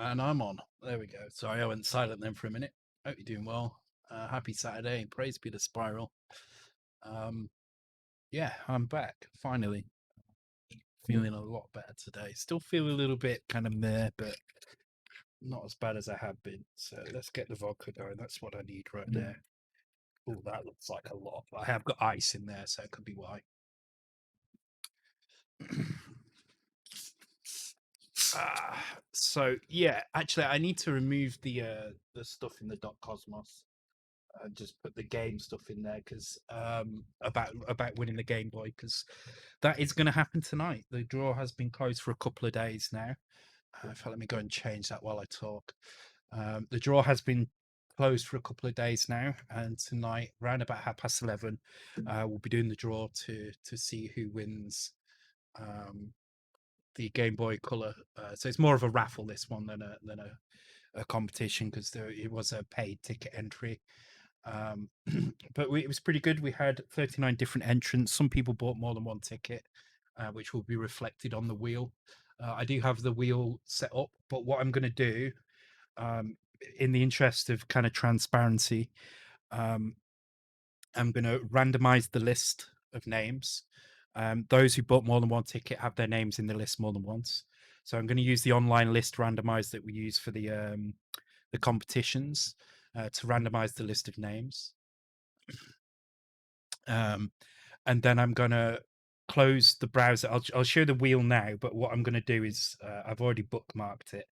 And I'm on. There we go. Sorry, I went silent then for a minute. Hope you're doing well. Happy Saturday. Praise be the spiral. Um, yeah, I'm back finally. Feeling a lot better today. Still feel a little bit kind of meh, but not as bad as I have been. So let's get the vodka going. That's what I need right there. Oh, that looks like a lot. I have got ice in there, so it could be why. So yeah, actually, I need to remove the stuff in the .cosmos. Just put the game stuff in there because about winning the Game Boy, because that is going to happen tonight. The draw has been closed for a couple of days now. In fact, let me go and change that while I talk. The draw has been closed for a couple of days now, and tonight, around about 11:30, we'll be doing the draw to see who wins the Game Boy Color. So it's more of a raffle, this one, than a competition, because it was a paid ticket entry. But it was pretty good. We had 39 different entrants. Some people bought more than one ticket, which will be reflected on the wheel. I do have the wheel set up, but what I'm going to do, in the interest of kind of transparency, um, I'm going to randomize the list of names. Those who bought more than one ticket have their names in the list more than once. So I'm going to use the online list randomize that we use for the competitions to randomize the list of names. And then I'm going to close the browser. I'll show the wheel now, but what I'm going to do is I've already bookmarked it.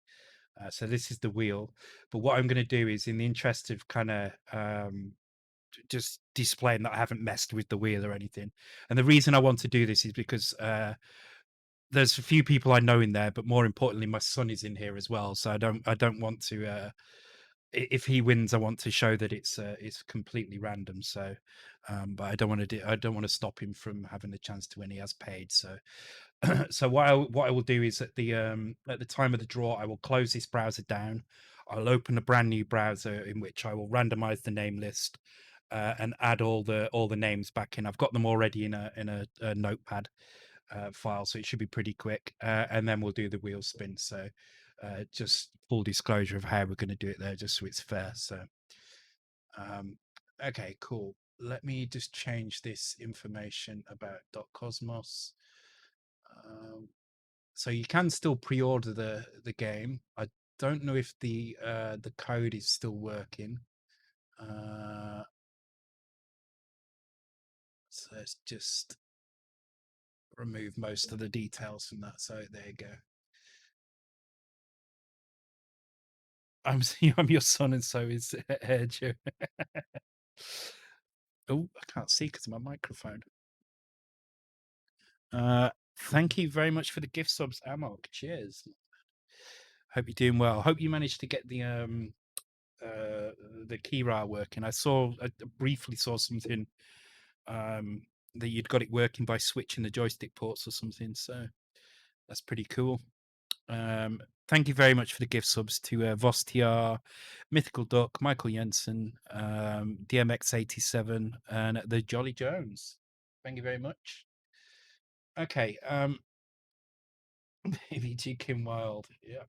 So this is the wheel. But what I'm going to do is, in the interest of kind of just displaying that I haven't messed with the wheel or anything. And the reason I want to do this is because there's a few people I know in there, but more importantly, my son is in here as well. So I don't want to. If he wins, I want to show that it's completely random. So, but I don't want to stop him from having the chance to win. He has paid. So, so what I will do is at the time of the draw, I will close this browser down. I'll open a brand new browser in which I will randomize the name list and add all the names back in. I've got them already in a notepad file, so it should be pretty quick. And then we'll do the wheel spin. So just full disclosure of how we're going to do it there, just so it's fair. So okay, cool. Let me just change this information about .cosmos. So you can still pre-order the game. I don't know if the code is still working. So let's just remove most of the details from that. So there you go. I'm your son, and so is Joe. Oh, I can't see because of my microphone. Thank you very much for the gift subs, Amok. Cheers. Hope you're doing well. Hope you managed to get the Kira working. I briefly saw something that you'd got it working by switching the joystick ports or something. So that's pretty cool. Thank you very much for the gift subs to Vostiar, Mythical Duck, Michael Jensen, DMX87, and the Jolly Jones. Thank you very much. Okay, maybe G King Wild. Yeah,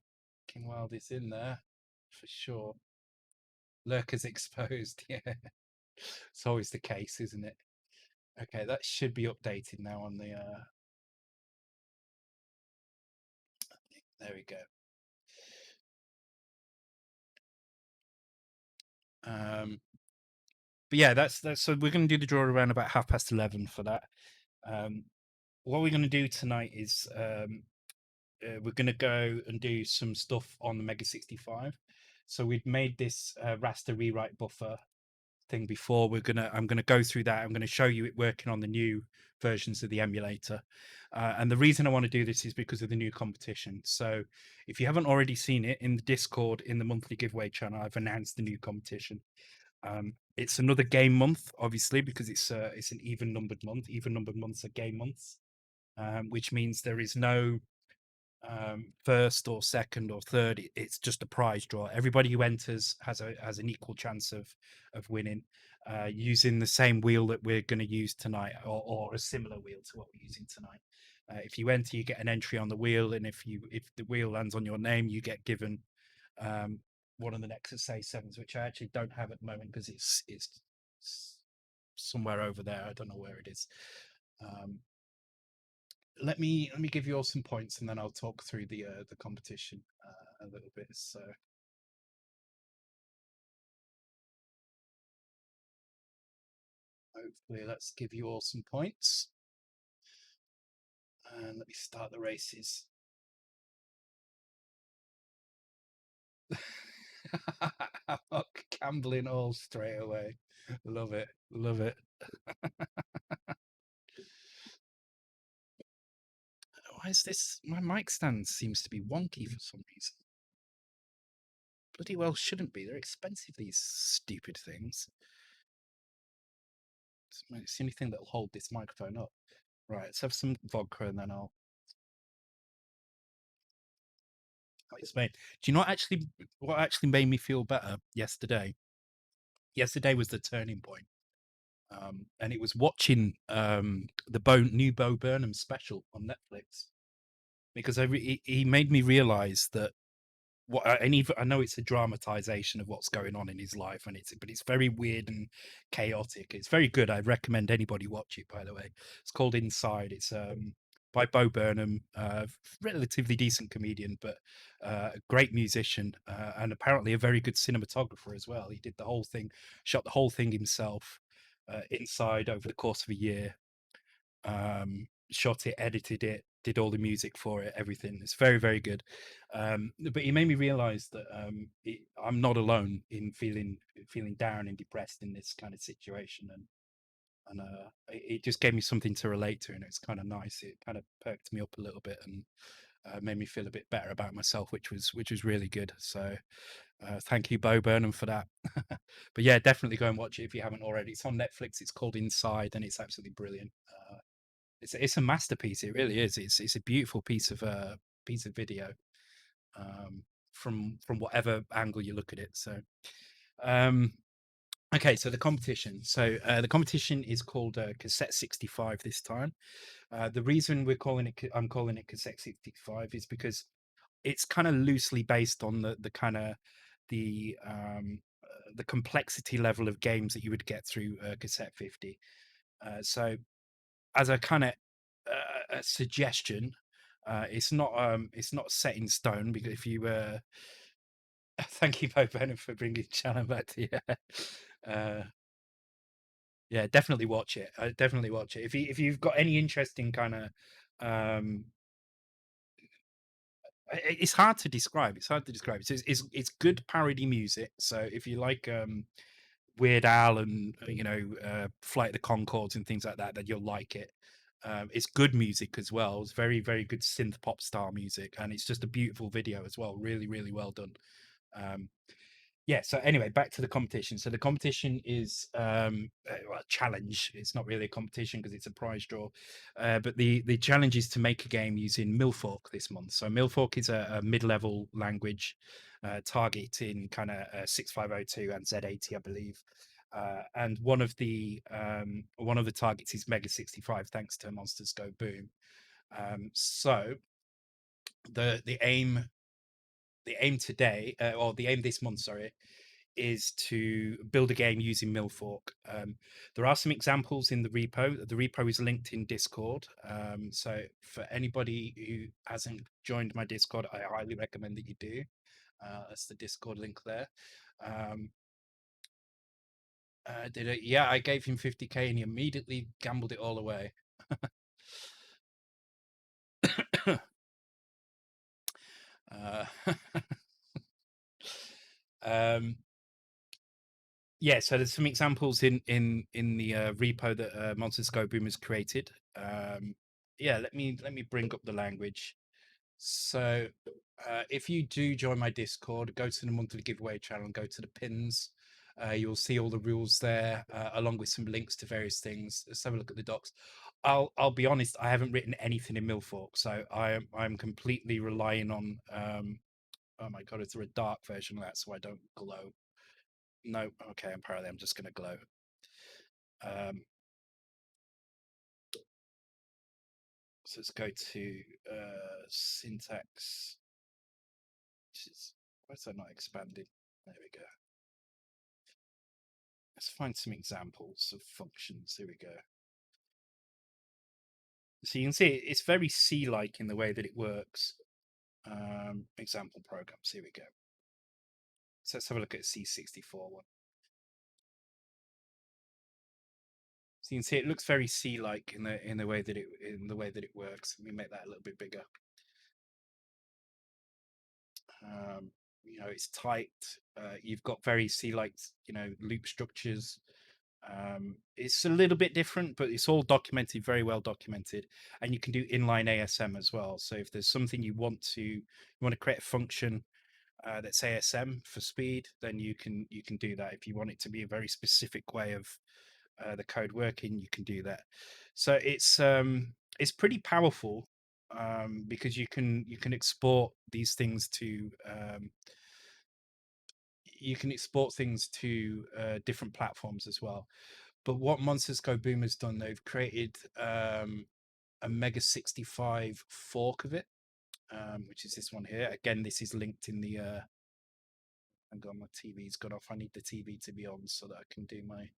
King Wild is in there for sure. Lurkers exposed. Yeah, it's always the case, isn't it? Okay, that should be updated now on the. There we go. But yeah, that's so we're going to do the draw around about 11:30 for that. What we're going to do tonight is we're going to go and do some stuff on the Mega65. So we've made this raster rewrite buffer thing before. I'm gonna go through that. I'm going to show you it working on the new versions of the emulator. And the reason I want to do this is because of the new competition. So if you haven't already seen it in the Discord, in the monthly giveaway channel, I've announced the new competition. It's another game month, obviously, because it's an even numbered month. Even numbered months are game months, which means there is no first or second or third. It's just a prize draw. Everybody who enters has an equal chance of winning, using the same wheel that we're going to use tonight, or a similar wheel to what we're using tonight. If you enter, you get an entry on the wheel, and if the wheel lands on your name, you get given one of the Nexus A7s, which I actually don't have at the moment because it's somewhere over there. I don't know where it is. Um, let me give you all some points, and then I'll talk through the competition a little bit. So hopefully, let's give you all some points, and let me start the races. I'm not gambling all straight away. Love it, love it. Why is this? My mic stand seems to be wonky for some reason. Bloody well shouldn't be. They're expensive, these stupid things. It's the only thing that'll hold this microphone up. Right, let's have some vodka and then I'll explain. Do you know what actually made me feel better yesterday? Yesterday was the turning point. And it was watching the new Bo Burnham special on Netflix because he made me realize that I know it's a dramatization of what's going on in his life, but it's very weird and chaotic. It's very good. I'd recommend anybody watch it. By the way, it's called Inside. It's by Bo Burnham, relatively decent comedian, but a great musician, and apparently a very good cinematographer as well. He did the whole thing, shot the whole thing himself, inside over the course of a year. Shot it, edited it, did all the music for it, everything. It's very, very good. But it made me realize that I'm not alone in feeling down and depressed in this kind of situation, and it just gave me something to relate to, and it's kind of nice. It kind of perked me up a little bit and made me feel a bit better about myself, which was really good. So thank you, Bo Burnham, for that. But yeah, definitely go and watch it if you haven't already. It's on Netflix. It's called Inside, and it's absolutely brilliant. It's a masterpiece. It really is. It's a beautiful piece of video, um, from whatever angle you look at it. So um, okay, so the competition. So the competition is called Cassette 65 this time. The reason I'm calling it Cassette 65 is because it's kind of loosely based on the kind of the complexity level of games that you would get through Cassette 50. So as a kind of a suggestion, it's not set in stone because if you thank you, Bo Bennett, for bringing Shannon back to you. Uh, yeah, definitely watch it. Definitely watch it if you've got any interest in kind of um it's hard to describe. It's hard to describe. It's good parody music. So if you like Weird Al and Flight of the Conchords and things like that, then you'll like it. It's good music as well. It's very, very good synth pop style music, and it's just a beautiful video as well. Really, really well done. Um, yeah, so anyway, back to the competition. So the competition is well, a challenge. It's not really a competition because it's a prize draw, but the challenge is to make a game using Milfork this month. So Milfork is a mid-level language targeting kind of 6502 and Z80, I believe. And one of the targets is Mega65, thanks to Monsters Go Boom. So the aim today, or the aim this month, sorry, is to build a game using Milfork. There are some examples in the repo. The repo is linked in Discord. So for anybody who hasn't joined my Discord, I highly recommend that you do. That's the Discord link there. Did it? Yeah, I gave him 50k and he immediately gambled it all away. uh, um, yeah, so there's some examples in the repo that Monsters Go Boom has created. Yeah, let me bring up the language. So if you do join my Discord, go to the monthly giveaway channel and go to the pins. You'll see all the rules there, along with some links to various things. Let's have a look at the docs. I'll be honest, I haven't written anything in Milfork, so I'm completely relying on oh my god, is there a dark version of that so I don't glow? No, okay, apparently I'm just gonna glow. Um, so let's go to syntax. Why is that not expanding? There we go. Let's find some examples of functions. Here we go. So you can see it's very C-like in the way that it works. Example programs. Here we go. So let's have a look at C64 one. So you can see it looks very C-like in the way that it works. Let me make that a little bit bigger. You know, it's tight. You've got very C-like, you know, loop structures. It's a little bit different, but it's all documented, very well documented, and you can do inline ASM as well. So if there's something you want to create a function that's ASM for speed, then you can do that. If you want it to be a very specific way of the code working, you can do that. So it's pretty powerful because you can export these things to different platforms as well. But what Monsters Go Boom has done, they've created a Mega65 fork of it, which is this one here. Again, this is linked in the. Hang on, my TV's gone off. I need the TV to be on so that I can do my.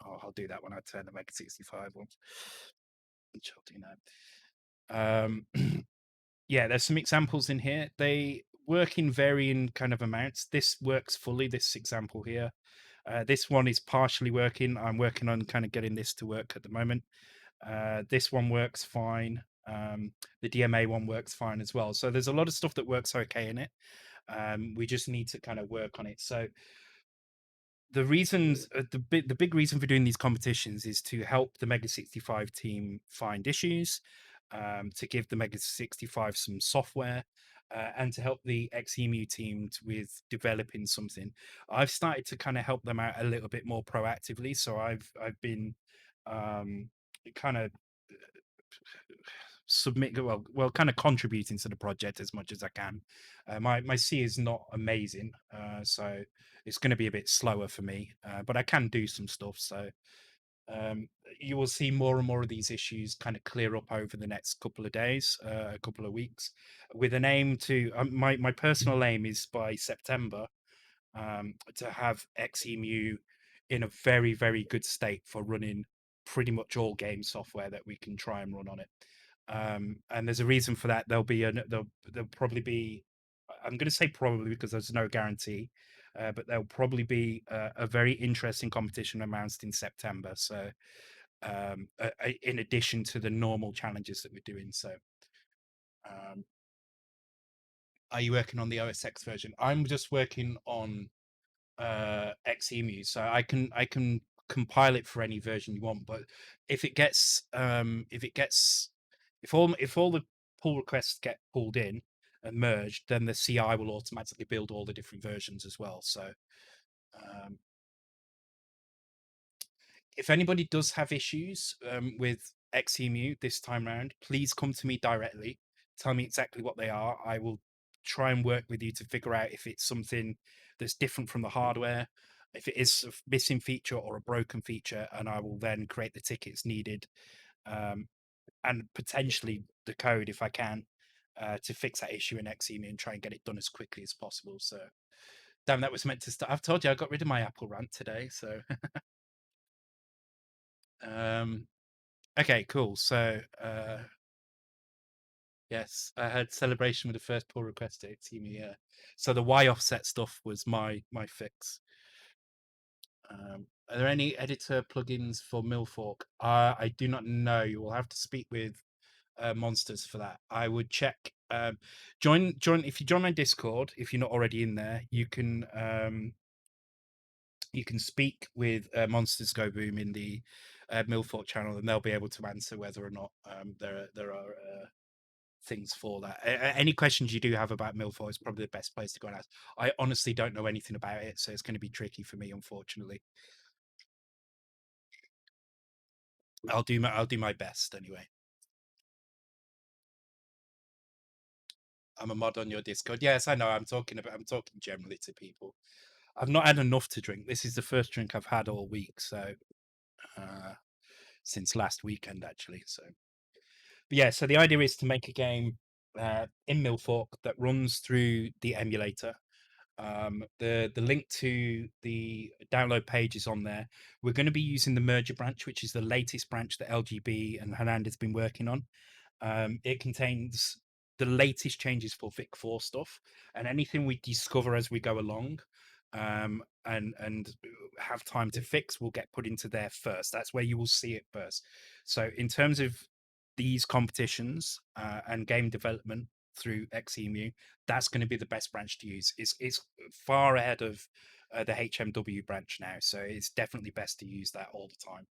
Oh, I'll do that when I turn the Mega65 on, which I'll do now. Yeah, there's some examples in here. They work in varying kind of amounts. This works fully, this example here. This one is partially working. I'm working on kind of getting this to work at the moment. This one works fine. The DMA one works fine as well. So there's a lot of stuff that works okay in it. We just need to kind of work on it. So the reasons, the big reason for doing these competitions is to help the Mega65 team find issues, to give the Mega65 some software, and to help the XEMU team with developing something. I've started to kind of help them out a little bit more proactively. So I've been kind of kind of contributing to the project as much as I can. My C is not amazing, so it's going to be a bit slower for me, but I can do some stuff. So you will see more and more of these issues kind of clear up over the next couple of days, a couple of weeks, with an aim to my personal aim is by September to have XEMU in a very, very good state for running pretty much all game software that we can try and run on it. And there's a reason for that. There'll probably be, I'm going to say probably because there's no guarantee, but there'll probably be a very interesting competition announced in September. So in addition to the normal challenges that we're doing. So are you working on the OSX version? I'm just working on XEMU, so I can compile it for any version you want. But if all the pull requests get pulled in and merged, then the CI will automatically build all the different versions as well. So if anybody does have issues with XEMU this time around, please come to me directly. Tell me exactly what they are. I will try and work with you to figure out if it's something that's different from the hardware, if it is a missing feature or a broken feature, and I will then create the tickets needed and potentially the code if I can to fix that issue in XEMU and try and get it done as quickly as possible. So, damn, that was meant to start. I've told you I got rid of my Apple rant today. So, okay, cool. So, yes, I had celebration with the first pull request at XEMU. Yeah. So the Y offset stuff was my fix. Are there any editor plugins for Milfork? I do not know. You will have to speak with Monsters for that. I would check. Join if you join my Discord. If you're not already in there, you can speak with Monsters Go Boom in the Milfork channel, and they'll be able to answer whether or not there are things for that. Any questions you do have about Milfork is probably the best place to go and ask. I honestly don't know anything about it, so it's going to be tricky for me, unfortunately. I'll do my best anyway. I'm a mod on your Discord. Yes, I know. I'm talking generally to people. I've not had enough to drink. This is the first drink I've had all week, so since last weekend actually. So, but yeah. So the idea is to make a game in Milfork that runs through the emulator. The link to the download page is on there. We're going to be using the merger branch, which is the latest branch that LGB and Hernandez been working on. It contains the latest changes for Vic 4 stuff, and anything we discover as we go along, and have time to fix, will get put into there first. That's where you will see it first. So in terms of these competitions and game development through XEMU, that's going to be the best branch to use. It's far ahead of the HMW branch now, so it's definitely best to use that all the time.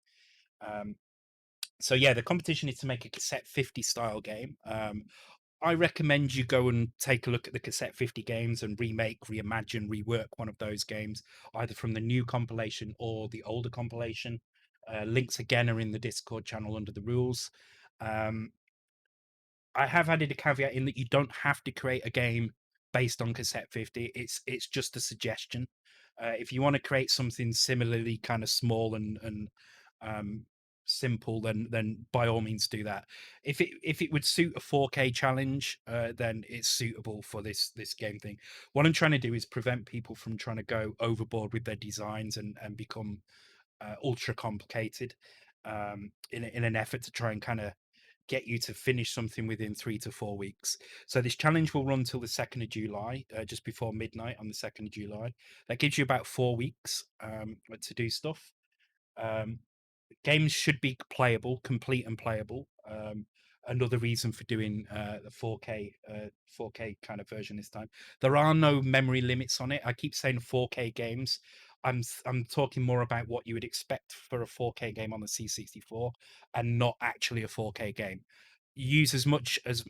So yeah, the competition is to make a cassette 50 style game. I recommend you go and take a look at the cassette 50 games and remake, reimagine, rework one of those games, either from the new compilation or the older compilation. Links again are in the Discord channel under the rules. I have added a caveat in that you don't have to create a game based on cassette 50. It's just a suggestion. If you want to create something similarly kind of small and um, simple, then by all means do that. If it would suit a 4K challenge, then it's suitable for this game thing. What I'm trying to do is prevent people from trying to go overboard with their designs and become ultra complicated, in an effort to try and kind of get you to finish something within 3 to 4 weeks. So this challenge will run till the 2nd of July, just before midnight on the 2nd of July. That gives you about 4 weeks to do stuff. Um, Games should be playable, complete and playable. Another reason for doing the 4K kind of version this time. There are no memory limits on it. I keep saying 4K games. I'm talking more about what you would expect for a 4K game on the C64, and not actually a 4K game. Use as much of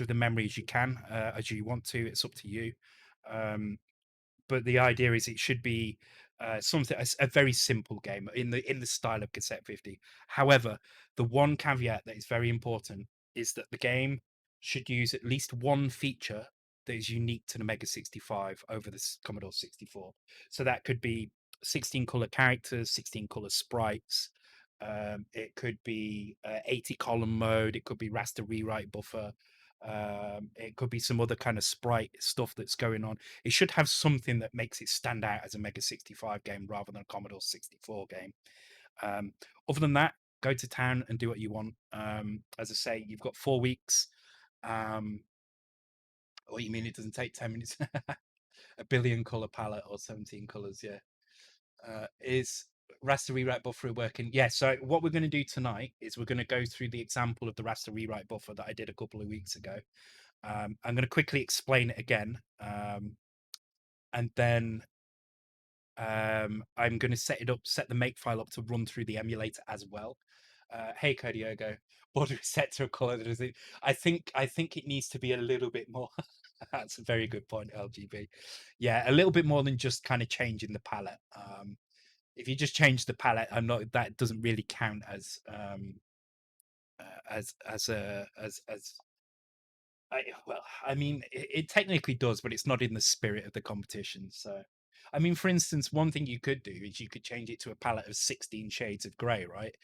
the memory as you can, as you want to. It's up to you. But the idea is it should be something a very simple game in the style of cassette 50. However, the one caveat that is very important is that the game should use at least one feature that is unique to the Mega 65 over the Commodore 64. So that could be 16 color characters, 16 color sprites. It could be 80 column mode. It could be raster rewrite buffer. It could be some other kind of sprite stuff that's going on. It should have something that makes it stand out as a Mega 65 game rather than a Commodore 64 game. Other than that, go to town and do what you want. As I say, you've got 4 weeks. What you mean it doesn't take 10 minutes? A billion color palette or 17 colors, yeah. Is raster rewrite buffer working? Yeah, so what we're going to do tonight is we're going to go through the example of the raster rewrite buffer that I did a couple of weeks ago. I'm going to quickly explain it again, and then I'm going to set the makefile up to run through the emulator as well. Hey, Kodiogo, border is set to a color that is. I think it needs to be a little bit more. That's a very good point, LGB. Yeah, a little bit more than just kind of changing the palette. If you just change the palette, that doesn't really count as I mean, it technically does, but it's not in the spirit of the competition. So, I mean, for instance, one thing you could do is you could change it to a palette of 16 shades of grey, right?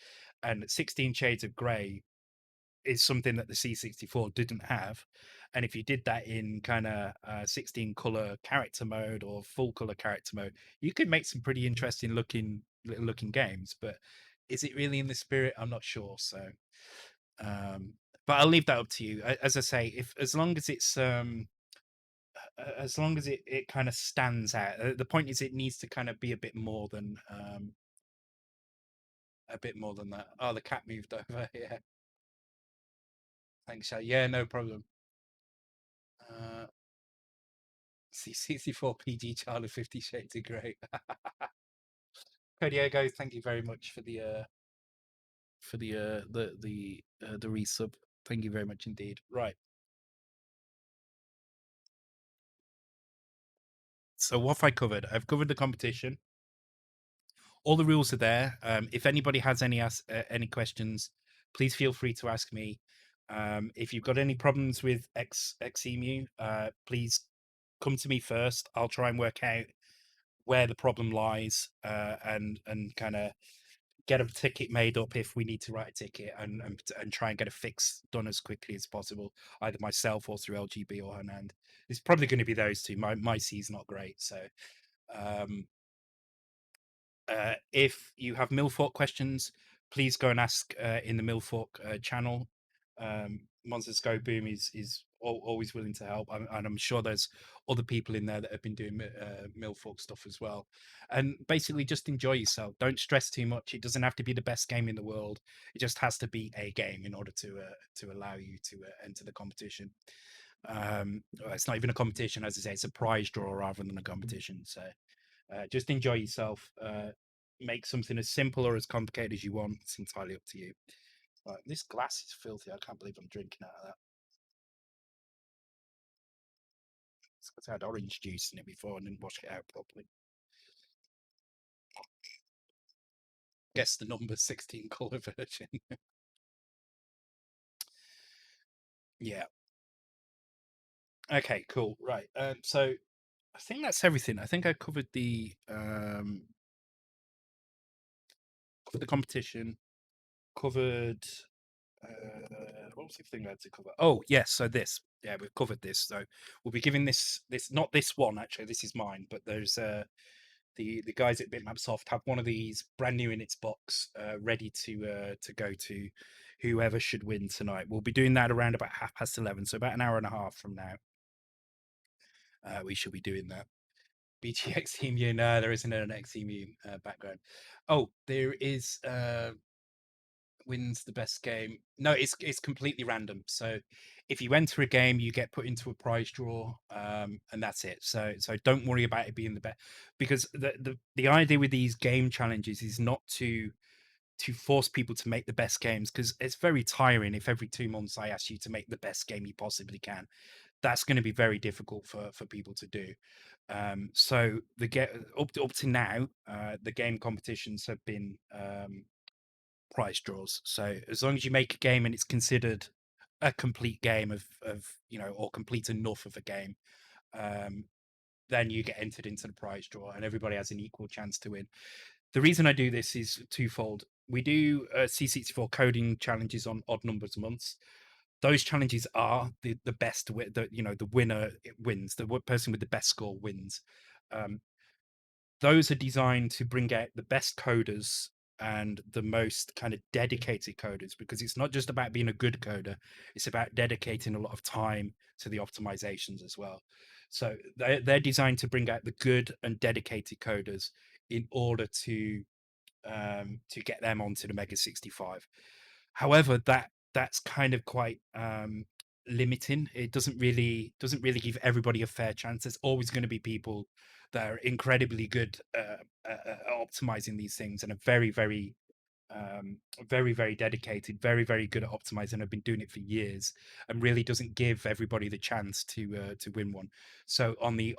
And 16 shades of grey is something that the C64 didn't have. And if you did that in kind of 16 color character mode or full color character mode, you could make some pretty interesting looking games. But is it really in the spirit? I'm not sure. So, um, but I'll leave that up to you. As I say, if as long as it kind of stands out. The point is, it needs to kind of be a bit more than that. Oh, the cat moved over. Yeah, thanks, Shai. Yeah, no problem. C64 PG child of 50 Shades of Grey. Diego, thank you very much for the resub. Thank you very much indeed. Right. So what have I covered? I've covered the competition. All the rules are there. If anybody has any questions, please feel free to ask me. If you've got any problems with XEMU, please come to me first. I'll try and work out where the problem lies, and kind of get a ticket made up if we need to write a ticket, and try and get a fix done as quickly as possible, either myself or through LGB or Hernand. It's probably going to be those two. My C's not great, so um, if you have Milfork questions, please go and ask in the Milfork channel. Monsters Go Boom is always willing to help, and I'm sure there's other people in there that have been doing Milfork stuff as well. And basically, just enjoy yourself. Don't stress too much. It doesn't have to be the best game in the world. It just has to be a game in order to allow you to enter the competition. Well, it's not even a competition, as I say. It's a prize draw rather than a competition. So just enjoy yourself. Make something as simple or as complicated as you want. It's entirely up to you. This glass is filthy. I can't believe I'm drinking out of that. It's because I had orange juice in it before and didn't wash it out properly. Guess the number 16 color version. Yeah. Okay, cool. Right. So I think that's everything. I think I covered the competition, covered what was the thing I had to cover? Oh, yes. So this, yeah, we've covered this. So we'll be giving this not this one actually. This is mine, but there's the guys at Bitmapsoft have one of these brand new in its box, ready to go to whoever should win tonight. We'll be doing that around about 11:30, so about an hour and a half from now. We should be doing that. BTX Emu, no, there isn't an XEMU background. Oh, there is wins the best game. No, it's completely random. So if you enter a game, you get put into a prize draw, and that's it. So don't worry about it being the best, because the idea with these game challenges is not to force people to make the best games, because it's very tiring if every 2 months I ask you to make the best game you possibly can. That's going to be very difficult for people to do. So the get up to now, the game competitions have been prize draws. So as long as you make a game and it's considered a complete game of or complete enough of a game, then you get entered into the prize draw, and everybody has an equal chance to win. The reason I do this is twofold. We do C64 coding challenges on odd numbers months. Those challenges are the best. The winner wins. The person with the best score wins. Um, those are designed to bring out the best coders and the most kind of dedicated coders, because it's not just about being a good coder, it's about dedicating a lot of time to the optimizations as well. So they're designed to bring out the good and dedicated coders in order to get them onto the Mega65. However, that's kind of quite limiting. It doesn't really give everybody a fair chance. There's always going to be people that are incredibly good optimizing these things and are very very dedicated, very good at optimizing, have been doing it for years, and really doesn't give everybody the chance to win one. So on the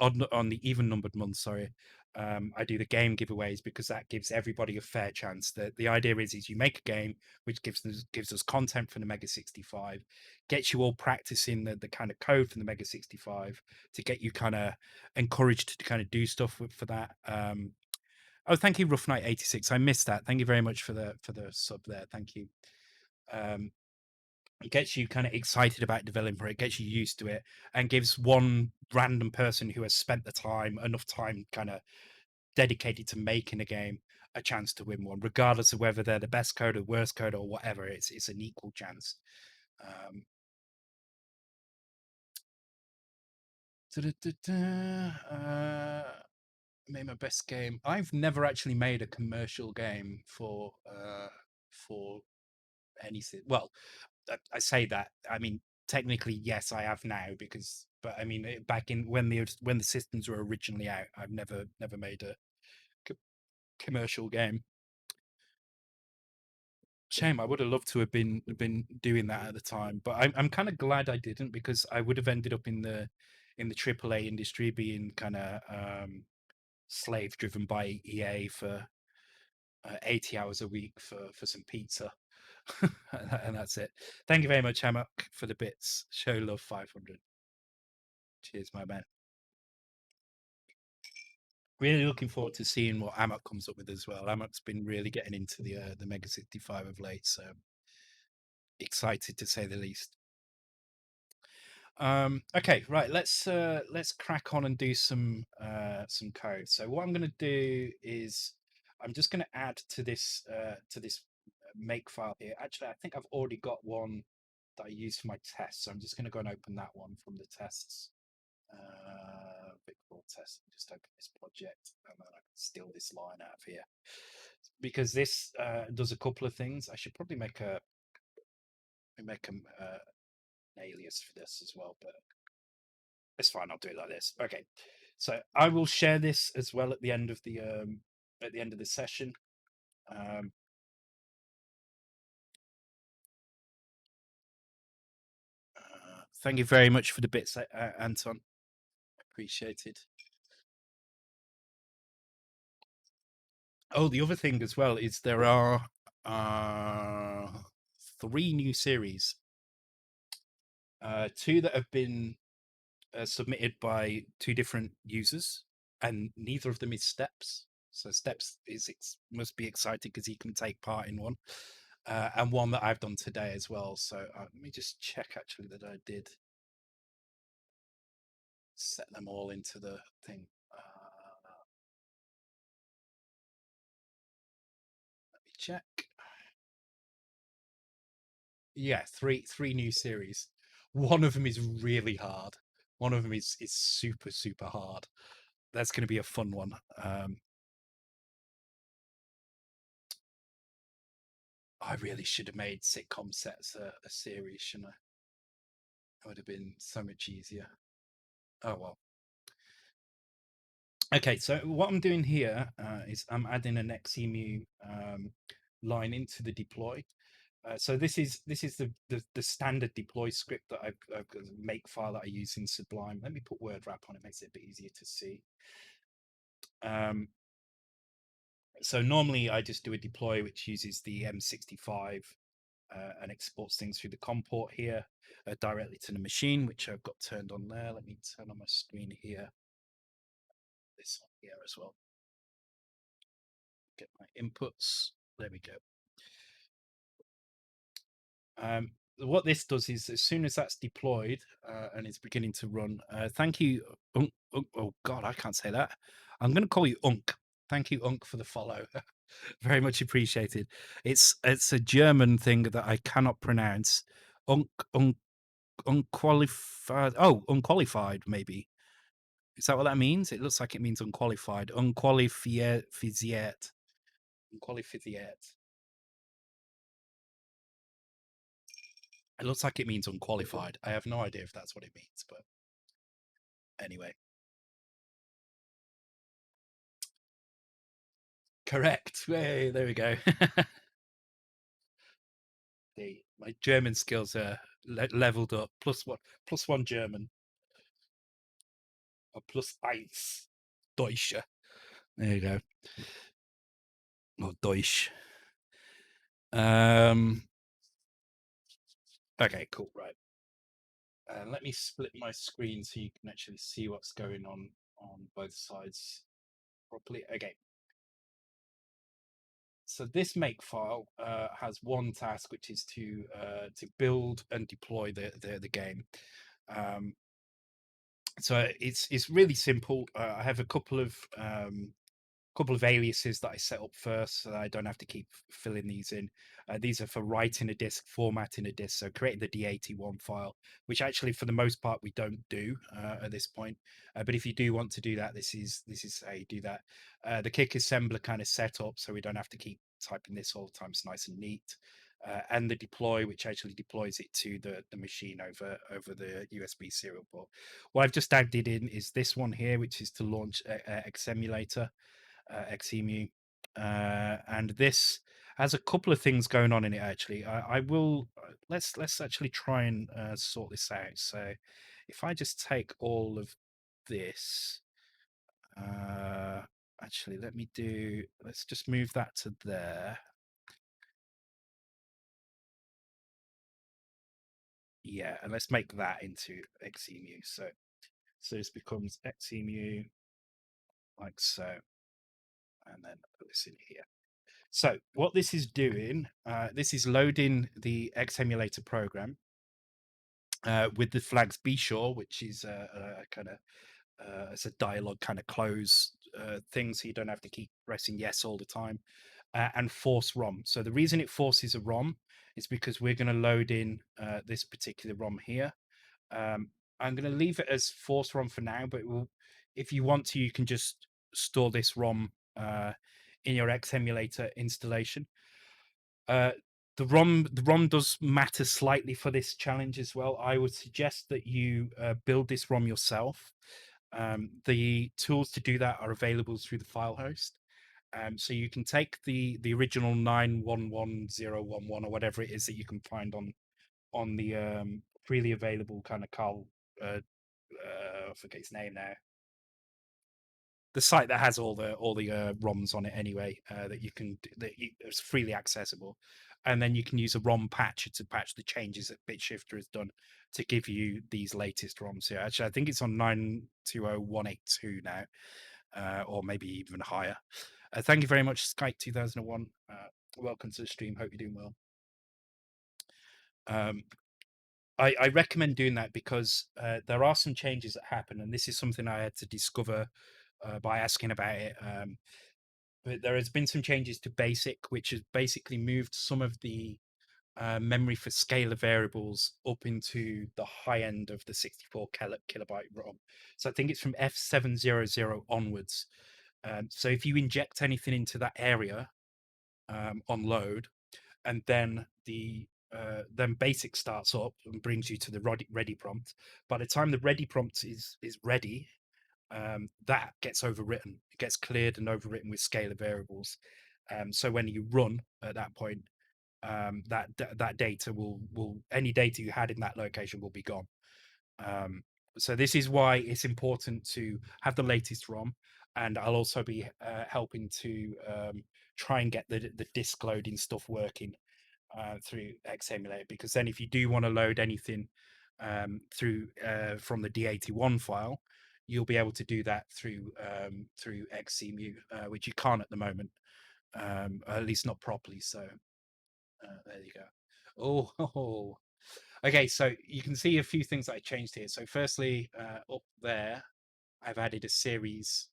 even numbered months, sorry, I do the game giveaways, because that gives everybody a fair chance. The idea is you make a game which gives us content from the Mega65, gets you all practicing the kind of code from the Mega65 to get you kind of encouraged to kind of do stuff for that. Oh, thank you, Rough Knight 86. I missed that. Thank you very much for the sub there. Thank you. It gets you kind of excited about developing it, gets you used to it, and gives one random person who has spent enough time kind of dedicated to making a game, a chance to win one, regardless of whether they're the best coder, worst coder, or whatever. It's an equal chance. Made my best game. I've never actually made a commercial game for anything. Well, I say that. I mean, technically, yes, I have now, but I mean, back in when the systems were originally out, I've never made a commercial game. Shame. I would have loved to have been doing that at the time, but I'm kind of glad I didn't, because I would have ended up in the AAA industry, being kind of slave driven by EA for 80 hours a week for some pizza. And that's it. Thank you very much, Hammock, for the bits. Show love 500. Cheers, my man. Really looking forward to seeing what Amok comes up with as well. Amok's been really getting into the Mega65 of late, so excited to say the least. Okay, right. Let's crack on and do some code. So what I'm going to do is I'm just going to add to this make file here. Actually, I think I've already got one that I use for my tests. So I'm just going to go and open that one from the tests. Big broad test. Just open this project, and then I can steal this line out of here because this does a couple of things. I should probably make an alias for this as well, but it's fine. I'll do it like this. Okay, so I will share this as well at the end of the session. Thank you very much for the bits, Anton. Appreciated. Oh, the other thing as well is there are 3 new series. 2 that have been submitted by 2 different users, and neither of them is Steps. So Steps must be excited because he can take part in one, and one that I've done today as well. So let me just check actually that I did set them all into the thing. Let me check. Yeah, three new series. One of them is really hard. One of them is super hard. That's going to be a fun one. I really should have made sitcom sets a series, shouldn't I? It would have been so much easier. Oh well. Okay, so what I'm doing here is I'm adding an XEMU line into the deploy. So this is the standard deploy script that I've got a make file that I use in Sublime. Let me put word wrap on it, makes it a bit easier to see. So normally I just do a deploy which uses the M65 and exports things through the COM port here directly to the machine, which I've got turned on there. Let me turn on my screen here. This one here as well. Get my inputs. There we go. What this does is as soon as that's deployed and it's beginning to run, thank you. Oh God, I can't say that. I'm going to call you Unk. Thank you, Unk, for the follow. Very much appreciated. It's a German thing that I cannot pronounce. Unqualified. Oh, unqualified, maybe. Is that what that means? It looks like it means unqualified. Unqualified. Unqualified. It looks like it means unqualified. I have no idea if that's what it means, but anyway. Correct. Hey, there we go. My German skills are leveled up. Plus one German. Or plus eins Deutsche. There you go. Or Deutsch. Okay, cool. Right. Let me split my screen so you can actually see what's going on both sides properly. Okay. So this make file has one task, which is to build and deploy the game. So it's really simple. I have a couple of aliases that I set up first, so that I don't have to keep filling these in. These are for writing a disk, formatting a disk, so creating the D81 file, which actually for the most part we don't do at this point. But if you do want to do that, this is how you do that. The kick assembler kind of set up, so we don't have to keep typing this all the time. It's nice and neat. And the deploy, which actually deploys it to the machine over the USB serial port. What I've just added in is this one here, which is to launch Xemulator. XEMU, and this has a couple of things going on in it. Actually, I will let's actually try and sort this out. So, if I just take all of this, actually, let's just move that to there. Yeah, and let's make that into XEMU. So this becomes XEMU like so, and then put this in here. So what this is doing, this is loading the X emulator program with the flags be sure, which is a kind of it's a dialogue kind of close thing, so you don't have to keep pressing yes all the time, and force ROM. So the reason it forces a ROM is because we're going to load in this particular ROM here. I'm going to leave it as force ROM for now, but if you want to, you can just store this ROM in your X emulator installation. Uh, the ROM does matter slightly for this challenge as well. I would suggest that you build this ROM yourself. The tools to do that are available through the file host. So you can take the original 911011 or whatever it is that you can find on the freely available kind of Carl. I forget his name now. The site that has all the ROMs on it anyway, that it's freely accessible, and then you can use a ROM patcher to patch the changes that BitShifter has done to give you these latest ROMs here. Actually, I think it's on 920182 now, or maybe even higher. Thank you very much, Skype 2001. Welcome to the stream. Hope you're doing well. I recommend doing that because there are some changes that happen, and this is something I had to discover by asking about it. But there has been some changes to BASIC, which has basically moved some of the memory for scalar variables up into the high end of the 64 kilobyte ROM. So I think it's from F700 onwards. So if you inject anything into that area on load, and then then BASIC starts up and brings you to the ready prompt. By the time the ready prompt is ready, that gets overwritten. It gets cleared and overwritten with scalar variables. So when you run at that point, that data will any data you had in that location will be gone. So this is why it's important to have the latest ROM, and I'll also be helping to try and get the disk loading stuff working through Xemulator, because then if you do want to load anything through from the D81 file, you'll be able to do that through Xemu, which you can't at the moment, at least not properly. So there you go. Oh, okay. So you can see a few things that I changed here. So firstly, up there, I've added a series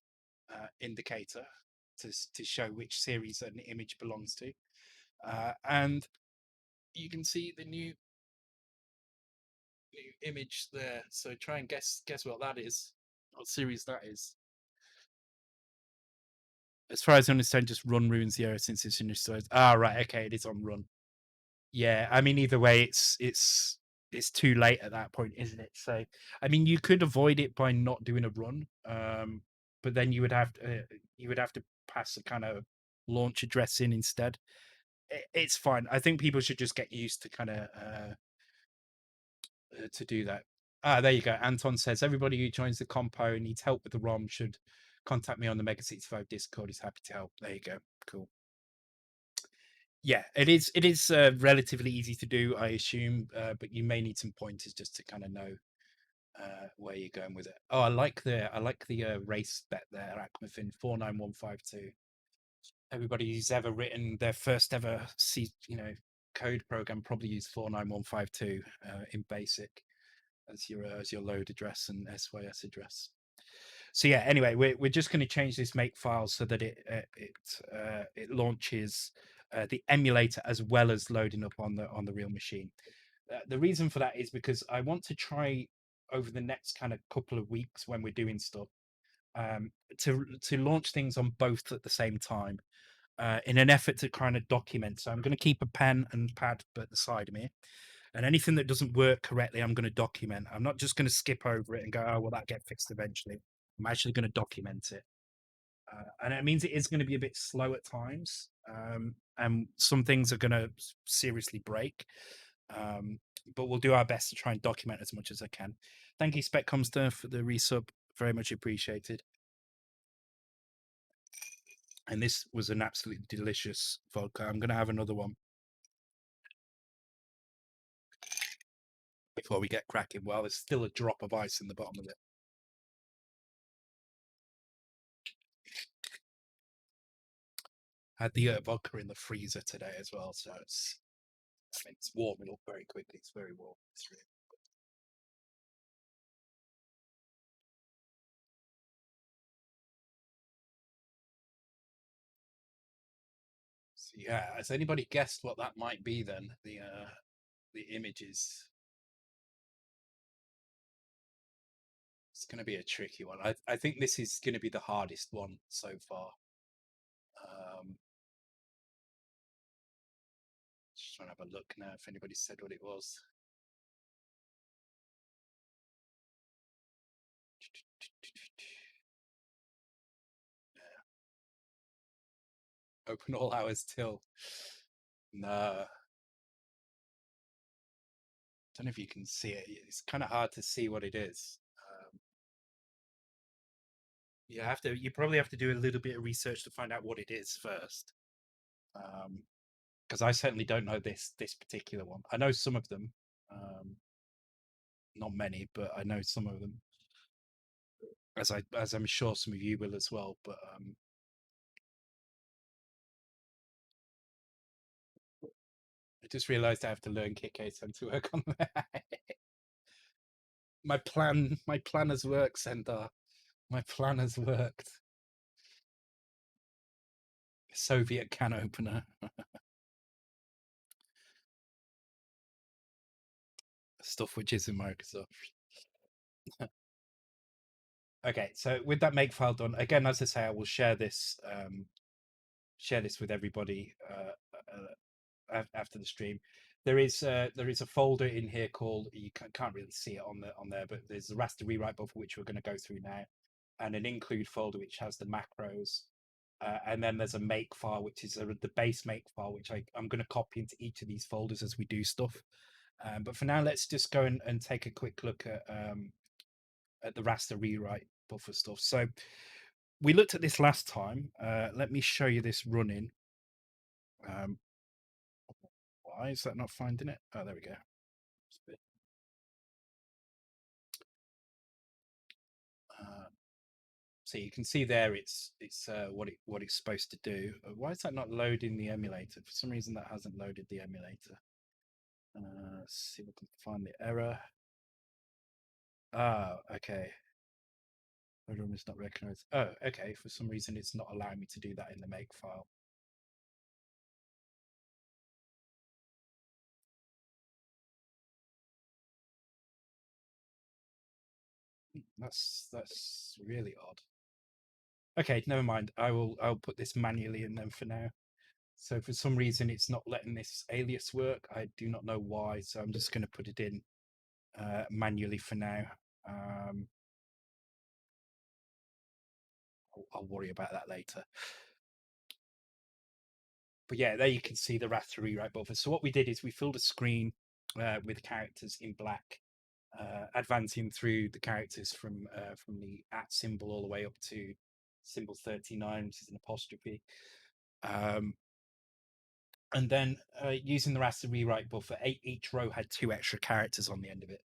indicator to show which series an image belongs to, and you can see the new image there. So try and guess what that is, what series that is. As far as I understand, just Run ruins the error since it's initialized. Right, okay, it is on Run. Yeah, I mean, either way, it's too late at that point, isn't it? So, I mean, you could avoid it by not doing a run, but then you would have to pass a kind of launch address in instead. It's fine. I think people should just get used to kind of to do that. There you go. Anton says everybody who joins the compo needs help with the ROM should contact me on the Mega65 Discord. He's happy to help. There you go. Cool. Yeah, it is. It is relatively easy to do, I assume, but you may need some pointers just to kind of know where you're going with it. Oh, I like the race bet there, Akmafin 49152. Everybody who's ever written their first ever code program probably used 49152 in BASIC as your load address and SYS address. So yeah, anyway, we're just going to change this make file so that it launches the emulator as well as loading up on the real machine. The reason for that is because I want to try over the next kind of couple of weeks when we're doing stuff to launch things on both at the same time in an effort to kind of document. So I'm going to keep a pen and pad at the side of me, and anything that doesn't work correctly, I'm going to document. I'm not just going to skip over it and go, oh, well, that get fixed eventually. I'm actually going to document it. And it means it is going to be a bit slow at times. And some things are going to seriously break. But we'll do our best to try and document as much as I can. Thank you, Speccomster, for the resub. Very much appreciated. And this was an absolutely delicious vodka. I'm going to have another one before we get cracking. Well, there's still a drop of ice in the bottom of it. had the vodka in the freezer today as well, so it's warming up very quickly. It's very warm. It's really... So yeah, has anybody guessed what that might be then? The images. It's going to be a tricky one. I think this is going to be the hardest one so far. Just trying to have a look now if anybody said what it was. Yeah. Open all hours till. No. Don't know if you can see it. It's kind of hard to see what it is. You probably have to do a little bit of research to find out what it is first. Because I certainly don't know this particular one. I know some of them, not many, but I know some of them. As I'm sure some of you will as well. But I just realised I have to learn Kick-8 to work on that. my plan has worked, Sendar. My plan has worked. Soviet can opener. Stuff which is in Microsoft. Okay, so with that makefile done, again, as I say, I will share this with everybody after the stream. There is a folder in here called, you can't really see it on there, but there's the raster rewrite buffer which we're going to go through now, and an include folder which has the macros, and then there's a make file which is the base make file which I'm going to copy into each of these folders as we do stuff. But for now, let's just go and take a quick look at the raster rewrite buffer stuff. So we looked at this last time. Let me show you this running. Why is that not finding it? Oh, there we go. So you can see there it's what it's supposed to do. Why is that not loading the emulator? For some reason that hasn't loaded the emulator. Let's see if we can find the error. Ah, okay. Program is not recognized. Oh, okay. For some reason it's not allowing me to do that in the make file. That's really odd. Okay, never mind. I'll put this manually in then for now. So for some reason it's not letting this alias work. I do not know why. So I'm just going to put it in manually for now. I'll worry about that later. But yeah, there you can see the raster rewrite buffer. So what we did is we filled a screen with characters in black, advancing through the characters from the @ symbol all the way up to symbol 39, which is an apostrophe. And then using the raster rewrite buffer, each row had 2 extra characters on the end of it.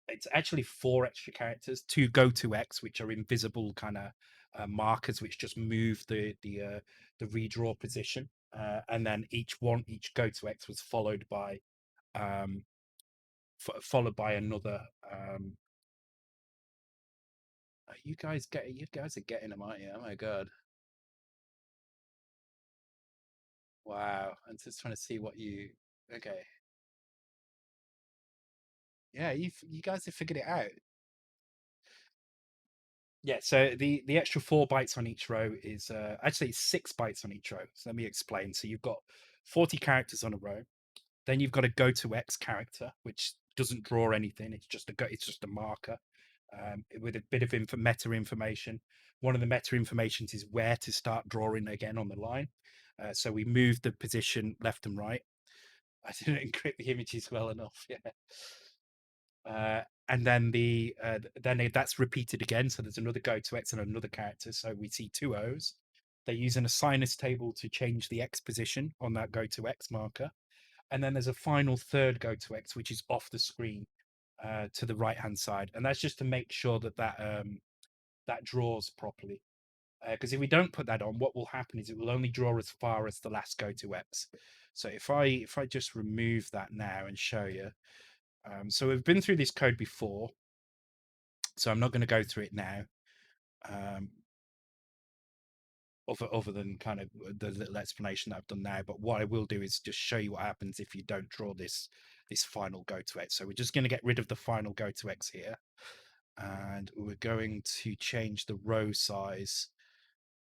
It's actually 4 extra characters, 2 go to X, which are invisible kind of markers, which just move the redraw position, and then each go to X was followed by another. You guys are getting them, aren't you? Oh my god! Wow, I'm just trying to see what you. Okay. Yeah, you guys have figured it out. Yeah, so the extra 4 bytes on each row is actually 6 bytes on each row. So let me explain. So you've got 40 characters on a row. Then you've got a go to X character, which doesn't draw anything. It's just a marker with a bit of meta information. One of the meta informations is where to start drawing again on the line. So we move the position left and right. I didn't encrypt the images well enough. Yeah. And then that's repeated again. So there's another go to X and another character. So we see 2 O's. They use an assigners table to change the X position on that go to X marker. And then there's a final third go to X, which is off the screen to the right hand side. And that's just to make sure that draws properly. Because if we don't put that on, what will happen is it will only draw as far as the last go to X. So if I just remove that now and show you, so we've been through this code before, so I'm not going to go through it now. Um, other than kind of the little explanation that I've done now, but what I will do is just show you what happens if you don't draw this final go to X. So we're just going to get rid of the final go to X here, and we're going to change the row size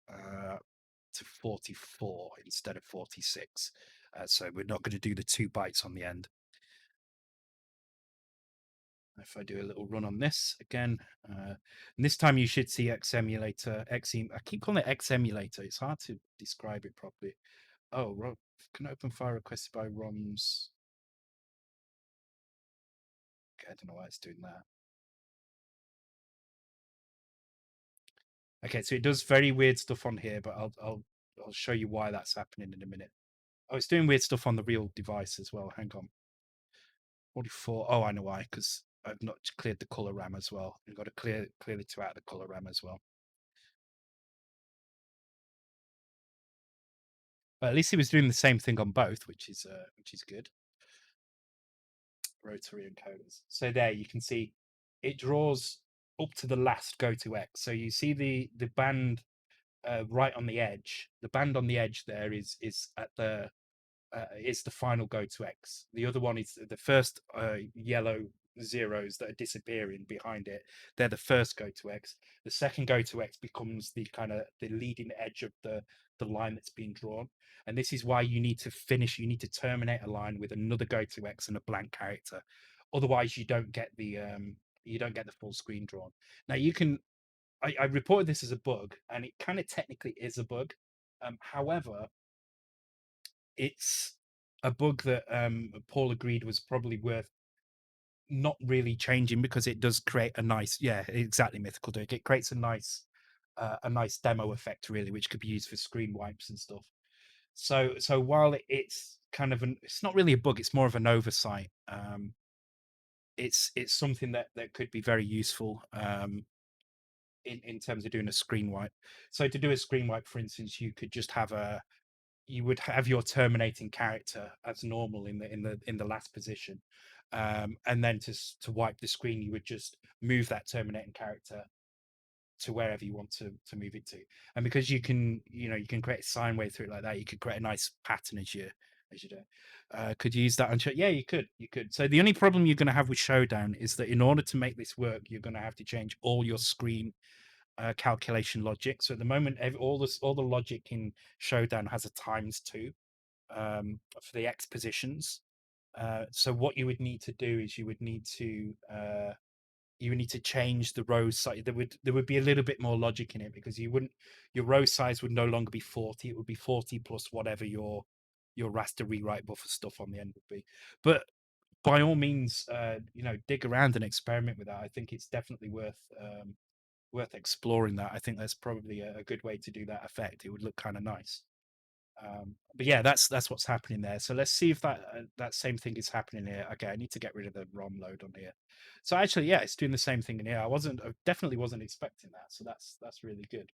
to 44 instead of 46. So we're not going to do the 2 bytes on the end. If I do a little run on this again, and this time you should see X emulator, I keep calling it X emulator. It's hard to describe it properly. Oh, can open file requested by ROMs. Okay, I don't know why it's doing that. Okay, so it does very weird stuff on here, but I'll show you why that's happening in a minute. Oh, it's doing weird stuff on the real device as well. Hang on. 44. Oh, I know why, because I've not cleared the color RAM as well. I've got to clear the 2 out of the color RAM as well. But at least it was doing the same thing on both, which is good. Rotary encoders. So there you can see it draws up to the last go to X. So you see the band right on the edge. The band on the edge there is at the is the final go to X. The other one is the first yellow zeros that are disappearing behind it. They're the first go to X. The second go to X becomes the kind of the leading edge of the line that's being drawn. And this is why you need to finish. You need to terminate a line with another go to X and a blank character. Otherwise, you don't get the full screen drawn. Now you can. I reported this as a bug, and it kind of technically is a bug. However, it's a bug that Paul agreed was probably worth not really changing because it does create a nice, yeah, exactly, Mythical Dirk. It creates a nice demo effect really, which could be used for screen wipes and stuff. So while it's kind of it's not really a bug, it's more of an oversight. It's something that could be very useful in terms of doing a screen wipe. So to do a screen wipe, for instance, you could just have you would have your terminating character as normal in the last position, and then to wipe the screen, you would just move that terminating character to wherever you want to move it to. And because you can you can create a sine wave through it like that, you could create a nice pattern as you do. Could you use that on yeah, you could. So the only problem you're going to have with Showdown is that in order to make this work, you're going to have to change all your screen calculation logic. So at the moment, all the logic in Showdown has a ×2 for the X positions. So what you would need to do is you would need to change the row size. There would be a little bit more logic in it because your row size would no longer be 40. It would be 40 plus whatever your raster rewrite buffer stuff on the end would be. But by all means, dig around and experiment with that. I think it's definitely worth exploring that. I think that's probably a good way to do that effect. It would look kind of nice. But yeah, that's what's happening there. So let's see if that same thing is happening here. Okay, I need to get rid of the ROM load on here. So actually, yeah, it's doing the same thing in here. I definitely wasn't expecting that. So that's really good.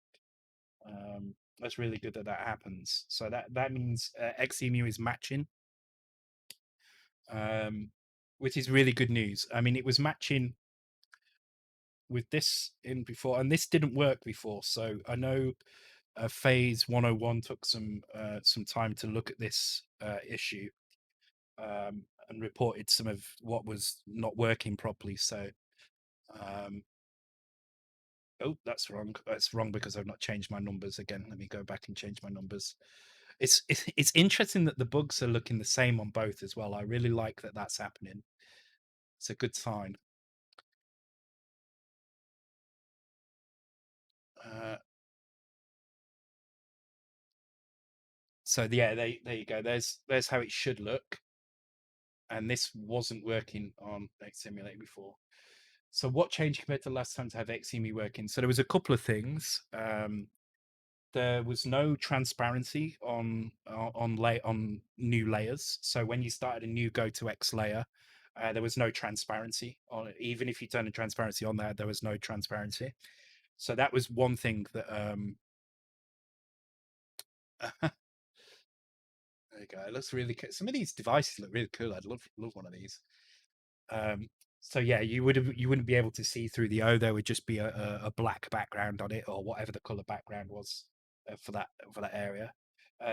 That's really good that happens. So that means XEMU is matching, which is really good news. I mean, it was matching with this in before, and this didn't work before. So I know Phase 101 took some time to look at this issue and reported some of what was not working properly. So, oh, that's wrong. That's wrong because I've not changed my numbers again. Let me go back and change my numbers. It's interesting that the bugs are looking the same on both as well. I really like that that's happening. It's a good sign. So yeah, there you go. There's how it should look. And this wasn't working on Xemulate before. So what changed compared to last time to have XEMU working? So there was a couple of things. There was no transparency on new layers. So when you started a new go to X layer, there was no transparency on it. Even if you turned the transparency on there was no transparency. So that was one thing that There you go. It looks really cool. Some of these devices look really cool. I'd love one of these. Um, so yeah, you wouldn't be able to see through the O. There would just be a black background on it, or whatever the color background was for that area.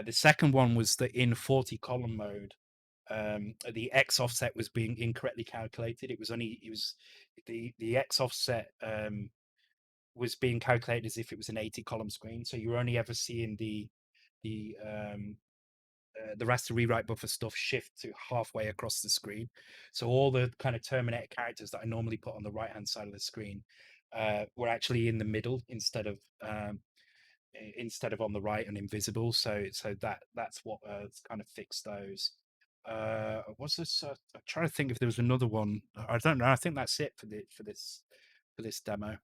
The second one was the in 40 column mode. The X offset was being incorrectly calculated. It was the X offset was being calculated as if it was an 80 column screen. So you're only ever seeing the raster rewrite buffer stuff shift to halfway across the screen. So all the kind of Terminator characters that I normally put on the right hand side of the screen were actually in the middle instead of on the right and invisible. So that's what kind of fixed those. What's this? I'm trying to think if there was another one. I don't know. I think that's it for this demo.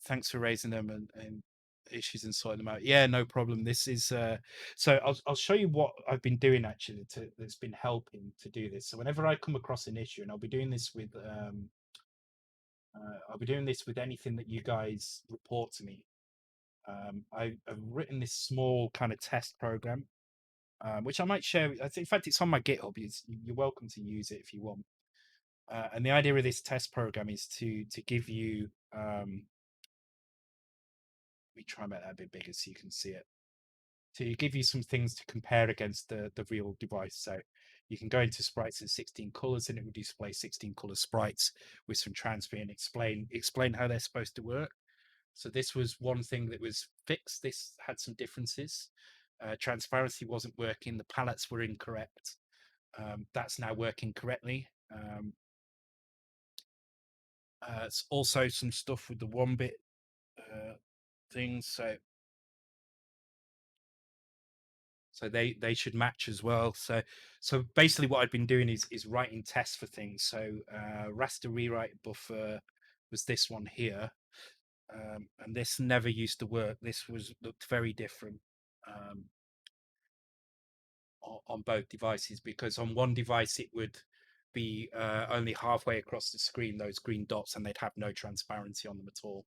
Thanks for raising them and issues and sorting them out. Yeah, no problem. This is so I'll show you what I've been doing actually that's been helping to do this. So whenever I come across an issue, and I'll be doing this with anything that you guys report to me. I've written this small kind of test program, which I might share. In fact, it's on my GitHub. You're welcome to use it if you want. And the idea of this test program is to give you let me try and make that a bit bigger so you can see it. To give you some things to compare against the real device. So you can go into sprites in 16 colors and it will display 16 color sprites with some transfer and explain how they're supposed to work. So this was one thing that was fixed. This had some differences. Transparency wasn't working. The palettes were incorrect. That's now working correctly. It's also some stuff with the 1-bit things. So they should match as well. So basically what I've been doing is writing tests for things. So raster rewrite buffer was this one here. And this never used to work. This looked very different on both devices, because on one device it would be only halfway across the screen, those green dots, and they'd have no transparency on them at all.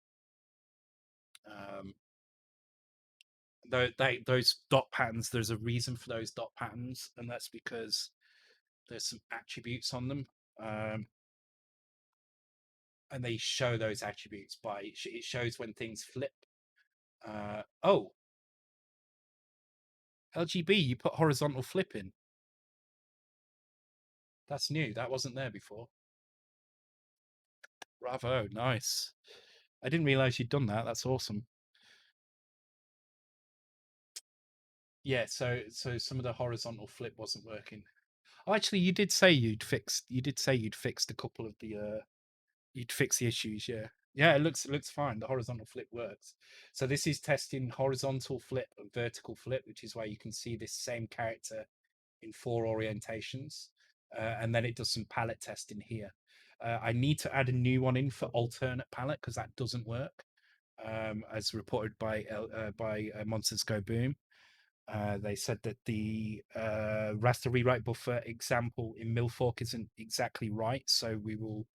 Those dot patterns, there's a reason for those dot patterns, and that's because there's some attributes on them, and they show those attributes by it shows when things flip. Oh, LGB, you put horizontal flip in. That's new. That wasn't there before. Bravo, nice. I didn't realize you'd done that. That's awesome. Yeah, so some of the horizontal flip wasn't working. Oh, actually, you did say you'd fixed a couple of the you'd fix the issues. Yeah, it looks fine. The horizontal flip works. So this is testing horizontal flip and vertical flip, which is why you can see this same character in 4 orientations, and then it does some palette testing here. I need to add a new one in for alternate palette because that doesn't work, as reported by Monsters Go Boom. They said that the raster rewrite buffer example in Milfork isn't exactly right, so we will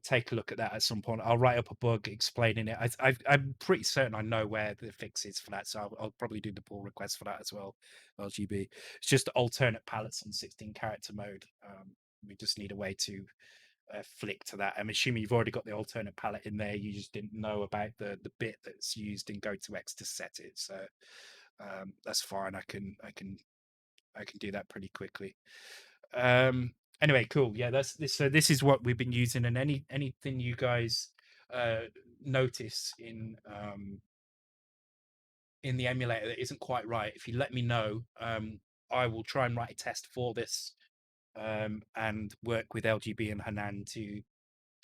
take a look at that at some point. I'll write up a bug explaining it. I'm pretty certain I know where the fix is for that, so I'll probably do the pull request for that as well. LGB. It's just alternate palettes on 16 character mode. We just need a way to flick to that. I'm assuming you've already got the alternate palette in there. You just didn't know about the bit that's used in GoToX to set it. So that's fine. I can do that pretty quickly. Anyway, cool. Yeah, that's this. So this is what we've been using, and anything you guys notice in the emulator that isn't quite right, if you let me know, I will try and write a test for this and work with LGB and Hanan to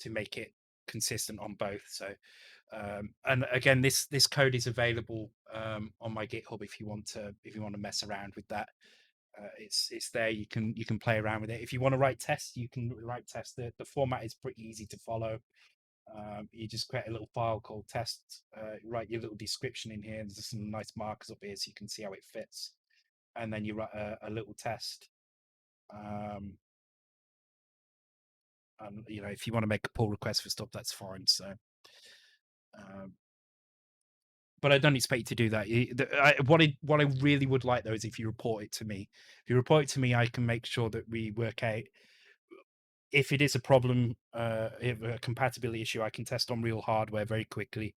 make it consistent on both. So and again, this code is available on my GitHub if you want to mess around with that. It's there. You can play around with it. If you want to write tests, you can write tests. The format is pretty easy to follow. You just create a little file called test, write your little description in here. There's some nice markers up here so you can see how it fits, and then you write a little test. And if you want to make a pull request for stuff, that's fine. So but I don't expect you to do that. What I really would like though is if you report it to me. If you report it to me, I can make sure that we work out if it is a problem, if a compatibility issue. I can test on real hardware very quickly,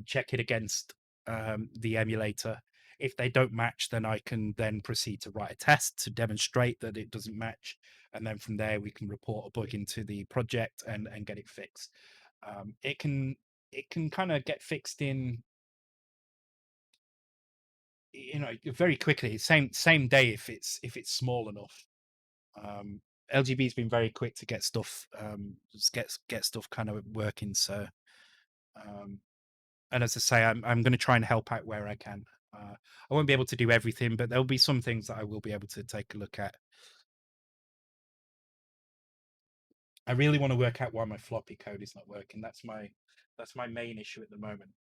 check it against the emulator. If they don't match, then I can then proceed to write a test to demonstrate that it doesn't match, and then from there we can report a bug into the project and get it fixed. It can kind of get fixed in, very quickly, same day if it's small enough. LGB's been very quick to get stuff, just get stuff kind of working. So um and as I say, I'm going to try and help out where I can. I won't be able to do everything, but there'll be some things that I will be able to take a look at. I really want to work out why my floppy code is not working. That's my main issue at the moment,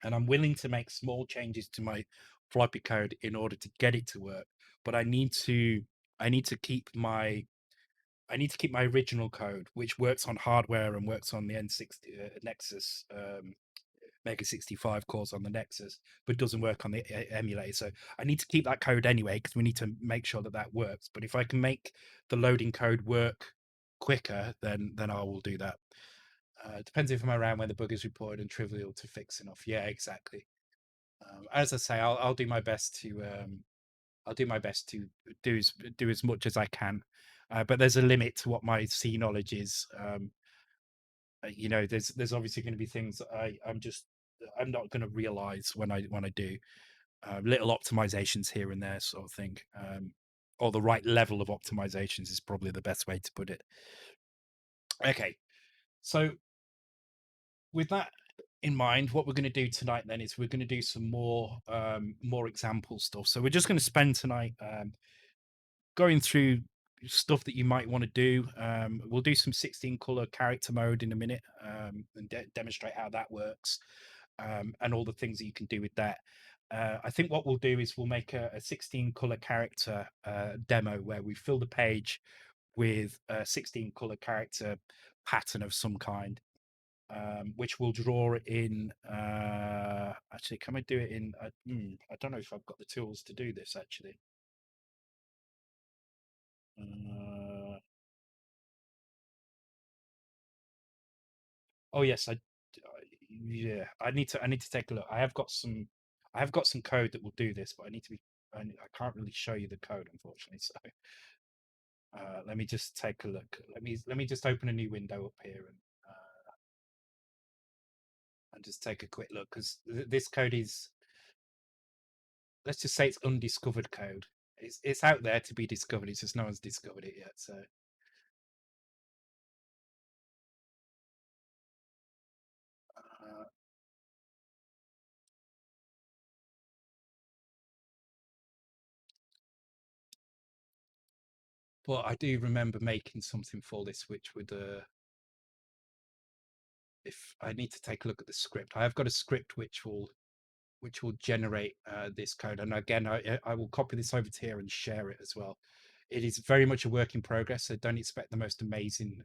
and I'm willing to make small changes to my floppy code in order to get it to work. But I need to keep my I need to keep my original code, which works on hardware and works on the N60 Nexus. Mega65 cores on the Nexus, but doesn't work on the emulator. So I need to keep that code anyway because we need to make sure that that works. But if I can make the loading code work quicker, then I will do that. Depends if I'm around when the bug is reported and trivial to fix enough. Yeah, exactly. As I say, I'll do my best to I'll do my best to do as much as I can. But there's a limit to what my C knowledge is. There's obviously going to be things that I'm not going to realize when I do little optimizations here and there, sort of thing, or the right level of optimizations is probably the best way to put it. Okay, so with that in mind, what we're going to do tonight then is we're going to do some more example stuff. So we're just going to spend tonight going through stuff that you might want to do. We'll do some 16 color character mode in a minute, and demonstrate how that works, and all the things that you can do with that. I think what we'll do is we'll make a 16 color character demo where we fill the page with a 16 color character pattern of some kind, which we'll draw in. Actually, can I do it in? I don't know if I've got the tools to do this actually. Oh yes, yeah. I need to take a look. I have got some code that will do this, but I can't really show you the code unfortunately. So let me just take a look. Let me just open a new window up here and just take a quick look because this code is, let's just say it's undiscovered code. It's out there to be discovered. It's just no one's discovered it yet. So but I do remember making something for this, which would if I need to take a look at the script. I have got a script which will generate this code. And again, I will copy this over to here and share it as well. It is very much a work in progress, so don't expect the most amazing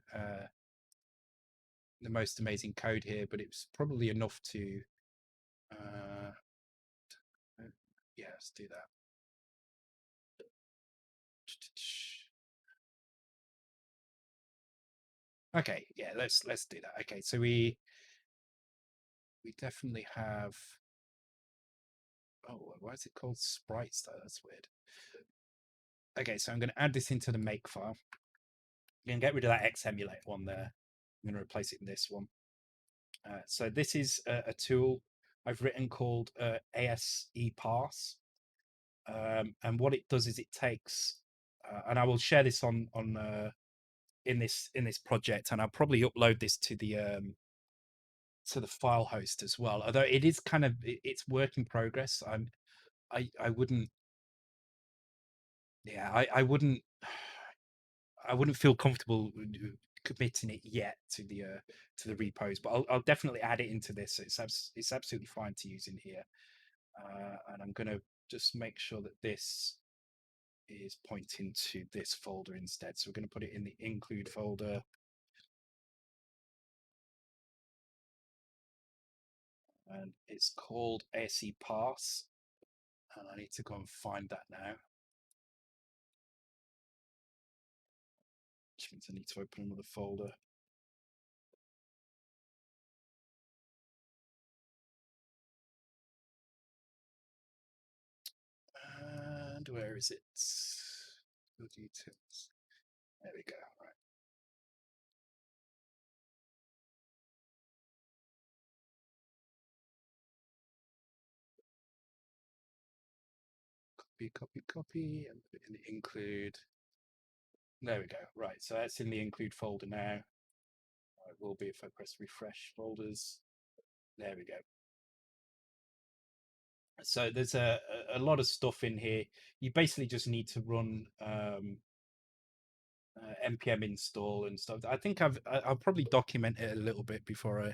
code here, but it's probably enough to yeah, let's do that. Okay, yeah, let's do that. Okay, so we definitely have, oh, why is it called sprites though? That's weird. Okay, so I'm going to add this into the make file. I'm going to get rid of that X emulate one there. I'm going to replace it in this one. So this is a tool I've written called ASE parse, and what it does is it takes, and I will share this on in this project, and I'll probably upload this to the file host as well. Although it is kind of it's work in progress. I wouldn't, yeah, I wouldn't feel comfortable committing it yet to the repos, but I'll definitely add it into this. It's absolutely fine to use in here, and I'm going to just make sure that this is pointing to this folder instead. So we're going to put it in the include folder. and it's called ASC Pass, and I need to go and find that now, which means I need to open another folder. And where is it? The details. There we go. Right. Copy, and put it in the include. There we go. Right. So that's in the include folder now. It will be if I press refresh folders. There we go. So there's a lot of stuff in here. You basically just need to run npm install and stuff. I think I'll probably document it a little bit before I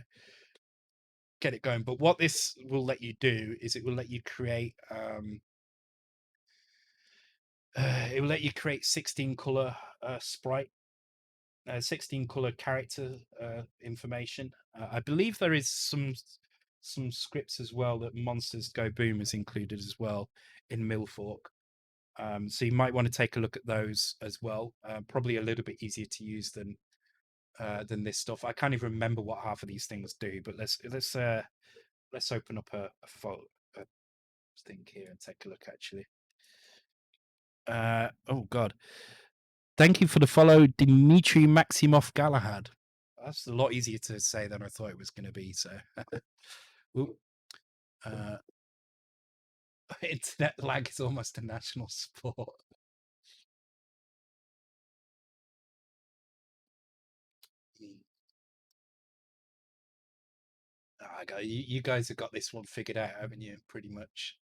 get it going. But what this will let you do is it will let you create 16 color sprite, 16 color character information. I believe there is some scripts as well that Monsters Go Boom is included as well in Milfork. So you might want to take a look at those as well. Probably a little bit easier to use than this stuff. I can't even remember what half of these things do, but let's open up a thing here and take a look. Actually, oh god, thank you for the follow, Dimitri Maximov Galahad. That's a lot easier to say than I thought it was going to be. So, internet lag is almost a national sport. You guys have got this one figured out, haven't you? Pretty much.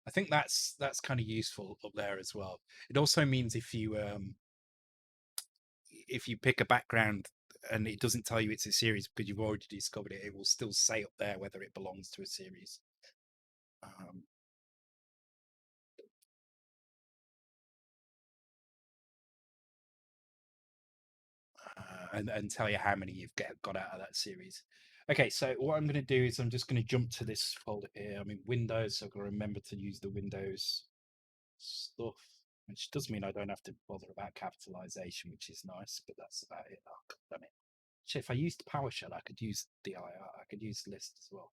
I think that's kind of useful up there as well. It also means if you pick a background and it doesn't tell you it's a series because you've already discovered it, it will still say up there whether it belongs to a series. And tell you how many you've got out of that series. Okay, so what I'm going to do is I'm just going to jump to this folder here. I'm in Windows, so I've got to remember to use the Windows stuff, which does mean I don't have to bother about capitalization, which is nice, but that's about it. Oh, damn it. Actually, if I used PowerShell, I could use dir, I could use list as well.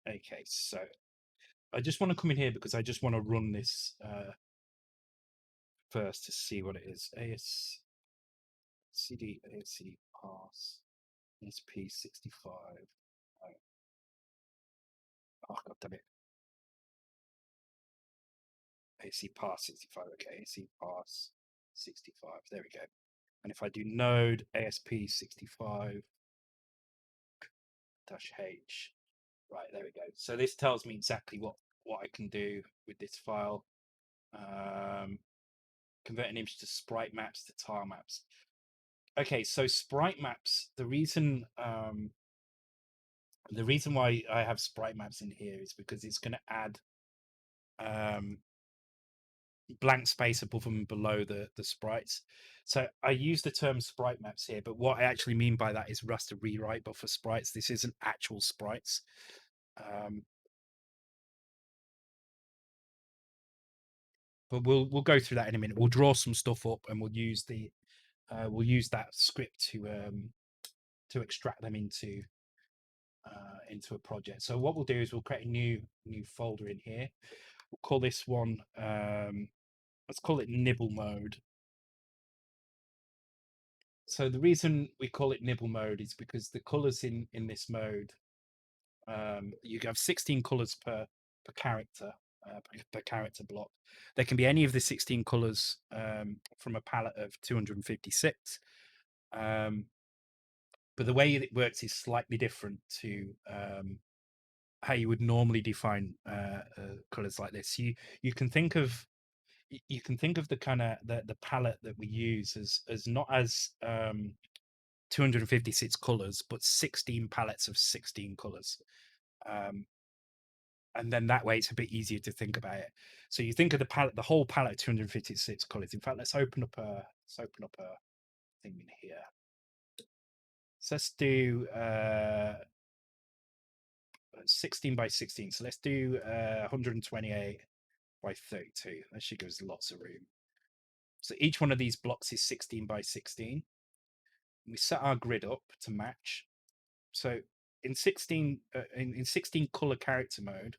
Okay, so I just want to come in here because I just want to run this first to see what it is. CD ASC pass SP65. Oh god damn it. AC pass 65. Okay, AC pass 65. There we go. And if I do node ASP65 -H, right, there we go. So this tells me exactly what I can do with this file. Convert an image to sprite maps to tile maps. Okay, so sprite maps, the reason why I have sprite maps in here is because it's going to add blank space above and below the sprites. So I use the term sprite maps here, but what I actually mean by that is Raster rewrite buffer sprites. This isn't actual sprites. But we'll go through that in a minute. We'll draw some stuff up and we'll use that script to extract them into a project. So what we'll do is we'll create a new folder in here. We'll call this one let's call it Nibble Mode. So the reason we call it Nibble Mode is because the colors in this mode, you have 16 colors per character, per character block. There can be any of the 16 colors from a palette of 256. But the way it works is slightly different to how you would normally define colors like this. You can think of the kind of the palette that we use as not as 256 colors, but 16 palettes of 16 colors. and then that way it's a bit easier to think about it. So you think of the palette, the whole palette, 256 colors. In fact, let's open up a thing in here. So let's do 16 by 16. So let's do 128 by 32. That should give us lots of room. So each one of these blocks is 16 by 16. We set our grid up to match. So in 16 in 16 color character mode,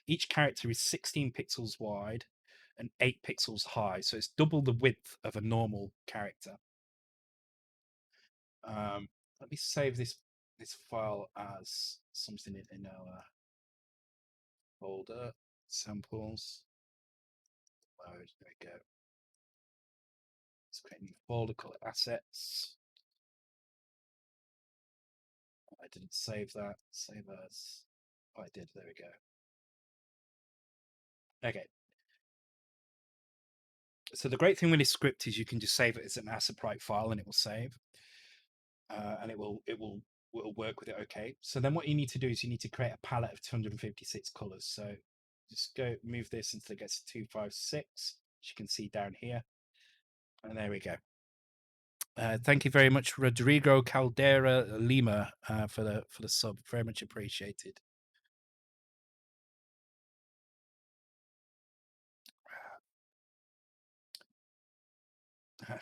each character is 16 pixels wide and 8 pixels high. So it's double the width of a normal character. Let me save this file as something in our folder. Samples. Mode. There we go. Let's create a new folder, call it assets. I didn't save that. Save as. Oh, I did. There we go. Okay. So the great thing with this script is you can just save it as an Sprite file and it will save, and it will work with it. Okay. So then what you need to do is you need to create a palette of 256 colors. So just go move this until it gets to 256, as you can see down here, and there we go. Thank you very much, Rodrigo Caldera Lima, for the sub. Very much appreciated.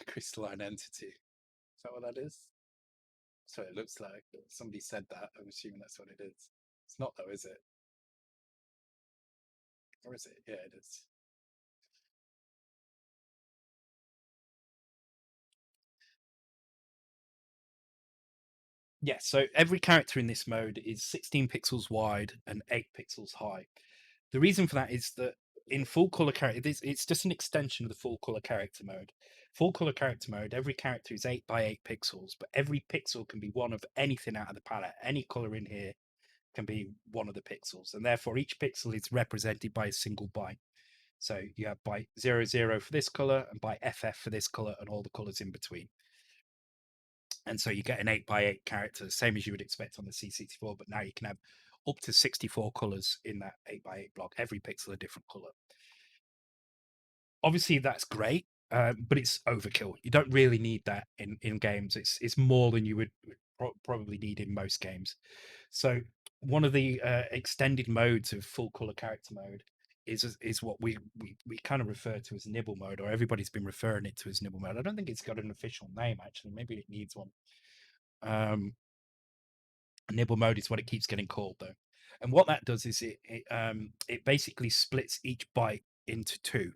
Crystalline entity. Is that what that is? That's what it looks like. Somebody said that. I'm assuming that's what it is. It's not though, is it? Or is it? Yeah, it is. Yeah, so every character in this mode is 16 pixels wide and 8 pixels high. The reason for that is that in full color character, it's just an extension of the full color character mode. Full color character mode, every character is 8 by 8 pixels, but every pixel can be one of anything out of the palette. Any color in here can be one of the pixels, and therefore each pixel is represented by a single byte. So you have byte 00 for this color and byte FF for this color and all the colors in between. And so you get an 8 by 8 character, same as you would expect on the C64, but now you can have up to 64 colors in that 8 by 8 block, every pixel a different color. Obviously, that's great, but it's overkill. You don't really need that in games. It's more than you would probably need in most games. So one of the extended modes of full color character mode is what we kind of refer to as Nibble Mode, or everybody's been referring it to as Nibble Mode. I don't think it's got an official name actually. Maybe it needs one. Nibble Mode is what it keeps getting called though, and what that does is it basically splits each byte into two.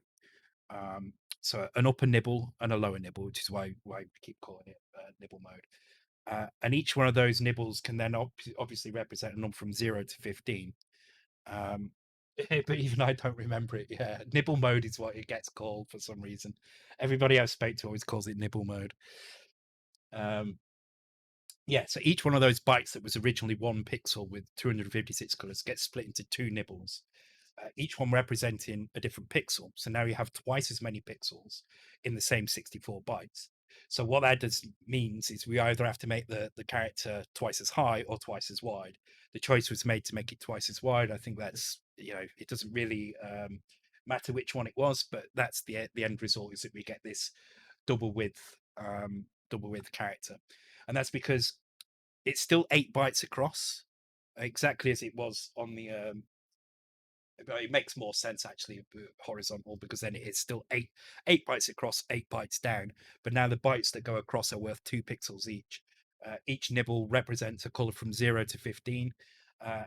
So an upper nibble and a lower nibble, which is why we keep calling it Nibble Mode. And each one of those nibbles can then obviously represent a number from 0 to 15. But even I don't remember it. Yeah, Nibble Mode is what it gets called for some reason. Everybody I've spoke to always calls it Nibble Mode. Yeah, so each one of those bytes that was originally one pixel with 256 colors gets split into two nibbles, each one representing a different pixel. So now you have twice as many pixels in the same 64 bytes. So what that means is we either have to make the character twice as high or twice as wide. The choice was made to make it twice as wide. I think that's, it doesn't really matter which one it was, but that's the end result, is that we get this double width character. And that's because it's still 8 bytes across, exactly as it was on the it makes more sense actually horizontal, because then it's still 8 bytes across, 8 bytes down, but now the bytes that go across are worth 2 pixels each. Each nibble represents a color from 0 to 15,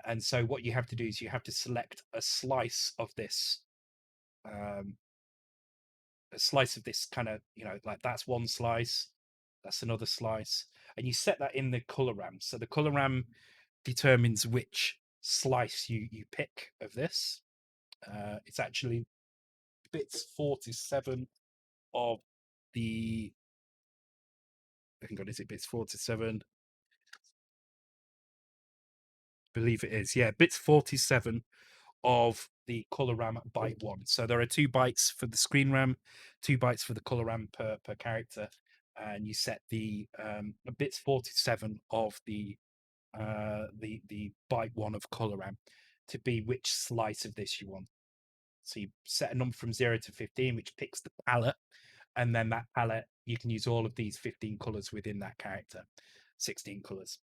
and so what you have to do is you have to select a slice of this kind of, like that's one slice, that's another slice, and you set that in the color RAM. So the color RAM determines which slice you pick of this. It's actually bits 47 of the, hang on, is it bits 47? Believe it is, yeah, bits 47 of the color RAM byte one. So there are 2 bytes for the screen RAM, 2 bytes for the color RAM per character, and you set the bits 47 of the byte one of color RAM. to be which slice of this you want. So you set a number from 0 to 15, which picks the palette, and then that palette, you can use all of these 15 colors within that character, 16 colors.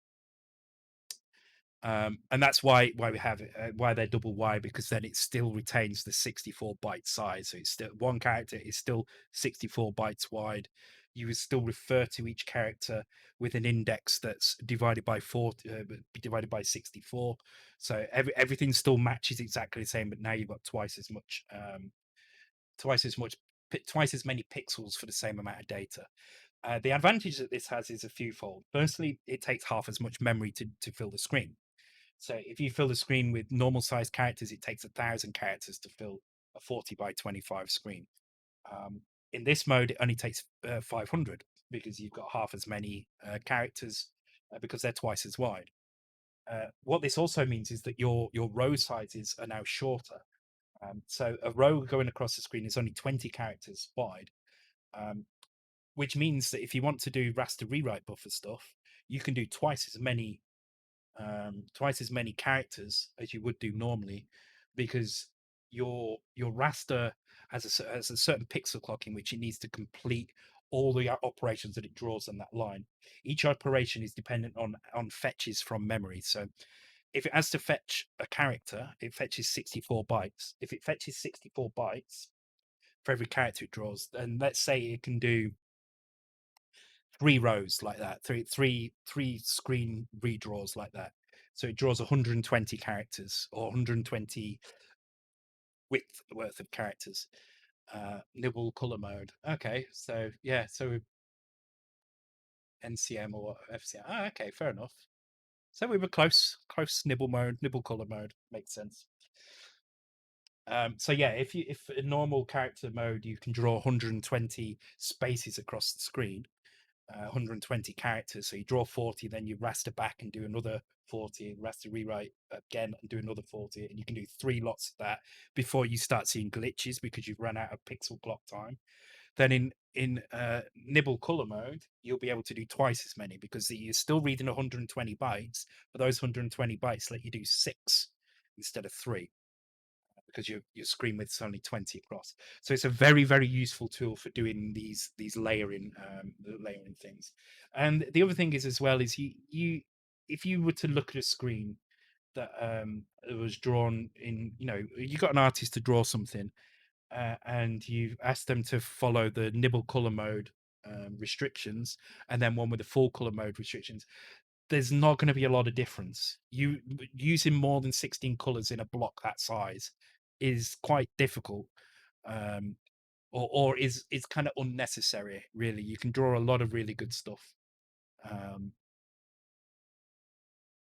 And that's why we have it, why they're double wide, because then it still retains the 64 byte size. So it's still one character is still 64 bytes wide. You would still refer to each character with an index that's divided by 4, divided by 64. So everything still matches exactly the same, but now you've got twice as much, twice as much, twice as many pixels for the same amount of data. The advantage that this has is a fewfold. Firstly, it takes half as much memory to fill the screen. So if you fill the screen with normal sized characters, it takes 1,000 characters to fill a 40 by 25 screen. In this mode, it only takes 500 because you've got half as many characters because they're twice as wide. What this also means is that your row sizes are now shorter. So a row going across the screen is only 20 characters wide, which means that if you want to do raster rewrite buffer stuff, you can do twice as many characters as you would do normally, because your raster has a certain pixel clock in which it needs to complete all the operations that it draws on that line. Each operation is dependent on fetches from memory. So if it has to fetch a character, it fetches 64 bytes. If it fetches 64 bytes for every character it draws, then let's say it can do 3 rows like that, three screen redraws like that. So it draws 120 characters or 120 width worth of characters. Nibble color mode. Okay, so yeah, so NCM or FCM. Oh, okay, fair enough. So we were close nibble mode, nibble color mode makes sense. So yeah, if in normal character mode you can draw 120 spaces across the screen, 120 characters. So you draw 40, then you raster back and do another 40, raster rewrite again and do another 40, and you can do 3 lots of that before you start seeing glitches because you've run out of pixel clock time. Then in Nibble color mode, you'll be able to do twice as many because you're still reading 120 bytes, but those 120 bytes let you do 6 instead of 3 because your screen width's only 20 across. So it's a very, very useful tool for doing these layering things. And the other thing is as well is you if you were to look at a screen that was drawn in, you got an artist to draw something, and you ask them to follow the nibble color mode restrictions, and then one with the full color mode restrictions, there's not going to be a lot of difference. You using more than 16 colors in a block that size is quite difficult, or is kind of unnecessary. Really, you can draw a lot of really good stuff. Um,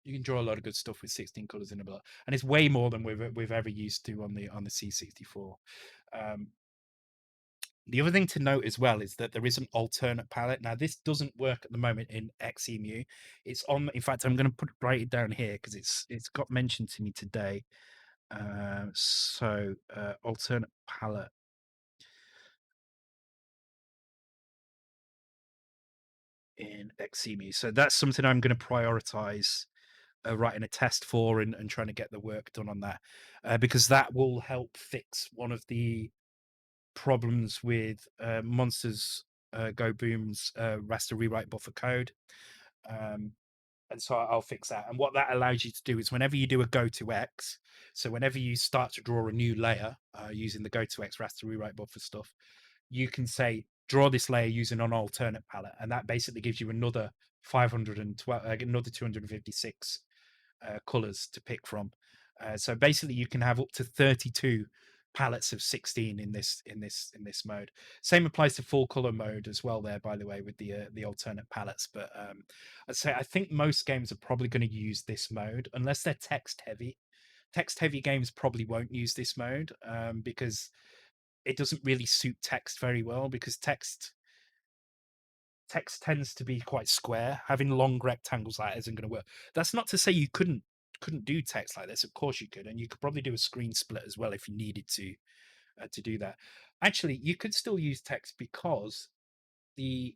you can draw a lot of good stuff with 16 colors in a block, and it's way more than we've ever used to on the C64. The other thing to note as well is that there is an alternate palette. Now, this doesn't work at the moment in XEMU. It's on. In fact, I'm going to write it down here because it's got mentioned to me today. Alternate palette in XEMU. So that's something I'm going to prioritize writing a test for and trying to get the work done on that, because that will help fix one of the problems with Monsters Go Boom's raster rewrite buffer code. And so I'll fix that. And what that allows you to do is whenever you do a go to X, so whenever you start to draw a new layer using the go to X raster rewrite buffer stuff, you can say draw this layer using an alternate palette, and that basically gives you another 512, another 256 colors to pick from. So basically, you can have up to 32 palettes of 16 in this mode. Same applies to full color mode as well. There, by the way, with the alternate palettes. But I'd say I think most games are probably going to use this mode unless they're text heavy. Text heavy games probably won't use this mode because it doesn't really suit text very well, because text tends to be quite square. Having long rectangles like that isn't going to work. That's not to say you couldn't do text like this. Of course you could, and you could probably do a screen split as well if you needed to do that. Actually, you could still use text because the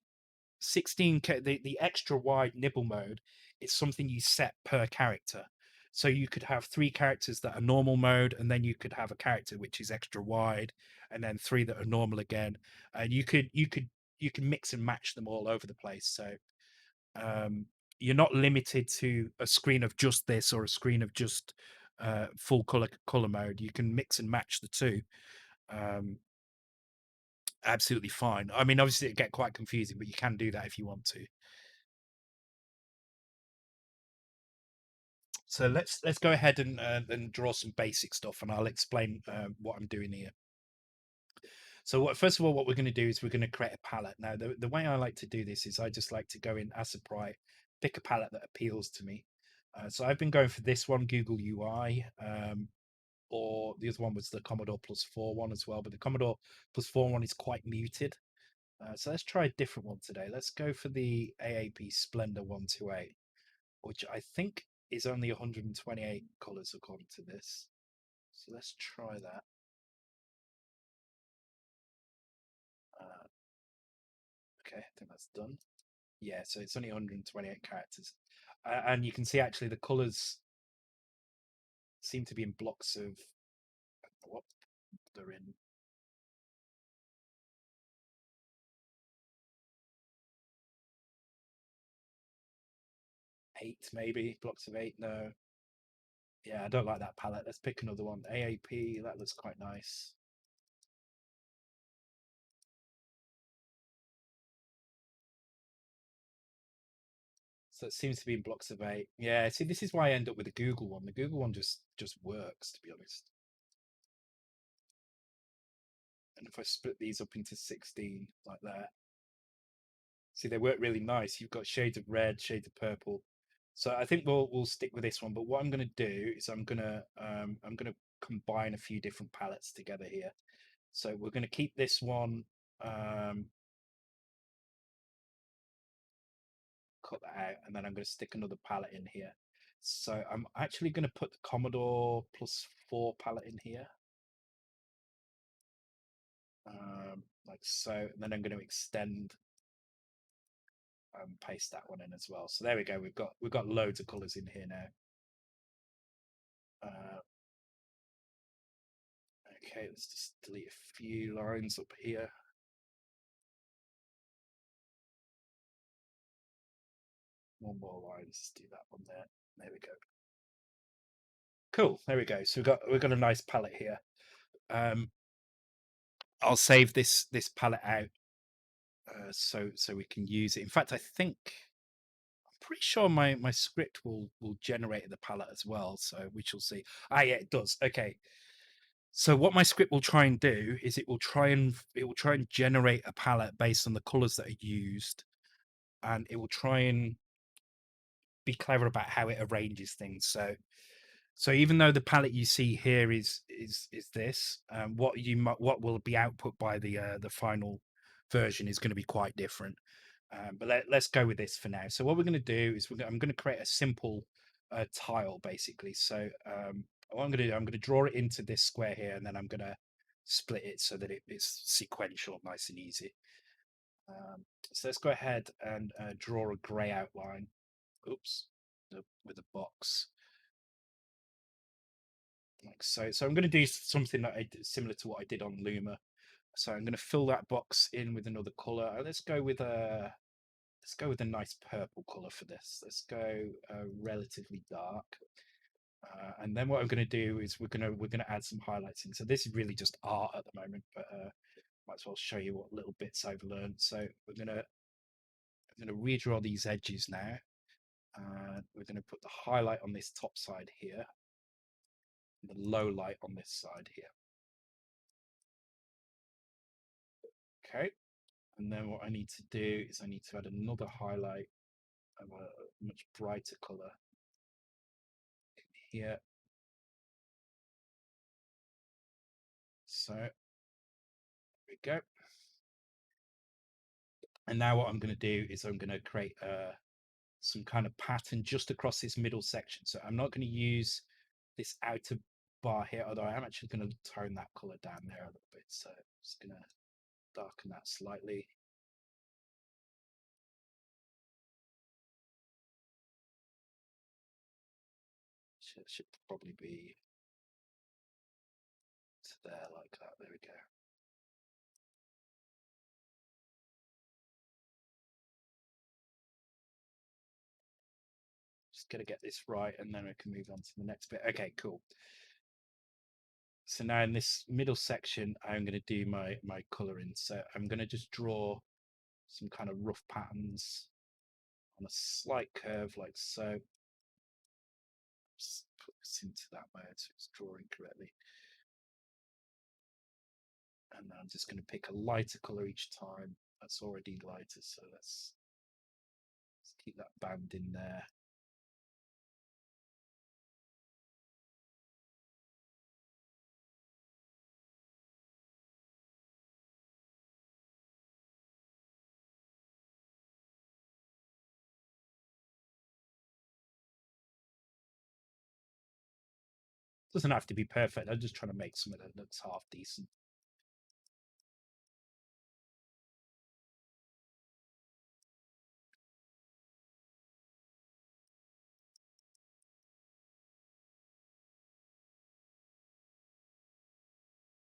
16 the extra wide nibble mode is something you set per character. So you could have 3 characters that are normal mode, and then you could have a character which is extra wide, and then 3 that are normal again. And you can mix and match them all over the place. So um, you're not limited to a screen of just this or a screen of just full color mode. You can mix and match the two. Um, absolutely fine. I mean, obviously it get quite confusing, but you can do that if you want to. So let's go ahead and draw some basic stuff, and I'll explain what I'm doing here. So first of all, what we're going to do is we're going to create a palette. Now, the way I like to do this is I just like to go in as a Sprite, pick a palette that appeals to me. So I've been going for this one, Google UI, or the other one was the Commodore Plus 4 one as well, but the Commodore Plus 4 one is quite muted. So let's try a different one today. Let's go for the AAP Splendor 128, which I think is only 128 colors according to this. So let's try that. Okay, I think that's done. Yeah, so it's only 128 characters. And you can see actually the colors seem to be in blocks of what they're in. Eight, maybe blocks of 8. No, yeah, I don't like that palette. Let's pick another one. AAP, that looks quite nice. So it seems to be in blocks of 8. Yeah, see, this is why I end up with the Google one. The Google one just works, to be honest. And if I split these up into 16 like that, see, they work really nice. You've got shades of red, shades of purple. So I think we'll stick with this one. But what I'm going to do is I'm going to combine a few different palettes together here. So we're going to keep this one. Cut that out, and then I'm going to stick another palette in here. So I'm actually going to put the Commodore Plus 4 palette in here, like so. And then I'm going to extend and paste that one in as well. So there we go. We've got loads of colors in here now. Okay, let's just delete a few lines up here. One more line. Let's do that one there. There we go. Cool. There we go. So we've got a nice palette here. I'll save this palette out so we can use it. In fact, I think I'm pretty sure my script will generate the palette as well. So we shall see. Ah, yeah, it does. Okay. So what my script will try and do is it will try and generate a palette based on the colors that are used, and it will try and be clever about how it arranges things. So even though the palette you see here is this, what will be output by the final version is going to be quite different. But let's go with this for now. So what we're going to do is I'm going to create a simple tile basically. So what I'm going to do, I'm going to draw it into this square here, and then I'm going to split it so that it's sequential, nice and easy. So let's go ahead and draw a gray outline. Oops, with a box. Like so. So I'm going to do something that similar to what I did on Luma. So I'm going to fill that box in with another color. Let's go with a nice purple color for this. Let's go relatively dark. And then what I'm going to do is we're going to add some highlights in. So this is really just art at the moment, but might as well show you what little bits I've learned. So I'm going to redraw these edges now. We're going to put the highlight on this top side here, and the low light on this side here. Okay, and then what I need to do is I need to add another highlight of a much brighter color in here. So there we go. And now what I'm going to do is I'm going to create some kind of pattern just across this middle section. So I'm not going to use this outer bar here, although I am actually going to tone that color down there a little bit. So I'm just going to darken that slightly. should probably be to there like that. There we go. Just got to get this right, and then we can move on to the next bit. Okay, cool. So now in this middle section, I'm going to do my coloring. So I'm going to just draw some kind of rough patterns on a slight curve like so. Just put this into that mode so it's drawing correctly. And I'm just going to pick a lighter color each time. That's already lighter, so let's keep that band in there. Doesn't have to be perfect. I'm just trying to make something that looks half decent.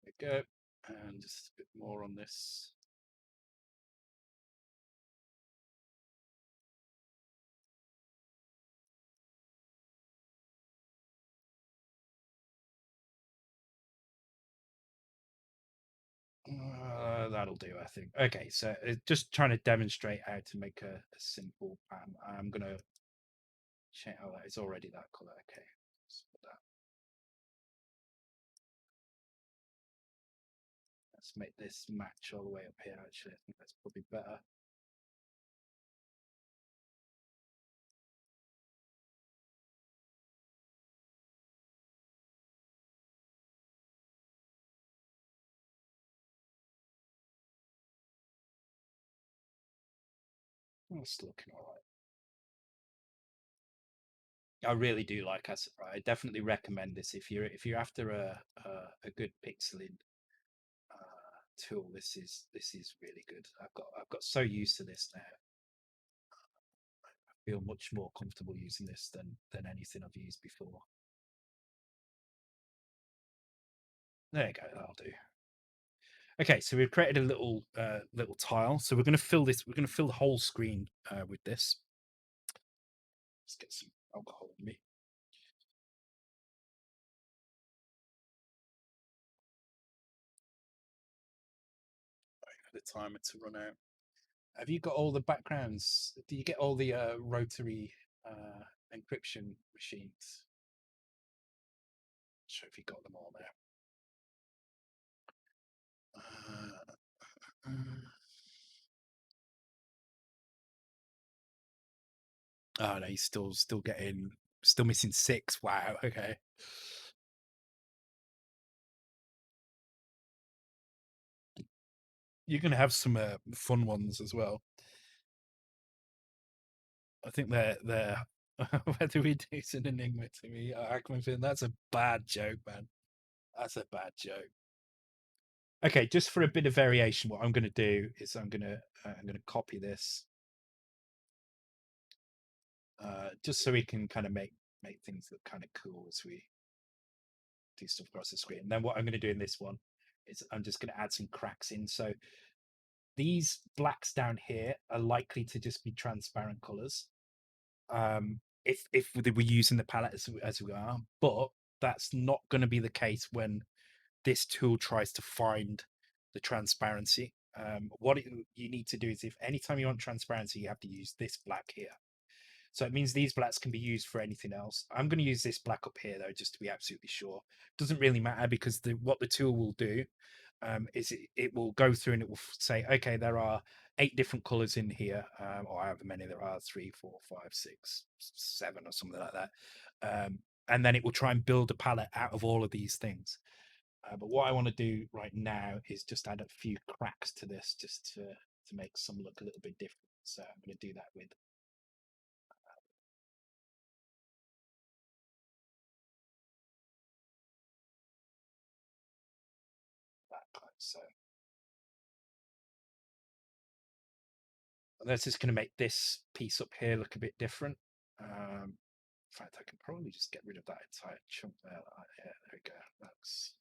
There we go. And just a bit more on this. That'll do, I think. Okay, so just trying to demonstrate how to make a simple pattern. I'm going to change. Oh, that is already that color. Okay, let's put that. Let's make this match all the way up here. Actually, I think that's probably better. It's looking all right. I really do like Acid. I definitely recommend this if you're after a good pixeling tool. This is really good. I've got so used to this now. I feel much more comfortable using this than anything I've used before. There you go. That'll do. Okay, so we've created a little little tile. So we're going to fill this. We're going to fill the whole screen with this. Let's get some alcohol in me. Wait for the timer to run out. Have you got all the backgrounds? Do you get all the rotary encryption machines? Not sure if you got them all now. Oh no, he's still getting still missing 6. Wow. Okay. You're gonna have some fun ones as well. I think they're whether we do an enigma to me, Ackman film. That's a bad joke, man. That's a bad joke. Okay, just for a bit of variation, what I'm going to do is I'm going to copy this, just so we can kind of make things look kind of cool as we do stuff across the screen. And then what I'm going to do in this one is I'm just going to add some cracks in. So these blacks down here are likely to just be transparent colors. If we're using the palette as we are, but that's not going to be the case when this tool tries to find the transparency. What you need to do is, if anytime you want transparency, you have to use this black here. So it means these blacks can be used for anything else. I'm going to use this black up here though, just to be absolutely sure. Doesn't really matter, because what the tool will do is it will go through and it will say, okay, there are 8 different colors in here, or however many there are, 3, 4, 5, 6, 7, or something like that. And then it will try and build a palette out of all of these things. But what I want to do right now is just add a few cracks to this, just to make some look a little bit different. So I'm going to do that with that kind. So that's just going to make this piece up here look a bit different. fact, I can probably just get rid of that entire chunk there. Yeah, there we go. That's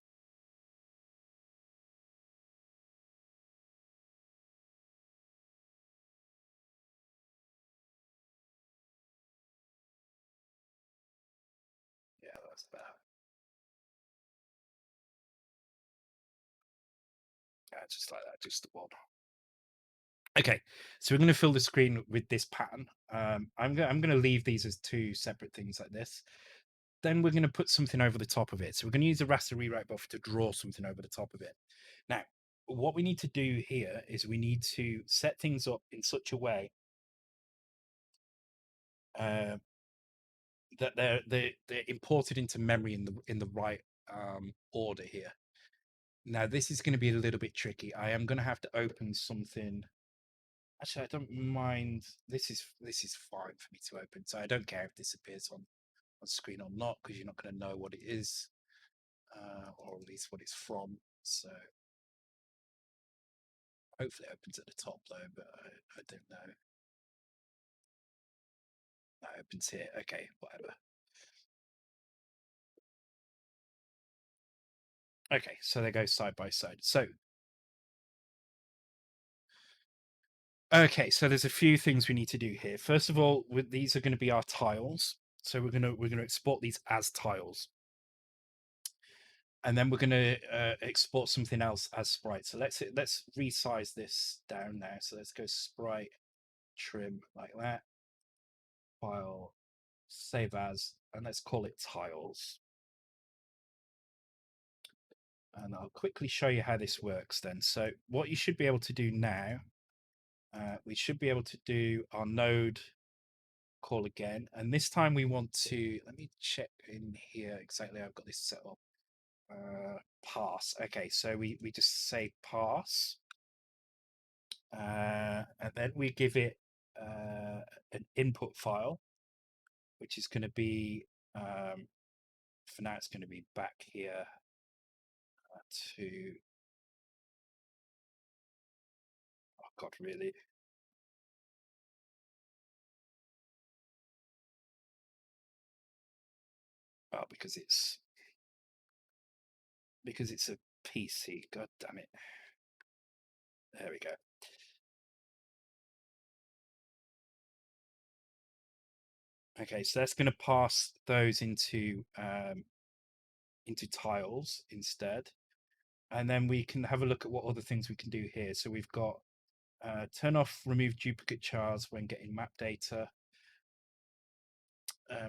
yeah, that's better. Just like that, just the one. Okay, so we're going to fill the screen with this pattern. I'm going to leave these as two separate things like this. Then we're going to put something over the top of it. So we're going to use the raster rewrite buffer to draw something over the top of it. Now, what we need to do here is we need to set things up in such a way that they're imported into memory in the right order here. Now, this is going to be a little bit tricky. I am going to have to open something. Actually, I don't mind. This is fine for me to open, so I don't care if this appears on screen or not, because you're not going to know what it is, or at least what it's from. So hopefully it opens at the top though, but I don't know. That opens here. Okay, whatever. Okay, so they go side by side. So okay, so there's a few things we need to do here. First of all, these are going to be our tiles. So we're gonna export these as tiles, and then we're gonna export something else as sprite. So let's resize this down now. So let's go sprite trim like that. File, save as, and let's call it tiles. And I'll quickly show you how this works then. So what you should be able to do now, we should be able to do our node call again. And this time we want to, let me check in here exactly. I've got this set up. Pass. Okay, so we just say pass. And then we give it an input file, which is going to be, for now, it's going to be back here to, oh God, really? Oh, because it's a PC. God damn it. There we go. Okay, so that's going to pass those into tiles instead, and then we can have a look at what other things we can do here. So we've got turn off remove duplicate chars when getting map data,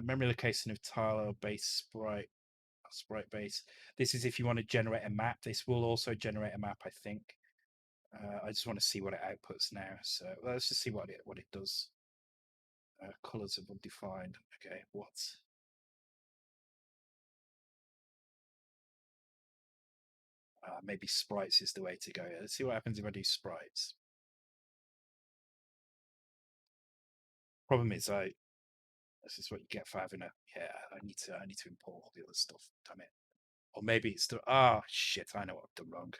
memory location of tile base sprite base. This is if you want to generate a map. This will also generate a map, I think. I just want to see what it outputs now. So let's just see what it does. Colors of undefined. Okay, what? Maybe sprites is the way to go. Let's see what happens if I do sprites. Problem is, this is what you get for having a. Yeah, I need to import all the other stuff. Damn it. Or maybe it's the. Ah, shit! I know what I've done wrong.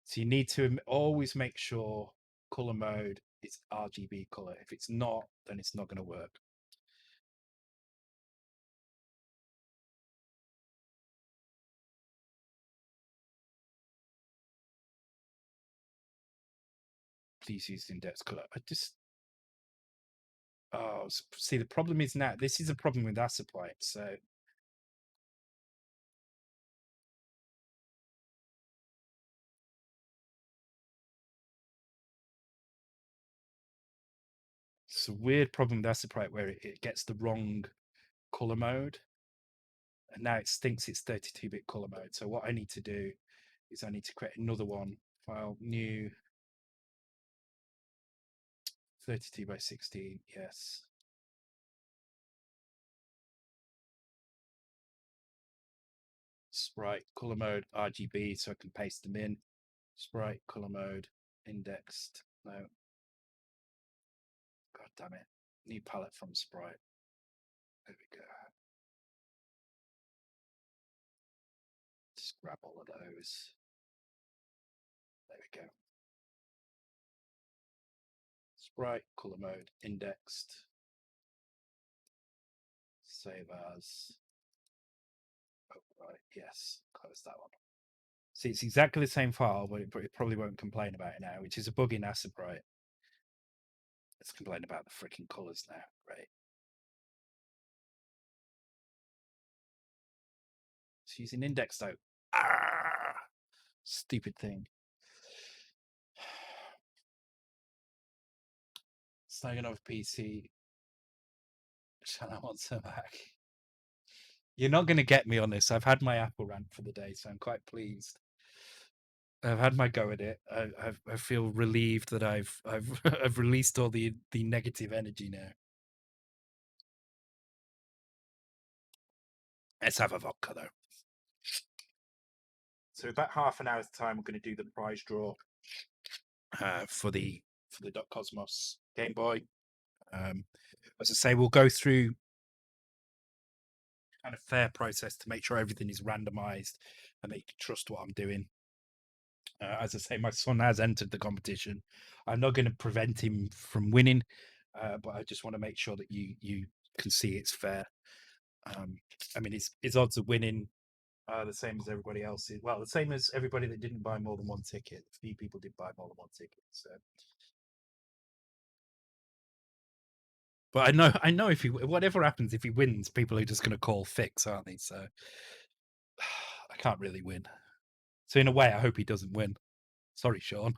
So you need to always make sure color mode is RGB color. If it's not, then it's not going to work. Please use the index color. I just. Oh, see, the problem is now. This is a problem with that supply. So. It's a weird problem with that supply where it gets the wrong color mode. And now it thinks it's 32-bit color mode. So what I need to do is I need to create another one. File, new, 32 by 16, yes. Sprite, color mode, RGB, so I can paste them in. Sprite, color mode, indexed. No. God damn it. New palette from Sprite. There we go. Just grab all of those. There we go. Sprite, color mode, indexed. Save as. Oh, right. Yes. Close that one. See, it's exactly the same file, but it probably won't complain about it now, which is a bug in Acid, right? Let's complain about the freaking colors now, right? It's using index though. Ah, stupid thing. Snagging off PC. Shall I want some back? You're not going to get me on this. I've had my Apple rant for the day, so I'm quite pleased. I've had my go at it. I feel relieved that I've I've released all the negative energy now. Let's have a vodka though. So about half an hour's time, we're going to do the prize draw for the Dot Cosmos Game Boy. As I say, we'll go through kind of fair process to make sure everything is randomized and that you can trust what I'm doing. As I say, my son has entered the competition. I'm not going to prevent him from winning, but I just want to make sure that you can see it's fair. I mean, his odds of winning are the same as everybody else's. Well, the same as everybody that didn't buy more than one ticket. A few people did buy more than one ticket. So, but I know if he whatever happens, if he wins, people are just going to call fix, aren't they? So I can't really win. So in a way, I hope he doesn't win. Sorry, Sean.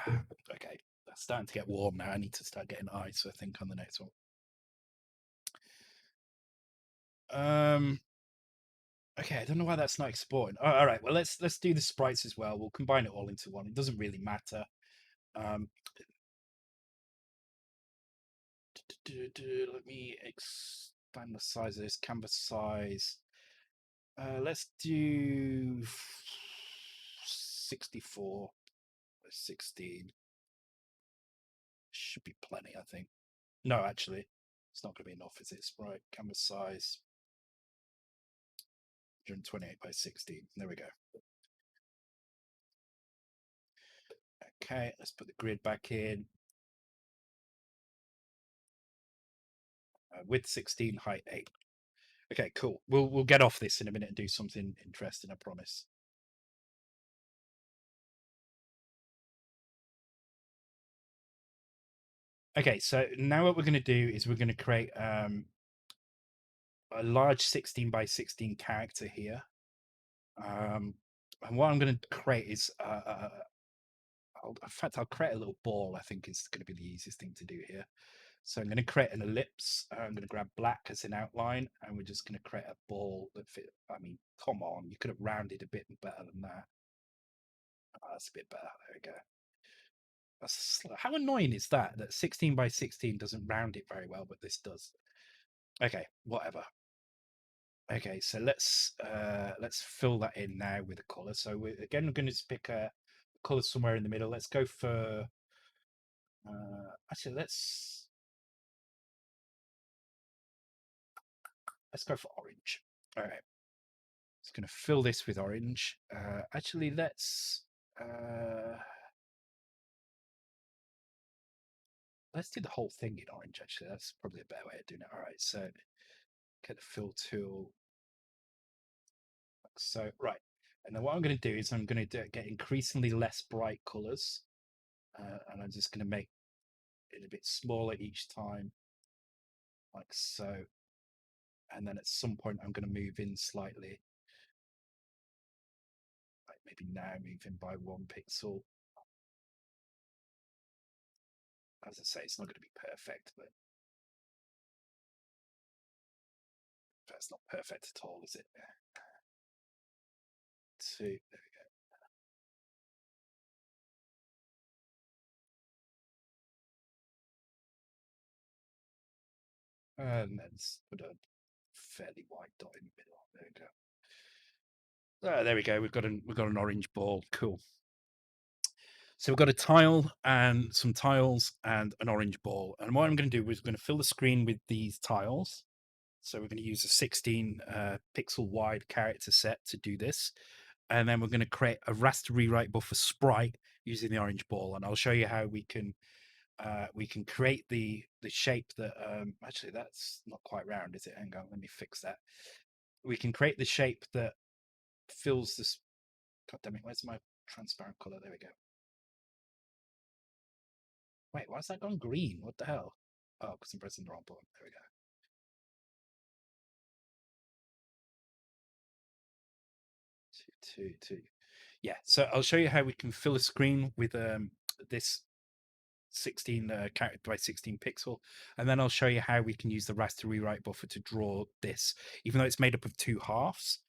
Okay, that's starting to get warm now. I need to start getting ice, I think, on the next one. Okay, I don't know why that's not exporting. All right, well let's do the sprites as well. We'll combine it all into one. It doesn't really matter. Let me expand the size of this canvas size. Let's do 64 by 16. Should be plenty, I think. No, actually, it's not going to be enough, is it? Sprite canvas size 128 by 16. There we go. Okay, let's put the grid back in. Width 16, height 8. Okay, cool. We'll get off this in a minute and do something interesting, I promise. Okay, so now what we're going to do is we're going to create a large 16 by 16 character here. And what I'm going to create is, in fact, I'll create a little ball. I think is going to be the easiest thing to do here. So I'm going to create an ellipse. I'm going to grab black as an outline, and we're just going to create a ball that fit. I mean, come on, you could have rounded a bit better than that. Oh, that's a bit better. There we go. How annoying is that? That 16 by 16 doesn't round it very well, but this does. Okay, whatever. Okay, so let's fill that in now with a color. So we're going to pick a color somewhere in the middle. Let's go for actually let's go for orange. All right, it's going to fill this with orange. Actually, let's do the whole thing in orange. Actually, that's probably a better way of doing it. All right, so get the fill tool. So right, and then what I'm going to do is I'm going to get increasingly less bright colors, and I'm just going to make it a bit smaller each time, like so. And then at some point I'm going to move in slightly, like maybe now move in by 1 pixel. As I say, it's not going to be perfect, but that's not perfect at all, is it? 2, there we go. And then put a fairly wide dot in the middle. There we go. There we go. We've got an orange ball. Cool. So we've got a tile and some tiles and an orange ball. And what I'm going to do is I'm going to fill the screen with these tiles. So we're going to use a 16 pixel wide character set to do this. And then we're going to create a raster rewrite buffer sprite using the orange ball. And I'll show you how we can we can create the shape that actually that's not quite round, is it? Hang on, let me fix that. We can create the shape that fills this. God damn it, where's my transparent color? There we go. Wait, why's that gone green? What the hell? Oh, because I'm pressing the wrong button. There we go. Two. Yeah, so I'll show you how we can fill a screen with this 16 character by 16 pixel, and then I'll show you how we can use the raster rewrite buffer to draw this. Even though it's made up of two halves,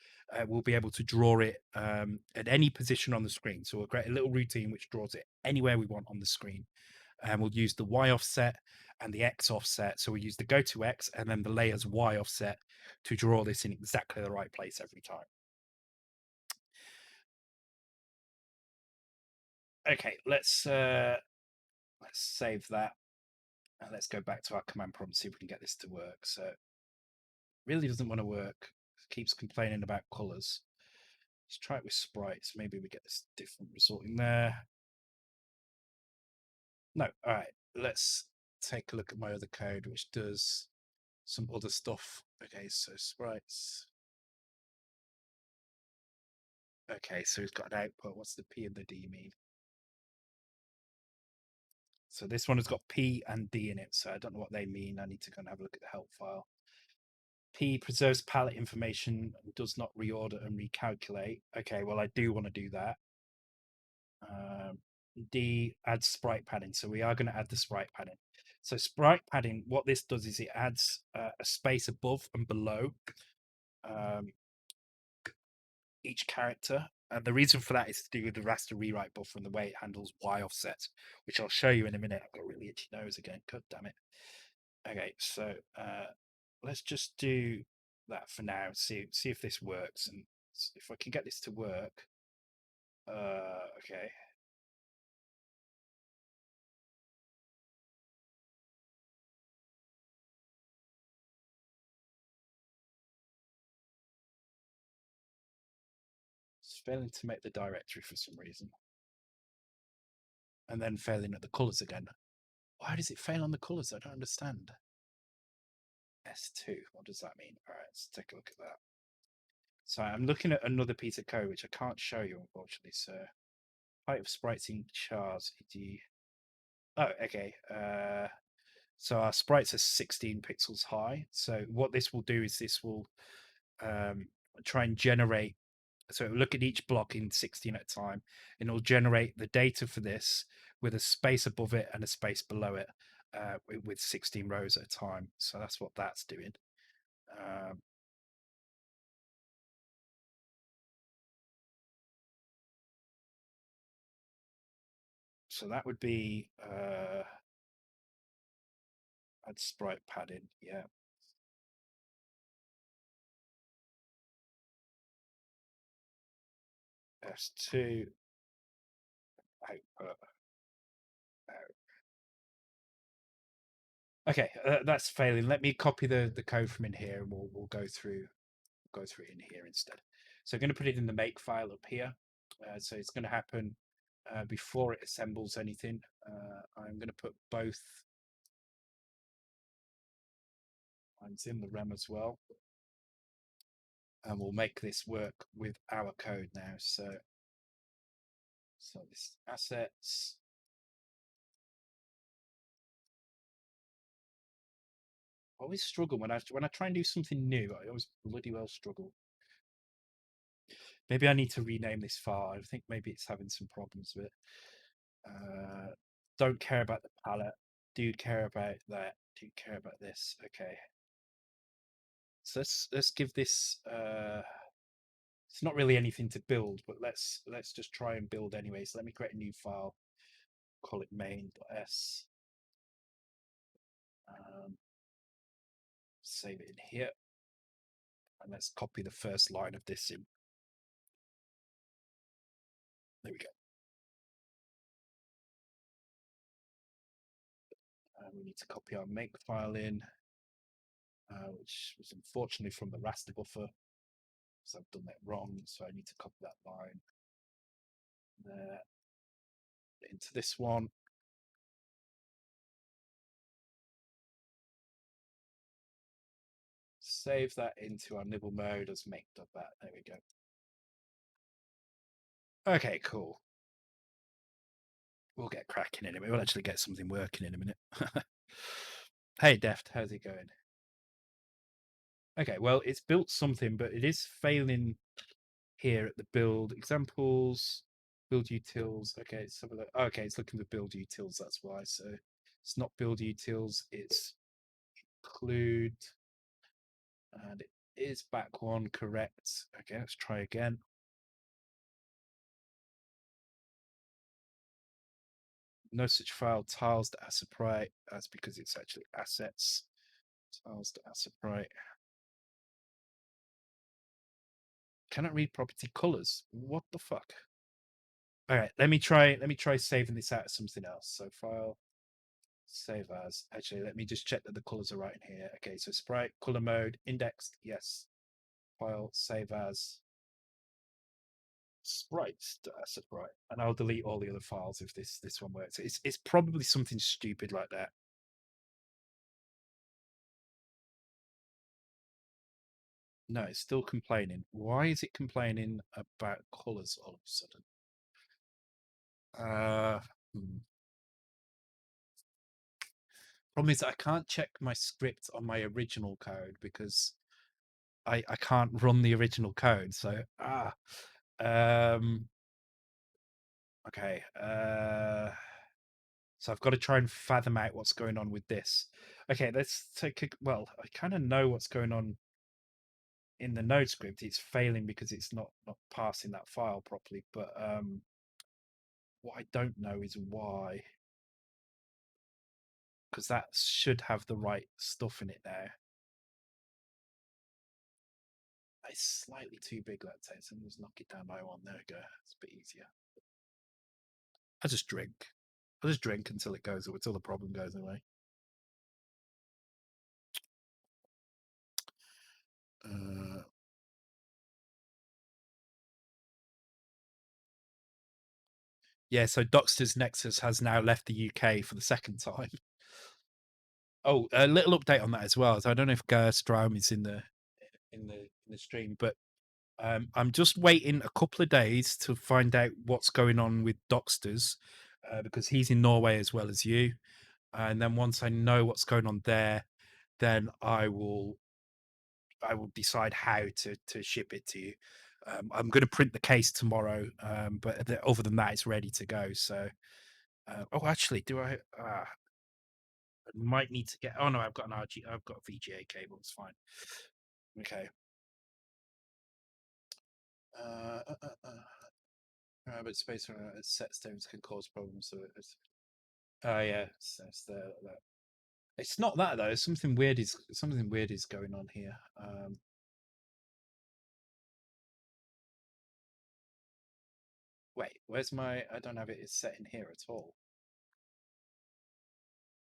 we'll be able to draw it at any position on the screen. So we'll create a little routine which draws it anywhere we want on the screen, and we'll use the Y offset and the X offset. So we use the go to X and then the layers Y offset to draw this in exactly the right place every time. Okay, let's save that and let's go back to our command prompt and see if we can get this to work. So really doesn't want to work. It keeps complaining about colors. Let's try it with sprites. Maybe we get this different result in there. No, all right. Let's take a look at my other code, which does some other stuff. Okay, so sprites. Okay, so we've got an output. What's the P and the D mean? So this one has got P and D in it, so I don't know what they mean. I need to go and have a look at the help file. P preserves palette information and does not reorder and recalculate. Okay, well, I do want to do that. D adds sprite padding, so we are going to add the sprite padding. So sprite padding, what this does is it adds a space above and below each character. And the reason for that is to do with the raster rewrite buffer and the way it handles Y offsets, which I'll show you in a minute. I've got a really itchy nose again. God damn it. Okay, so let's just do that for now. See if this works, and if I can get this to work. Okay. It's failing to make the directory for some reason. And then failing at the colors again. Why does it fail on the colors? I don't understand. S2, what does that mean? All right, let's take a look at that. So I'm looking at another piece of code which I can't show you, unfortunately. So height of sprites in chars, e.g. Oh, okay. So our sprites are 16 pixels high. So what this will do is this will try and generate. So it'll look at each block in 16 at a time, and it'll generate the data for this with a space above it and a space below it with 16 rows at a time. So that's what that's doing. So that would be add sprite padding, yeah. S2 output. Okay, that's failing. Let me copy the code from in here, and we'll go through it in here instead. So I'm going to put it in the make file up here. So it's going to happen before it assembles anything. I'm going to put both lines in the RAM as well, and we'll make this work with our code now. So this assets. I always struggle when I try and do something new. I always bloody well struggle. Maybe I need to rename this file. I think maybe it's having some problems with it. Don't care about the palette. Do care about that. Do care about this. Okay. So let's give this. It's not really anything to build, but let's just try and build anyway. So let me create a new file. Call it main.s. Save it in here, and let's copy the first line of this in. There we go. We need to copy our make file in, which was unfortunately from the raster buffer, so I've done that wrong. So I need to copy that line there into this one. save that into our Nibble mode as make.bat. There we go. Okay, cool. We'll get cracking in a minute. We'll actually get something working in a minute. Hey, Deft, how's it going? Okay, well, it's built something, but it is failing here at the build examples, build utils. Okay, some of the okay, it's looking for build utils. That's why. So it's not build utils. It's include, and it is back one correct. Okay, let's try again. No such file tiles to Sprite. That's because it's actually assets. Tiles to Sprite. Cannot read property colors. What the fuck? All right, let me try saving this out as something else. So file, save as. Actually, let me just check that the colors are right in here. Okay, so sprite, color mode, indexed, yes. File, save as. Sprite, sprite, and I'll delete all the other files if this one works. It's probably something stupid like that. No, it's still complaining. Why is it complaining about colors all of a sudden? Hmm. Problem is I can't check my script on my original code because I can't run the original code. So okay. So I've got to try and fathom out what's going on with this. Okay, let's take a well, I kind of know what's going on in the node script. It's failing because it's not passing that file properly, but what I don't know is why. Because that should have the right stuff in it now. It's slightly too big, let's say. So let's knock it down by one. There we go. It's a bit easier. I just drink. I just drink until it goes, until the problem goes away. Yeah, so Doxter's Nexus has now left the UK for the second time. Oh, a little update on that as well. So I don't know if Strom is in the stream, but I'm just waiting a couple of days to find out what's going on with Doxter's because he's in Norway as well as you. And then once I know what's going on there, then I will decide how to ship it to you. I'm going to print the case tomorrow, but other than that, it's ready to go. So, oh, actually, do I? I might need to get. Oh no, I've got an RG. I've got a VGA cable. It's fine. Okay. But space set stones can cause problems. So it's. Oh yeah, it's the. It's not that though. Something weird is going on here. Wait, where's my? I don't have it. It's set in here at all.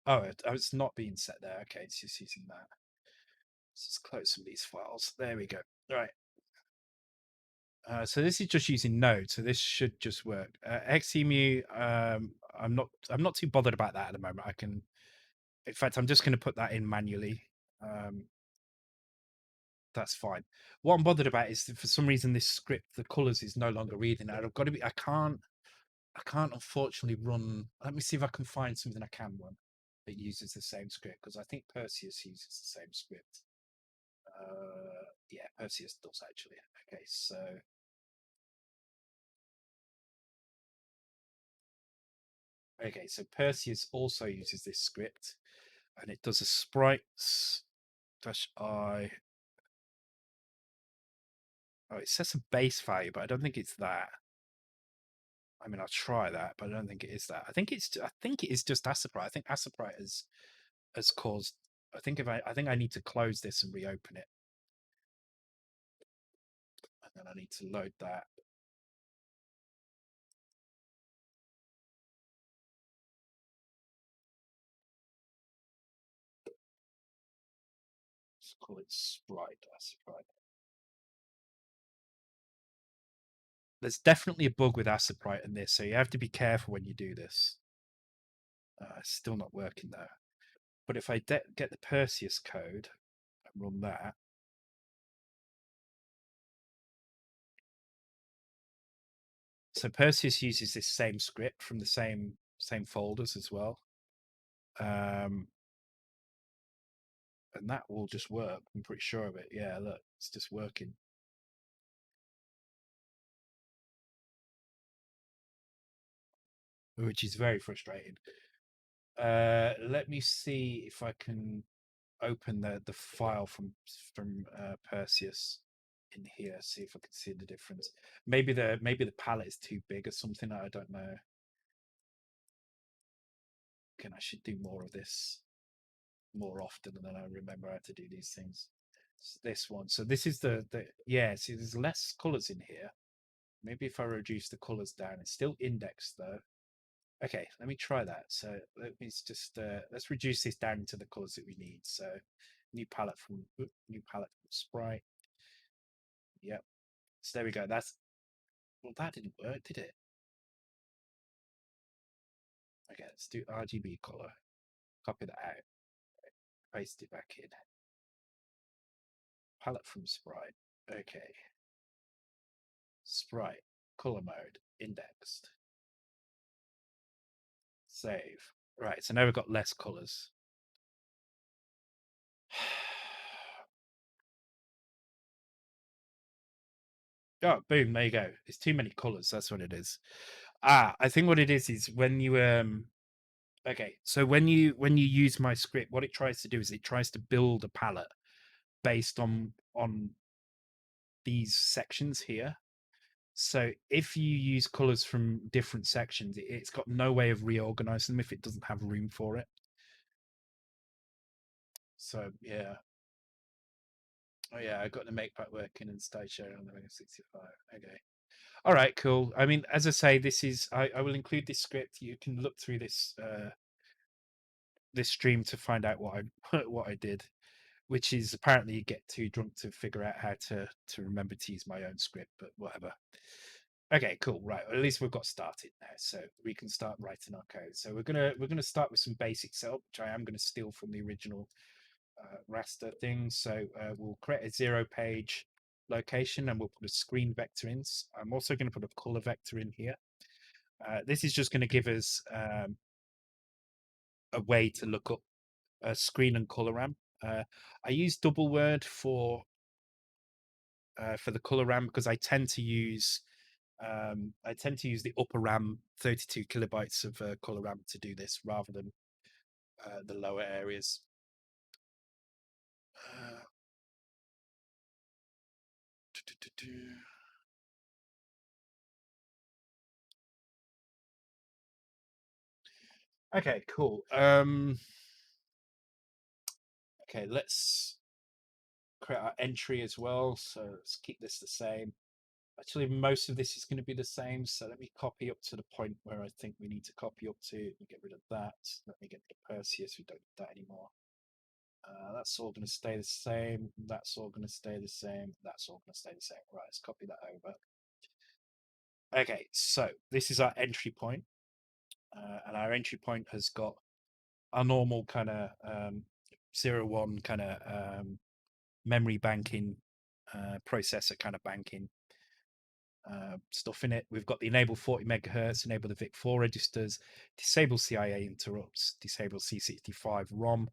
Oh, it's not being set there. Okay, it's just using that. Let's just close some of these files. There we go. All right. So this is just using Node, so this should just work. Xemu, I'm not too bothered about that at the moment. I can, in fact, I'm just going to put that in manually. That's fine. What I'm bothered about is that for some reason this script, the colors is no longer reading it. I've got to be. I can't unfortunately run. Let me see if I can find something I can run that uses the same script because I think Perseus uses the same script. Yeah, Perseus does actually. Okay, so Perseus also uses this script, and it does a sprites dash I. Oh, it says a base value, but I don't think it's that. I mean, I'll try that, but I don't think it is that. I think it is just Asaprite. I think Asaprite has caused. I think I need to close this and reopen it, and then I need to load that. Let's call it Sprite Asaprite. There's definitely a bug with Asaprite in this, so you have to be careful when you do this. It's still not working though. But if I get the Perseus code and run that, So Perseus uses this same script from the same folders as well. And that will just work. I'm pretty sure of it. Yeah, look, it's just working. Which is very frustrating. Let me see if I can open the file from Perseus in here. See if I can see the difference. Maybe the palette is too big or something. I don't know. I should do more of this more often, and then I remember how to do these things. It's this one. So this is the yeah. See, there's less colors in here. Maybe if I reduce the colors down, it's still indexed though. Okay, let me try that. So let me just let's reduce this down to the colors that we need. So new palette from Sprite. Yep. So there we go. That's well, that didn't work, did it? Okay, let's do RGB color. Copy that out. Paste it back in. Palette from Sprite. Okay. Sprite color mode indexed. Save. Right. So now we've got less colors. Oh, boom, there you go. It's too many colors. That's what it is. I think what it is when you okay, so when you use my script, what it tries to do is it tries to build a palette based on these sections here. So if you use colors from different sections, it's got no way of reorganizing them if it doesn't have room for it. So yeah. Oh yeah, I got the make pack working and stage sharing on the Mega65. Okay. All right, cool. I mean, as I say, this is I will include this script. You can look through this this stream to find out what I what I did, which is apparently you get too drunk to figure out how to remember to use my own script, but whatever. Okay, cool. Right, well, at least we've got started now, so we can start writing our code. So we're gonna start with some basic setup, which I am going to steal from the original raster thing. So we'll create a 0 page location and we'll put a screen vector in. I'm also going to put a color vector in here. This is just going to give us a way to look up a screen and color RAM. I use double word for the color RAM because I tend to use the upper RAM 32 kilobytes of color RAM to do this rather than the lower areas. Okay, cool. Okay, let's create our entry as well. So let's keep this the same. Actually, most of this is going to be the same. So let me copy up to the point where I think we need to copy up to. Let me get rid of that. Let me get the Perseus. We don't need that anymore. That's all going to stay the same. That's all going to stay the same. That's all going to stay the same. Right, let's copy that over. Okay, so this is our entry point. And our entry point has got our normal kind of 0 1 kind of memory banking processor kind of banking stuff in it. We've got the enable 40 megahertz, enable the VIC4 registers, disable CIA interrupts, disable C65 ROM.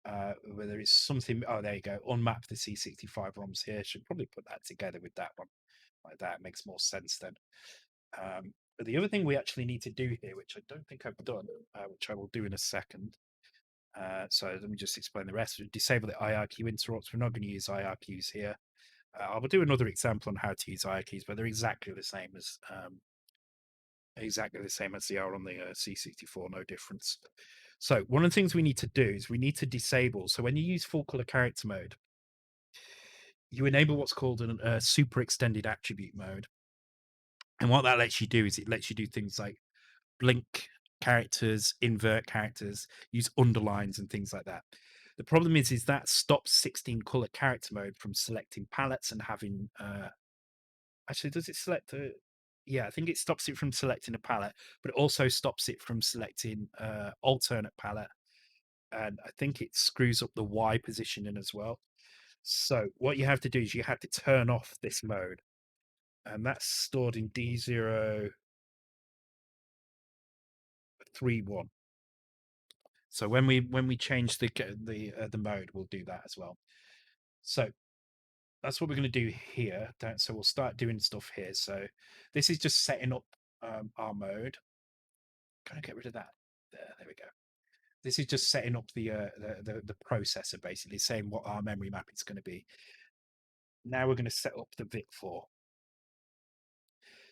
Where there is something, oh, there you go, unmap the C65 ROMs here. Should probably put that together with that one. Like that makes more sense then. But the other thing we actually need to do here, which I don't think I've done, which I will do in a second. So let me just explain the rest. Disable the IRQ interrupts. We're not going to use IRQs here. I will do another example on how to use IRQs, but they're exactly the same as they are on the C64. No difference. So one of the things we need to do is we need to disable. So when you use full color character mode, you enable what's called a super extended attribute mode. And what that lets you do is it lets you do things like blink characters, invert characters, use underlines and things like that. The problem is that stops 16 color character mode from selecting palettes and having actually does it select a yeah, I think it stops it from selecting a palette, but it also stops it from selecting alternate palette. And I think it screws up the Y positioning as well. So what you have to do is you have to turn off this mode. and that's stored in D031. So when we change the mode, we'll do that as well. So that's what we're going to do here. So we'll start doing stuff here. So this is just setting up our mode. Can I get rid of that? There we go. This is just setting up the processor, basically saying what our memory mapping is going to be. Now we're going to set up the VIC4.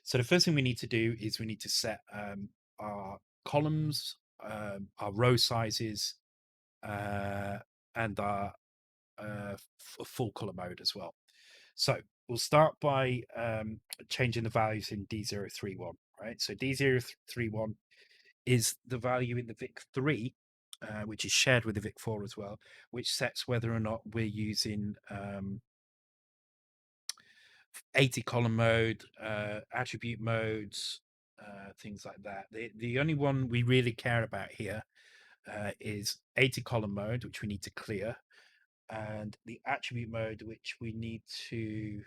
So the first thing we need to do is we need to set our columns, our row sizes, and our full color mode as well. So we'll start by changing the values in D031, right? So D031 is the value in the VIC3, which is shared with the VIC4 as well, which sets whether or not we're using 80 column mode, attribute modes, things like that. The only one we really care about here is 80 column mode, which we need to clear, and the attribute mode, which we need to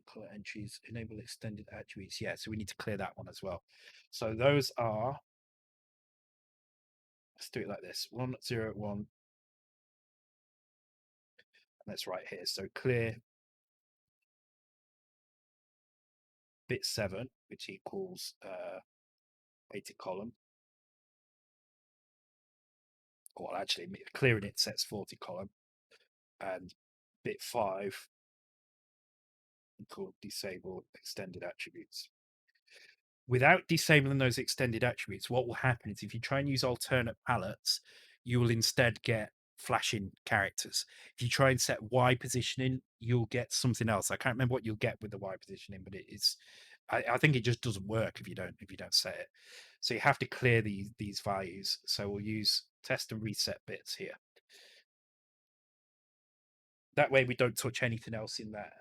color entries, enable extended attributes. Yeah, so we need to clear that one as well. So those are, let's do it like this: 101, and that's right here. So clear bit 7, which equals 80 column. Well, actually, clearing it sets 40 column, and bit 5 called disable extended attributes. Without disabling those extended attributes, what will happen is if you try and use alternate palettes, you will instead get flashing characters. If you try and set Y positioning, you'll get something else. I can't remember what you'll get with the Y positioning, but it is, I think it just doesn't work if you don't set it. So you have to clear these values. So we'll use test and reset bits here. That way we don't touch anything else in that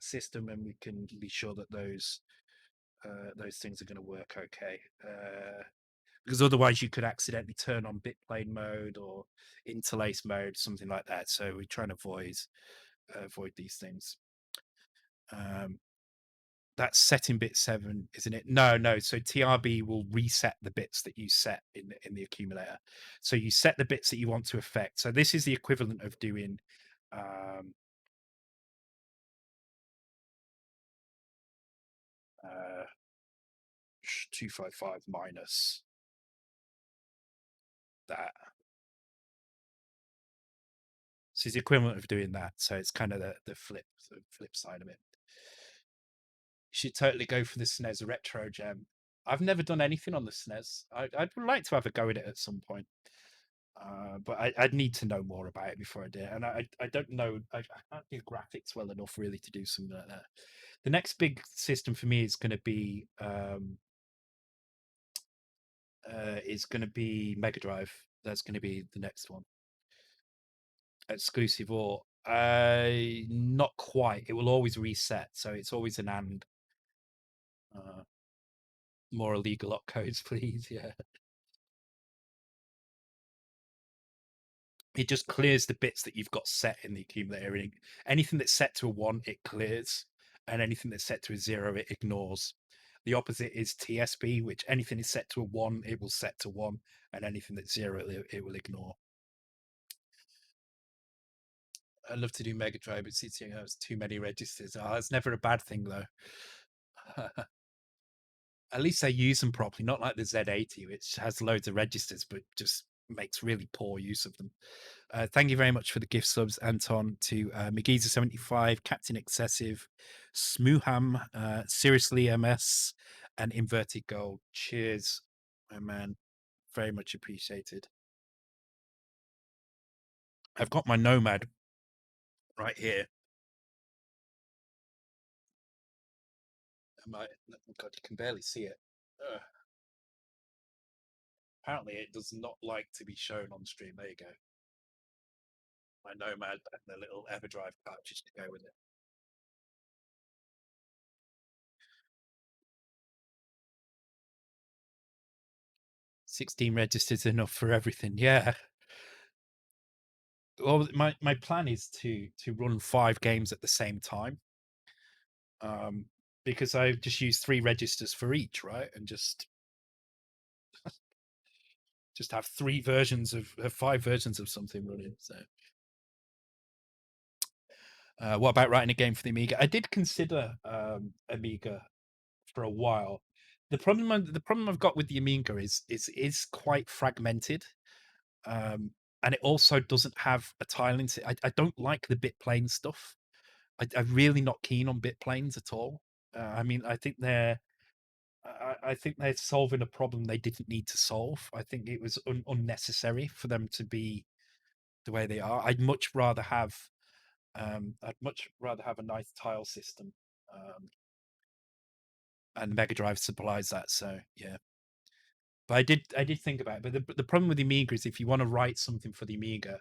system, and we can be sure that those things are going to work okay. Because otherwise you could accidentally turn on bitplane mode or interlace mode, something like that. So we try and avoid these things. That's set in bit 7, isn't it? No. So TRB will reset the bits that you set in the accumulator. So you set the bits that you want to affect. So this is the equivalent of doing 255 minus that. So it's the equivalent of doing that. So it's kind of the flip side of it. You should totally go for the SNES Retro Gem. I've never done anything on the SNES. I'd like to have a go at it at some point. But I'd need to know more about it before I do it. And I don't know, I can't do graphics well enough really to do something like that. The next big system for me is going to be Mega Drive. That's going to be the next one. Exclusive or not quite. It will always reset, so it's always an and. More illegal opcodes, please. Yeah. It just clears the bits that you've got set in the accumulator. Anything that's set to a 1, it clears, and anything that's set to a 0, it ignores. The opposite is TSB, which anything is set to a 1, it will set to 1, and anything that's 0, it will ignore. I love to do Mega Drive, but it's too many registers. It's never a bad thing though. At least they use them properly, not like the Z80, which has loads of registers but just makes really poor use of them. Thank you very much for the gift subs, Anton, to Mega65, Captain Excessive, Smooham, Seriously MS, and Inverted Gold. Cheers, my man. Very much appreciated. I've got my Nomad right here. God, you can barely see it. Apparently, it does not like to be shown on stream. There you go. My Nomad and the little EverDrive cartridge to go with it. "16 registers enough for everything." Yeah. Well, my plan is to run 5 games at the same time. because I just use 3 registers for each, right? And just have 3 versions of 5 versions of something running. So, what about writing a game for the Amiga? I did consider Amiga for a while. The problem I've got with the Amiga is quite fragmented, and it also doesn't have a tiling. I don't like the bit plane stuff. I'm really not keen on bit planes at all. I mean, I think they're solving a problem they didn't need to solve. I think it was unnecessary for them to be the way they are. I'd much rather have a nice tile system, and Mega Drive supplies that. So yeah, but I did think about it. But the problem with the Amiga is if you want to write something for the Amiga,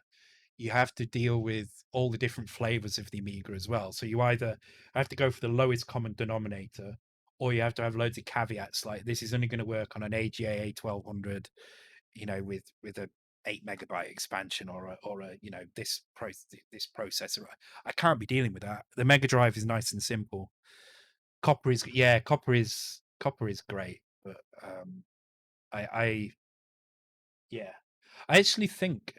you have to deal with all the different flavors of the Amiga as well. So you either have to go for the lowest common denominator, or you have to have loads of caveats like this is only going to work on an AGA A1200, with a 8 megabyte expansion, or a this processor. I can't be dealing with that. The Mega Drive is nice and simple. Copper is great, but I yeah. I actually think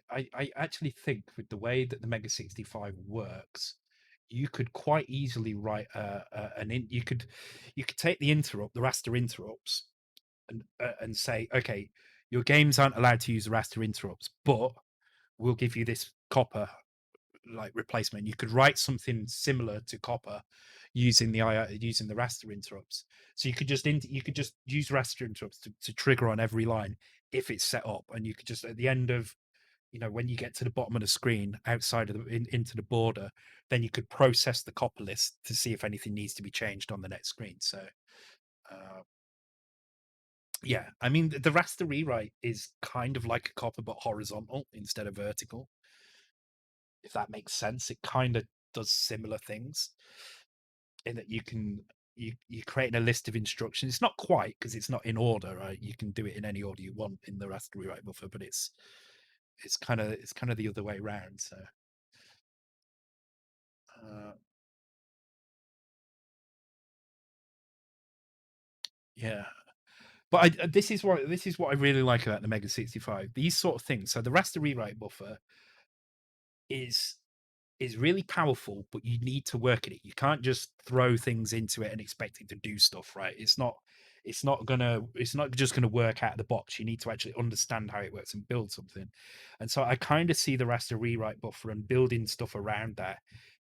with the way that the Mega 65 works, you could quite easily write you could take the raster interrupts, and say, okay, your games aren't allowed to use the raster interrupts, but we'll give you this copper like replacement. You could write something similar to copper using using the raster interrupts. So you could just use raster interrupts to trigger on every line if it's set up, and you could just at the end of when you get to the bottom of the screen outside of into the border, then you could process the copper list to see if anything needs to be changed on the next screen. So uh, yeah, I mean the raster rewrite is kind of like a copper but horizontal instead of vertical, if that makes sense. It kind of does similar things in that you're creating a list of instructions. It's not quite because it's not in order, right? You can do it in any order you want in the raster rewrite buffer, but it's kind of the other way around. So uh, yeah, but this is what I really like about the Mega 65. These sort of things. So the raster rewrite buffer is is really powerful, but you need to work at it. You can't just throw things into it and expect it to do stuff, right? It's not just gonna work out of the box. You need to actually understand how it works and build something. And so I kind of see the raster rewrite buffer and building stuff around that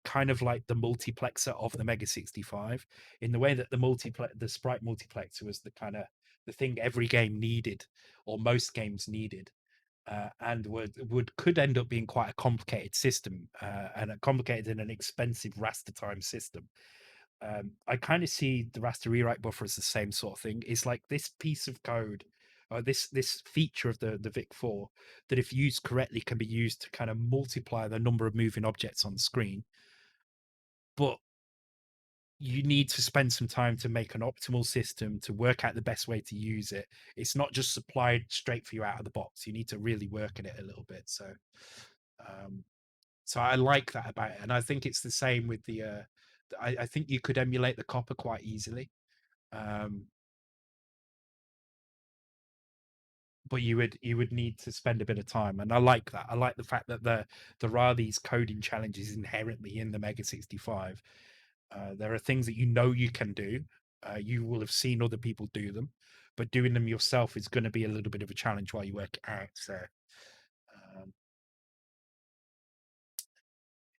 kind of like the multiplexer of the Mega 65, in the way that the sprite multiplexer was the thing every game needed, or most games needed, and could end up being quite a complicated system, and a complicated and an expensive raster time system. I kind of see the raster rewrite buffer as the same sort of thing. It's like this piece of code, or this feature of the VIC-4, that if used correctly can be used to kind of multiply the number of moving objects on the screen, but you need to spend some time to make an optimal system to work out the best way to use it. It's not just supplied straight for you out of the box. You need to really work at it a little bit. So, um, so I like that about it, and I think it's the same with the. I think you could emulate the copper quite easily, um, but you would need to spend a bit of time, and I like that. I like the fact that there are these coding challenges inherently in the Mega 65. There are things that you can do. You will have seen other people do them, but doing them yourself is going to be a little bit of a challenge while you work it out. So, um,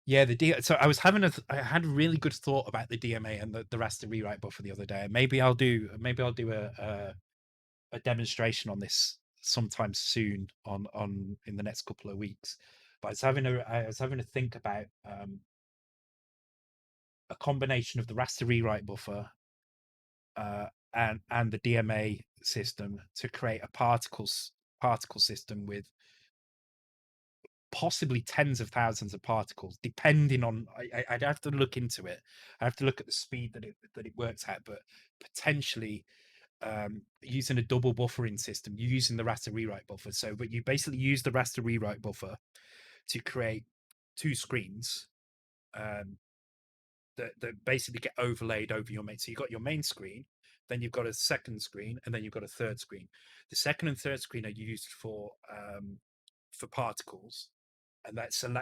yeah, so I had a really good thought about the DMA and the raster rewrite buffer the other day. Maybe I'll do a demonstration on this sometime soon on in the next couple of weeks. But I was having a think about a combination of the raster rewrite buffer, uh, and the DMA system to create a particle system with possibly tens of thousands of particles, depending on. I'd have to look into it. I have to look at the speed that it works at, but potentially using a double buffering system, using the raster rewrite buffer. So, but you basically use the raster rewrite buffer to create two screens. Um, that basically get overlaid over your main. So you've got your main screen, then you've got a second screen, and then you've got a third screen. The second and third screen are used for particles, and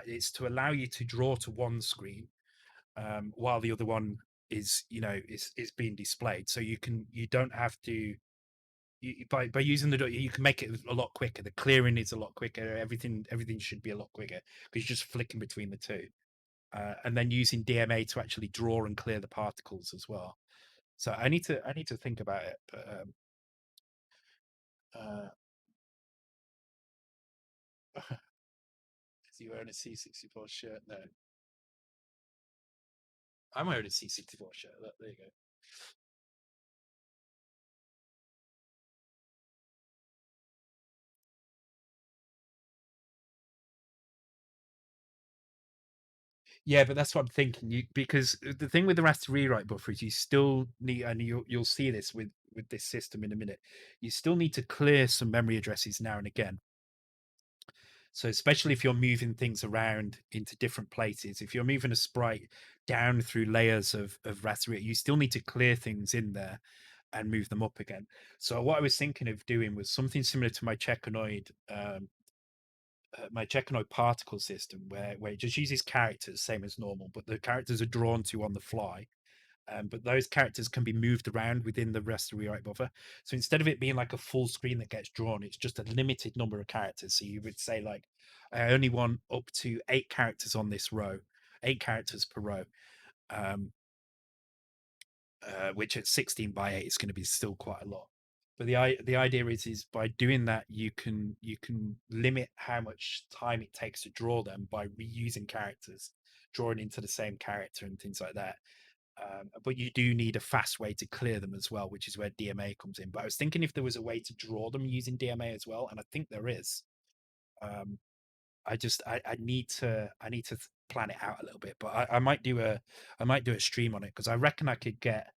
it's to allow you to draw to one screen while the other one is being displayed. So you don't have to by using the you can make it a lot quicker. The clearing is a lot quicker. Everything should be a lot quicker because you're just flicking between the two, and then using DMA to actually draw and clear the particles as well. So I need to think about it. But is you wearing a C64 shirt? No, I'm wearing a C64 shirt. Look, there you go. Yeah, but that's what I'm thinking. Because the thing with the raster rewrite buffer is you still need, and you'll see this with this system in a minute. You still need to clear some memory addresses now and again. So especially if you're moving things around into different places, if you're moving a sprite down through layers of raster, you still need to clear things in there and move them up again. So what I was thinking of doing was something similar to my Checkanoid particle system, where it just uses characters, same as normal, but the characters are drawn to on the fly. But those characters can be moved around within the raster rewrite buffer. So instead of it being like a full screen that gets drawn, it's just a limited number of characters. So you would say like, I only want up to 8 characters on this row, 8 characters per row. Which at 16 by 8 is going to be still quite a lot. But the idea is by doing that you can limit how much time it takes to draw them by reusing characters, drawing into the same character and things like that. But you do need a fast way to clear them as well, which is where DMA comes in. But I was thinking if there was a way to draw them using DMA as well, and I think there is. Um, I need to plan it out a little bit, but I might do a stream on it because I reckon I could get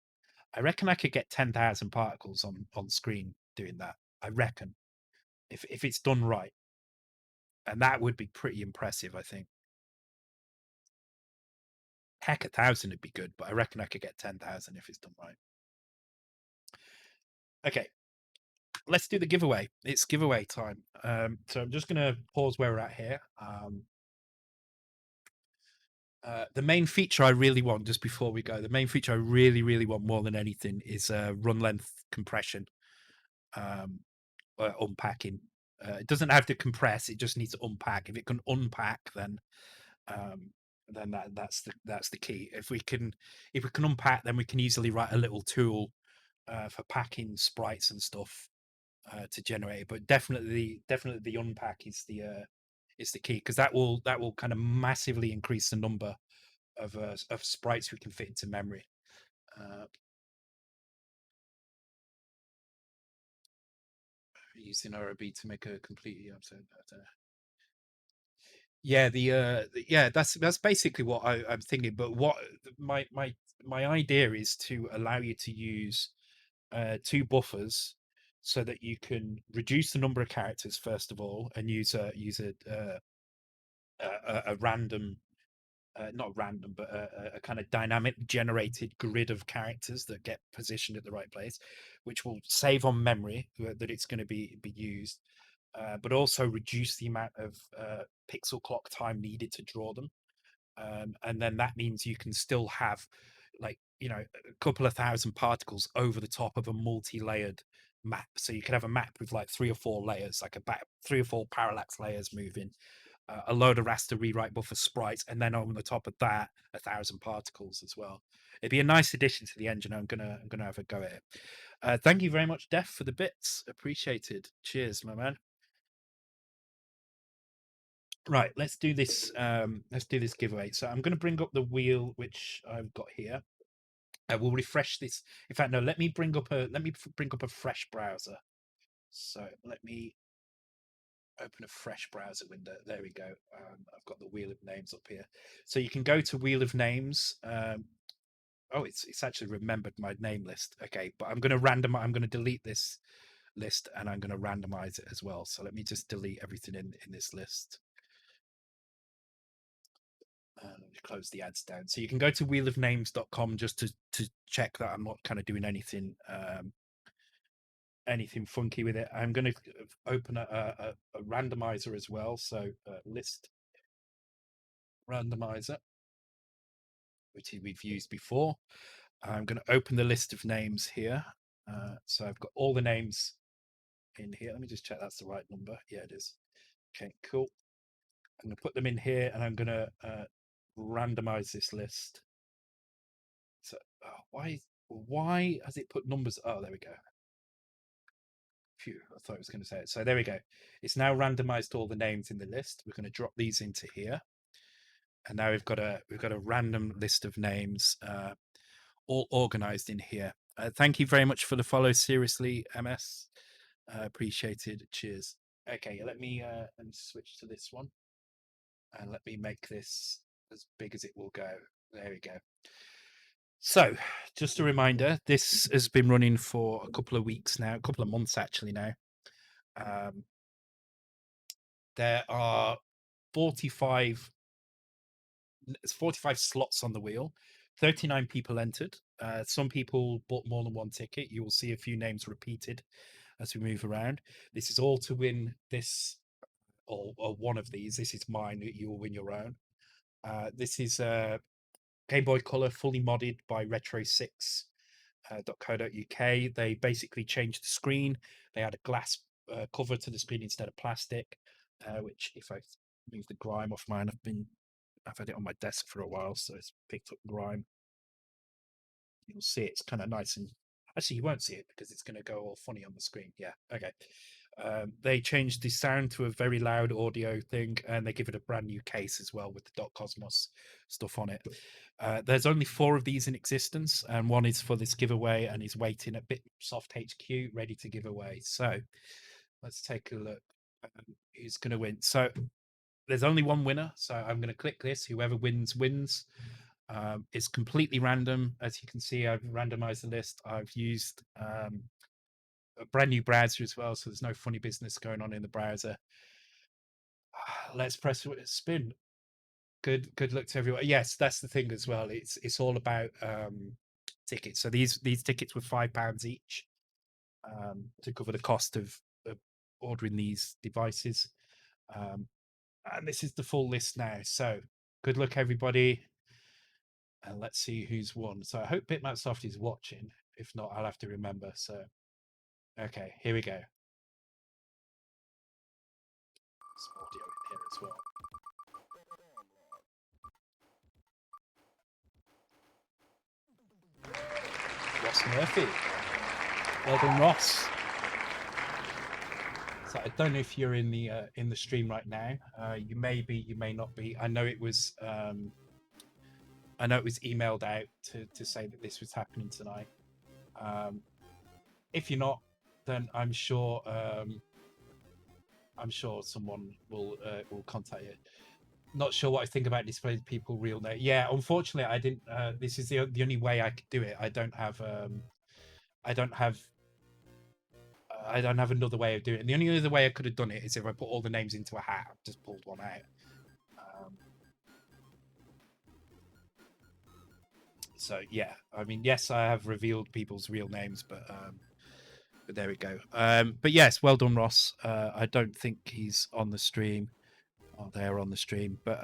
10,000 particles on screen doing that. I reckon if it's done right, and that would be pretty impressive. I think heck, 1,000 would be good, but I reckon I could get 10,000 if it's done right. Okay, let's do the giveaway. It's giveaway time. So I'm just going to pause where we're at here. The main feature I really want, just before we go, the main feature I really, really want more than anything is run length compression. Unpacking. It doesn't have to compress; it just needs to unpack. If it can unpack, um, then that's the key. If we can unpack, then we can easily write a little tool for packing sprites and stuff to generate it. But definitely the unpack is the key because that will kind of massively increase the number of sprites we can fit into memory. Uh, Using ROB to make a completely absurd. Yeah, yeah, that's basically what I'm thinking. But what my idea is to allow you to use 2 buffers so that you can reduce the number of characters first of all, and use a random, not random, but a kind of dynamic generated grid of characters that get positioned at the right place, which will save on memory that it's going to be used, but also reduce the amount of pixel clock time needed to draw them. And then that means you can still have like a couple of thousand particles over the top of a multi-layered map. So you can have a map with like 3 or 4 layers, like 3 or 4 parallax layers moving, a load of raster rewrite buffer sprites, and then on the top of that 1,000 particles as well. It'd be a nice addition to the engine. I'm gonna have a go at it. Thank you very much, Def, for the bits. Appreciated. Cheers, my man. Right, let's do this. Let's do this giveaway. So I'm going to bring up the wheel which I've got here. We'll refresh this. In fact, no. Let me bring up a fresh browser. So let me open a fresh browser window. There we go. I've got the wheel of names up here. So you can go to wheel of names. Oh, it's actually remembered my name list. Okay, but I'm going to I'm going to delete this list and I'm going to randomize it as well. So let me just delete everything in this list. close the ads down. So you can go to wheelofnames.com just to check that I'm not kind of doing anything anything funky with it. I'm going to open a randomizer as well. So list randomizer, which we've used before. I'm going to open the list of names here. So I've got all the names in here. Let me just check that's the right number. Yeah, it is. Okay, cool. I'm going to put them in here, and I'm going to randomize this list. So why has it put numbers? Oh, there we go. Phew, I thought I was going to say it. So there we go. It's now randomized all the names in the list. We're going to drop these into here, and now we've got a random list of names, all organized in here. Thank you very much for the follow. Seriously, MS, appreciated. Cheers. Okay, let me switch to this one, and let me make this as big as it will go. There we go. So, just a reminder, this has been running for a couple of weeks now, a couple of months actually now. There are 45 slots on the wheel. 39 people entered. Some people bought more than one ticket. You will see a few names repeated as we move around. This is all to win this, or one of these. This is mine. You will win your own. This is Game Boy Color, fully modded by retro6.co.uk. They basically changed the screen. They had a glass cover to the screen instead of plastic, which, if I move the grime off mine, I've had it on my desk for a while, so it's picked up grime. You'll see it's kind of nice, and actually you won't see it because it's going to go all funny on the screen. Yeah, okay. They changed the sound to a very loud audio thing, and they give it a brand new case as well with the .cosmos stuff on it. There's only 4 of these in existence, and one is for this giveaway and is waiting at Bitsoft HQ ready to give away. So let's take a look. Who's going to win? So there's only one winner, so I'm going to click this. Whoever wins wins. It's completely random. As you can see, I've randomized the list. I've used a brand new browser as well, so there's no funny business going on in the browser. Let's press spin. Good luck to everyone. Yes, that's the thing as well. It's all about tickets. So these tickets were £5 each to cover the cost of ordering these devices. And this is the full list now. So good luck, everybody. And let's see who's won. So I hope Bitmapsoft is watching. If not, I'll have to remember. So, okay, here we go. Some audio in here as well. Ross Murphy. Well done, Ross. So I don't know if you're in the stream right now. You may be, you may not be. I know it was emailed out to say that this was happening tonight. If you're not, then I'm sure someone will contact you. Not sure what I think about displaying people real name. Yeah, unfortunately, I didn't. This is the only way I could do it. I don't have another way of doing it. The only other way I could have done it is if I put all the names into a hat. I've just pulled one out. So yeah, I mean, yes, I have revealed people's real names, but there we go. But yes, well done, Ross. I don't think he's on the stream. Oh, they're on the stream, but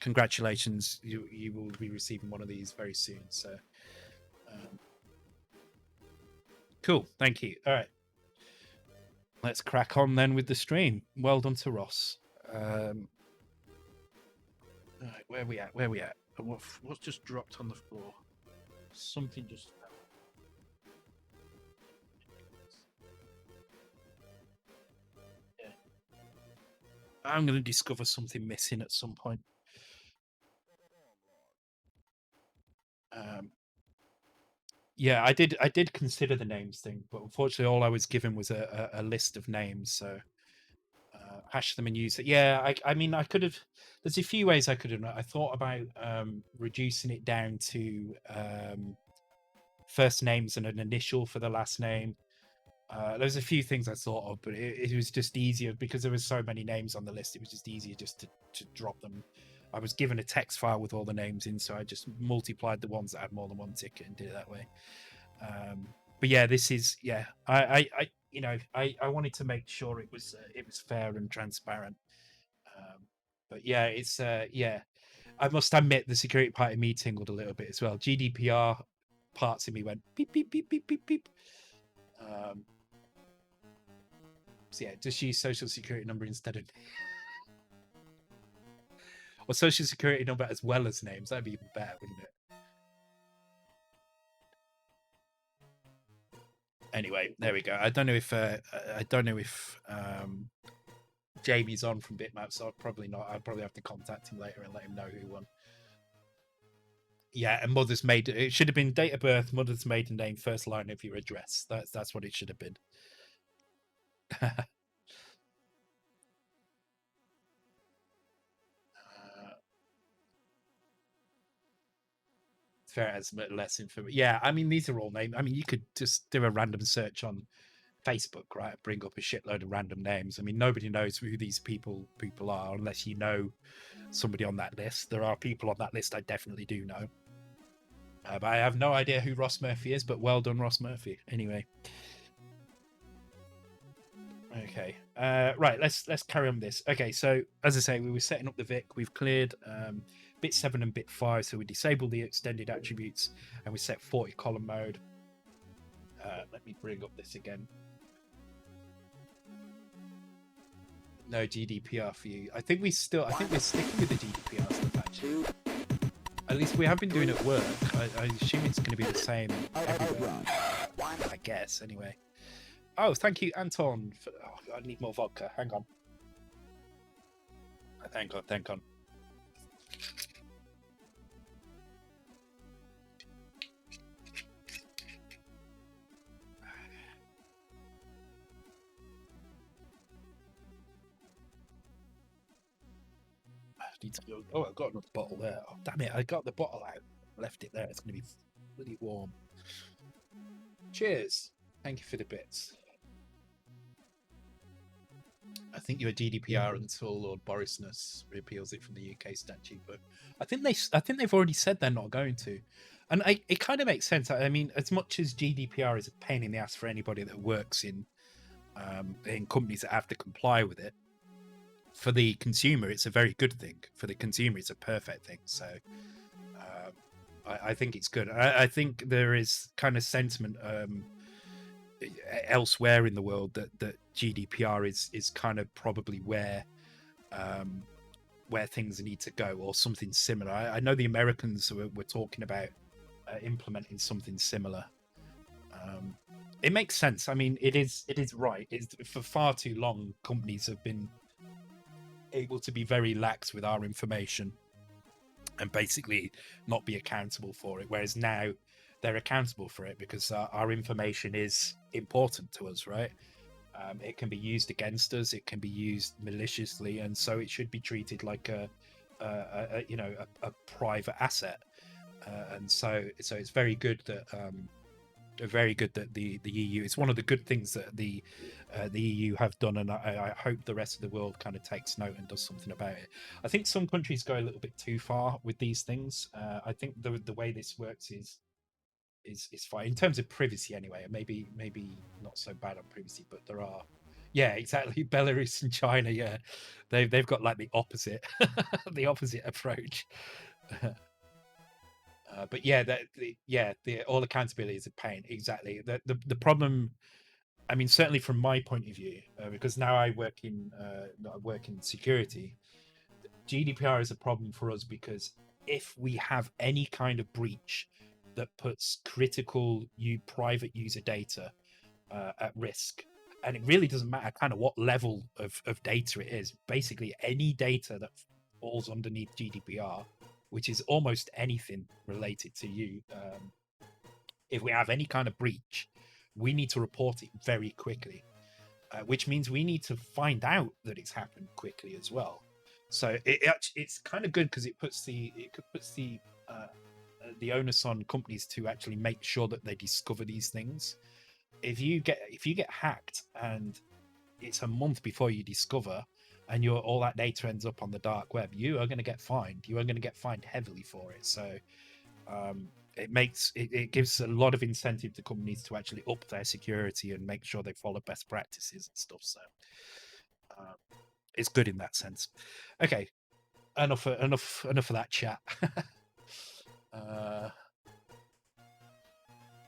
congratulations, you will be receiving one of these very soon. So cool, thank you. All right, let's crack on then with the stream. Well done to Ross. All right, where are we at? What's just dropped on the floor? Something just fell. Yeah. I'm going to discover something missing at some point. Yeah, I did consider the names thing, but unfortunately, all I was given was a list of names. So hash them and use it. Yeah, I mean, I could have. There's a few ways I could have. I thought about reducing it down to first names and an initial for the last name. There's a few things I thought of, but it was just easier because there was so many names on the list. It was just easier just to drop them. I was given a text file with all the names in, so I just multiplied the ones that had more than one ticket and did it that way. But yeah, this is I I wanted to make sure it was fair and transparent. But yeah, it's I must admit the security party me tingled a little bit as well. GDPR parts of me went beep beep beep beep beep beep. So yeah, just use social security number instead of or social security number as well as names. That'd be even better, wouldn't it? Anyway, there we go. I don't know if Jamie's on from Bitmap, so I'll probably not. I'll probably have to contact him later and let him know who won. Yeah, and mother's maiden. It should have been date of birth, mother's maiden name, first line of your address. That's what it should have been. Fair as less information. Yeah, I mean these are all names. I mean you could just do a random search on Facebook, right? Bring up a shitload of random names. I mean nobody knows who these people are unless you know somebody on that list. There are people on that list I definitely do know. But I have no idea who Ross Murphy is, but well done, Ross Murphy. Anyway. Okay. Right, let's carry on with this. Okay, so as I say, we were setting up the Vic. We've cleared bit 7 and bit 5, so we disabled the extended attributes and we set 40 column mode. Let me bring up this again. No GDPR for you. I think we're sticking with the GDPR stuff actually. At least we have been doing it at work. I assume it's going to be the same everywhere. I guess, anyway. Oh, thank you, Anton. I need more vodka. Hang on. Thank on. I need to go. Oh, I've got another bottle there. Oh, damn it. I got the bottle out. Left it there. It's going to be really warm. Cheers. Thank you for the bits. I think you're GDPR until Lord Borisness repeals it from the UK statute, but I think they've already said they're not going to, and it kind of makes sense. I mean, as much as GDPR is a pain in the ass for anybody that works in companies that have to comply with it, for the consumer, it's a very good thing. For the consumer, it's a perfect thing. So I think it's good. I think there is kind of sentiment elsewhere in the world that GDPR is kind of probably where things need to go, or something similar. I know the Americans were talking about implementing something similar. It makes sense. I mean, it is right. For far too long, companies have been able to be very lax with our information and basically not be accountable for it, whereas now they're accountable for it because our information is important to us, right? It can be used against us, it can be used maliciously, and so it should be treated like a private asset. And so it's very good that the EU. It's one of the good things that the EU have done, and I hope the rest of the world kind of takes note and does something about it. I think some countries go a little bit too far with these things. I think the way this works is fine in terms of privacy anyway. Maybe not so bad on privacy, but there are, yeah, exactly. Belarus and China, yeah, they've got like the opposite the opposite approach. But yeah, the all accountability is a pain. Exactly. The problem, I mean, certainly from my point of view, because now I work in security. GDPR is a problem for us because if we have any kind of breach that puts critical private user data at risk, and it really doesn't matter kind of what level of data it is, basically any data that falls underneath GDPR, which is almost anything related to you, if we have any kind of breach, we need to report it very quickly, which means we need to find out that it's happened quickly as well. So it's kind of good because it puts the onus on companies to actually make sure that they discover these things. If you get hacked and it's a month before you discover, and all that data ends up on the dark web, you are going to get fined. You are going to get fined heavily for it. So it gives a lot of incentive to companies to actually up their security and make sure they follow best practices and stuff. So it's good in that sense. Okay, enough of that chat.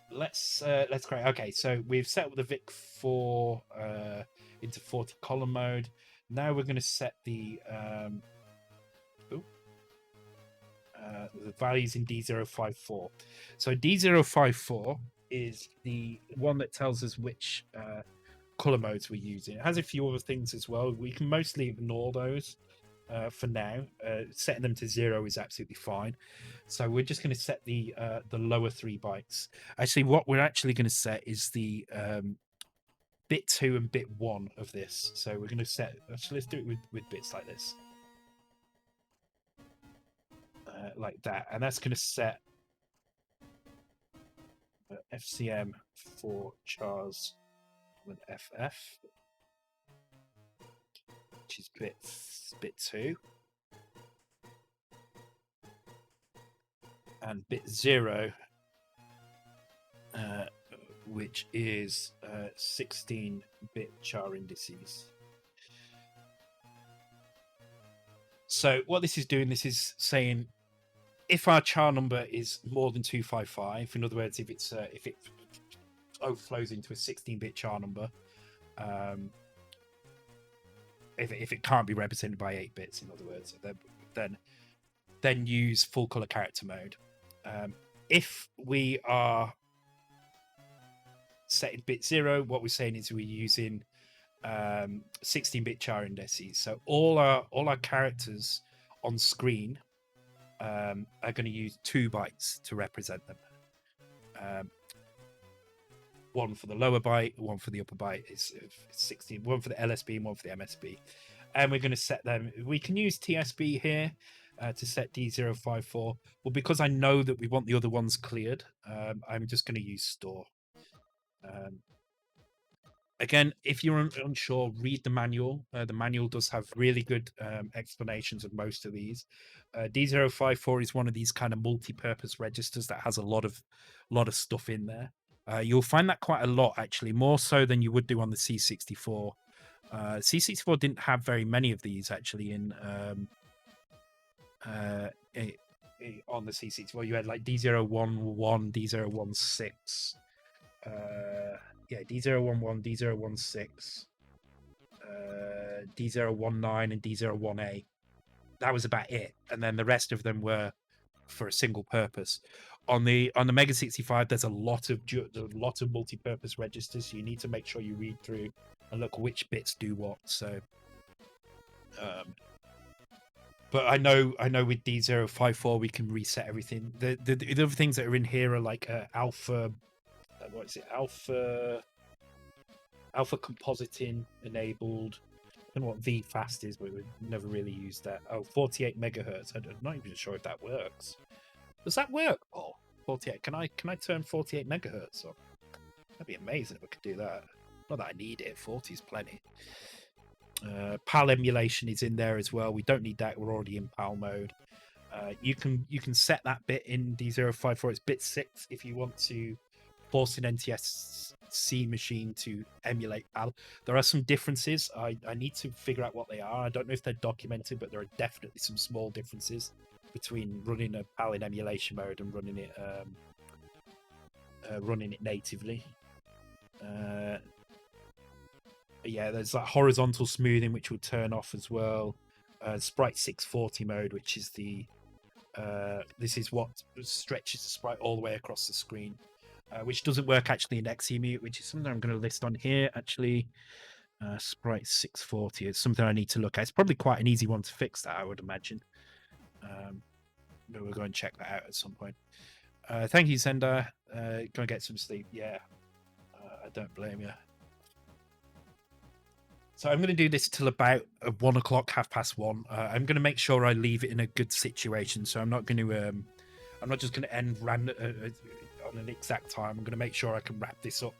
Let's create. Okay, so we've set up the Vic4 into 40 column mode. Now we're going to set the values in D054. So D054 is the one that tells us which color modes we're using. It has a few other things as well. We can mostly ignore those for now. Setting them to 0 is absolutely fine. So we're just going to set the lower 3 bytes. Actually, what we're actually going to set is the bit 2 and bit 1 of this. So we're going to set. Actually, let's do it with bits like this. Like that, and that's going to set FCM for chars with FF, which is bit 2, and bit 0, which is 16-bit char indices. So what this is doing, this is saying if our char number is more than 255, in other words, if it overflows into a 16-bit char number, if it can't be represented by 8 bits, in other words, then use full color character mode. If we are setting bit 0, what we're saying is we're using 16-bit char indices. So all our characters on screen are going to use 2 bytes to represent them. One for the lower byte, one for the upper byte is 16. One for the LSB and one for the MSB. And we're going to set them. We can use TSB here to set D054. Well, because I know that we want the other ones cleared, I'm just going to use store. Again, if you're unsure, read the manual. The manual does have really good explanations of most of these. D054 is one of these kind of multi-purpose registers that has a lot of stuff in there. You'll find that quite a lot, actually, more so than you would do on the C64. C64 didn't have very many of these, actually, on the C64. You had like D011, D016, D011, D016, D019, and D01A. That was about it, and then the rest of them were for a single purpose. On the Mega65, there's a lot of multi-purpose registers, so you need to make sure you read through and look which bits do what. So, but I know with D054 we can reset everything. The other things that are in here are like alpha. What is it? Alpha compositing enabled. I don't know what VFast is, but we've never really used that. Oh, 48 megahertz. I'm not even sure if that works. Does that work? Oh, 48. Can I turn 48 megahertz on? That'd be amazing if I could do that. Not that I need it. 40 is plenty. PAL emulation is in there as well. We don't need that. We're already in PAL mode. You can set that bit in D054. It's bit 6 if you want to force an NTSC machine to emulate PAL. There are some differences. I need to figure out what they are. I don't know if they're documented, but there are definitely some small differences between running a PAL in emulation mode and running it natively. Yeah, there's like horizontal smoothing, which will turn off as well. Sprite 640 mode, which is this is what stretches the sprite all the way across the screen, which doesn't work actually in Xemute, which is something I'm going to list on here. Actually, Sprite 640 is something I need to look at. It's probably quite an easy one to fix, that I would imagine. But we'll go and check that out at some point. Thank you, Sender. Go and get some sleep. Yeah, I don't blame you. So I'm going to do this till about 1 o'clock, 1:30. I'm going to make sure I leave it in a good situation. So I'm not going to, I'm not just going to end random on an exact time. I'm going to make sure I can wrap this up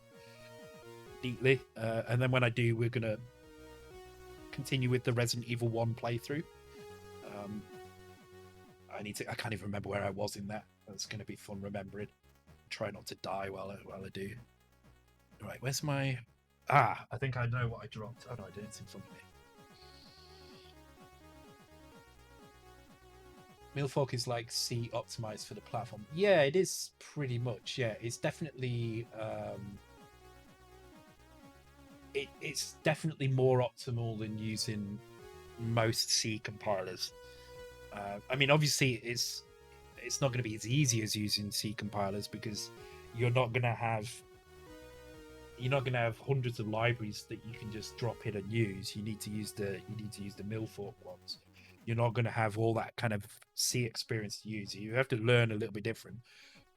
neatly, and then when I do, we're going to continue with the Resident Evil 1 playthrough. I can't even remember where I was in that. That's going to be fun remembering. Try not to die while I do. Right, where's my... I think I know what I dropped. Oh no, I didn't. It's in front of me. Milfork is like C optimized for the platform. Yeah, it is pretty much. Yeah, it's definitely it's definitely more optimal than using most C compilers. I mean, obviously, it's not going to be as easy as using C compilers because you're not going to have hundreds of libraries that you can just drop in and use. You need to use the Milfork ones. You're not going to have all that kind of C experience to use. You have to learn a little bit different,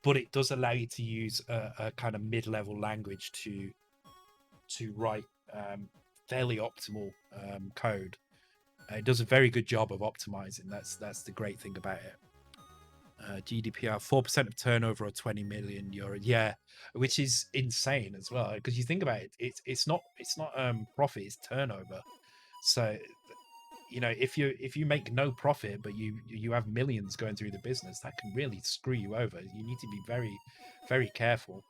but it does allow you to use a kind of mid-level language to write fairly optimal code. It does a very good job of optimizing. That's the great thing about it. GDPR, 4% of turnover or 20 million euro. Yeah, which is insane as well. Because you think about it, it's not profit, it's turnover. So, you know, if you make no profit but you have millions going through the business, that can really screw you over. You need to be very, very careful.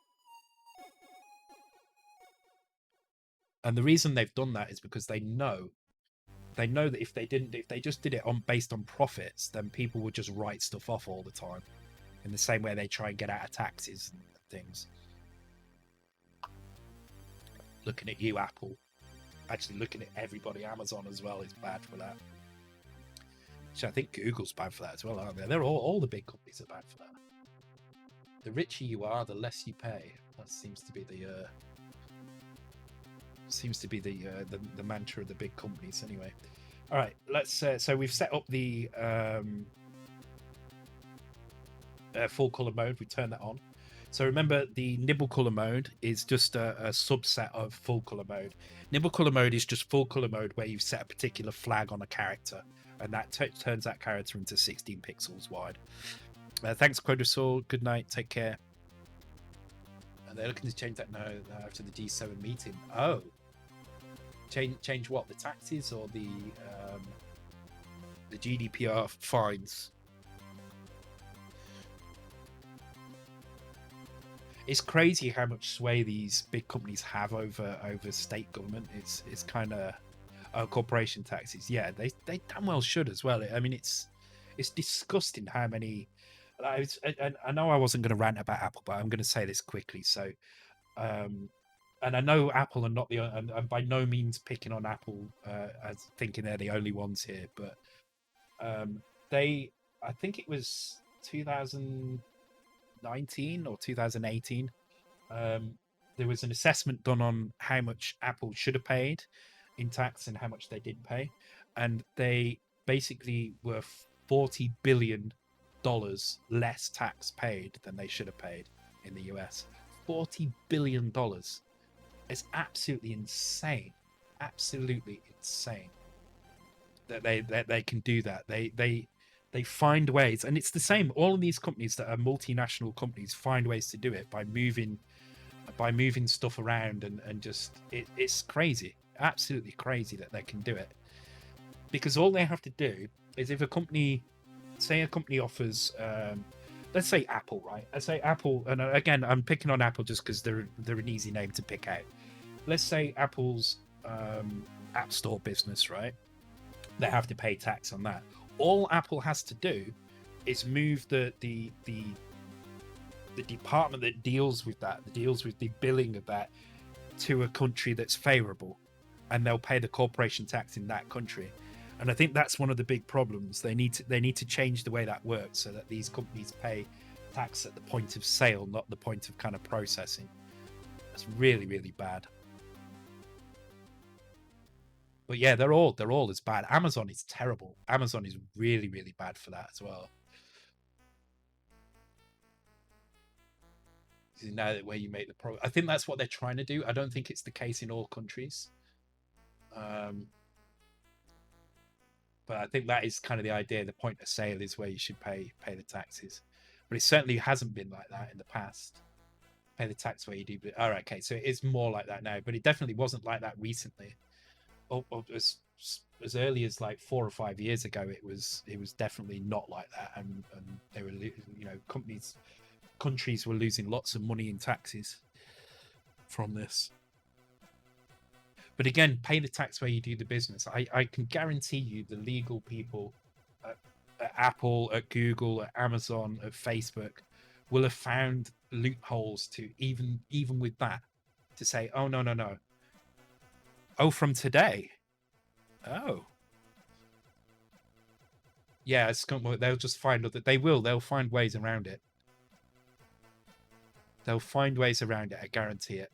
And the reason they've done that is because they know that if they just did it based on profits, then people would just write stuff off all the time. In the same way they try and get out of taxes and things. Looking at you, Apple. Actually, looking at everybody, Amazon as well is bad for that. So I think Google's bad for that as well, aren't they? They're all the big companies are bad for that. The richer you are, the less you pay. That seems to be the mantra of the big companies anyway. All right, let's so we've set up the full color mode. We turn that on. So remember, the Nibble color mode is just a subset of full color mode. Nibble color mode is just full color mode where you've set a particular flag on a character, and that turns that character into 16 pixels wide. Thanks, Quadrasaur. Good night. Take care. And they're looking to change that now after the G7 meeting. Oh. Change what? The taxes or the GDPR fines? It's crazy how much sway these big companies have over state government. It's kind of corporation taxes. Yeah, they damn well should as well. I mean, it's disgusting how many. I know I wasn't going to rant about Apple, but I'm going to say this quickly. So, and I know Apple are not the. I'm by no means picking on Apple as thinking they're the only ones here, but I think it was 2019 or 2018. There was an assessment done on how much Apple should have paid in tax and how much they did pay, and they basically were $40 billion less tax paid than they should have paid in the US. $40 billion. It's absolutely insane. Absolutely insane that they can do that. They find ways, and it's the same. All of these companies that are multinational companies find ways to do it by moving stuff around, and just it's crazy, absolutely crazy that they can do it. Because all they have to do is, if a company offers, let's say Apple, right? Let's say Apple, and again, I'm picking on Apple just because they're an easy name to pick out. Let's say Apple's App Store business, right? They have to pay tax on that. All Apple has to do is move the department that deals with the billing of that to a country that's favorable, and they'll pay the corporation tax in that country. And I think that's one of the big problems. They need to change the way that works so that these companies pay tax at the point of sale, not the point of kind of processing. That's really, really bad. But yeah, they're all as bad. Amazon is terrible. Amazon is really, really bad for that as well. Now that where you make the product, I think that's what they're trying to do. I don't think it's the case in all countries. But I think that is kind of the idea. The point of sale is where you should pay the taxes. But it certainly hasn't been like that in the past. Pay the tax where you do. All right, okay, so it is more like that now. But it definitely wasn't like that recently. As as early as like 4 or 5 years ago, it was definitely not like that, and they were, you know, countries were losing lots of money in taxes from this. But again, pay the tax where you do the business. I can guarantee you the legal people at Apple, at Google, at Amazon, at Facebook will have found loopholes to even with that to say, oh no. Oh, from today. Oh. Yeah, they'll just find that they'll find ways around it. They'll find ways around it, I guarantee it.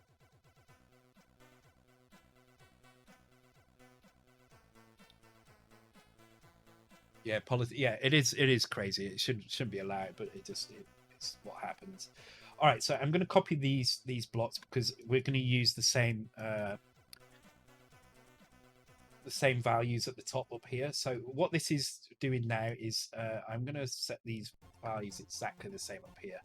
Yeah, yeah, it is crazy. It shouldn't be allowed, but it's what happens. All right, so I'm going to copy these blocks because we're going to use the same values at the top up here. So what this is doing now is I'm going to set these values exactly the same up here.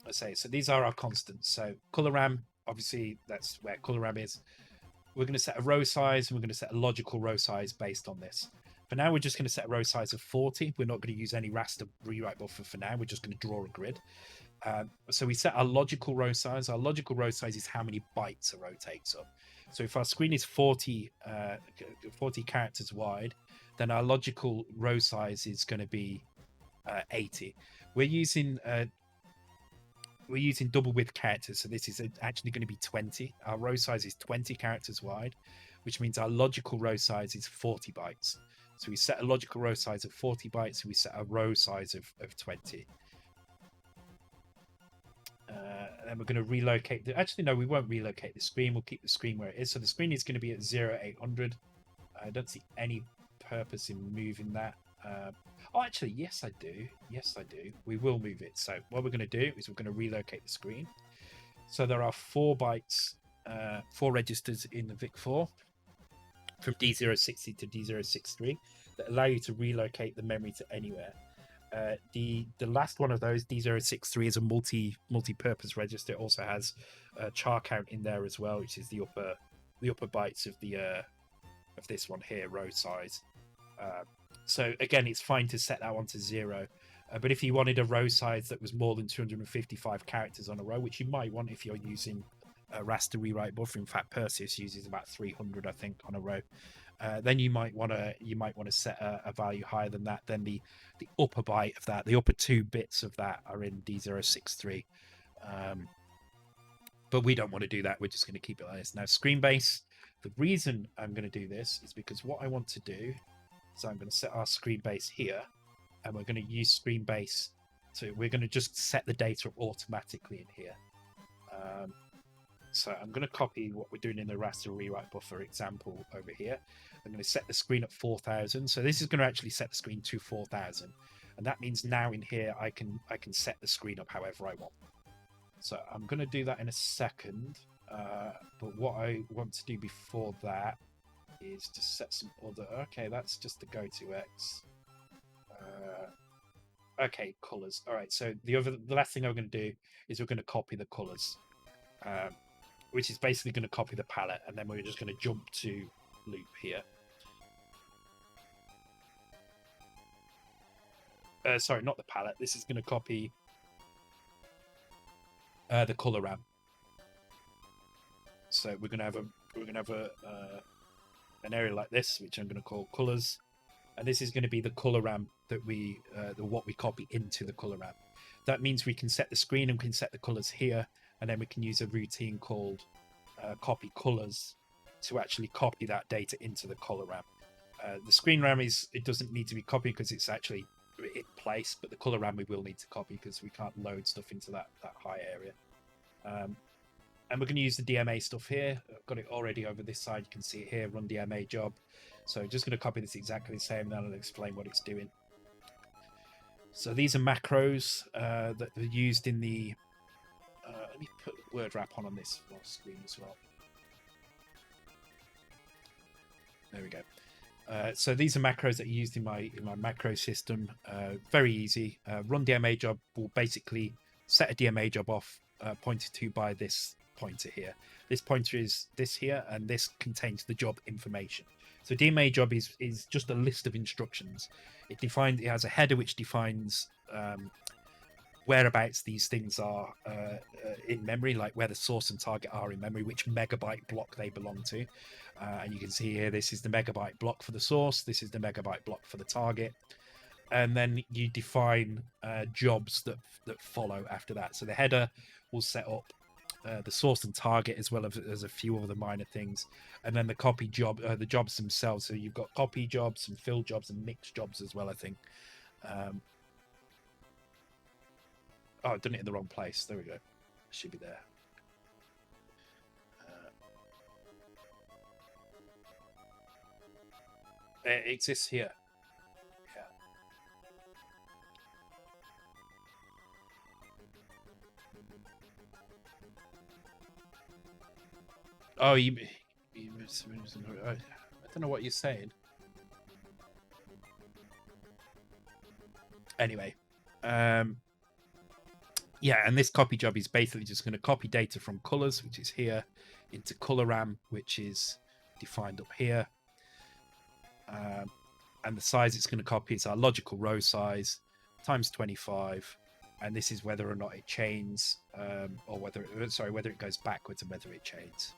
I say so these are our constants. So color RAM, obviously that's where color RAM is. We're going to set a row size and we're going to set a logical row size based on this. For now, we're just going to set a row size of 40. We're not going to use any raster rewrite buffer for now. We're just going to draw a grid. So we set our logical row size. Our logical row size is how many bytes a row takes up. So if our screen is 40 characters wide, then our logical row size is going to be 80. We're using double width characters, so this is actually going to be 20. Our row size is 20 characters wide, which means our logical row size is 40 bytes. So we set a logical row size of 40 bytes, and we set a row size of 20. And we're going to relocate actually no, we won't relocate the screen. We'll keep the screen where it is. So the screen is going to be at 0800. I don't see any purpose in moving that. Oh, actually, yes, I do. We will move it. So what we're going to do is we're going to relocate the screen. So there are 4 bytes, 4 registers in the VIC4 from D060 to D063 that allow you to relocate the memory to anywhere. The last one of those, D063, is a multi-purpose register. It also has a char count in there as well, which is the upper bytes of the of this one here, row size. So again, it's fine to set that one to 0. But if you wanted a row size that was more than 255 characters on a row, which you might want if you're using a raster rewrite buffer. In fact, Perseus uses about 300, I think, on a row. Then you might want to set a value higher than that. Then the upper byte of that, the upper 2 bits of that, are in D063. But we don't want to do that. We're just going to keep it like this. Now, screen base. The reason I'm going to do this is because what I want to do is I'm going to set our screen base here, and we're going to use screen base we're going to just set the data up automatically in here. So I'm going to copy what we're doing in the raster rewrite buffer example over here. I'm going to set the screen at 4000. So this is going to actually set the screen to 4000, and that means now in here I can set the screen up however I want. So I'm going to do that in a second. But what I want to do before that is to set some other. Okay, that's just the go to X. Okay, colors. All right. So the last thing I'm going to do is we're going to copy the colors. Which is basically going to copy the palette, and then we're just going to jump to loop here. Sorry, not the palette. This is going to copy the color RAM. So we're going to have an area like this, which I'm going to call colors, and this is going to be the color RAM that what we copy into the color RAM. That means we can set the screen and we can set the colors here. And then we can use a routine called copy colors to actually copy that data into the color RAM. The screen RAM it doesn't need to be copied because it's actually in place, but the color RAM we will need to copy because we can't load stuff into that high area. And we're going to use the DMA stuff here. I've got it already over this side. You can see it here, run DMA job. So just going to copy this exactly the same, and then I'll explain what it's doing. So these are macros that are used in the let me put word wrap on this screen as well. There we go. So these are macros that are used in my macro system. Very easy. Run DMA job will basically set a DMA job off pointed to by this pointer here. This pointer is this here, and this contains the job information. So DMA job is just a list of instructions. It has a header which defines whereabouts these things are in memory, like where the source and target are in memory, which megabyte block they belong to. And you can see here, this is the megabyte block for the source, this is the megabyte block for the target. And then you define jobs that follow after that. So the header will set up the source and target, as well as a few other minor things, and then the copy job, the jobs themselves. So you've got copy jobs and fill jobs and mix jobs as well, I think. Oh, I've done it in the wrong place. There we go. It should be there. It exists here. Yeah. Oh, I don't know what you're saying. Anyway, yeah, and this copy job is basically just going to copy data from colors, which is here, into color RAM, which is defined up here. And the size it's going to copy is our logical row size times 25, and this is whether or not it chains, or whether it goes backwards and whether it chains.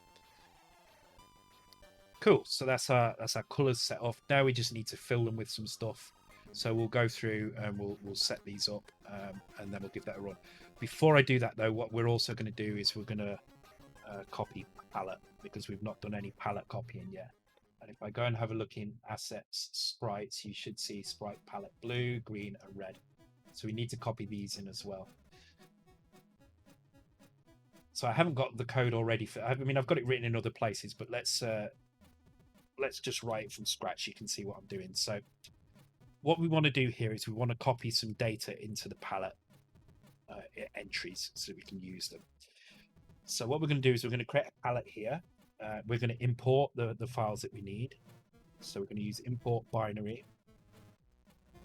Cool. So that's our colors set off. Now we just need to fill them with some stuff. So we'll go through and we'll set these up, and then we'll give that a run. Before I do that, though, what we're also going to do is we're going to copy palette, because we've not done any palette copying yet. And if I go and have a look in assets, sprites, you should see sprite palette blue, green, and red. So we need to copy these in as well. So I haven't got the code already for. I mean, I've got it written in other places, but let's just write it from scratch. You can see what I'm doing. So what we want to do here is we want to copy some data into the palette entries so we can use them. So what we're going to do is we're going to create a palette here. We're going to import the files that we need. So we're going to use import binary,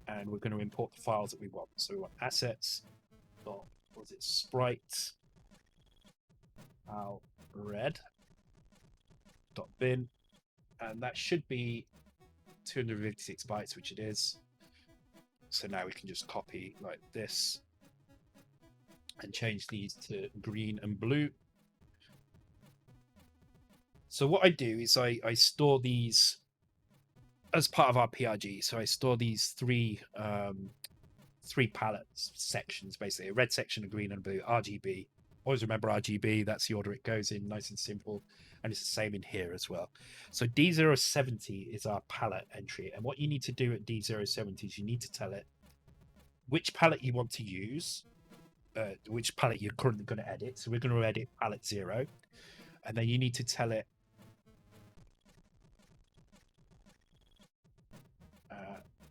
and we're going to import the files that we want. So we want assets dot, was it sprite red dot bin, and that should be 256 bytes, which it is. So now we can just copy like this and change these to green and blue. So what I do is I store these as part of our PRG. So I store these three palette sections, basically a red section, a green and blue, RGB. Always remember RGB, that's the order it goes in, nice and simple. And it's the same in here as well. So D070 is our palette entry. And what you need to do at D070 is you need to tell it which palette you want to use, which palette you're currently going to edit. So we're going to edit palette 0. And then you need to tell it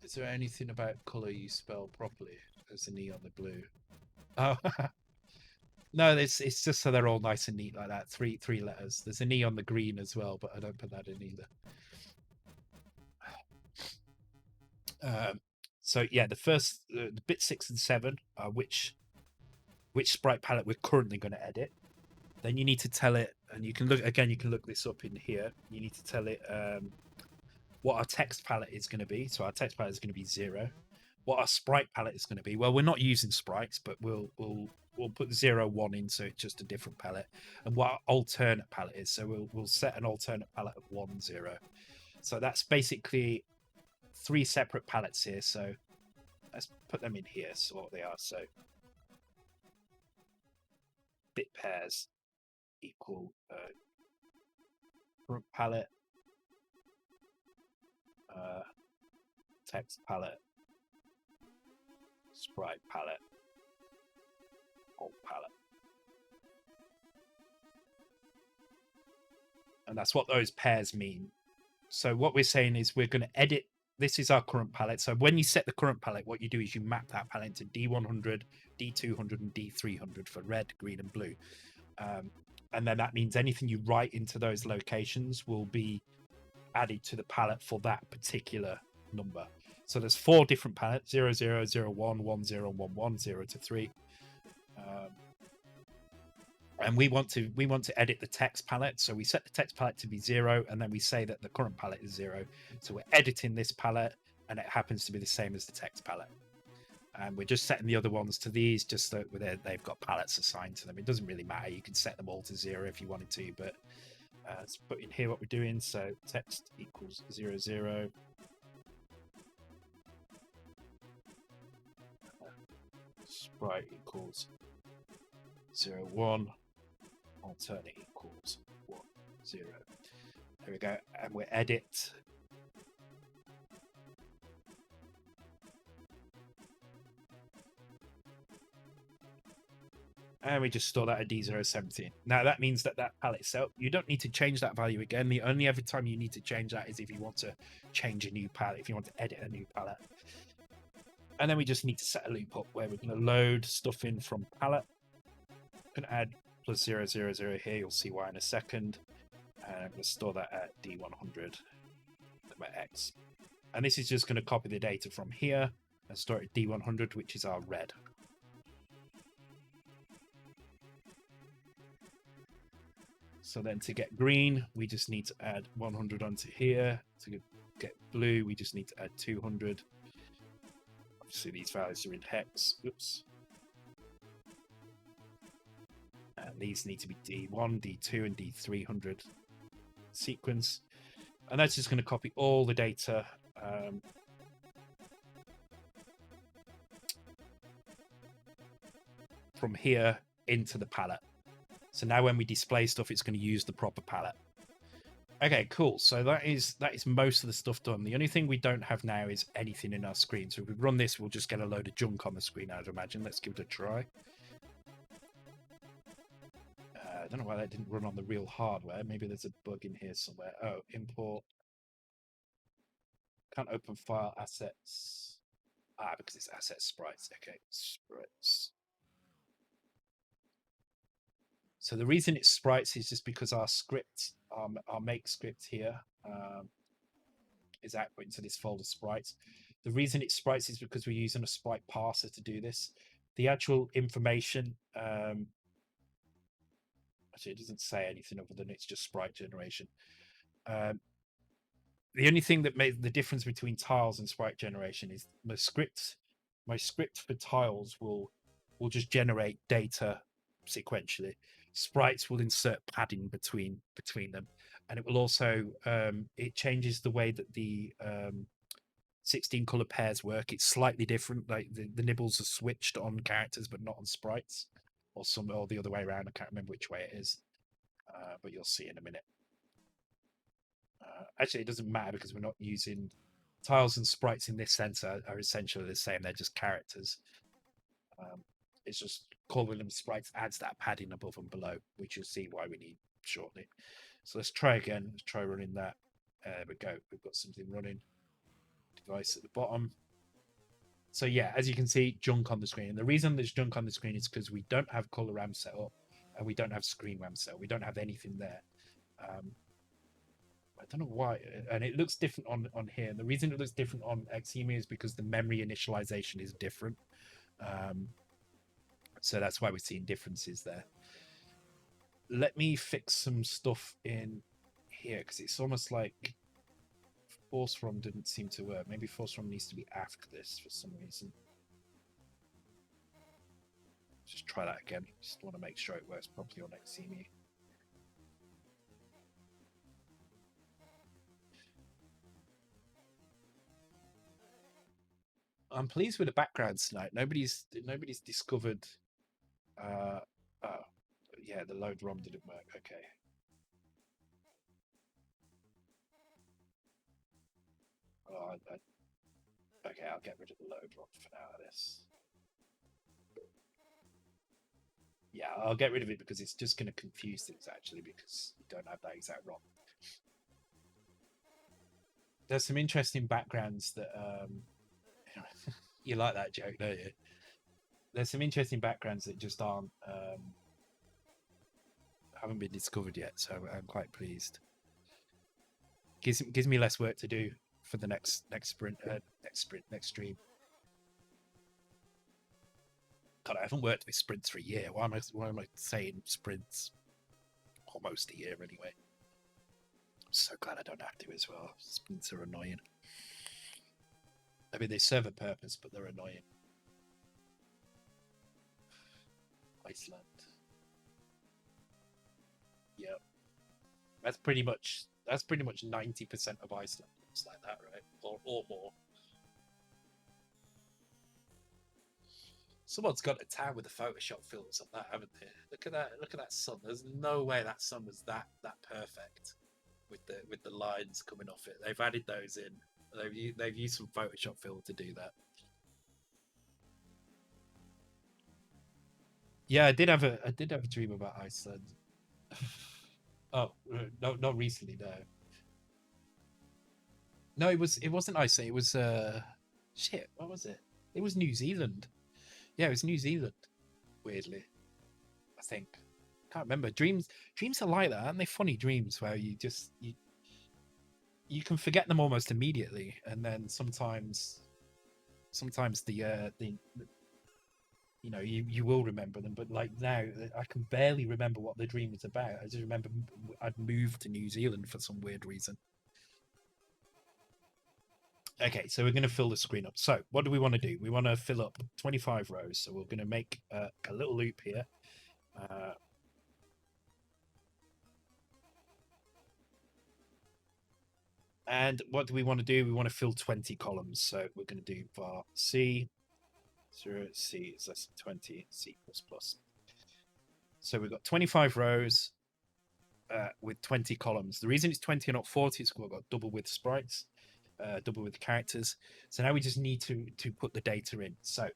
is there anything about color you spell properly? There's an E on the blue. Oh, no, it's just so they're all nice and neat like that. Three letters. There's an E on the green as well, but I don't put that in either. So yeah, the first the bit 6 and 7 are which sprite palette we're currently going to edit. Then you need to tell it, and you can look again. You can look this up in here. You need to tell it what our text palette is going to be. So our text palette is going to be 0. What our sprite palette is going to be. Well, we're not using sprites, but we'll put 0, 1 in, so it's just a different palette. And what our alternate palette is. So we'll set an alternate palette of 1, 0. So that's basically 3 separate palettes here. So let's put them in here. So what they are. So bit pairs equal front palette, text palette, sprite palette, alt palette. And that's what those pairs mean. So what we're saying is we're going to edit. This is our current palette. So when you set the current palette, what you do is you map that palette into D100, D200, and D300 for red, green, and blue. And then that means anything you write into those locations will be added to the palette for that particular number. So there's 4 different palettes: 0, 0, 0, 1, 1, 0, 1, 1, 0 to 3. And we want to edit the text palette. So we set the text palette to be 0, and then we say that the current palette is 0. So we're editing this palette, and it happens to be the same as the text palette. And we're just setting the other ones to these, just so they've got palettes assigned to them. It doesn't really matter. You can set them all to 0 if you wanted to, but let's put in here what we're doing. So text equals 0, 0. Sprite equals 0, 1. Alternate equals 1, 0. There we go. And we edit. And we just store that at D017. Now that means that palette itself, you don't need to change that value again. The only other time you need to change that is if you want to change a new palette, if you want to edit a new palette. And then we just need to set a loop up where we're going to load stuff in from palette. I'm going to add plus 0, 0, 0 here. You'll see why in a second. And I'm going to store that at D100, X. And this is just going to copy the data from here and store it at D100, which is our red. So then to get green, we just need to add 100 onto here. To get blue, we just need to add 200. Obviously, these values are in hex. Oops. And these need to be D1, D2, and D300 sequence. And that's just going to copy all the data from here into the palette. So now when we display stuff, it's going to use the proper palette. Okay, cool. So that is most of the stuff done. The only thing we don't have now is anything in our screen. So if we run this, we'll just get a load of junk on the screen, I'd imagine. Let's give it a try. I don't know why that didn't run on the real hardware. Maybe there's a bug in here somewhere. Oh, import. Can't open file assets. Because it's asset sprites. Okay, sprites. So the reason it's sprites is just because our script, our make script here, is output into this folder sprites. The reason it's sprites is because we're using a sprite parser to do this. The actual information, actually it doesn't say anything other than it's just sprite generation. The only thing that made the difference between tiles and sprite generation is my script for tiles will just generate data sequentially. Sprites will insert padding between them, and it will also it changes the way that the 16 color pairs work. It's slightly different. Like the nibbles are switched on characters but not on sprites, or the other way around. I can't remember which way it is, but you'll see in a minute. Actually, it doesn't matter because we're not using tiles, and sprites in this sense are essentially the same. They're just characters. It's just calling them sprites adds that padding above and below, which you'll see why we need shortly. So let's try again. Let's try running that. There we go. We've got something running. Device at the bottom. So yeah, as you can see, junk on the screen. And the reason there's junk on the screen is because we don't have color RAM set up, and we don't have screen RAM set up. We don't have anything there. I don't know why, and it looks different on here. And the reason it looks different on Xemia is because the memory initialization is different. So that's why we're seeing differences there. Let me fix some stuff in here because it's almost like force ROM didn't seem to work. Maybe force ROM needs to be after this for some reason. Just try that again. Just want to make sure it works properly on Xemia. I'm pleased with the backgrounds tonight. Nobody's discovered. Oh, yeah, the load ROM didn't work. Okay. Oh, okay, I'll get rid of the load ROM for now. This. Yeah, I'll get rid of it because it's just going to confuse things actually because you don't have that exact ROM. There's some interesting backgrounds that you like that joke, don't you? There's some interesting backgrounds that just aren't haven't been discovered yet, so I'm quite pleased. Gives me less work to do for the next stream. God, I haven't worked with sprints for a year. Why am I saying sprints? Almost a year anyway. I'm so glad I don't have to as well. Sprints are annoying. I mean, they serve a purpose, but they're annoying. Iceland. Yep. That's pretty much 90% of Iceland. It's like that, right? Or more. Someone's got a town with the Photoshop filters on that, haven't they? Look at that! Look at that sun. There's no way that sun was that perfect with the lines coming off it. They've added those in. They've used some Photoshop filter to do that. Yeah, I did have a dream about Iceland. Oh no, not recently. No, it wasn't Iceland. It was shit. What was it? It was New Zealand. Yeah, it was New Zealand. Weirdly, I think. Can't remember. Dreams are like that, aren't they? Funny dreams where you can forget them almost immediately, and then sometimes the you will remember them, but like now I can barely remember what the dream was about. I just remember I'd moved to New Zealand for some weird reason. Okay, so we're going to fill the screen up. So what do we want to do? We want to fill up 25 rows. So we're going to make a little loop here. And what do we want to do? We want to fill 20 columns. So we're going to do var C, 0, C is less than 20, C++. So we've got 25 rows with 20 columns. The reason it's 20 and not 40 is because we've got double width sprites, double width characters. So now we just need to put the data in. So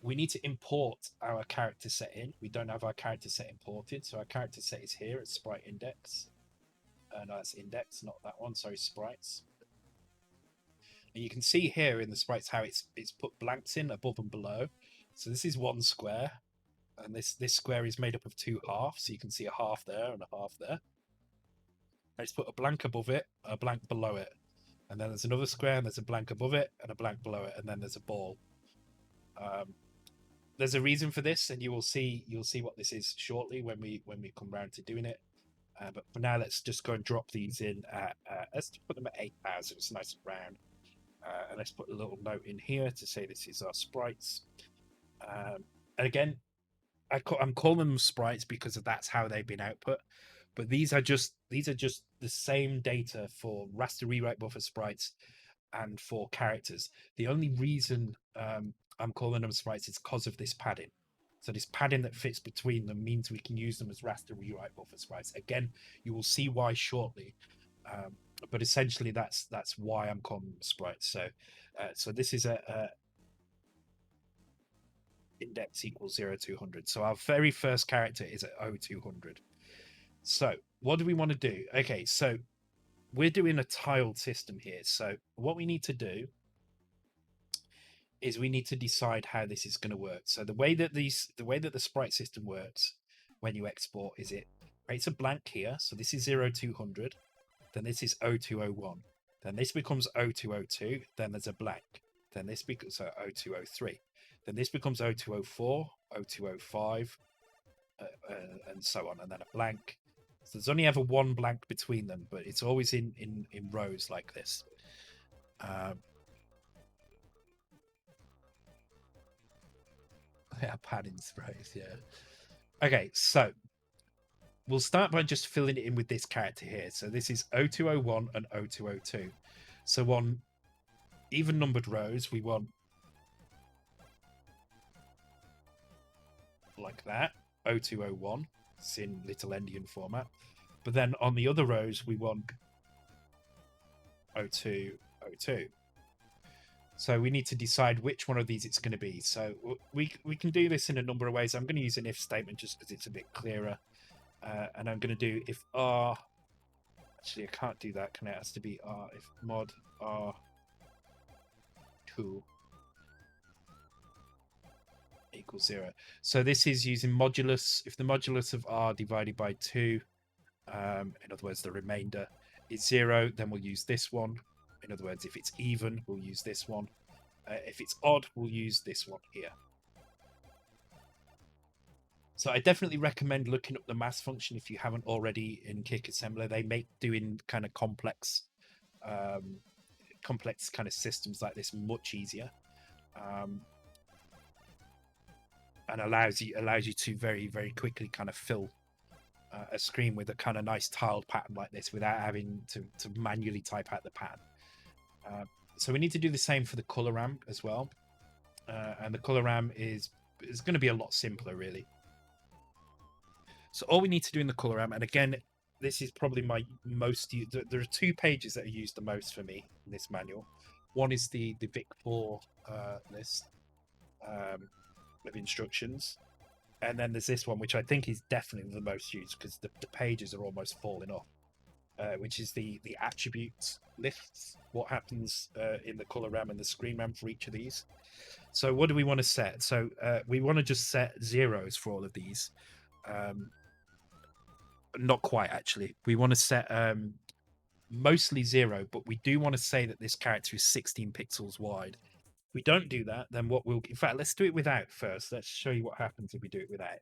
we need to import our character set in. We don't have our character set imported. So our character set is here at sprite index. No, that's index, not that one. Sorry, sprites. And you can see here in the sprites how it's put blanks in above and below. So this is one square, and this square is made up of two halves. So you can see a half there and a half there. Let's put a blank above it, a blank below it, and then there's another square, and there's a blank above it, and a blank below it, and then there's a ball. There's a reason for this, and you'll see what this is shortly when we come around to doing it. But for now, let's just go and drop these in at, let's put them at 8,000. It's nice and round. And let's put a little note in here to say this is our sprites. And again, I'm calling them sprites because that's how they've been output. But these are just the same data for raster rewrite buffer sprites and for characters. The only reason I'm calling them sprites is because of this padding. So this padding that fits between them means we can use them as raster rewrite buffer sprites. Again, you will see why shortly. But essentially, that's why I'm calling them sprites. So this is a index equals 0-200. So our very first character is at 0200. So what do we want to do? Okay, so we're doing a tiled system here. So what we need to do is we need to decide how this is going to work. So the way that the sprite system works when you export is it creates a blank here. So this is 0-200. Then this is 0201. Then this becomes 0202. Then there's a blank. Then this becomes 0203. Then this becomes 0204, 0205, and so on. And then a blank. So there's only ever one blank between them, but it's always in rows like this. Yeah, padding sprays, yeah. Okay, so we'll start by just filling it in with this character here. So this is 0201 and 0202. So on even numbered rows, we want like that, 0201. It's in little endian format. But then on the other rows, we want 0202. So we need to decide which one of these it's going to be. So we can do this in a number of ways. I'm going to use an if statement just because it's a bit clearer. And I'm going to do if R... Actually, I can't do that. Can it has to be R if mod R2 equals 0. So this is using modulus. If the modulus of R divided by 2, in other words, the remainder is 0, then we'll use this one. In other words, if it's even, we'll use this one. If it's odd, we'll use this one here. So I definitely recommend looking up the mass function if you haven't already in Kick Assembler. They make doing kind of complex kind of systems like this much easier, and allows you to very, very quickly kind of fill a screen with a kind of nice tiled pattern like this without having to manually type out the pattern. So we need to do the same for the color ramp as well, and the color ramp is going to be a lot simpler, really. So all we need to do in the color ramp, and again, this is probably my most used. There are 2 pages that are used the most for me in this manual. One is the Vic 4 list of instructions, and then there's this one, which I think is definitely the most used because the pages are almost falling off, which is the attributes lists. What happens in the color RAM and the screen RAM for each of these. So what do we want to set? So we want to just set zeros for all of these. Not quite, actually. We want to set mostly 0, but we do want to say that this character is 16 pixels wide. If we don't do that, then what we'll... In fact, let's do it without first. Let's show you what happens if we do it without.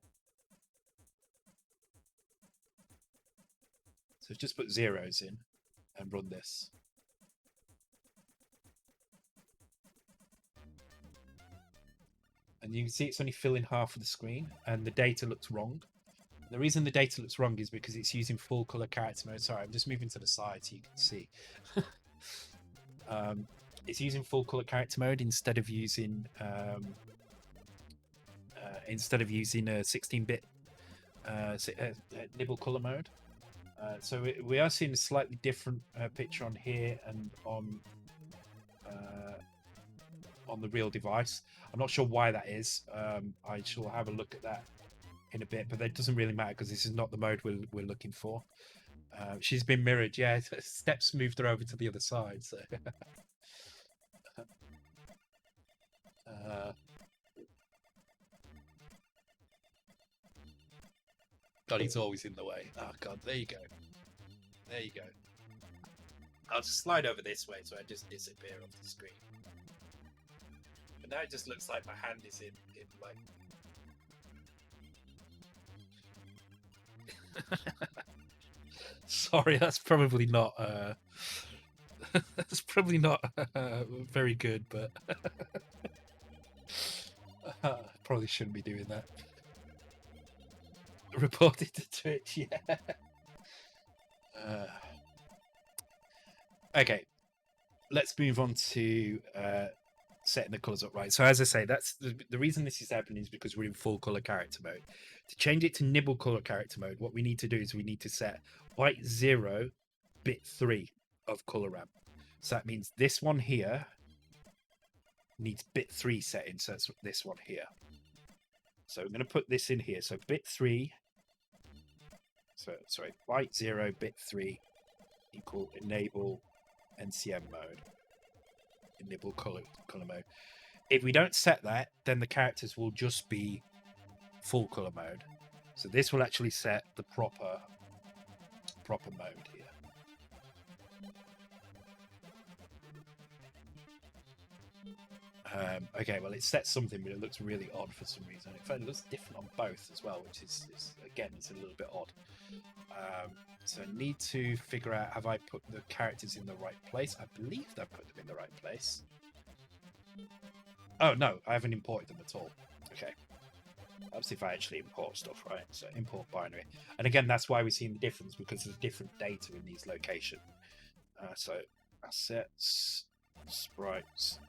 So just put zeros in and run this. And you can see it's only filling half of the screen, and the data looks wrong. The reason the data looks wrong is because it's using full color character mode. Sorry, I'm just moving to the side so you can see. It's using full color character mode instead of using a 16-bit Nibble color mode. So we are seeing a slightly different picture on here and on the real device. I'm not sure why that is. I shall have a look at that in a bit, but that doesn't really matter because this is not the mode we're looking for. She's been mirrored. Yeah, steps moved her over to the other side. So. God, he's always in the way. Oh God, there you go. There you go. I'll just slide over this way so I just disappear off the screen. But now it just looks like my hand is in like. Sorry, that's probably not that's probably not very good, but probably shouldn't be doing that. Reported to Twitch, yeah. Okay, let's move on to setting the colors up right. So as I say, that's the reason this is happening is because we're in full color character mode. To change it to Nibble color character mode, what we need to do is we need to set byte 0 bit 3 of color ramp. So that means this one here needs bit 3 setting, so it's this one here. So I'm going to put this in here. So bit 3, so sorry, byte 0 bit 3 equal enable NCM mode. Nibble color mode. If we don't set that, then the characters will just be full color mode. So this will actually set the proper mode here. Okay, well it sets something, but it looks really odd for some reason. In fact, it looks different on both as well, which is again, it's a little bit odd. So I need to figure out, have I put the characters in the right place? I believe I've put them in the right place. Oh, no, I haven't imported them at all. Okay. That's if I actually import stuff, right? So import binary. And again, that's why we're seeing the difference, because there's different data in these locations. So assets, sprites.bin.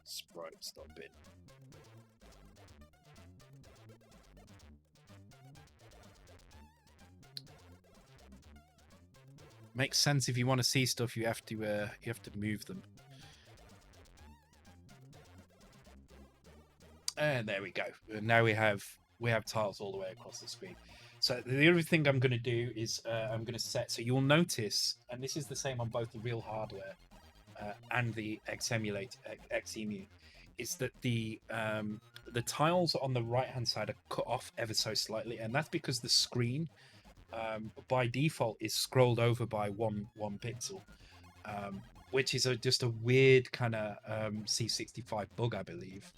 Makes sense. If you want to see stuff, you have to move them. And there we go. And now we have tiles all the way across the screen. So the other thing I'm going to do is I'm going to set. So you'll notice, and this is the same on both the real hardware and the XEMU, is that the tiles on the right hand side are cut off ever so slightly, and that's because the screen by default is scrolled over by one pixel, which is just a weird kind of C65 bug, I believe.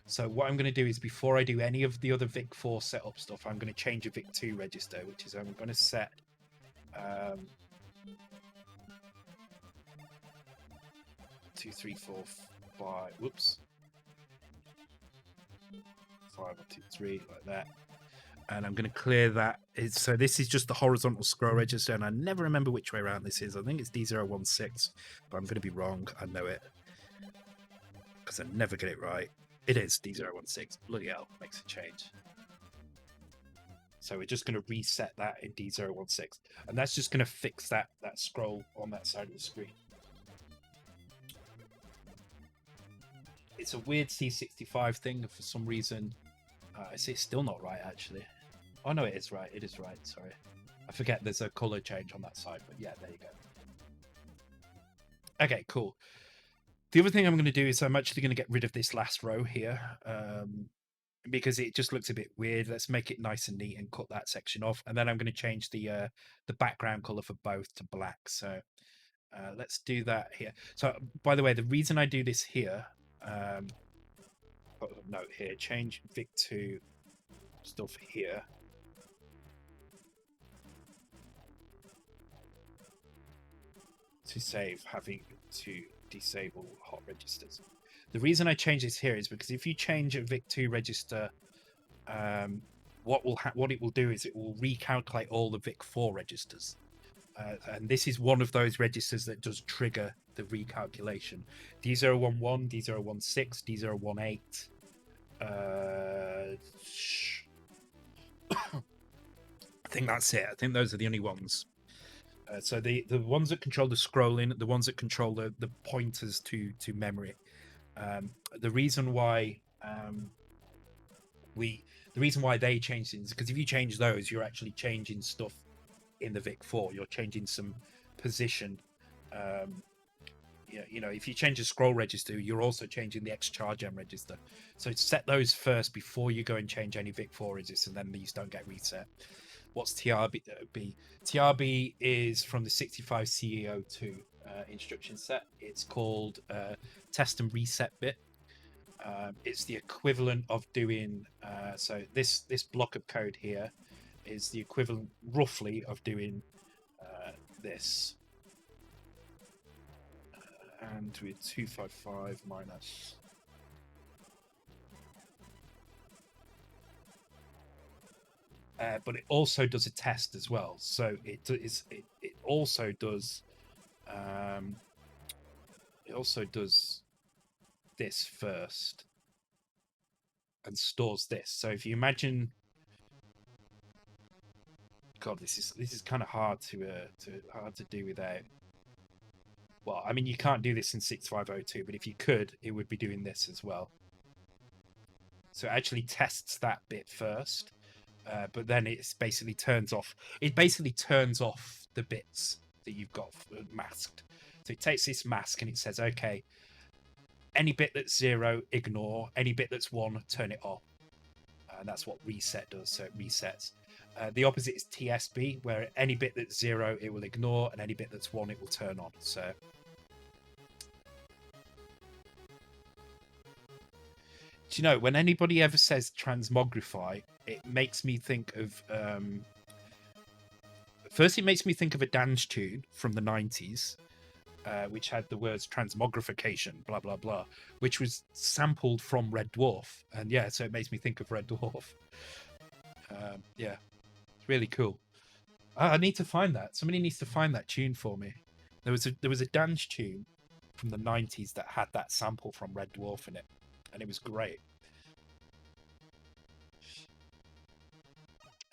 So what I'm going to do is, before I do any of the other VIC4 setup stuff, I'm going to change a VIC2 register, which is I'm going to set 2, 3, 4, 5. Whoops. 5, 1, 2, 3, like that. And I'm going to clear that. So this is just the horizontal scroll register, and I never remember which way around this is. I think it's D016, but I'm going to be wrong. I know it, because I never get it right. It is D016. Bloody hell, makes a change. So we're just going to reset that in D016, and that's just going to fix that scroll on that side of the screen. It's a weird C65 thing for some reason. It's still not right, actually. Oh no, it is right. It is right. Sorry, I forget there's a color change on that side, but yeah, there you go. Okay, cool. The other thing I'm going to do is I'm actually going to get rid of this last row here, because it just looks a bit weird. Let's make it nice and neat and cut that section off, and then I'm going to change the background color for both to black. So let's do that here. So by the way, the reason I do this here, put a note here, change Vic2 stuff here. To save having to disable hot registers. The reason I change this here is because if you change a Vic2 register, what it will do is it will recalculate all the Vic4 registers, and this is one of those registers that does trigger the recalculation. D011, D016, D018. I think that's it. I think those are the only ones. So the ones that control the scrolling, the ones that control the pointers to memory. The reason why they changed things, because if you change those, you're actually changing stuff in the VIC4. You're changing some position. You know, if you change the scroll register, you're also changing the XChargeM register. So set those first before you go and change any VIC4 registers, and then these don't get reset. What's TRB? TRB is from the 65 CEO2 instruction set. It's called test and reset bit. It's the equivalent of doing so this block of code here is the equivalent roughly of doing this, and with 255 minus but it also does a test as well. So it also does this first and stores this. So if you imagine, God, this is kind of hard to do without. Well, I mean, you can't do this in 6502, but if you could, it would be doing this as well. So it actually tests that bit first. But then it basically turns off. It basically turns off the bits that you've got masked. So it takes this mask and it says, okay, any bit that's 0, ignore. Any bit that's 1, turn it off. And that's what reset does. So it resets. The opposite is TSB, where any bit that's 0, it will ignore, and any bit that's 1, it will turn on. So do you know, when anybody ever says transmogrify, it makes me think of first it makes me think of a dance tune from the 90s, which had the words transmogrification, blah blah blah, which was sampled from Red Dwarf. And yeah, so it makes me think of Red Dwarf. Yeah, it's really cool. I need to find that. Somebody needs to find that tune for me. There was a dance tune from the 90s that had that sample from Red Dwarf in it, and it was great.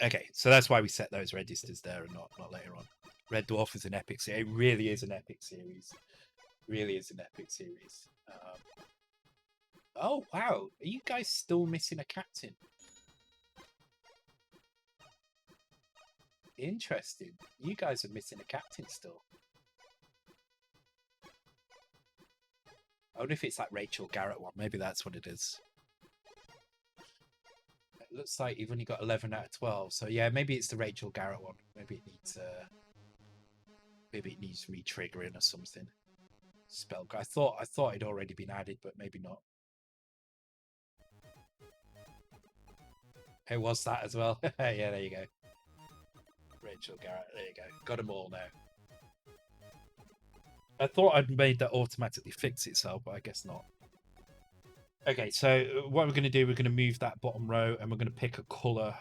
Okay, so that's why we set those registers there and not later on. Red Dwarf is an epic series. It really is an epic series. Really is an epic series. Oh, wow. Are you guys still missing a captain? Interesting. You guys are missing a captain still. I wonder if it's that Rachel Garrett one. Maybe that's what it is. It looks like you've only got 11 out of 12. So yeah, maybe it's the Rachel Garrett one. Maybe it needs re-triggering or something. Spell. I thought it'd already been added, but maybe not. It was that as well. Yeah, there you go. Rachel Garrett, there you go. Got them all now. I thought I'd made that automatically fix itself, but I guess not. Okay, so what we're going to do, we're going to move that bottom row and we're going to pick a color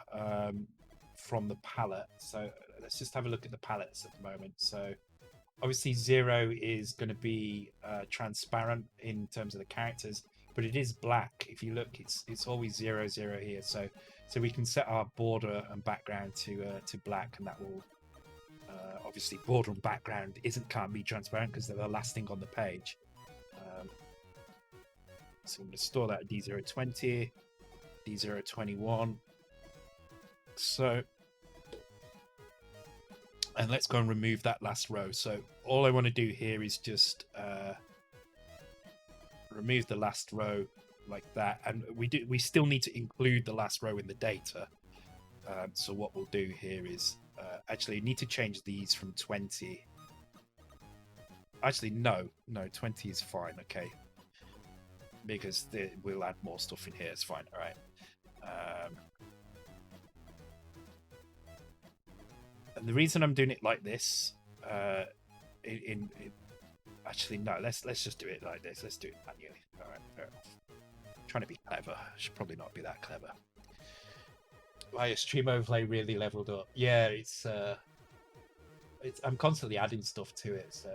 from the palette. So let's just have a look at the palettes at the moment. So obviously 0 is going to be transparent in terms of the characters, but it is black. If you look, it's always 0, 0 here. So we can set our border and background to black, and that will obviously border and background can't be transparent because they're the last thing on the page. So I'm going to store that at D020, D021. So, and let's go and remove that last row. So all I want to do here is just remove the last row like that. And we still need to include the last row in the data. So what we'll do here is actually need to change these from 20. Actually, no, 20 is fine. Okay. Because we'll add more stuff in here. It's fine. All right. And the reason I'm doing it like this, actually no, let's just do it like this. Let's do it manually. All right, fair enough. I'm trying to be clever. I should probably not be that clever. My stream overlay really leveled up. Yeah, it's I'm constantly adding stuff to it, so.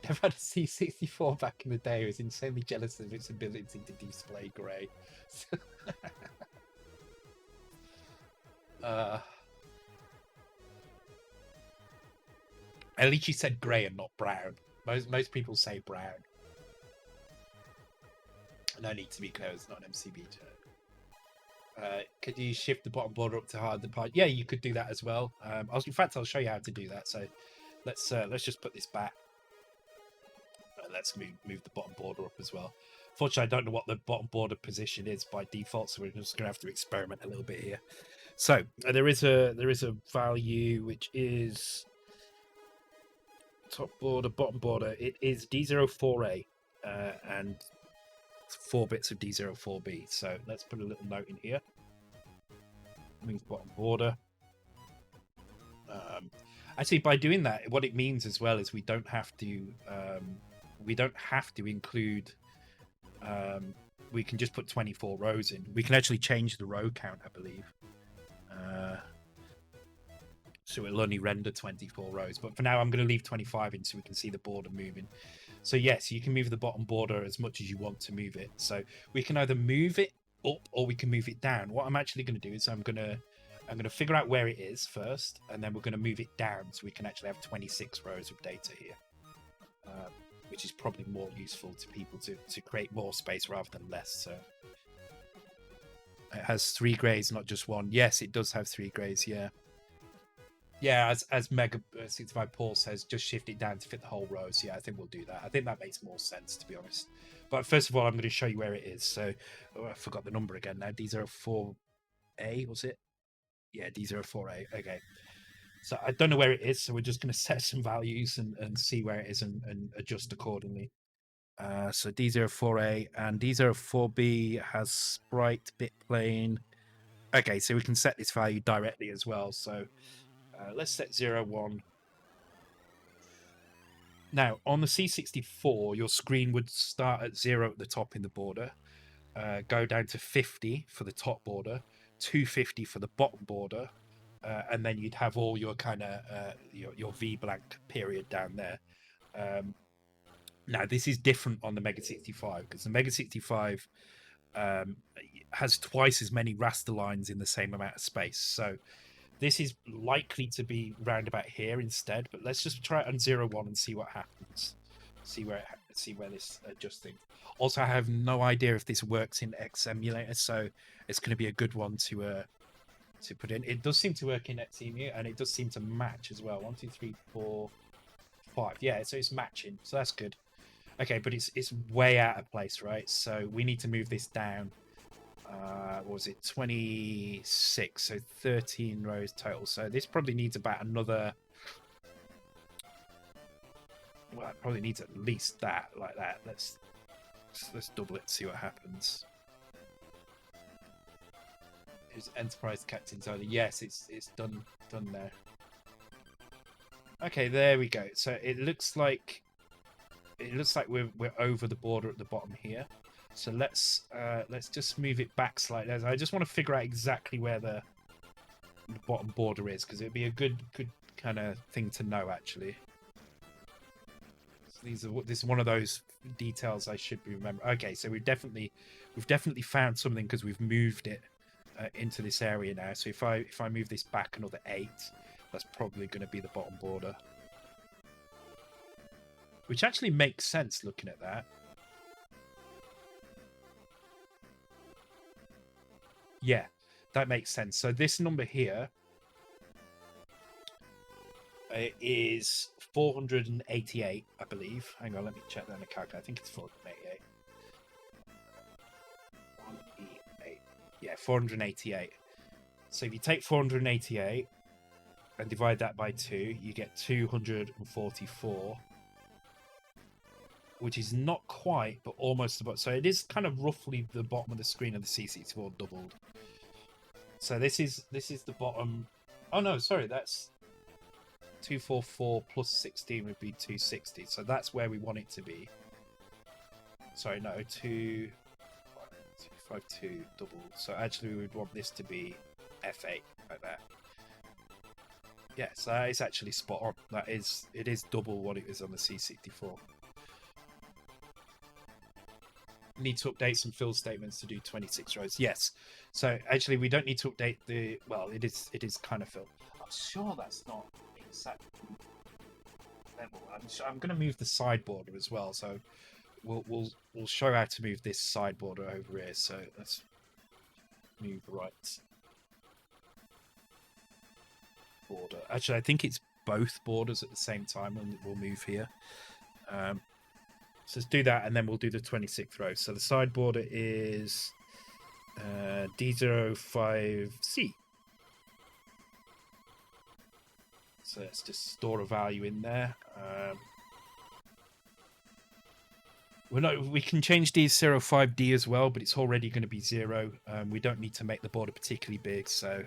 I've had a C64 back in the day. I was insanely jealous of its ability to display grey. At least you said grey and not brown. Most people say brown. No need to be clear, it's not an MCB chat. Could you shift the bottom border up to hide the part? Yeah, you could do that as well. In fact, I'll show you how to do that. So let's just put this back. Let's move the bottom border up as well. Fortunately, I don't know what the bottom border position is by default, so we're just going to have to experiment a little bit here. So there is a value which is top border, bottom border. It is D04A and 4 bits of D04B. So let's put a little note in here. Move bottom border. Actually, by doing that, what it means as well is we don't have to include. We can just put 24 rows in. We can actually change the row count, I believe. So it'll only render 24 rows. But for now, I'm going to leave 25 in so we can see the border moving. So yes, you can move the bottom border as much as you want to move it. So we can either move it up or we can move it down. What I'm actually going to do is I'm going to figure out where it is first, and then we're going to move it down so we can actually have 26 rows of data here. Which is probably more useful to people to create more space rather than less. So it has 3 grays, not just 1. Yes, it does have 3 grays. Yeah, as Mega65 Paul says, just shift it down to fit the whole rows. Yeah, I think we'll do that. I think that makes more sense, to be honest. But first of all, I'm going to show you where it is. So I forgot the number again now. D04A, was it? Yeah, D04A. Okay. So I don't know where it is, so we're just going to set some values and see where it is and adjust accordingly. So D04A and D04B has sprite bit plane. Okay, so we can set this value directly as well. So let's set 01. Now, on the C64, your screen would start at 0 at the top in the border, go down to 50 for the top border, 250 for the bottom border, and then you'd have all your kind of your V blank period down there. Now this is different on the Mega65 because the Mega65 has twice as many raster lines in the same amount of space. So this is likely to be round about here instead. But let's just try it on 01 and see what happens. See where this adjusting. Also, I have no idea if this works in X Emulator, so it's going to be a good one to put in. It does seem to work in Xemu, and it does seem to match as well. 1, 2, 3, 4, 5. Yeah, so it's matching, so that's good. Okay, but it's way out of place, right? So we need to move this down. What was it? 26, so 13 rows total. So this probably needs about another. Well, it probably needs at least that, like that. Let's double it, see what happens. Who's Enterprise Captain's only? Yes, it's done now. Okay, there we go. So it looks like we're over the border at the bottom here. So let's just move it back slightly. I just want to figure out exactly where the bottom border is, because it'd be a good kind of thing to know actually. So this is one of those details I should be remembering. Okay, so we've definitely found something because we've moved it into this area now. So if I move this back another 8, that's probably going to be the bottom border, which actually makes sense looking at that. Yeah, that makes sense. So this number here is 488, I believe. Hang on, let me check that in the calculator. I think it's 488. 188. Yeah, 488. So if you take 488 and divide that by 2, you get 244, which is not quite, but almost about. So it is kind of roughly the bottom of the screen of the C64 doubled. So this is the bottom. Oh no, sorry, that's 244 plus 16 would be 260. So that's where we want it to be. Sorry, no, 252 double. So actually we would want this to be F8 like that. Yeah, so that is actually spot on. It is double what it is on the C64. Need to update some fill statements to do 26 rows. Yes. So actually we don't need to update the, well, it is kind of filled. I'm sure that's not exact level. I'm going to move the side border as well. So we'll show how to move this side border over here. So let's move right border. Actually, I think it's both borders at the same time, and we'll move here. So let's do that, and then we'll do the 26th row. So the side border is D05C. So let's just store a value in there. We can change D05D as well, but it's already going to be 0. We don't need to make the border particularly big. So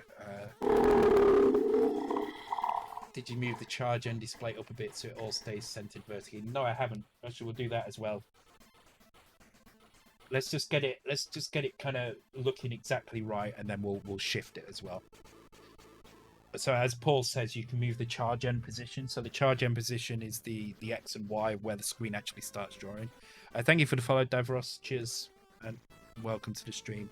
did you move the charge end display up a bit so it all stays centered vertically? No, I haven't. Actually, we'll do that as well. Let's just get it kind of looking exactly right, and then we'll shift it as well. So as Paul says, you can move the charge end position. So the charge end position is the X and Y where the screen actually starts drawing. Thank you for the follow, Davros. Cheers and welcome to the stream.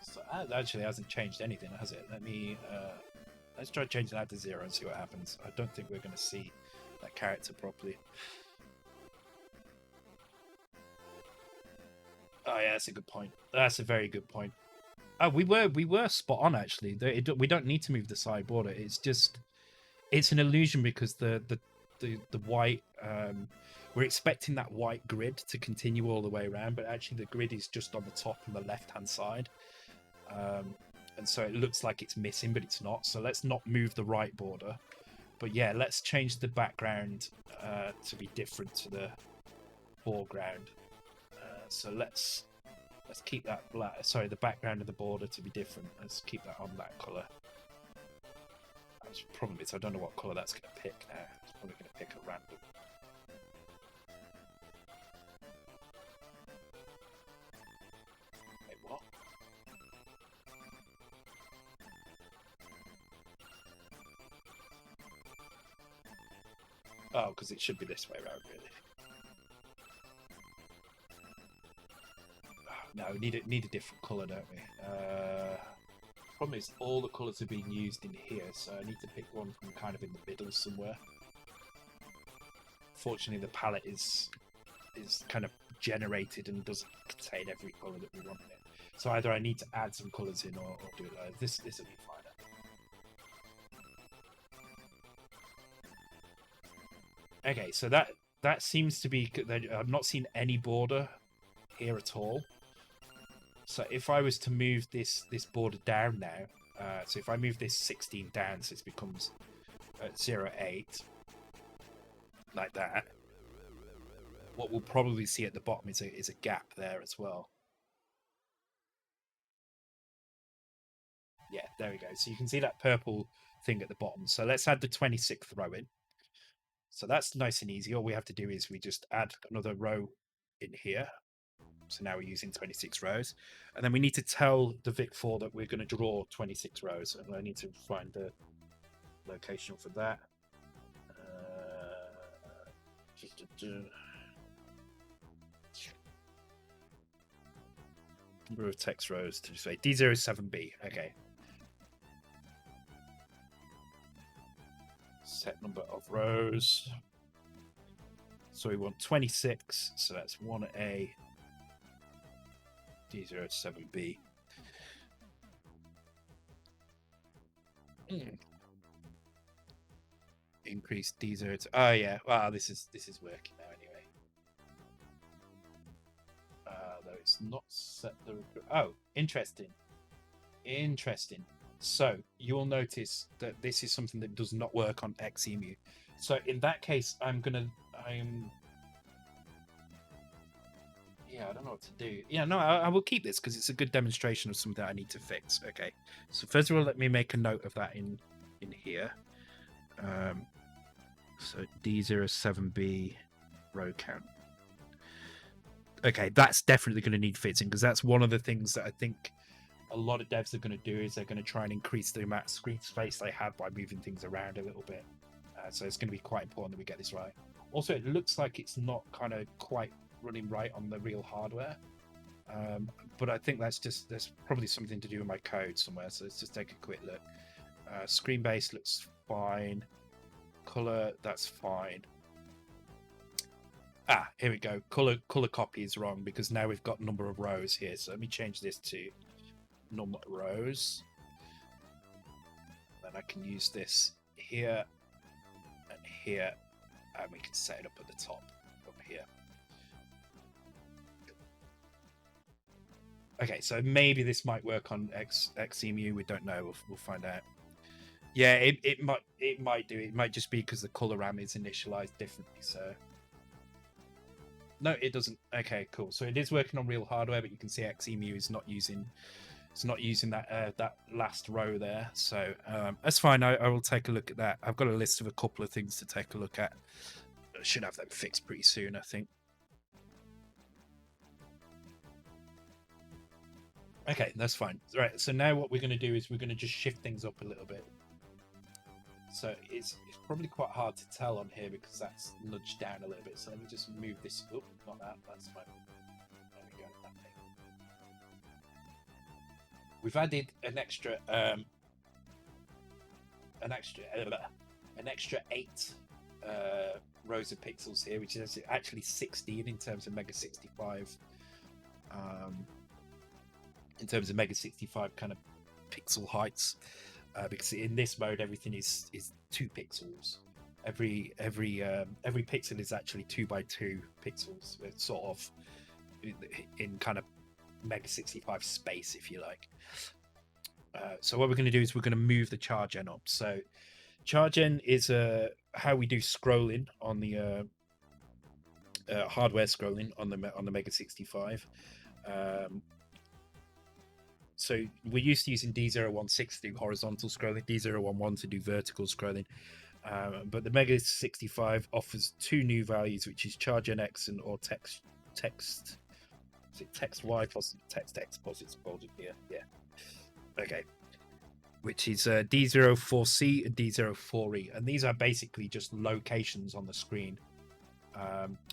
So that actually hasn't changed anything, has it? Let's try changing that to 0 and see what happens. I don't think we're going to see that character properly. Oh yeah, that's a good point. That's a very good point. Oh, we were spot on actually. We don't need to move the side border. It's an illusion because the white we're expecting that white grid to continue all the way around, but actually the grid is just on the top on the left hand side. And so it looks like it's missing, but it's not. So let's not move the right border. But yeah, let's change the background to be different to the foreground. So let's keep that black. Sorry, the background of the border to be different. Let's keep that on that color. The problem is I don't know what color that's going to pick now. It's probably going to pick a random. Wait, what? Oh, because it should be this way around, really. No, we need a different colour, don't we? Problem is all the colours are being used in here, so I need to pick one from kind of in the middle somewhere. Fortunately, the palette is kind of generated and doesn't contain every colour that we want in it. So either I need to add some colours in or do it like this. This will be fine. Okay, so that seems to be. I've not seen any border here at all. So if I was to move this border down now, so if I move this 16 down, so it becomes 0.8, like that. what we'll probably see at the bottom is a gap there as well. Yeah, there we go. So you can see that purple thing at the bottom. So let's add the 26th row in. So that's nice and easy. All we have to do is we just add another row in here. So now we're using 26 rows. And then we need to tell the Vic4 that we're going to draw 26 rows. And I need to find the location for that. Number of text rows to say D07B. Okay. Set number of rows. So we want 26. So that's 1A D07B. Increase D0 to, oh yeah. Wow, this is working now anyway. Though it's not set the, oh, interesting. So you'll notice that this is something that does not work on Xemu. So in that case, yeah, I don't know what to do. Yeah, no, I will keep this because it's a good demonstration of something I need to fix. Okay, so first of all, let me make a note of that in here. So D07B row count. Okay, that's definitely going to need fixing because that's one of the things that I think a lot of devs are going to do is they're going to try and increase the amount of screen space they have by moving things around a little bit. So it's going to be quite important that we get this right. Also, it looks like it's not kind of quite running right on the real hardware. But I think there's probably something to do with my code somewhere. So let's just take a quick look. Screen base looks fine. Color, that's fine. Ah, here we go. Color copy is wrong because now we've got number of rows here. So let me change this to number of rows. Then I can use this here and here, and we can set it up at the top up here. Okay, so maybe this might work on Xemu. We don't know. We'll find out. Yeah, it might do. It might just be because the color RAM is initialized differently. So no, it doesn't. Okay, cool. So it is working on real hardware, but you can see Xemu is not using. It's not using that last row there. So that's fine. I will take a look at that. I've got a list of a couple of things to take a look at. I should have them fixed pretty soon, I think. Okay, that's fine. Right, so now what we're going to do is we're going to just shift things up a little bit. So it's probably quite hard to tell on here because that's nudged down a little bit. So let me just move this up. Not that. That's fine. There we go. That thing. We've added an extra 8 rows of pixels here, which is actually 16 in terms of Mega65. In terms of Mega65 kind of pixel heights, because in this mode everything is 2 pixels. Every pixel is actually 2 by 2 pixels. It's sort of in kind of Mega65 space, if you like. So what we're going to do is we're going to move the charge gen up. So charge gen is how we do scrolling on the hardware scrolling on the Mega65. So we're used to using D016 to do horizontal scrolling, D011 to do vertical scrolling. But the Mega65 offers 2 new values, which is charge NX and or text. Is it text Y positive, text X positive bolded here? Yeah. Okay. Which is D04C and D04E, and these are basically just locations on the screen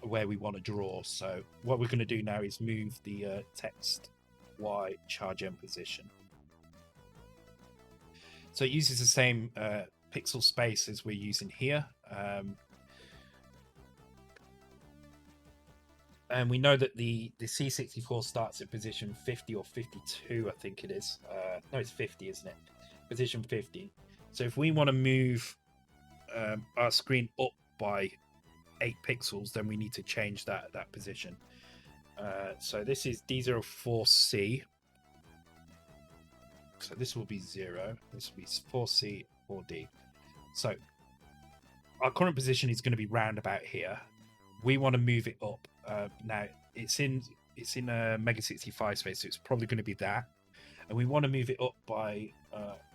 where we want to draw. So what we're going to do now is move the text Y charge M position. So it uses the same pixel space as we're using here. And we know that the C64 starts at position 50 or 52, I think it is. No, it's 50, isn't it? Position 50. So if we want to move our screen up by 8 pixels, then we need to change that position. So this is D04C. So this will be 0. This will be 4C, 4D. So our current position is going to be round about here. we want to move it up. Now it's in Mega65 space, so it's probably going to be that, and we want to move it up by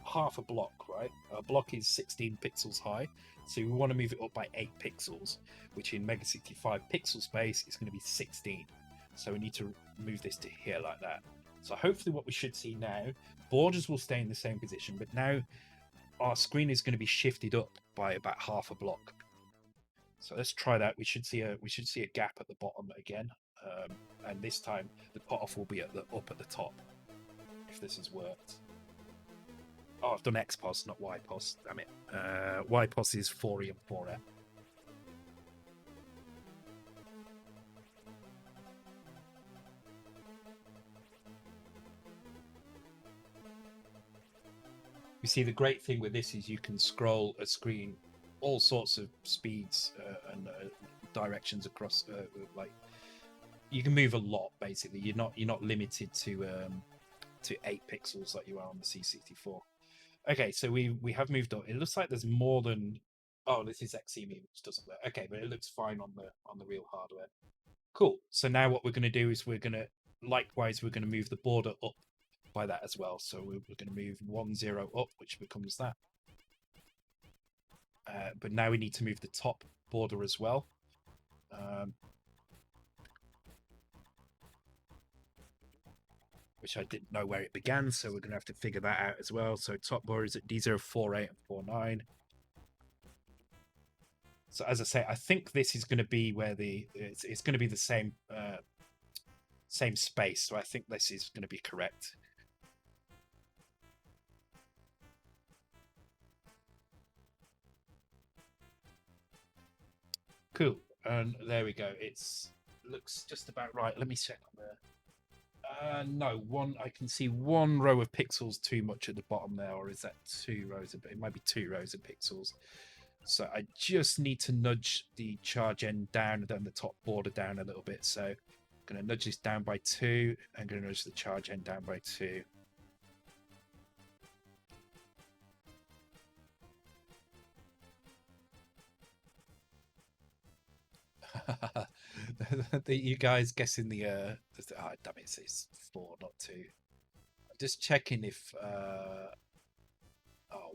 half a block, right? A block is 16 pixels high, so we want to move it up by 8 pixels, which in Mega65 pixel space is going to be 16. So we need to move this to here like that. So hopefully what we should see now, borders will stay in the same position, but now our screen is going to be shifted up by about half a block. So let's try that. We should see a gap at the bottom again, and this time the cutoff will be up at the top. If this has worked. Oh, I've done XPOS, not YPOS. Damn it. YPOS is 4E and 4F. You see, the great thing with this is you can scroll a screen all sorts of speeds and directions across. Like you can move a lot. Basically, you're not limited to 8 pixels like you are on the C64. Okay, so we have moved on. It looks like there's more than. Oh, this is XEME, which doesn't work. Okay, but it looks fine on the real hardware. Cool. So now what we're going to do is we're going to move the border up by that as well. So we're going to move 1 0 up, which becomes that. But now we need to move the top border as well. Which I didn't know where it began, so we're going to have to figure that out as well. So top border is at D048 and 49. So as I say, I think this is going to be where it's going to be the same same space. So I think this is going to be correct. Cool, and there we go. Looks just about right. Let me check on there. No, I can see 1 row of pixels too much at the bottom there, or is that 2 rows of? It might be 2 rows of pixels. So I just need to nudge the charge end down and then the top border down a little bit. So I'm going to nudge this down by 2. I'm going to nudge the charge end down by 2. You guys guessing the oh, damn it, it's 4, not 2. I'm just checking if oh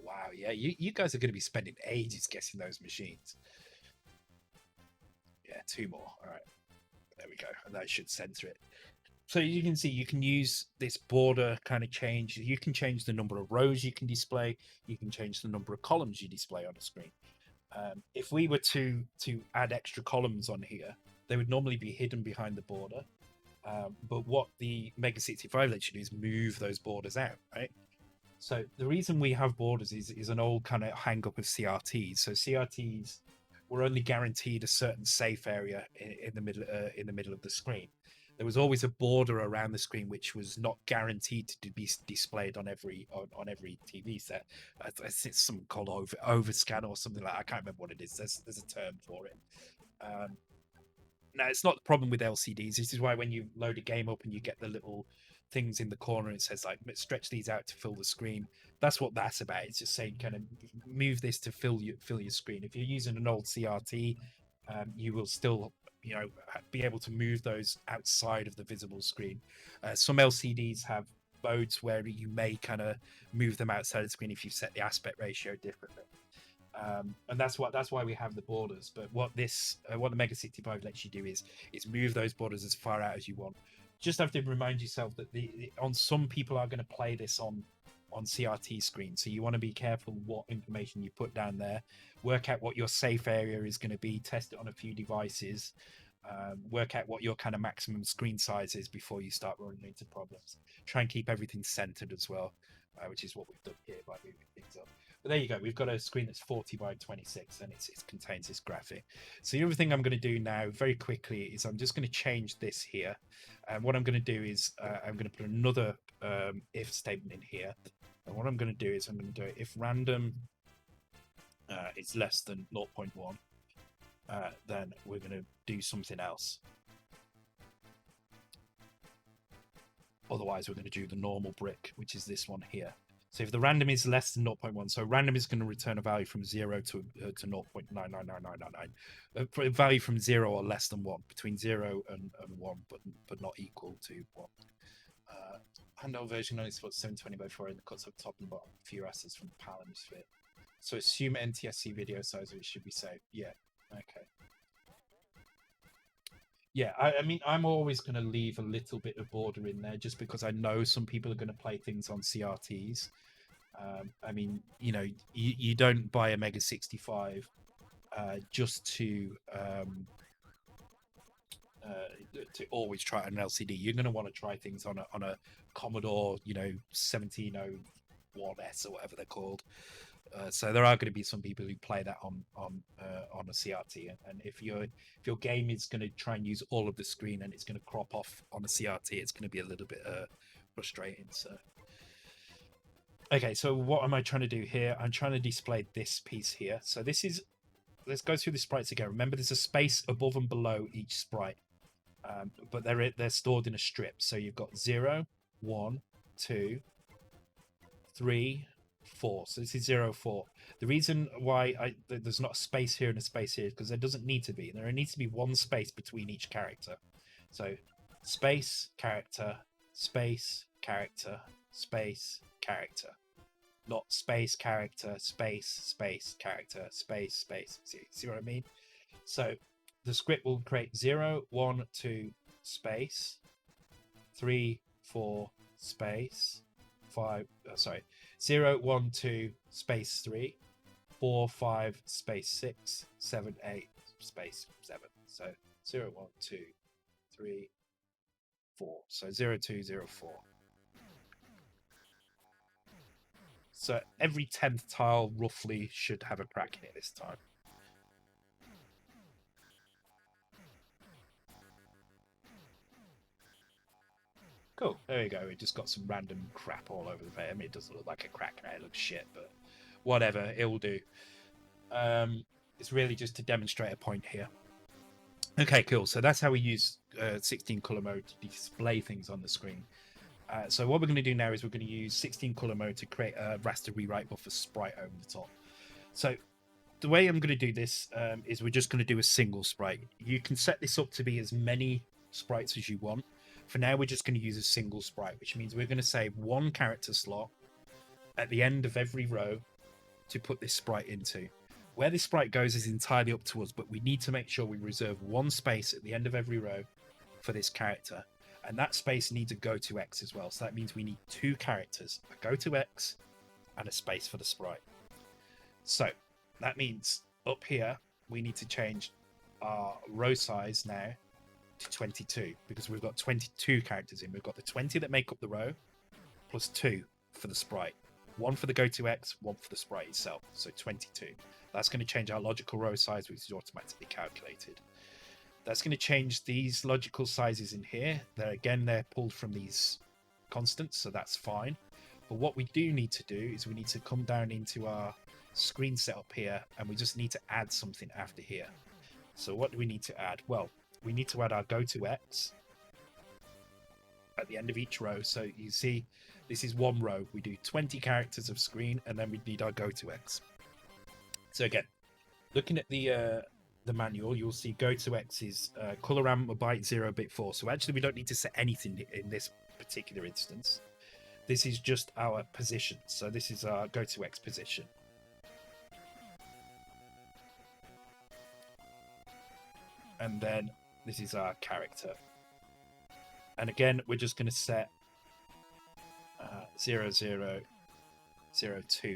wow, yeah, you guys are going to be spending ages guessing those machines. Yeah, 2 more. All right, there we go, and that should censor it. So you can see you can use this border kind of change. You can change the number of rows you can display. You can change the number of columns you display on a screen. If we were to add extra columns on here, they would normally be hidden behind the border. But what the Mega65 lets you do is move those borders out, right? So the reason we have borders is an old kind of hang up of CRTs. So CRTs were only guaranteed a certain safe area in the middle of the screen. There was always a border around the screen which was not guaranteed to be displayed on every TV set. It's something called overscan or something like that. I can't remember what it is. There's a term for it. Now it's not the problem with LCDs. This is why when you load a game up and you get the little things in the corner, it says like stretch these out to fill the screen. That's what that's about. It's just saying kind of move this to fill your screen. If you're using an old CRT, you will still be able to move those outside of the visible screen. Some LCDs have modes where you may kind of move them outside of the screen if you set the aspect ratio differently. And that's why we have the borders. But what the Mega65 lets you do is move those borders as far out as you want. Just have to remind yourself that on some people are going to play this on CRT screens, so you want to be careful what information you put down there. Work out what your safe area is going to be. Test it on a few devices. Work out what your kind of maximum screen size is before you start running into problems. Try and keep everything centered as well, which is what we've done here by moving things up. But there you go. We've got a screen that's 40 by 26, and it contains this graphic. So the other thing I'm going to do now very quickly is I'm just going to change this here. And what I'm going to do is I'm going to put another if statement in here. And what I'm going to do is I'm going to do it if random is less than 0.1, then we're going to do something else. Otherwise, we're going to do the normal brick, which is this one here. So if the random is less than 0.1, so random is going to return a value from 0 to 0.999999, for a value from 0 or less than 1, between 0 and 1, but not equal to 1. Handheld version only supports 720 by 4 and the cuts up top and bottom, few rasters from the PAL hemisphere. So assume NTSC video size, which should be saved. Yeah, okay. Yeah, I mean, I'm always going to leave a little bit of border in there just because I know some people are going to play things on CRTs. I mean, you know, you don't buy a Mega65 just to always try an LCD. You're going to want to try things on a Commodore, you know, 1701S or whatever they're called. So there are going to be some people who play that on a CRT, and if your game is going to try and use all of the screen and it's going to crop off on a CRT, it's going to be a little bit frustrating. So, okay, so what am I trying to do here? I'm trying to display this piece here. So this is, let's go through the sprites again. Remember, there's a space above and below each sprite, but they're stored in a strip. So you've got 0, 1, 2, 3, 4. So this is 0, 4. The reason why there's not a space here and a space here is because there doesn't need to be. There needs to be one space between each character. So space, character, space, character, space, character. Not space, character, space, space, character, space, space. See what I mean? So the script will create 0, 1, 2, space, 3, 4, space, 5, 0, 1, 2, space 3, 4, 5, space 6, 7, 8, space 7. So 0, 1, 2, 3, 4. So 0, 2, 0, 4. So every 10th tile roughly should have a crack in it this time. Cool, there you go. It just got some random crap all over the place. I mean, it doesn't look like a crack now, it looks shit, but whatever, it will do. It's really just to demonstrate a point here. Okay, cool. So that's how we use 16 color mode to display things on the screen. So what we're going to do now is we're going to use 16 color mode to create a raster rewrite buffer sprite over the top. So the way I'm going to do this is we're just going to do a single sprite. You can set this up to be as many sprites as you want. For now, we're just going to use a single sprite, which means we're going to save one character slot at the end of every row to put this sprite into. Where this sprite goes is entirely up to us, but we need to make sure we reserve one space at the end of every row for this character. And that space needs a go to X as well. So that means we need two characters, a go to X and a space for the sprite. So that means up here, we need to change our row size now to 22 because we've got 22 characters in. We've got the 20 that make up the row plus 2 for the sprite. 1 for the go to X, 1 for the sprite itself. So 22. That's going to change our logical row size, which is automatically calculated. That's going to change these logical sizes in here. They're pulled from these constants, so that's fine. But what we do need to do is we need to come down into our screen setup here, and we just need to add something after here. So what do we need to add? Well, we need to add our go to X at the end of each row. So you see, this is one row. We do 20 characters of screen, and then we need our go to X. So again, looking at the manual, you'll see go to X is color RAM byte 0 bit 4. So actually, we don't need to set anything in this particular instance. This is just our position. So this is our go to X position. And then this is our character. And again, we're just going to set 0002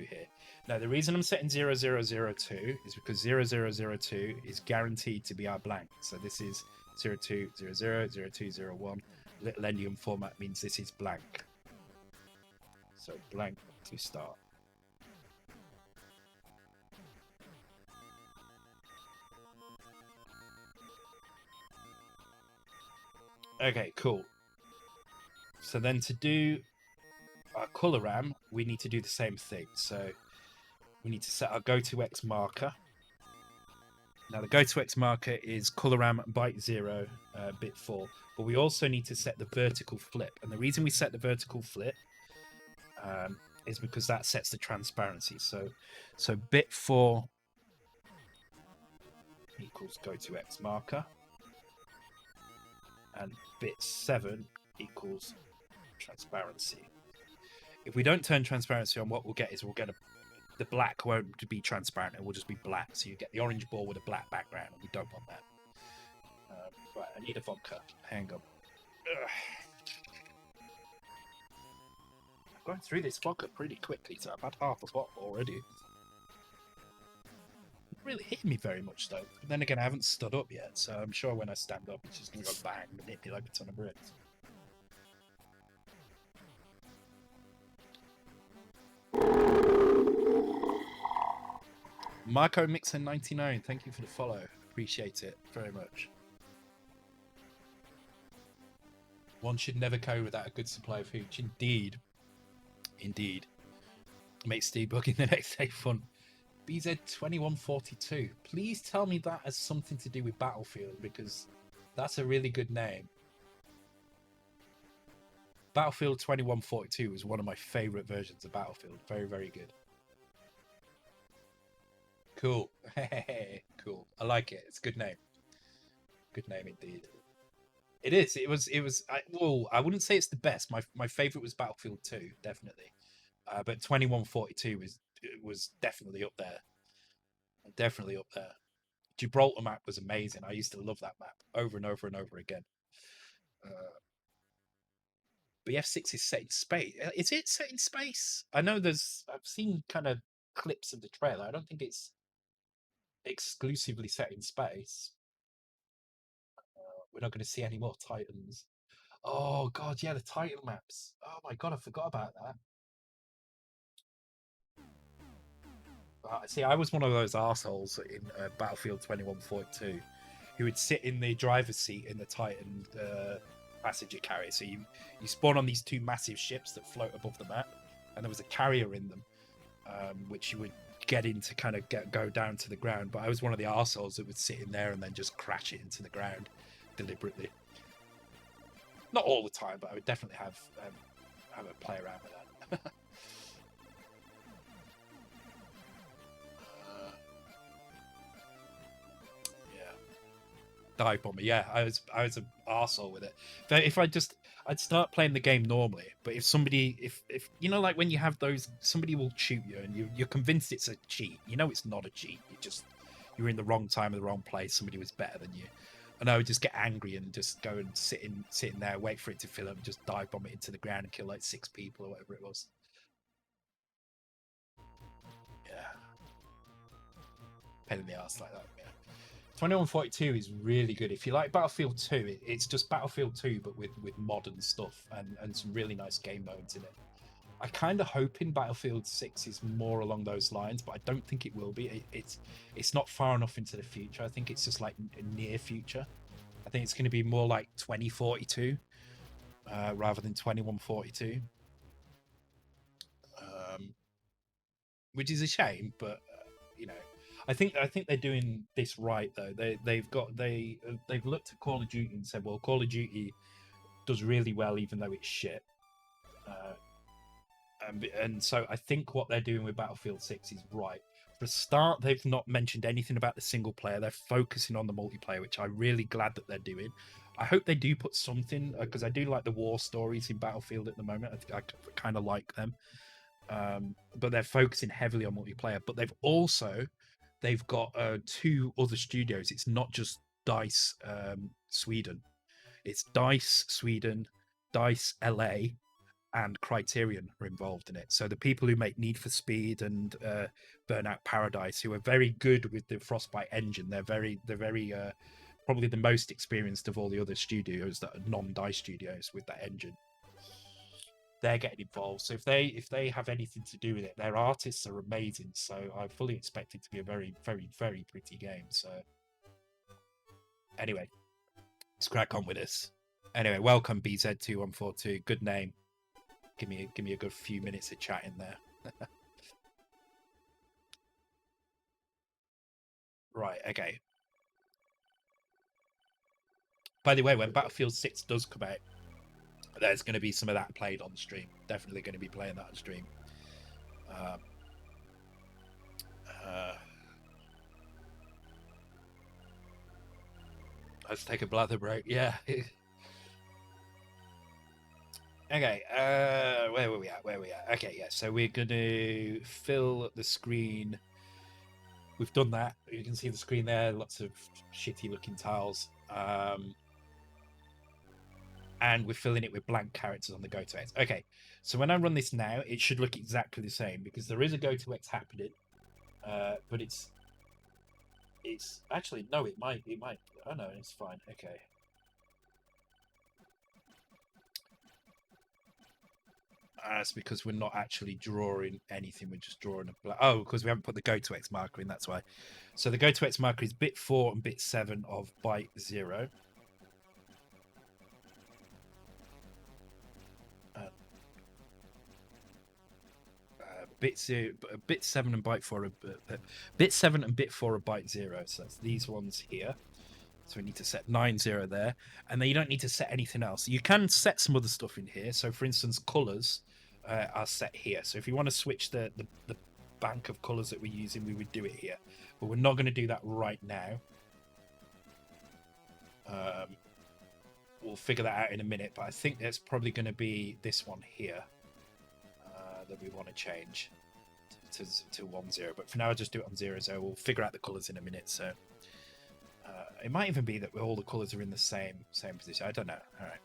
here. Now, the reason I'm setting 0002 is because 0002 is guaranteed to be our blank. So this is 0200, 0201. Little endian format means this is blank. So blank to start. Okay, cool. So then to do our color RAM, we need to do the same thing. So we need to set our go to X marker. Now the go to X marker is color RAM byte 0 bit 4, but we also need to set the vertical flip. And the reason we set the vertical flip is because that sets the transparency. So bit 4 equals go to X marker, and bit 7 equals transparency. If we don't turn transparency on, what we'll get is the black won't be transparent, it will just be black. So you get the orange ball with a black background, and we don't want that. Right, I need a vodka. Hang on. Ugh. I'm going through this vodka pretty quickly, so I've had half a bottle already. Not really hitting me very much though. But then again, I haven't stood up yet, so I'm sure when I stand up, it's just gonna go bang and hit me like a ton of bricks. Marco Mixer 99, thank you for the follow. Appreciate it very much. One should never go without a good supply of hooch. Indeed. Indeed. Makes debugging the next day fun. BZ2142. Please tell me that has something to do with Battlefield, because that's a really good name. Battlefield 2142 was one of my favourite versions of Battlefield. Very, very good. Cool. Cool. I like it. It's a good name. Good name indeed. It is. It was. I wouldn't say it's the best. My favorite was Battlefield 2, definitely. But 2142 was definitely up there. Definitely up there. Gibraltar map was amazing. I used to love that map over and over and over again. BF6 is set in space. Is it set in space? I know I've seen kind of clips of the trailer. I don't think it's exclusively set in space. We're not going to see any more Titans. Oh god, yeah, the Titan maps. Oh my god, I forgot about that. See, I was one of those assholes in Battlefield 2142 who would sit in the driver's seat in the Titan passenger carrier. So you spawn on these two massive ships that float above the map, and there was a carrier in them, which you would get in to kind of go down to the ground. But I was one of the assholes that would sit in there and then just crash it into the ground deliberately. Not all the time, but I would definitely have a play around with that. Dive bomber, yeah, I was an arsehole with it. If I'd start playing the game normally, but if you know, like when you have those, somebody will shoot you and you're convinced it's a cheat. You know it's not a cheat. You're in the wrong time or the wrong place. Somebody was better than you, and I would just get angry and just go and sit in there, wait for it to fill up, and just dive bomb it into the ground and kill like 6 people or whatever it was. Yeah, pain in the ass like that. Yeah. 2142 is really good. If you like Battlefield 2, it's just Battlefield 2 but with modern stuff and some really nice game modes in it. I kind of hoping Battlefield 6 is more along those lines, but I don't think it will be. It's not far enough into the future. I think it's just like a near future. I think it's going to be more like 2042 rather than 2142, which is a shame, but you know. I think they're doing this right though. They've looked at Call of Duty and said, well, Call of Duty does really well even though it's shit. And so I think what they're doing with Battlefield 6 is right. For a start, they've not mentioned anything about the single player. They're focusing on the multiplayer, which I'm really glad that they're doing. I hope they do put something, because I do like the war stories in Battlefield at the moment. I kind of like them. But they're focusing heavily on multiplayer. But they've got 2 other studios. It's not just DICE Sweden. It's DICE Sweden, DICE LA, and Criterion are involved in it. So the people who make Need for Speed and Burnout Paradise, who are very good with the Frostbite engine, they're very probably the most experienced of all the other studios that are non-DICE studios with that engine. They're getting involved. So if they have anything to do with it, their artists are amazing. So I fully expect it to be a very, very, very pretty game. So anyway, let's crack on with this. Anyway, welcome BZ2142. Good name. Give me a good few minutes of chat in there. Right, okay. By the way, when Battlefield 6 does come out, there's going to be some of that played on stream. Definitely going to be playing that on stream. Let's take a blather break. Yeah. Okay, where were we at? Okay, yeah, so we're going to fill the screen. We've done that. You can see the screen there, lots of shitty looking tiles. And we're filling it with blank characters on the go to X. Okay, so when I run this now, it should look exactly the same because there is a go to X happening, but it's actually no, it might. Oh no, it's fine. Okay. That's because we're not actually drawing anything. We're just drawing a black. Oh, because we haven't put the go to X marker in. That's why. So the go to X marker is bit 4 and bit 7 of byte 0. Bit 7 and byte 4. Bit 7 and bit 4 are byte 0. So that's these ones here. So we need to set 90 there, and then you don't need to set anything else. You can set some other stuff in here. So for instance, colors are set here. So if you want to switch the bank of colors that we're using, we would do it here, but we're not going to do that right now. We'll figure that out in a minute, but I think there's probably going to be this one here that we want to change to 10, but for now I'll just do it on 0. So we'll figure out the colors in a minute. So it might even be that all the colors are in the same position. I don't know. All right.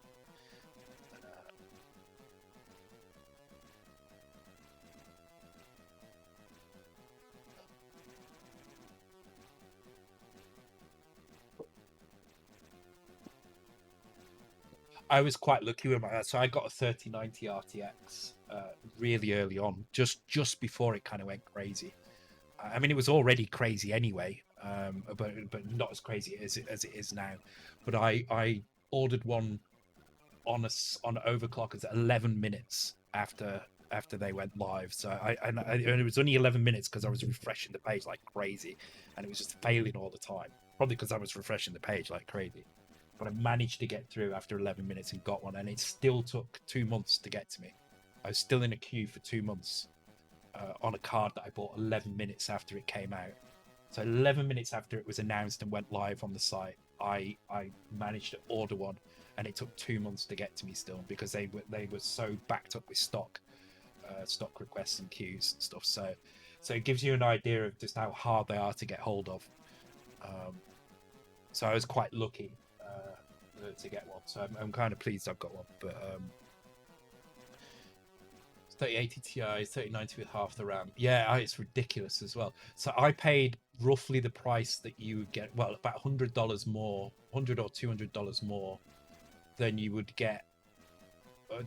I was quite lucky with my, so I got a 3090 RTX really early on, just before it kind of went crazy. I mean, it was already crazy anyway, but not as crazy as it is now. But I ordered one on overclockers at 11 minutes after they went live. So and it was only 11 minutes because I was refreshing the page like crazy, and it was just failing all the time. Probably because I was refreshing the page like crazy. But I managed to get through after 11 minutes and got one, and it still took 2 months to get to me. I was still in a queue for 2 months on a card that I bought 11 minutes after it came out. So 11 minutes after it was announced and went live on the site, I managed to order one, and it took 2 months to get to me still because they were so backed up with stock requests and queues and stuff. So it gives you an idea of just how hard they are to get hold of. So I was quite lucky to get one. So I'm kind of pleased I've got one. But 3080 Ti, 3090 with half the RAM. Yeah, it's ridiculous as well. So I paid roughly the price that you would get, well, about $100 more, $100 or $200 more than you would get,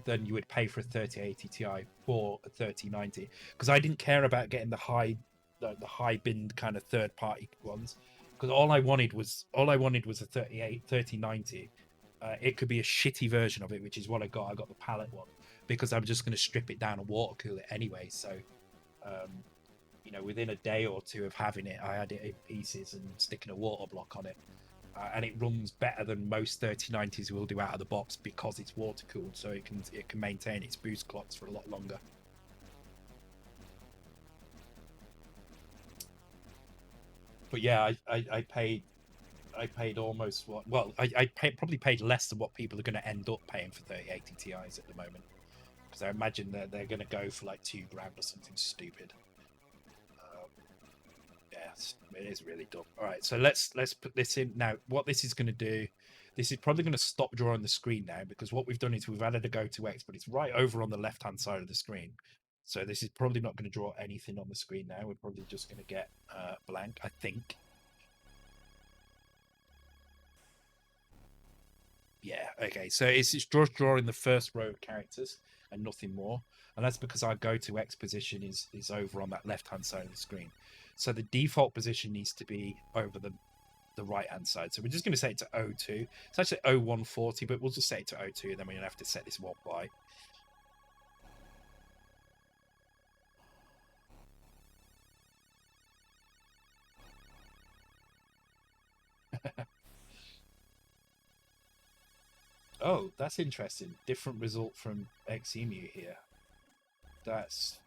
than you would pay for a 3080 Ti for a 3090. Because I didn't care about getting the high binned kind of third party ones. Because all I wanted was a 3090. It could be a shitty version of it, which is what I got. I got the palette one because I'm just going to strip it down and water cool it anyway. So, within a day or two of having it, I had it in pieces and sticking a water block on it. And it runs better than most 3090s will do out of the box because it's water cooled, so it can maintain its boost clocks for a lot longer. But yeah, I paid almost what? Well, probably paid less than what people are going to end up paying for 3080 Ti's at the moment, because I imagine that they're going to go for like $2,000 or something stupid. Yes, it is really dumb. All right, so let's put this in now. What this is going to do, this is probably going to stop drawing the screen now, because what we've done is we've added a go to X, but it's right over on the left hand side of the screen. So this is probably not going to draw anything on the screen now. We're probably just going to get blank, I think. Yeah, okay. So it's just drawing the first row of characters and nothing more. And that's because our go to X position is over on that left hand side of the screen. So the default position needs to be over the right hand side. So we're just going to set it to 02. It's actually 0140, but we'll just set it to 02, and then we're going to have to set this one by. Oh, that's interesting. Different result from XEMU here. That's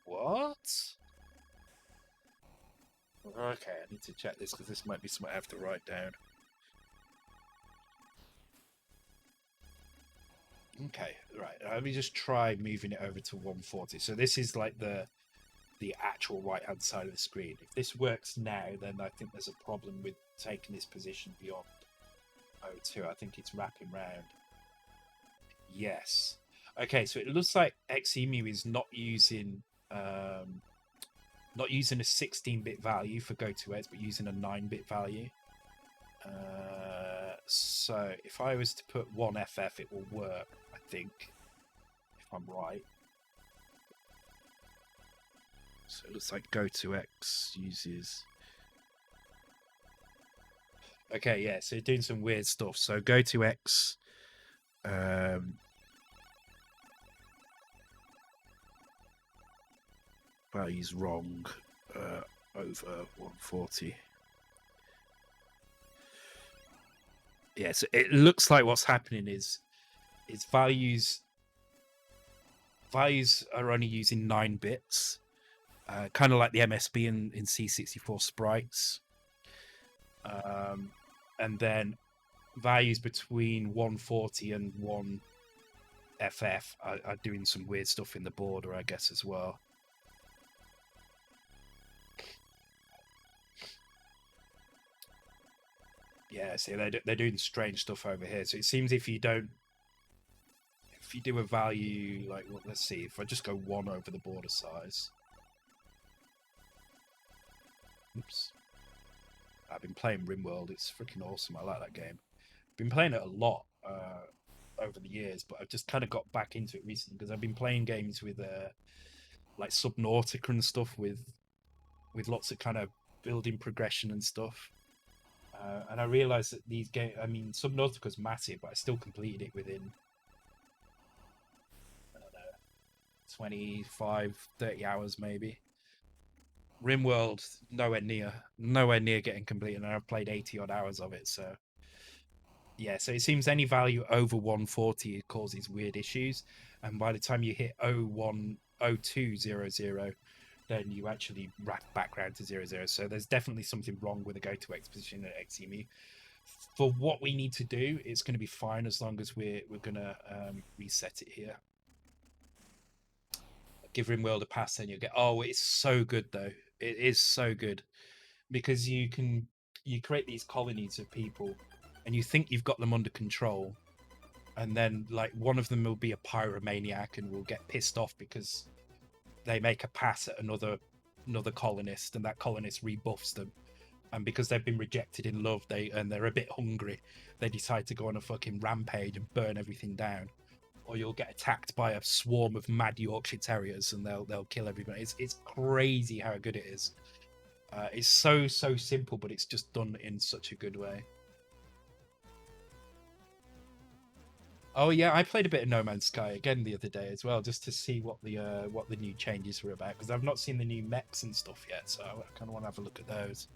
What? Okay, I need to check this because this might be something I have to write down. Okay, right. Let me just try moving it over to 140. So this is like the actual right-hand side of the screen. If this works now, then I think there's a problem with taking this position beyond 02. I think it's wrapping round. Yes. Okay, so it looks like Xemu is not using a 16-bit value for go-to-X, but using a 9-bit value. So if I was to put 1FF, it will work, I think, if I'm right. So it looks like go-to-X uses... Okay, yeah, so you're doing some weird stuff. So go-to-X... value's wrong, over 140. Yeah, so it looks like what's happening is values are only using 9 bits, kind of like the MSB in C64 sprites. And then values between 140 and 1FF are doing some weird stuff in the border, I guess, as well. Yeah, see, they're doing strange stuff over here. So it seems if you do a value like, well, let's see, if I just go 1 over the border size. Oops. I've been playing RimWorld. It's freaking awesome. I like that game. I've been playing it a lot over the years, but I've just kind of got back into it recently because I've been playing games with like Subnautica and stuff with lots of kind of building progression and stuff. And I realized that these games, I mean, Subnautica's massive, but I still completed it within, I don't know, 25, 30 hours maybe. RimWorld, nowhere near getting completed, and I've played 80 odd hours of it. So yeah, so it seems any value over 140 causes weird issues, and by the time you hit 0200, then you actually wrap back round to 00. So there's definitely something wrong with the go-to-X position at Xemu. For what we need to do, it's going to be fine as long as we're going to reset it here. Give RimWorld a pass, and you'll get... Oh, it's so good, though. It is so good. Because you create these colonies of people, and you think you've got them under control, and then, like, one of them will be a pyromaniac and will get pissed off because they make a pass at another colonist, and that colonist rebuffs them, and because they've been rejected in love, they're a bit hungry, they decide to go on a fucking rampage and burn everything down. Or you'll get attacked by a swarm of mad Yorkshire Terriers, and they'll kill everybody. It's crazy how good it is. It's so simple, but it's just done in such a good way. Oh yeah, I played a bit of No Man's Sky again the other day as well, just to see what the new changes were about, because I've not seen the new mechs and stuff yet, so I kind of want to have a look at those.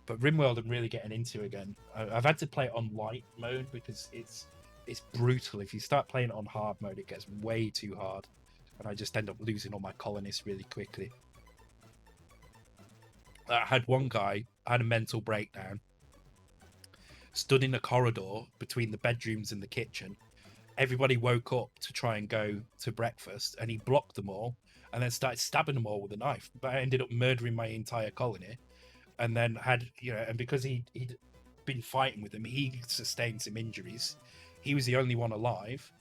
But RimWorld I'm really getting into again. I've had to play it on light mode because it's brutal. If you start playing it on hard mode, it gets way too hard, and I just end up losing all my colonists really quickly. I had one guy had a mental breakdown, stood in a corridor between the bedrooms and the kitchen. Everybody woke up to try and go to breakfast, and he blocked them all and then started stabbing them all with a knife. But I ended up murdering my entire colony, and then had, and because he'd been fighting with them, he sustained some injuries. He was the only one alive,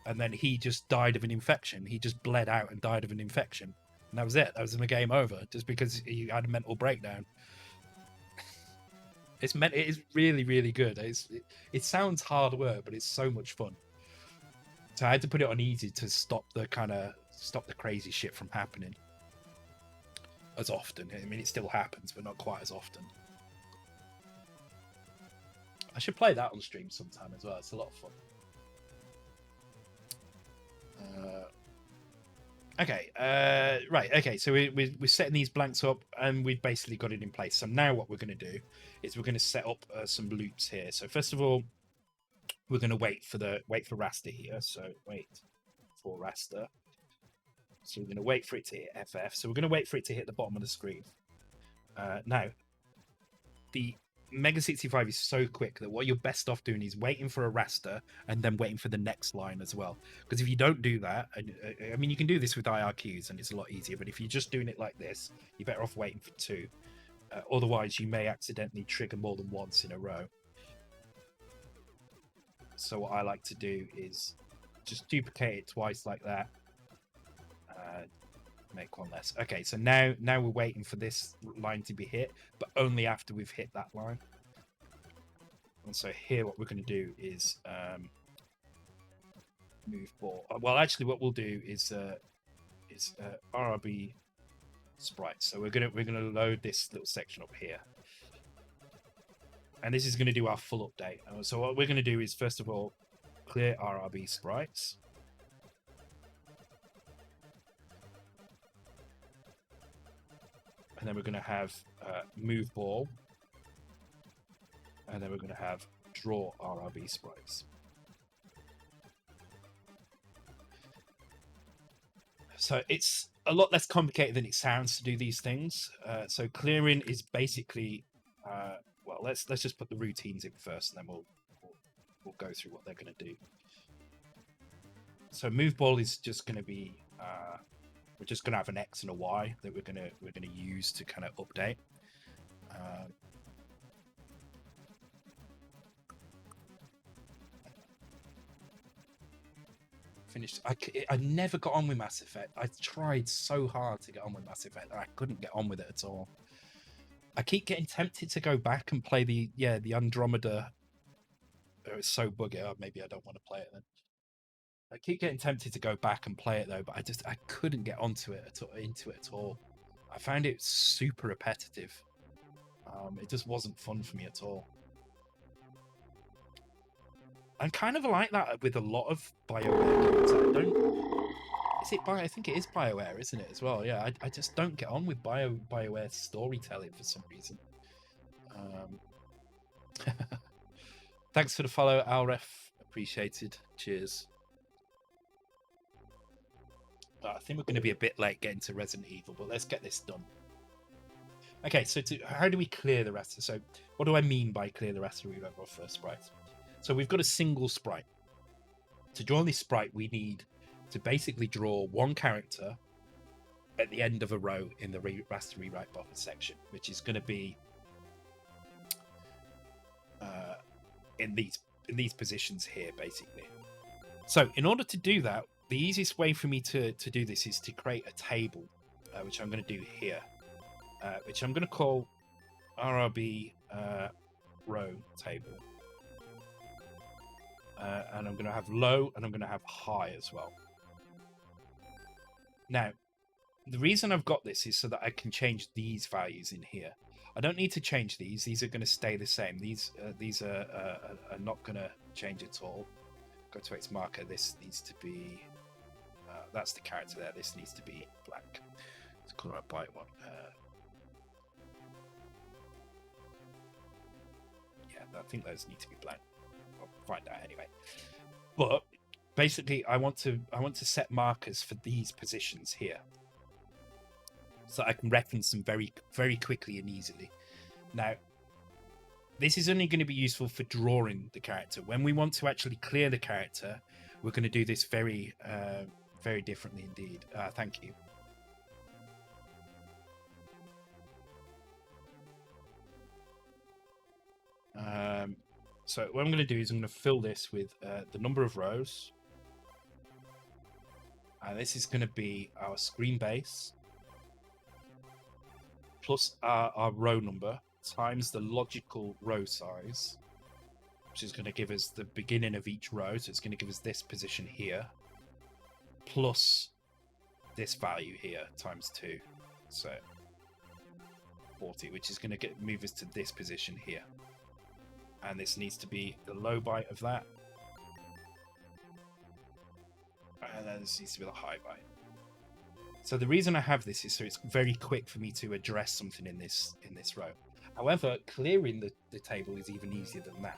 and then he just died of an infection. He just bled out and died of an infection, and that was it. That was the game over, just because he had a mental breakdown. It is really, really good. It sounds hard work, but it's so much fun. So I had to put it on easy to stop the crazy shit from happening as often. I mean, it still happens, but not quite as often. I should play that on stream sometime as well. It's a lot of fun. Okay, right, okay, so we're setting these blanks up, and we've basically got it in place. So now what we're going to do is we're going to set up some loops here. So first of all, we're going to wait for Raster here. So wait for Raster. So we're going to wait for it to hit FF. So we're going to wait for it to hit the bottom of the screen. Now, the Mega65 is so quick that what you're best off doing is waiting for a raster and then waiting for the next line as well. Because if you don't do that, I mean, you can do this with IRQs and it's a lot easier, but if you're just doing it like this, you're better off waiting for two. Otherwise, you may accidentally trigger more than once in a row. So what I like to do is just duplicate it twice like that. Make one less. Okay, so now we're waiting for this line to be hit, but only after we've hit that line. And so here what we're going to do is move ball. Well, actually what we'll do is RRB sprite. So we're gonna load this little section up here. And this is going to do our full update. So what we're going to do is, first of all, clear RRB sprites. And then we're going to have move ball. And then we're going to have draw RRB sprites. So it's a lot less complicated than it sounds to do these things. So clearing is basically, well, let's just put the routines in first, and then we'll go through what they're going to do. So move ball is just going to be we're just going to have an X and a Y that we're going to use to kind of update. Finished. I never got on with Mass Effect. I tried so hard to get on with Mass Effect that I couldn't get on with it at all. I keep getting tempted to go back and play the Andromeda. Oh, it's so buggy. Oh, maybe I don't want to play it then. I keep getting tempted to go back and play it though, but I couldn't get into it at all. I found it super repetitive. It just wasn't fun for me at all. I'm kind of like that with a lot of BioWare games. I think it is BioWare, isn't it, as well? Yeah, I just don't get on with BioWare storytelling for some reason. Thanks for the follow, Alref. Appreciated. Cheers. I think we're going to be a bit late getting to Resident Evil, but let's get this done. Okay, so how do we clear the raster? So what do I mean by clear the raster? We went off first sprite. So we've got a single sprite. To draw this sprite, we need to basically draw one character at the end of a row in the raster rewrite buffer section, which is going to be in these positions here, basically. So in order to do that, the easiest way for me to do this is to create a table, which I'm going to do here, which I'm going to call RRB row table. And I'm going to have low and I'm going to have high as well. Now, the reason I've got this is so that I can change these values in here. I don't need to change these. These are going to stay the same. These are not going to change at all. Go to its marker. This needs to be... that's the character there. This needs to be black. Let's color a white one. Yeah, I think those need to be black. I'll find out anyway. But basically, I want to set markers for these positions here, so I can reference them very, very quickly and easily. Now, this is only going to be useful for drawing the character. When we want to actually clear the character, we're going to do this very, very differently indeed. Thank you. So what I'm going to do is I'm going to fill this with the number of rows. And this is going to be our screen base plus our row number times the logical row size, which is going to give us the beginning of each row. So it's going to give us this position here plus this value here times 2. So 40, which is going to move us to this position here. And this needs to be the low byte of that. And then this needs to be the high byte. So the reason I have this is so it's very quick for me to address something in this row. However, clearing the table is even easier than that.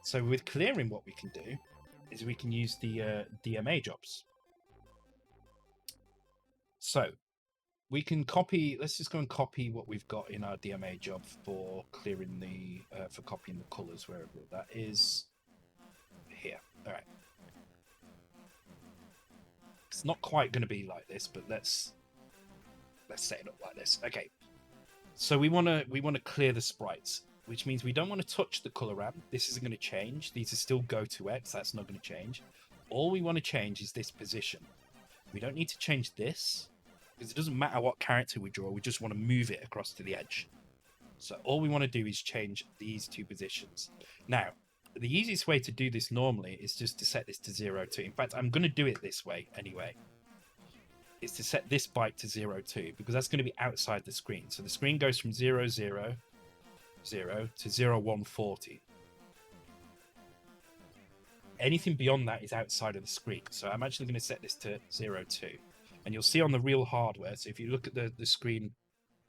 So with clearing, what we can do is we can use the DMA jobs. So we can copy, let's just go and copy what we've got in our DMA job for clearing the, for copying the colors, wherever that is. Here. All right. It's not quite going to be like this, but let's set it up like this. Okay. So we want to clear the sprites, which means we don't want to touch the color ramp. This isn't going to change. These are still go to X. That's not going to change. All we want to change is this position. We don't need to change this because it doesn't matter what character we draw. We just want to move it across to the edge. So all we want to do is change these two positions. Now, the easiest way to do this normally is just to set this to 0, 2. In fact, I'm going to do it this way anyway. Is to set this byte to 0, 2, because that's going to be outside the screen. So the screen goes from 0, 0, 0 to 0, 1, 40. Anything beyond that is outside of the screen. So I'm actually going to set this to 0, 2. And you'll see on the real hardware, so if you look at the screen,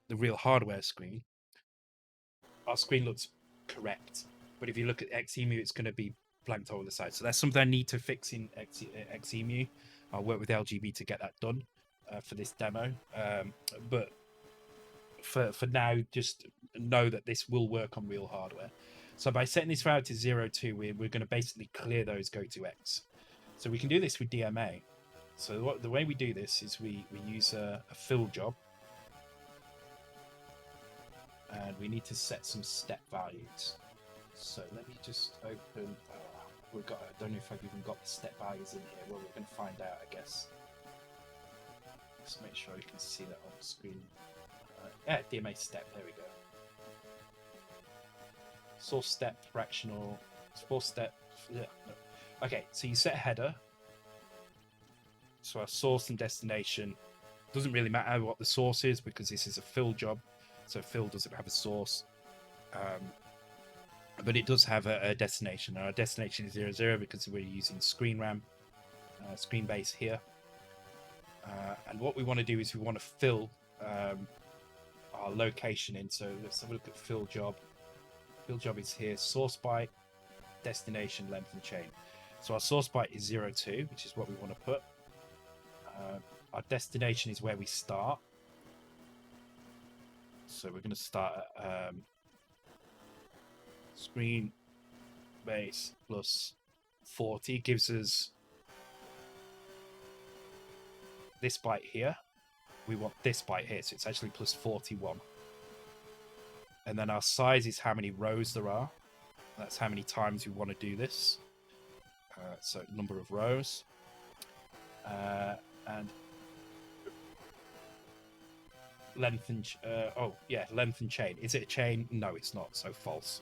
the real hardware screen, our screen looks correct. But if you look at Xemu, it's going to be blanked over the side. So that's something I need to fix in Xemu. I'll work with LGB to get that done for this demo. But for now, just know that this will work on real hardware. So by setting this value to 0, 2, we're going to basically clear those go to X. So we can do this with DMA. So the way we do this is we use a fill job. And we need to set some step values. So let me just open. I don't know if I've even got the step values in here. Well, we're going to find out, I guess. Just make sure you can see that on the screen. Yeah, DMA step. There we go. Source step, fractional, 4 step. Yeah, no. Okay, so you set a header. So our source and destination doesn't really matter what the source is because this is a fill job. So fill doesn't have a source. But it does have a destination. Our destination is 0, 0 because we're using screen RAM, screen base here. And what we want to do is we want to fill our location in. So let's have a look at fill job. Fill job is here. Source byte, destination, length, and chain. So our source byte is 0, 2, which is what we want to put. Our destination is where we start. So we're going to start at screen base plus 40 gives us this byte here. We want this byte here, so it's actually plus 41. And then our size is how many rows there are. That's how many times we want to do this. So number of rows. And length and length and chain. Is it a chain? No, it's not. So false.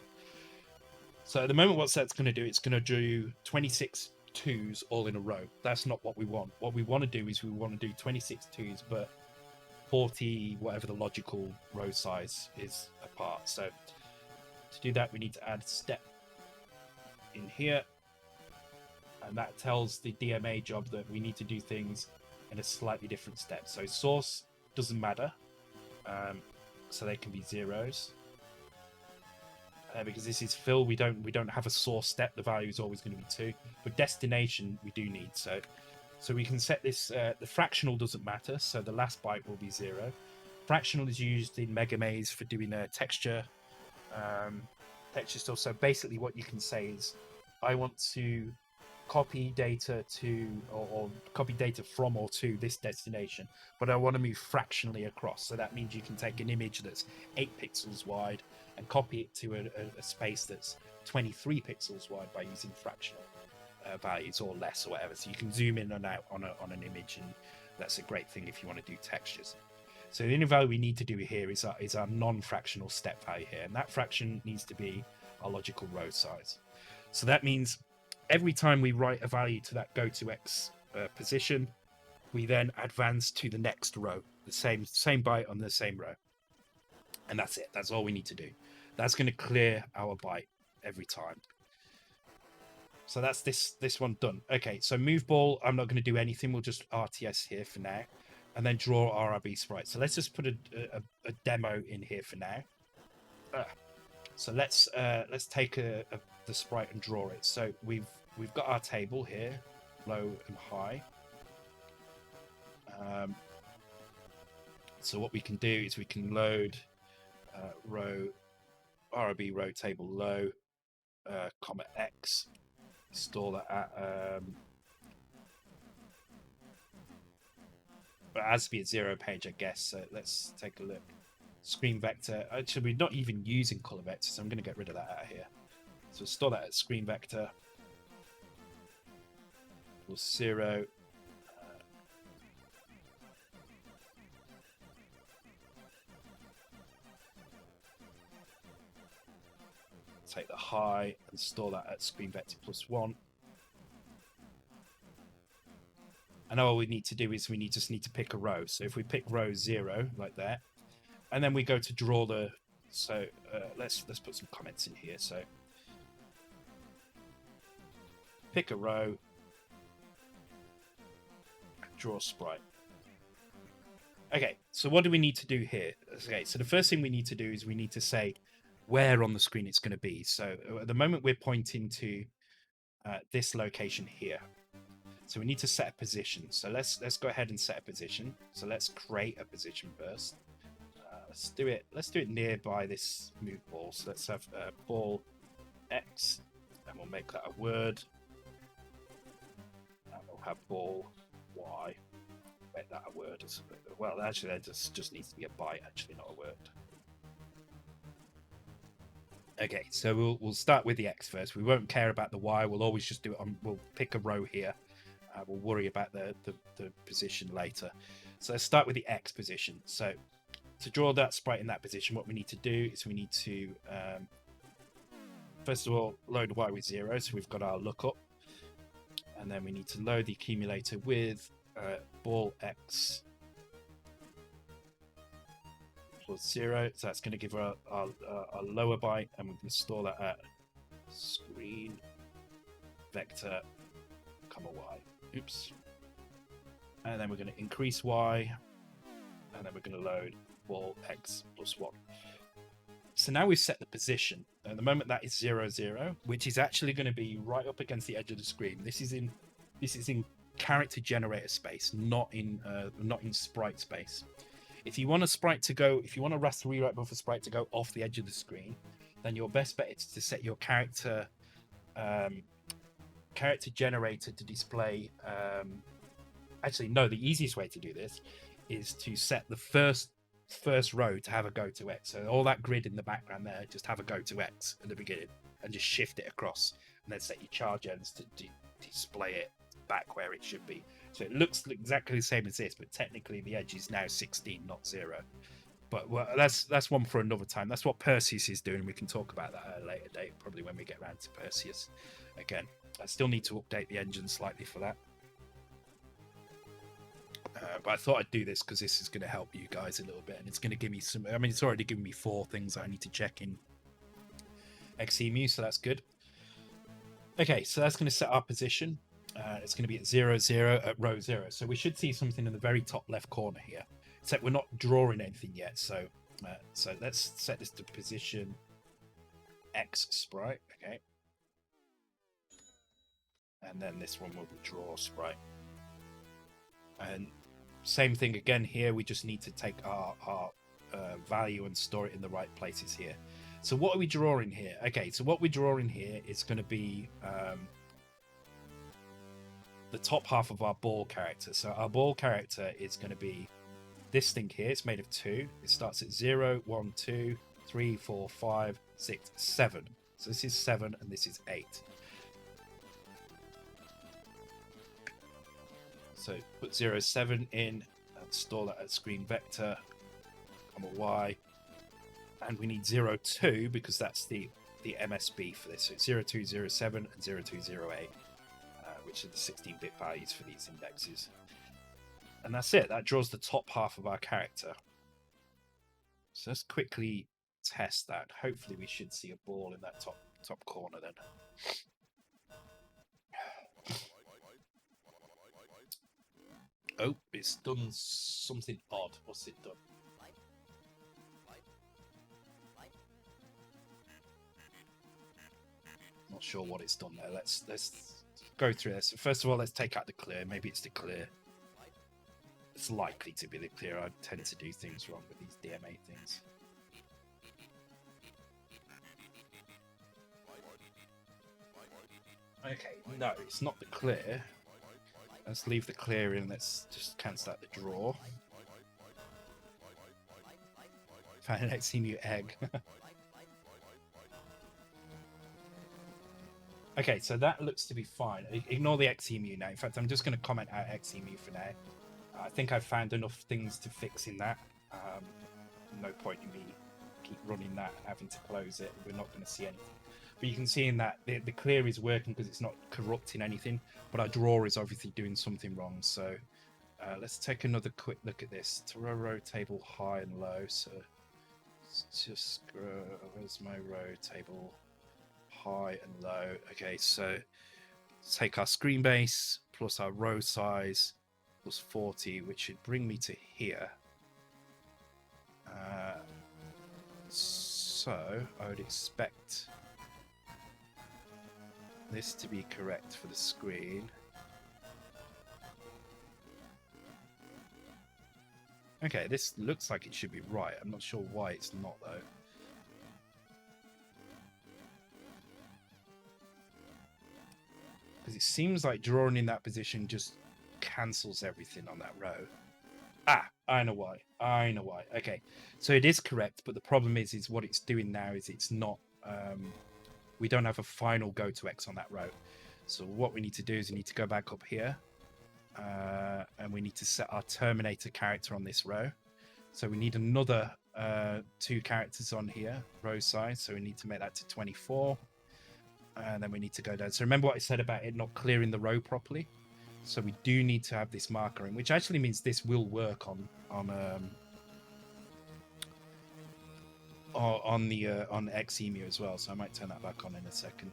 So at the moment, what that's going to do, it's going to do 26 twos all in a row. That's not what we want. What we want to do is we want to do 26 twos, but 40 whatever the logical row size is apart. So to do that, we need to add step in here, and that tells the DMA job that we need to do things in a slightly different step. So source doesn't matter, so they can be zeros. Because this is fill, we don't have a source step. The value is always going to be 2, but destination we do need. So we can set this. The fractional doesn't matter, so the last byte will be 0. Fractional is used in Mega Maze for doing a texture stuff. So basically, what you can say is, I want to copy data to or copy data from or to this destination, but I want to move fractionally across. So that means you can take an image that's 8 pixels wide and copy it to a space that's 23 pixels wide by using fractional values or less or whatever. So you can zoom in and out on an image, and that's a great thing if you want to do textures. So the only value we need to do here is our non-fractional step value here, and that fraction needs to be our logical row size. So that means every time we write a value to that go to X position, we then advance to the next row, the same byte on the same row. And that's it. That's all we need to do. That's going to clear our byte every time. So that's this one done. Okay, so move ball, I'm not going to do anything. We'll just RTS here for now, and then draw RRB sprite. So let's just put a demo in here for now. So let's take the sprite and draw it. So we've got our table here, low and high. So what we can do is we can load row RB row table low, comma X, store that at but it has to be a 0 page, I guess. So let's take a look. Screen vector. Actually, we're not even using color vector, so I'm going to get rid of that out of here. So store that at screen vector. Equals 0. Take the high and store that at screen vector +1. And all we need to do is we just need to pick a row. So if we pick row 0 like that, and then we go to draw the. So let's put some comments in here. So pick a row, draw sprite. Okay, so what do we need to do here? Okay, so the first thing we need to do is we need to say where on the screen it's going to be. So at the moment we're pointing to this location here. So we need to set a position. So let's go ahead and set a position. So let's create a position first. Let's do it nearby this move ball. So let's have ball X, and we'll make that a word. And we'll have ball Y. Make that a word. Well, actually, that just needs to be a byte. Actually, not a word. Okay, so we'll start with the X first. We won't care about the Y. We'll always just do it on. We'll pick a row here. We'll worry about the position later. So let's start with the X position. So to draw that sprite in that position, what we need to do is we need to first of all load Y with 0. So we've got our lookup, and then we need to load the accumulator with ball X +0. So that's going to give our lower byte, and we can store that at screen vector comma Y. Oops. And then we're going to increase Y, and then we're going to load ball X +1. So now we've set the position. At the moment that is 0, 0, which is actually going to be right up against the edge of the screen. This is in character generator space, not in sprite space. If you want a raster rewrite buffer sprite to go off the edge of the screen, then your best bet is to set your character generator to display. Actually, no. The easiest way to do this is to set the first row to have a go to X. So all that grid in the background there, just have a go to X at the beginning, and just shift it across, and then set your charge ends to display it back where it should be. So it looks exactly the same as this, but technically the edge is now 16, not 0. But well, that's one for another time. That's what Perseus is doing. We can talk about that at a later date, probably when we get around to Perseus again. I still need to update the engine slightly for that. But I thought I'd do this because this is going to help you guys a little bit, and it's going to give me some. I mean, it's already given me 4 things I need to check in XEMU, so that's good. Okay, so that's going to set our position. It's going to be at 0, 0 at row 0. So we should see something in the very top left corner here. Except we're not drawing anything yet. So let's set this to position X sprite. Okay. And then this one will be draw sprite. And same thing again here. We just need to take our value and store it in the right places here. So what are we drawing here? Okay, so what we're drawing here is going to be the top half of our ball character. So our ball character is going to be this thing here. It's made of 2. It starts at 0, 1, 2, 3, 4, 5, 6, 7. So this is 7 and this is 8. So put 0, 7 in and store that at screen vector, comma Y. And we need 0, 2 because that's the MSB for this. So it's 0207 and 0208, which are the 16-bit values for these indexes. And that's it. That draws the top half of our character. So let's quickly test that. Hopefully we should see a ball in that top corner then. Oh, it's done something odd. What's it done? Not sure what it's done there. Let's go through this. First of all, let's take out the clear. Maybe it's the clear. It's likely to be the clear. I tend to do things wrong with these DMA things. Okay, no, it's not the clear. Let's leave the clear in. Let's just cancel out the draw. Found an XEMU egg. Okay, so that looks to be fine. Ignore the XEMU now. In fact, I'm just going to comment out XEMU for now. I think I've found enough things to fix in that. No point in me keep running that, having to close it. We're not going to see anything. But you can see in that the clear is working because it's not corrupting anything, but our draw is obviously doing something wrong. So let's take another quick look at this. To row table high and low. So let's just where's my row table high and low? Okay, so take our screen base plus our row size plus 40, which should bring me to here. So I would expect this to be correct for the screen. Okay, this looks like it should be right. I'm not sure why it's not, though. Because it seems like drawing in that position just cancels everything on that row. Ah, I know why. I know why. Okay, so it is correct, but the problem is what it's doing now is it's not... we don't have a final go to X on that row. So what we need to do is we need to go back up here. And we need to set our Terminator character on this row. So we need another 2 characters on here, row size. So we need to make that to 24. And then we need to go down. So remember what I said about it not clearing the row properly? So we do need to have this marker in, which actually means this will work on XEMU as well. So I might turn that back on in a second.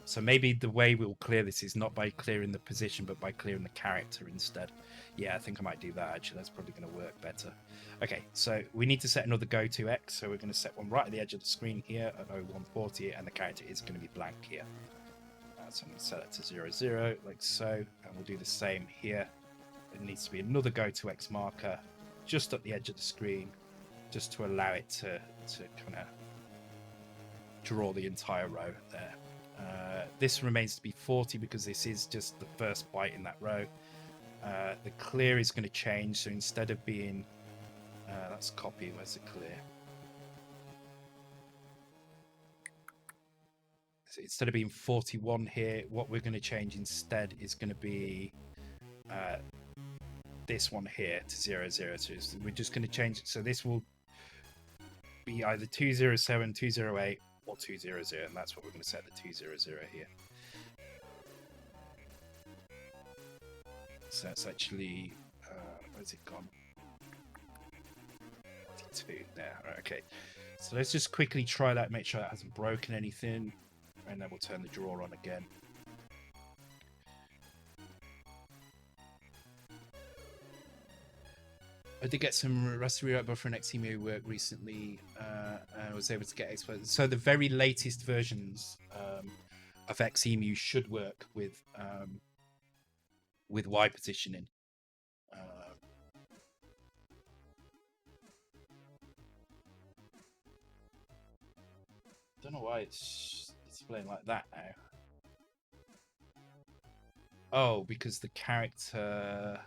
So maybe the way we'll clear this is not by clearing the position, but by clearing the character instead. Yeah, I think I might do that, actually. That's probably going to work better. Okay, so we need to set another go to X. So we're going to set one right at the edge of the screen here at 0140, and the character is going to be blank here. So I'm going to set it to 00, like so. And we'll do the same here. It needs to be another go to X marker just at the edge of the screen, just to allow it to kind of draw the entire row there. This remains to be 40 because this is just the first byte in that row. The clear is going to change, so instead of being that's copy, where's the clear? So instead of being 41 here, what we're going to change instead is going to be this one here to 00. So we're just going to change it, so this will be either 207, 208 or 200, and that's what we're going to set the 200 here. So that's actually where's it gone? 2 there. Right, okay, so let's just quickly try that, make sure that hasn't broken anything, and then we'll turn the drawer on again. I did get some Raster rewrite buffer and XEMU work recently. I was able to get expert. So the very latest versions of XEMU should work with Y positioning. Don't know why it's displaying like that now. Oh, because the character.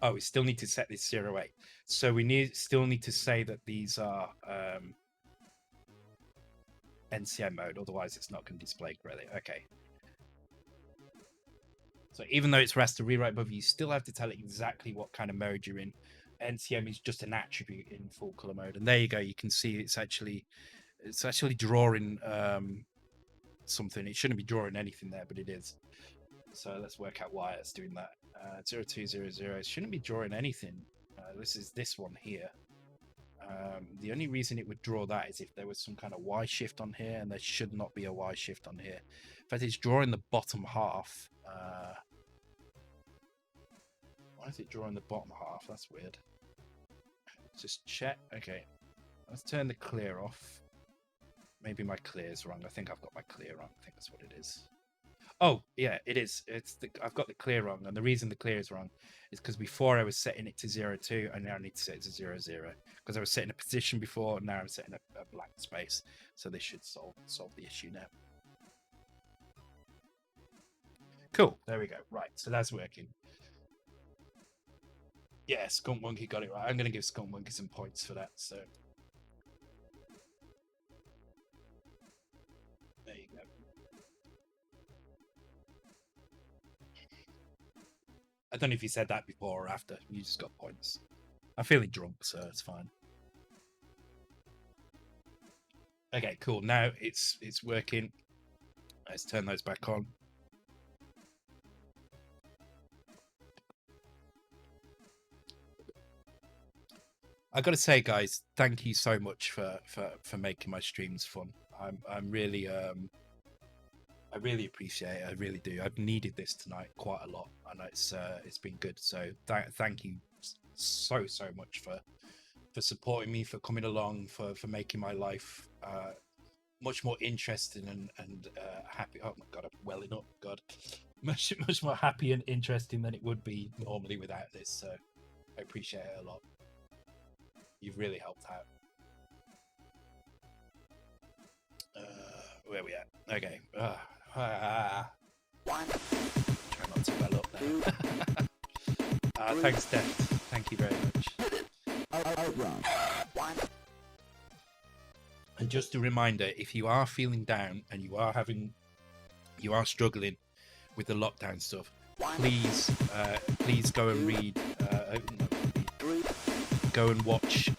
Oh, we still need to set this 08. So we still need to say that these are NCM mode, otherwise it's not going to display correctly. Okay. So even though it's Raster rewrite buffer, you still have to tell it exactly what kind of mode you're in. NCM is just an attribute in full color mode, and there you go. You can see it's actually drawing something. It shouldn't be drawing anything there, but it is. So let's work out why it's doing that. 0200, it shouldn't be drawing anything. This is this one here. The only reason it would draw that is if there was some kind of Y shift on here, and there should not be a Y shift on here. In fact, it's drawing the bottom half. Why is it drawing the bottom half? That's weird. Just check. Okay, let's turn the clear off. maybe my clear's wrong. I think I've got my clear wrong. I think that's what it is. Oh yeah, it is. I've got the clear wrong, and the reason the clear is wrong is because before I was setting it to 0-2, and now I need to set it to 0-0 because I was setting a position before, and now I'm setting a blank space. So this should solve the issue now. Cool. There we go. Right. So that's working. Yeah, Skunk Monkey got it right. I'm going to give Skunk Monkey some points for that. So there you go. I don't know if you said that before or after. You just got points. I'm feeling drunk, so it's fine. Okay, cool. Now it's working. Let's turn those back on. I got to say, guys, thank you so much for making my streams fun. I'm really I really appreciate it. I really do. I've needed this tonight quite a lot, and it's been good. So thank you so much for supporting me, for coming along, for making my life much more interesting and happy. Oh my god, I'm welling up. God, much more happy and interesting than it would be normally without this. So I appreciate it a lot. You've really helped out. Where are we at? Okay. Try not to well up there. Thanks, Death. Thank you very much. And just a reminder, if you are feeling down and you are struggling with the lockdown stuff, please go and read. Go and watch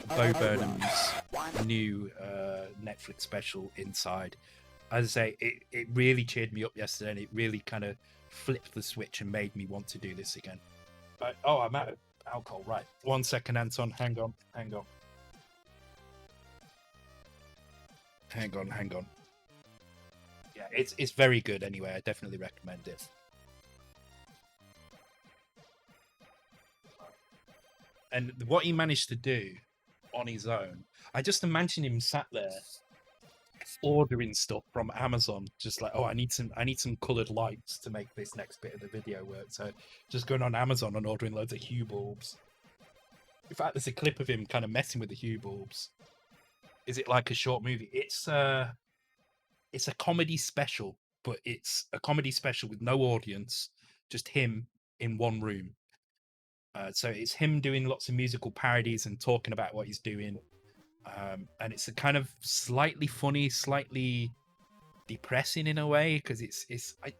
Bo Burnham's new Netflix special, Inside. As I say, it really cheered me up yesterday, and it really kind of flipped the switch and made me want to do this again. But, oh, I'm out of alcohol. Right. 1 second, Anton. Hang on. Yeah, it's very good anyway. I definitely recommend it. And what he managed to do on his own, I just imagine him sat there ordering stuff from Amazon, just like, oh, I need some colored lights to make this next bit of the video work. So just going on Amazon and ordering loads of hue bulbs. In fact, there's a clip of him kind of messing with the hue bulbs. Is it like a short movie? It's a comedy special, but it's a comedy special with no audience, just him in one room. So it's him doing lots of musical parodies and talking about what he's doing. And it's a kind of slightly funny, slightly depressing in a way, because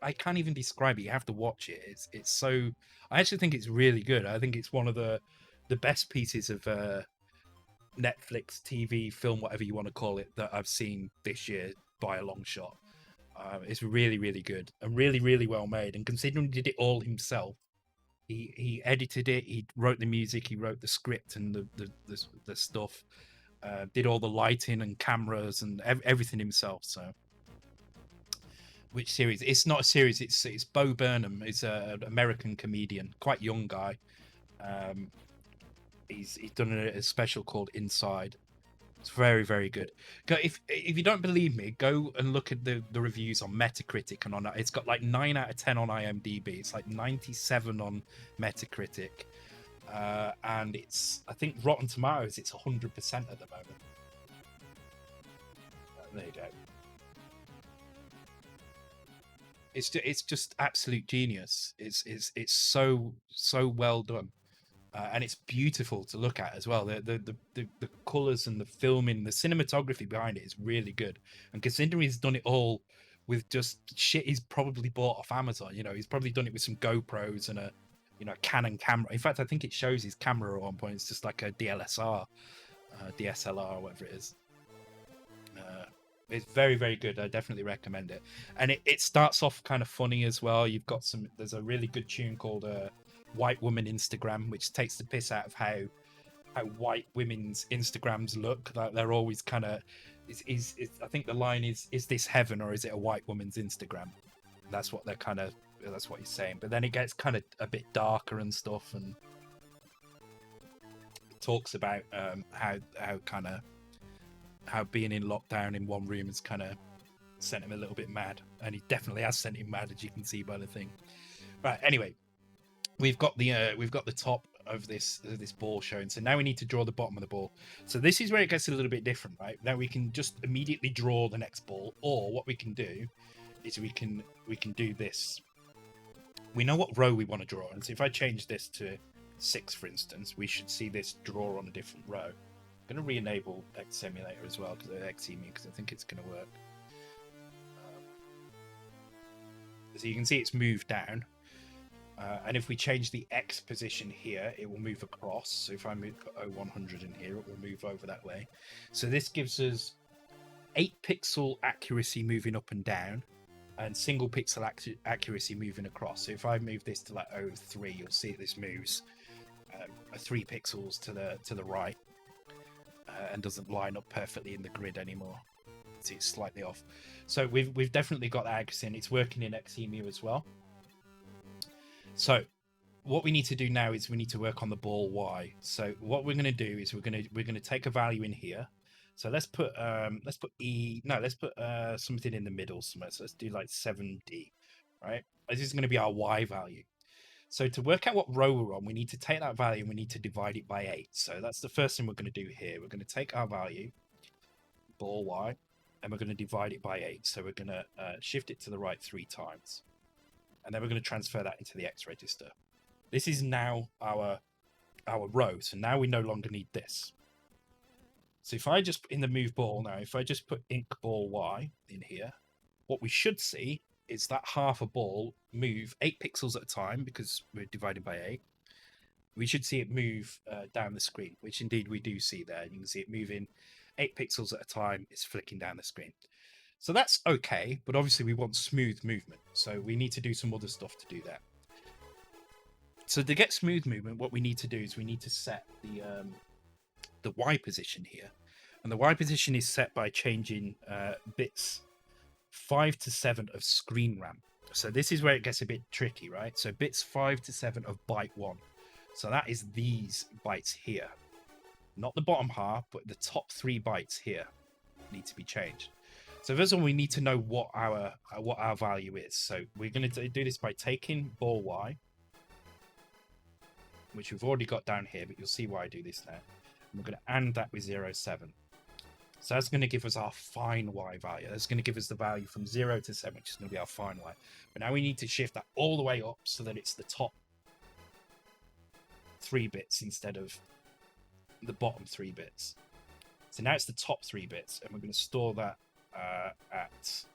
I can't even describe it. You have to watch it. It's so, I actually think it's really good. I think it's one of the best pieces of Netflix, TV, film, whatever you want to call it, that I've seen this year by a long shot. It's really, really good and really, really well made. And considering he did it all himself, he edited it, he wrote the music, he wrote the script and the stuff, did all the lighting and cameras and everything himself. So, which series? It's not a series. It's Bo Burnham. He's an American comedian, quite young guy. He's done a special called Inside. It's very, very good. If you don't believe me, go and look at the reviews on Metacritic and on it's got like 9 out of 10 on IMDb. It's like 97 on Metacritic, and I think Rotten Tomatoes, it's 100% at the moment. There you go. It's just absolute genius. It's so well done. And it's beautiful to look at as well. The colors and the filming, the cinematography behind it is really good. And considering he's done it all with just shit he's probably bought off Amazon, he's probably done it with some GoPros and a Canon camera. In fact, I think it shows his camera at one point. It's just like a DSLR, whatever it is. It's very, very good. I definitely recommend it. And it starts off kind of funny as well. There's a really good tune called White Woman Instagram, which takes the piss out of how white women's Instagrams look. Like they're always kind of I think the line is this heaven or is it a white woman's Instagram? That's what he's saying. But then it gets kind of a bit darker and stuff, and it talks about how kind of how being in lockdown in one room has kind of sent him a little bit mad, and he definitely has sent him mad, as you can see by the thing. Right. Anyway, we've got the top of this ball showing. So now we need to draw the bottom of the ball. So this is where it gets a little bit different, right? Now we can just immediately draw the next ball, or what we can do is we can do this. We know what row we want to draw, and so if I change this to 6, for instance, we should see this draw on a different row. I'm going to re-enable X Simulator as well, because I think it's going to work. So you can see it's moved down. And if we change the X position here, it will move across. So if I put 0100 in here, it will move over that way. So this gives us 8 pixel accuracy moving up and down, and single pixel accuracy moving across. So if I move this to like 03, you'll see this moves 3 pixels to the right, and doesn't line up perfectly in the grid anymore. See, it's slightly off. So we've definitely got that accuracy, and it's working in XEMU as well. So what we need to do now is we need to work on the ball Y. So what we're going to do is we're going to take a value in here. So let's put something in the middle somewhere. So let's do like 7D, right? This is going to be our Y value. So to work out what row we're on, we need to take that value and we need to divide it by 8. So that's the first thing we're going to do here. We're going to take our value, ball Y, and we're going to divide it by 8. So we're going to shift it to the right 3 times. And then we're going to transfer that into the X register. This is now our row. So now we no longer need this. So if I just, in the move ball now, if I just put ink ball Y in here, what we should see is that half a ball move 8 pixels at a time, because we're divided by 8. We should see it move down the screen, which indeed we do see there. You can see it moving 8 pixels at a time. It's flicking down the screen. So that's okay, but obviously we want smooth movement. So we need to do some other stuff to do that. So to get smooth movement, what we need to do is we need to set the Y position here. And the Y position is set by changing bits 5 to 7 of screen RAM. So this is where it gets a bit tricky, right? So bits 5 to 7 of byte 1. So that is these bytes here. Not the bottom half, but the top 3 bytes here need to be changed. So first of all, we need to know what our value is. So we're going to do this by taking ball Y, which we've already got down here, but you'll see why I do this now. And we're going to AND that with 0.7. So that's going to give us our fine Y value. That's going to give us the value from 0 to 7, which is going to be our fine Y. But now we need to shift that all the way up so that it's the top 3 bits instead of the bottom 3 bits. So now it's the top 3 bits, and we're going to store that at,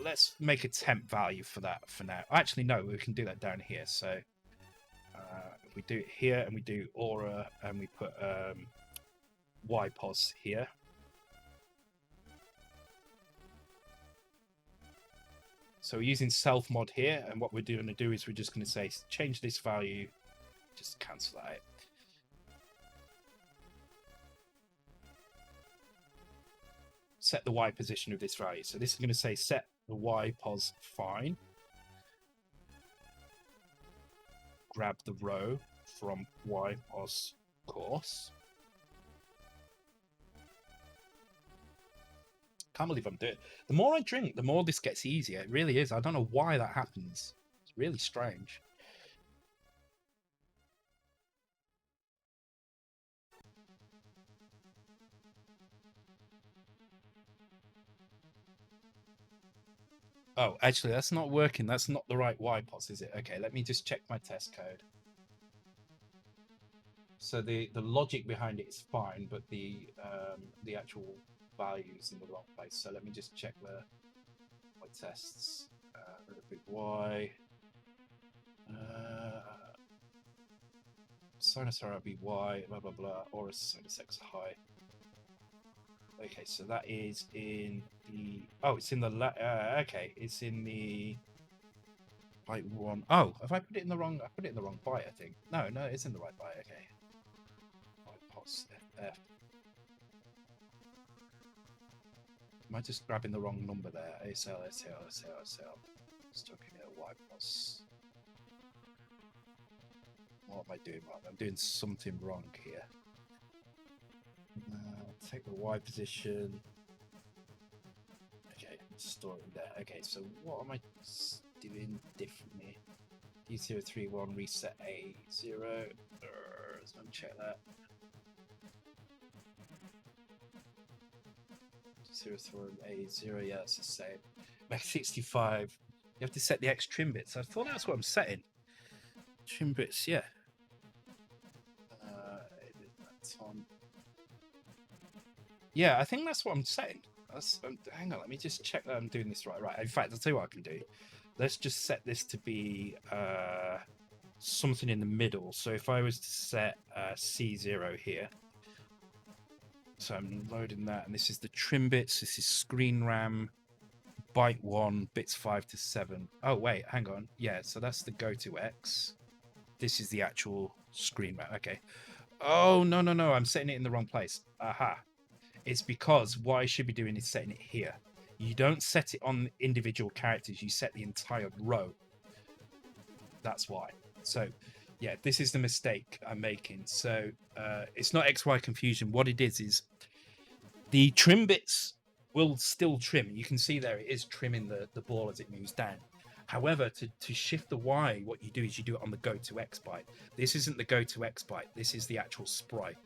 let's make a temp value for that for now. Actually, no, we can do that down here. So if we do it here and we do aura and we put ypos here. So we're using self mod here, and what we're going to do is we're just going to say change this value, just cancel that out. Set the Y position of this value. So this is going to say set the Y pos fine. Grab the row from Y pos course. Can't believe I'm doing it. The more I drink, the more this gets easier. It really is. I don't know why that happens. It's really strange. Oh, actually, that's not working. That's not the right YPOS, is it? Okay, let me just check my test code. So the logic behind it is fine, but the actual value is in the wrong place. So let me just check my tests. Big Y. Sinus RB Y, blah blah blah, or sinus X high. Okay, so that is in the. Oh, it's in the. Okay, it's in the. Byte 1. Oh, have I put it in the wrong? I put it in the wrong byte, I think. No, it's in the right byte. Okay. Bypos FF. Am I just grabbing the wrong number there? ASL. Stuck in here. YPOS. What am I doing wrong? I'm doing something wrong here. take the Y position. Okay, store it there. Okay, so what am I doing differently? D031 reset A0. Let's go and check that. 031 A0, yeah, it's the same. Mega65. You have to set the X trim bits. I thought that's what I'm setting. Trim bits, yeah. That's on. Yeah, I think that's what I'm setting. Hang on, let me just check that I'm doing this right. Right, in fact, I'll tell you what I can do. Let's just set this to be something in the middle. So if I was to set C0 here, so I'm loading that, and this is the trim bits. This is screen RAM, byte 1, bits 5 to 7. Oh wait, hang on. Yeah, so that's the go to X. This is the actual screen RAM. Okay. Oh no, I'm setting it in the wrong place. Aha. It's because what I should be doing is setting it here. You don't set it on individual characters, you set the entire row. That's why. So, yeah, this is the mistake I'm making. So, it's not XY confusion. What it is the trim bits will still trim. You can see there it is trimming the ball as it moves down. However, to shift the Y, what you do is you do it on the go to X byte. This isn't the go to X byte. This is the actual sprite.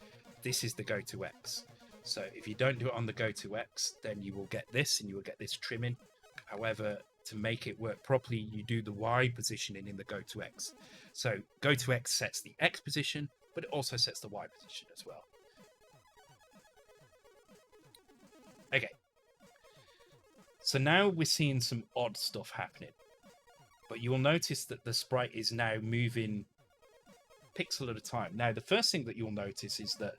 This is the go to X. So if you don't do it on the go to X, then you will get this and you will get this trimming. However, to make it work properly, you do the Y positioning in the go to X. So go to X sets the X position, but it also sets the Y position as well. Okay. So now we're seeing some odd stuff happening. But you will notice that the sprite is now moving pixel at a time. Now, the first thing that you'll notice is that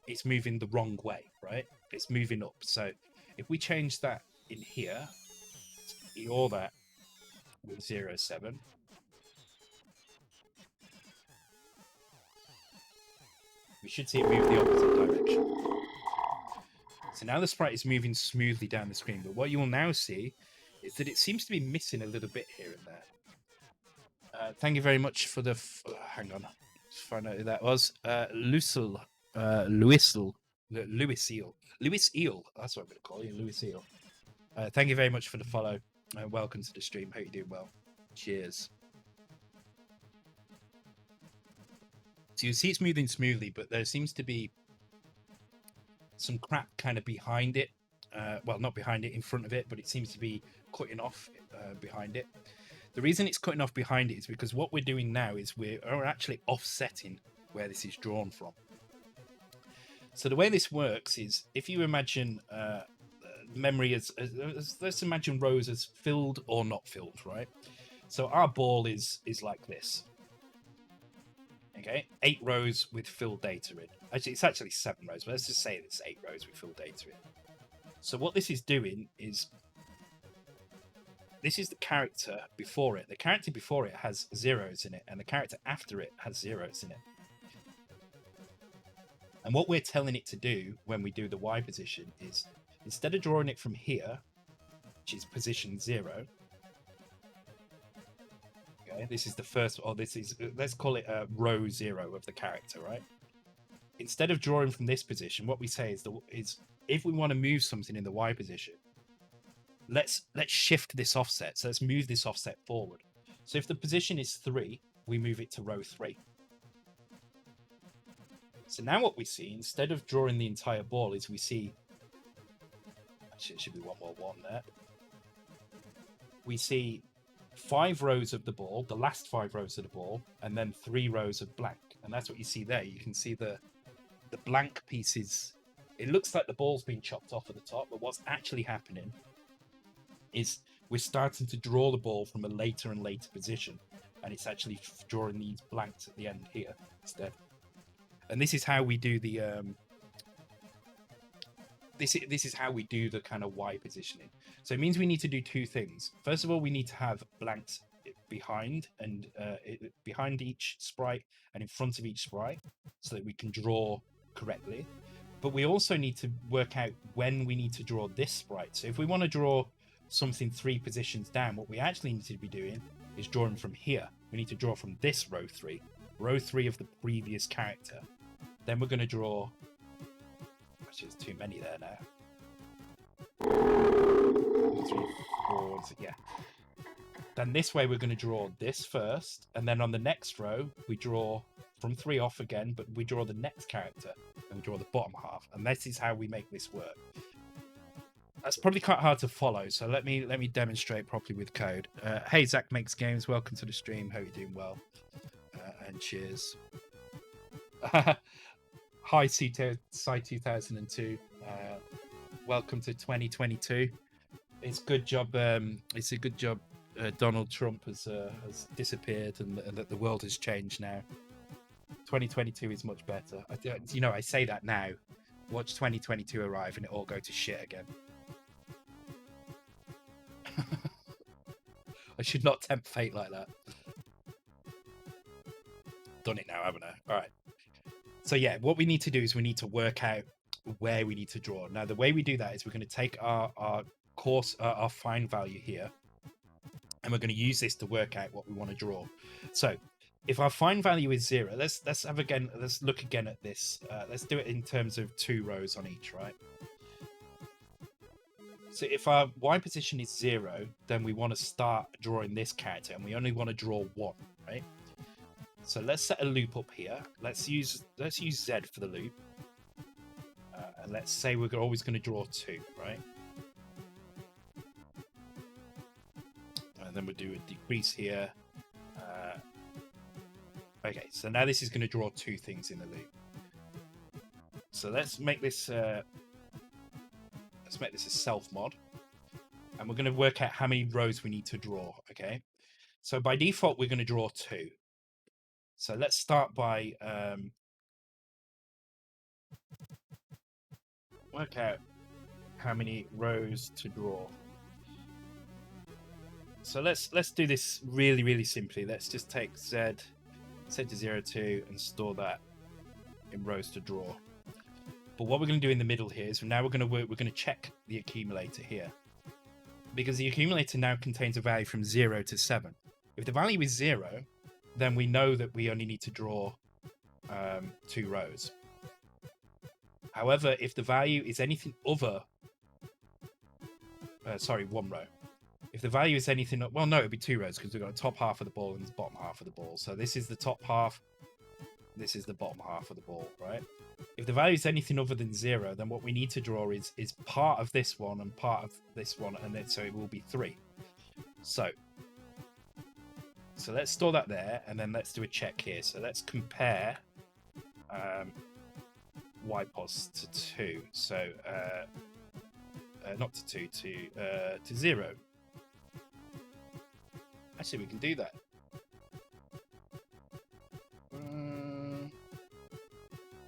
it's moving the wrong way, right? It's moving up. So if we change that in here, ignore that with 0.7. We should see it move the opposite direction. So now the sprite is moving smoothly down the screen. But what you will now see is that it seems to be missing a little bit here and there. Thank you very much for the... hang on. Let's find out who that was. Louis Eel. That's what I'm going to call you, Louis Eel. Thank you very much for the follow. Welcome to the stream. Hope you're doing well. Cheers. So you see it's moving smoothly, but there seems to be some crap kind of behind it. Well, not behind it, in front of it, but it seems to be cutting off behind it. The reason it's cutting off behind it is because what we're doing now is we're actually offsetting where this is drawn from. So the way this works is, if you imagine memory as let's imagine rows as filled or not filled, right? So our ball is like this. Okay, 8 rows with filled data in. Actually, it's actually 7 rows, but let's just say it's 8 rows with filled data in. So what this is doing is, this is the character before it. The character before it has zeros in it, and the character after it has zeros in it. And what we're telling it to do when we do the Y position is, instead of drawing it from here, which is position 0, okay, this is the first, or this is, let's call it row 0 of the character, right? Instead of drawing from this position, what we say is if we want to move something in the Y position, let's shift this offset. So let's move this offset forward. So if the position is 3, we move it to row 3. So now what we see, instead of drawing the entire ball, is we see, actually it should be one more 1 there. We see 5 rows of the ball, the last 5 rows of the ball, and then 3 rows of blank. And that's what you see there. You can see the blank pieces. It looks like the ball's been chopped off at the top, but what's actually happening is we're starting to draw the ball from a later and later position, and it's actually drawing these blanks at the end here instead. And this is how we do the this is how we do the kind of Y positioning. So it means we need to do 2 things. First of all, we need to have blanks behind and behind each sprite and in front of each sprite, so that we can draw correctly. But we also need to work out when we need to draw this sprite. So if we want to draw something 3 positions down, what we actually need to be doing is drawing from here. We need to draw from this row 3 of the previous character. Then we're going to draw, Actually, there's too many there now. 1, 2, 3, 4, yeah. Then this way we're going to draw this first, and then on the next row we draw from 3 off again, but we draw the next character and we draw the bottom half, and this is how we make this work. That's probably quite hard to follow, so let me demonstrate properly with code. Hey, Zach Makes Games, welcome to the stream. Hope you're doing well, and cheers. Hi, Sai2002. Welcome to 2022. It's good job. It's a good job. Donald Trump has disappeared, and that the world has changed now. 2022 is much better. I say that now. Watch 2022 arrive, and it all go to shit again. I should not tempt fate like that. Done it now, haven't I? All right. So yeah, what we need to do is we need to work out where we need to draw. Now, the way we do that is we're going to take our find value here, and we're going to use this to work out what we want to draw. So if our find value is 0, let's look again at this. Let's do it in terms of 2 rows on each, right? So if our Y position is 0, then we want to start drawing this character, and we only want to draw 1, right? So let's set a loop up here. Let's use Z for the loop, and let's say we're always going to draw 2, right? And then we'll do a decrease here. Okay, so now this is going to draw 2 things in the loop. So let's make this a self mod, and we're going to work out how many rows we need to draw. Okay, so by default we're going to draw 2. So let's start by work out how many rows to draw. So let's do this really simply. Let's just take Z, set to 0, 2, and store that in rows to draw. But what we're going to do in the middle here is now we're going to check the accumulator here, because the accumulator now contains a value from 0 to 7. If the value is 0, then we know that we only need to draw 2 rows. However, if the value is anything other, 1 row. If the value is anything, well, no, it'd be 2 rows, because we've got the top half of the ball and the bottom half of the ball. So this is the top half, this is the bottom half of the ball, right? If the value is anything other than 0, then what we need to draw is part of this one and part of this one, and then so it will be 3. So let's store that there, and then let's do a check here. So let's compare YPOS to 2. So not to 2, to 0. Actually, we can do that.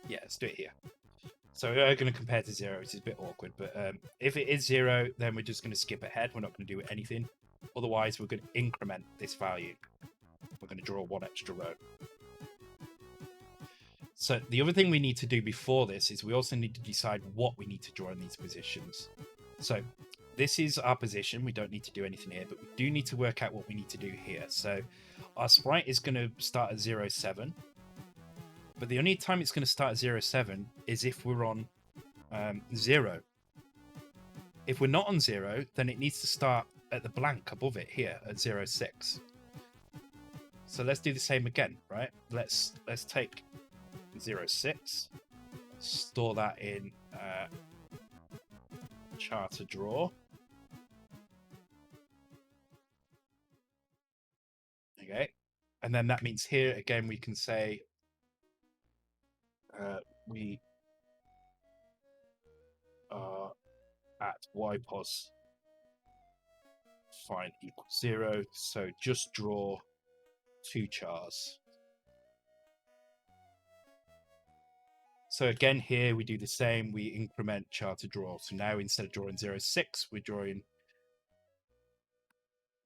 Yeah, let's do it here. So we're going to compare to 0, which is a bit awkward, but if it is 0, then we're just going to skip ahead. We're not going to do anything. Otherwise, we're going to increment this value. We're going to draw 1 extra row. So the other thing we need to do before this is we also need to decide what we need to draw in these positions. So this is our position. We don't need to do anything here, but we do need to work out what we need to do here. So our sprite is going to start at 0, 7. But the only time it's going to start at 0, 7 is if we're on 0. If we're not on 0, then it needs to start at the blank above it here at 0, 6. So let's do the same again, right? Let's take 0, 6, store that in charter draw. Okay, and then that means here again we can say we are at YPOS find equals 0, so just draw 2 chars. So again here we do the same, we increment char to draw. So now instead of drawing 0, 6, we're drawing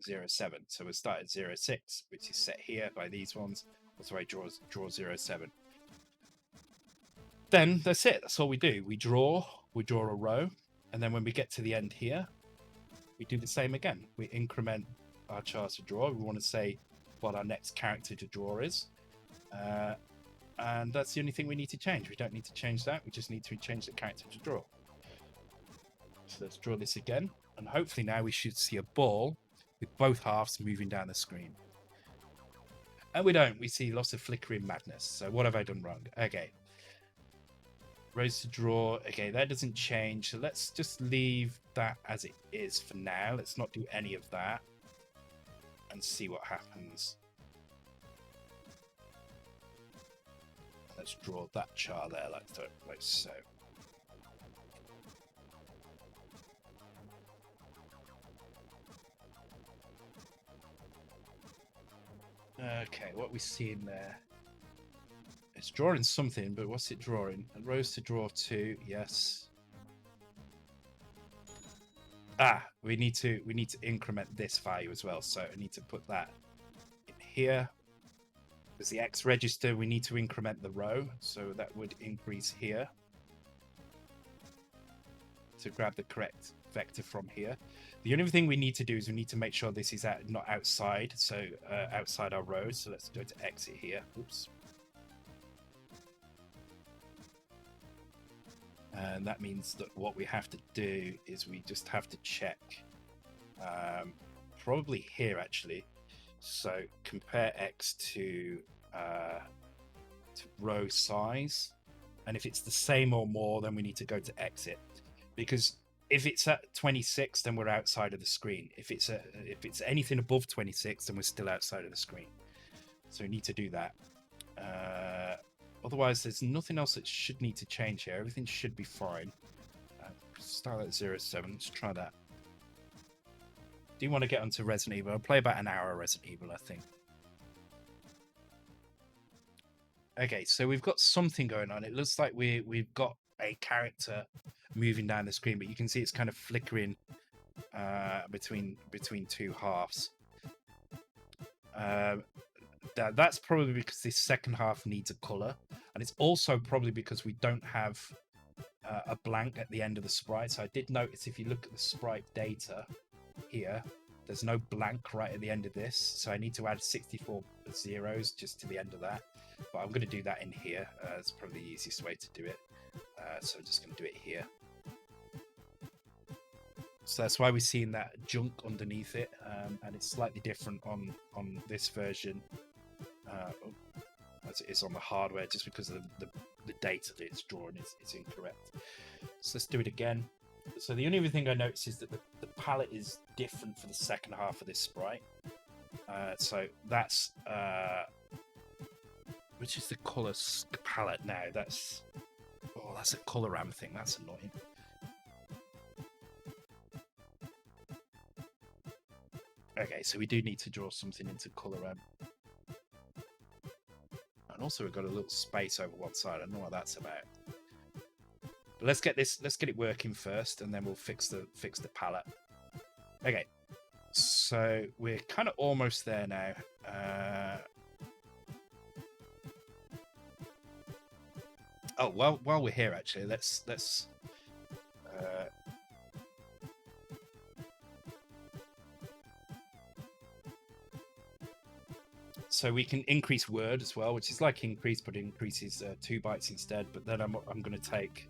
0, 7. So we'll start at 0, 6, which is set here by these ones. That's why I draw 0, 7. Then that's it. That's all we do. We draw a row, and then when we get to the end here, we do the same again. We increment our char to draw. We want to say what our next character to draw is. And that's the only thing we need to change. We don't need to change that. We just need to change the character to draw. So let's draw this again. And hopefully now we should see a ball with both halves moving down the screen. And we don't. We see lots of flickering madness. So what have I done wrong? Okay. Rows to draw. Okay, that doesn't change. So let's just leave that as it is for now. Let's not do any of that. And see what happens. Let's draw that char there like so. Okay, what we seeing there? It's drawing something, but what's it drawing? And rows to draw 2, yes. Ah, we need to increment this value as well. So I need to put that in here. There's the X register, we need to increment the row, so that would increase here to grab the correct vector from here. The only thing we need to do is we need to make sure this is not outside, so outside our row. So let's go to exit here. Oops. And that means that what we have to do is we just have to check probably here actually. So compare X to row size, and if it's the same or more, then we need to go to exit, because if it's at 26, then we're outside of the screen. If it's anything above 26, then we're still outside of the screen. So we need to do that. Otherwise, there's nothing else that should need to change here. Everything should be fine. Start at 0.7. Let's try that. Do you want to get onto Resident Evil? I'll play about an hour of Resident Evil, I think. Okay, so we've got something going on. It looks like we've got a character moving down the screen, but you can see it's kind of flickering between two halves. That's probably because this second half needs a color, and it's also probably because we don't have a blank at the end of the sprite. So I did notice if you look at the sprite data here, there's no blank right at the end of this, so I need to add 64 zeros just to the end of that, but I'm going to do that in here. It's probably the easiest way to do it, so I'm just going to do it here. So that's why we're seeing that junk underneath it, and it's slightly different on this version as it is on the hardware, just because of the data that it's drawn is incorrect. So let's do it again. So the only other thing I noticed is that the palette is different for the second half of this sprite. So that's which is the color palette now? That's a color RAM thing. That's annoying. Okay, so we do need to draw something into color RAM. And also we've got a little space over one side. I don't know what that's about. But let's get it working first, and then we'll fix the palette. Okay, so we're kind of almost there now. Oh, well, while we're here, actually, let's so we can increase word as well, which is like increase, but it increases 2 bytes instead. But then I'm going to take,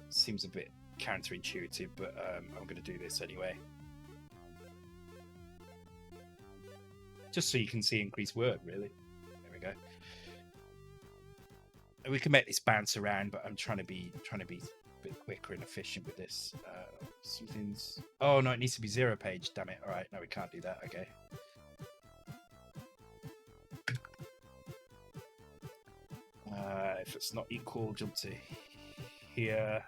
seems a bit counterintuitive, but I'm going to do this anyway, just so you can see increased word. Really, there we go. We can make this bounce around, but I'm trying to be a bit quicker and efficient with this. Something's, oh no, it needs to be 0 page. Damn it! All right, no, we can't do that. Okay. If it's not equal, jump to here.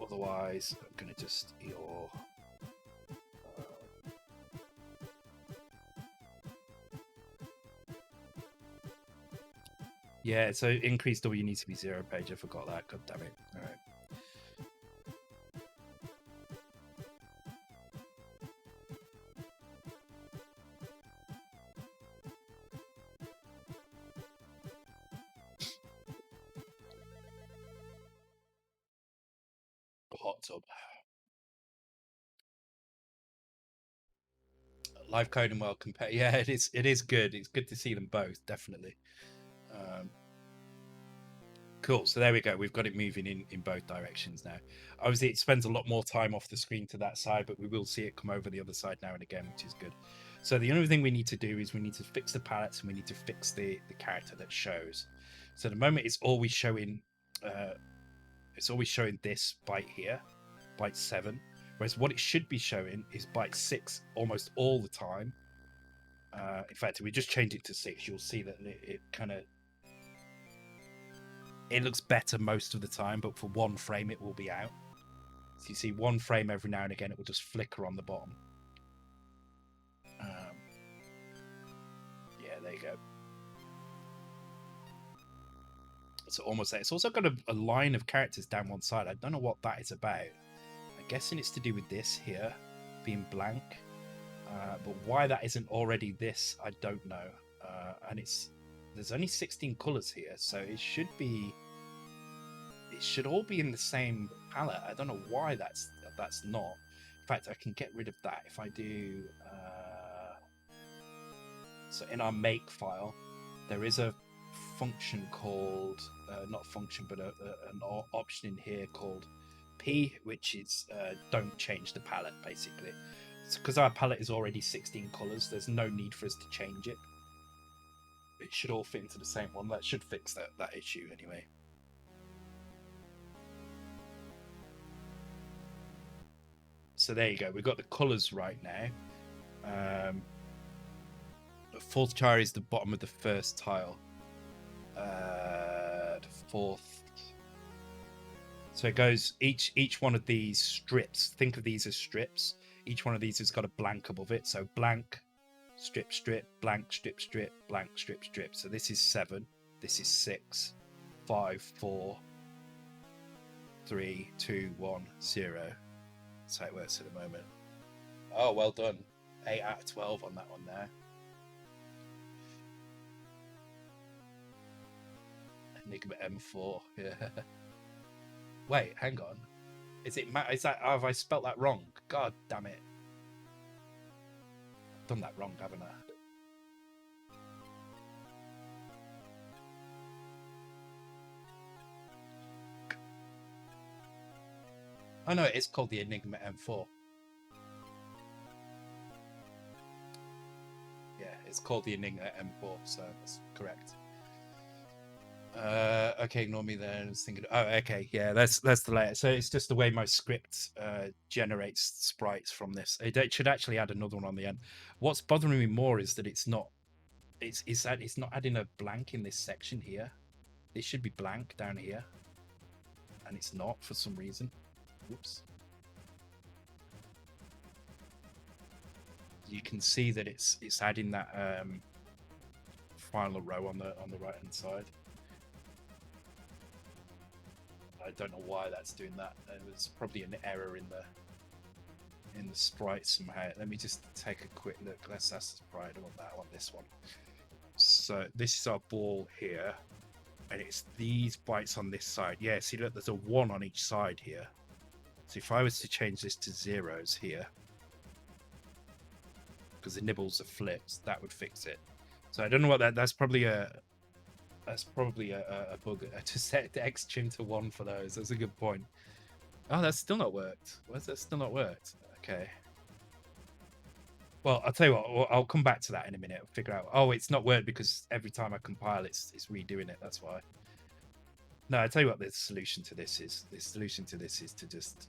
Otherwise, I'm going to just ignore. Yeah, so increase W needs to be 0 page. I forgot that. God damn it. All right. Hot tub. Live code and well compared. Yeah, it is good. It's good to see them both, definitely. Cool. So there we go. We've got it moving in both directions now. Obviously, it spends a lot more time off the screen to that side, but we will see it come over the other side now and again, which is good. So the only thing we need to do is we need to fix the palettes and we need to fix the character that shows. So at the moment, it's always showing this byte here, byte 7, whereas what it should be showing is byte 6 almost all the time. In fact, if we just change it to 6, you'll see that it looks better most of the time, but for one frame it will be out. So you see one frame every now and again, it will just flicker on the bottom. Yeah, there you go. So almost there. It's also got a line of characters down one side. I don't know what that is about. I'm guessing it's to do with this here being blank. But why that isn't already this, I don't know. And there's only 16 colors here, so it should all be in the same palette. I don't know why that's not. In fact, I can get rid of that if I do. So in our make file, there is a function called not function, but an option in here called P, which is don't change the palette. Basically, because our palette is already 16 colors, there's no need for us to change it. It should all fit into the same one. That should fix that issue anyway. So there you go. We've got the colors right now. Fourth char is the bottom of the first tile. The fourth. So it goes each one of these strips. Think of these as strips. Each one of these has got a blank above it. So blank, strip, strip, blank, strip, strip, blank, strip, strip. So this is 7. This is 6, 5, 4, 3, 2, 1, 0. That's how it works at the moment. Oh, well done. 8 out of 12 on that one there. Enigma M4. Yeah. Wait, hang on. Is that? Have I spelt that wrong? God damn it! I've done that wrong, haven't I? Oh no, it's called the Enigma M4. Yeah, it's called the Enigma M4, so that's correct. Okay, ignore me there. I was thinking, oh, okay, yeah, that's the layer. So it's just the way my script generates sprites from this. It should actually add another one on the end. What's bothering me more is that it's not adding a blank in this section here. It should be blank down here, and it's not for some reason. Oops. You can see that it's adding that final row on the right hand side. I don't know why that's doing that. There's probably an error in the sprite somehow. Let me just take a quick look. That's the sprite. I want that one. This one. So this is our ball here, and it's these bytes on this side. Yeah, see, look, there's a 1 on each side here. So if I was to change this to zeros here, because the nibbles are flipped, that would fix it. So I don't know what that's probably a bug to set the X trim to 1 for those. That's a good point. Oh, that's still not worked. Why has that still not worked? Okay. Well, I'll tell you what. I'll come back to that in a minute. I'll figure out. Oh, it's not worked because every time I compile, it's redoing it. That's why. No, I'll tell you what. The solution to this is. The solution to this is to just.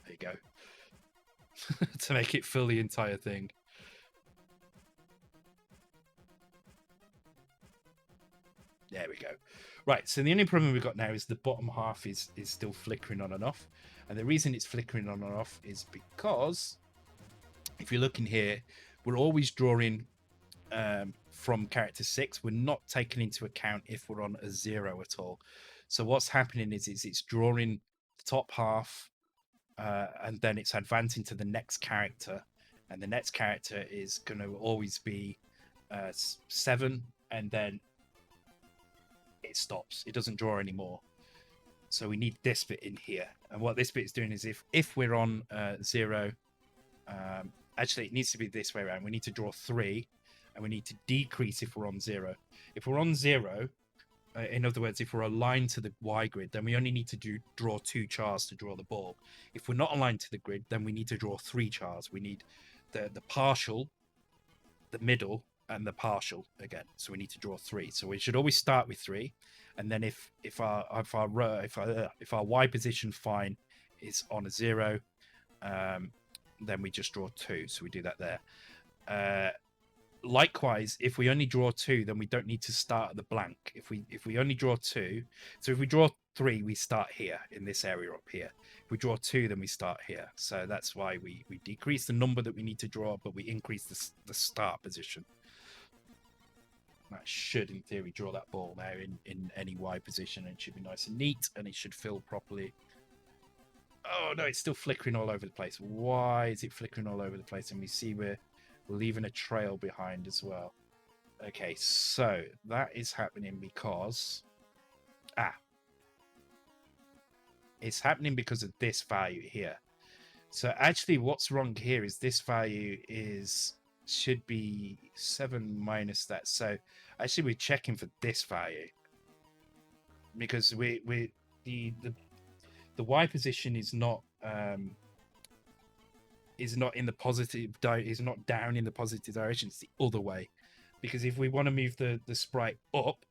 There you go. To make it fill the entire thing. There we go. Right, so the only problem we've got now is the bottom half is still flickering on and off. And the reason it's flickering on and off is because if you look in here, we're always drawing from character 6. We're not taking into account if we're on a 0 at all. So what's happening is it's drawing the top half and then it's advancing to the next character. And the next character is going to always be 7, and then it stops. It doesn't draw anymore. So we need this bit in here. And what this bit is doing is if we're on 0, actually it needs to be this way around. We need to draw 3, and we need to decrease if we're on 0. If we're on 0, in other words, if we're aligned to the Y grid, then we only need to draw 2 chars to draw the ball. If we're not aligned to the grid, then we need to draw 3 chars. We need the partial, the middle, and the partial again. So we need to draw 3. So we should always start with 3, and then if our Y position fine is on a 0, then we just draw 2. So we do that there. Likewise, if we only draw 2, then we don't need to start at the blank. If we only draw 2, so if we draw 3, we start here in this area up here. If we draw 2, then we start here. So that's why we decrease the number that we need to draw, but we increase the start position. That should, in theory, draw that ball now in any Y position, and it should be nice and neat, and it should fill properly. Oh no, it's still flickering all over the place. Why is it flickering all over the place? And we see we're leaving a trail behind as well. Okay, so that is happening because it's happening because of this value here. So actually what's wrong here is this value should be 7 minus that. So actually we're checking for this value because the Y position is not in the positive, is not down in the positive direction. It's the other way, because if we want to move the sprite up,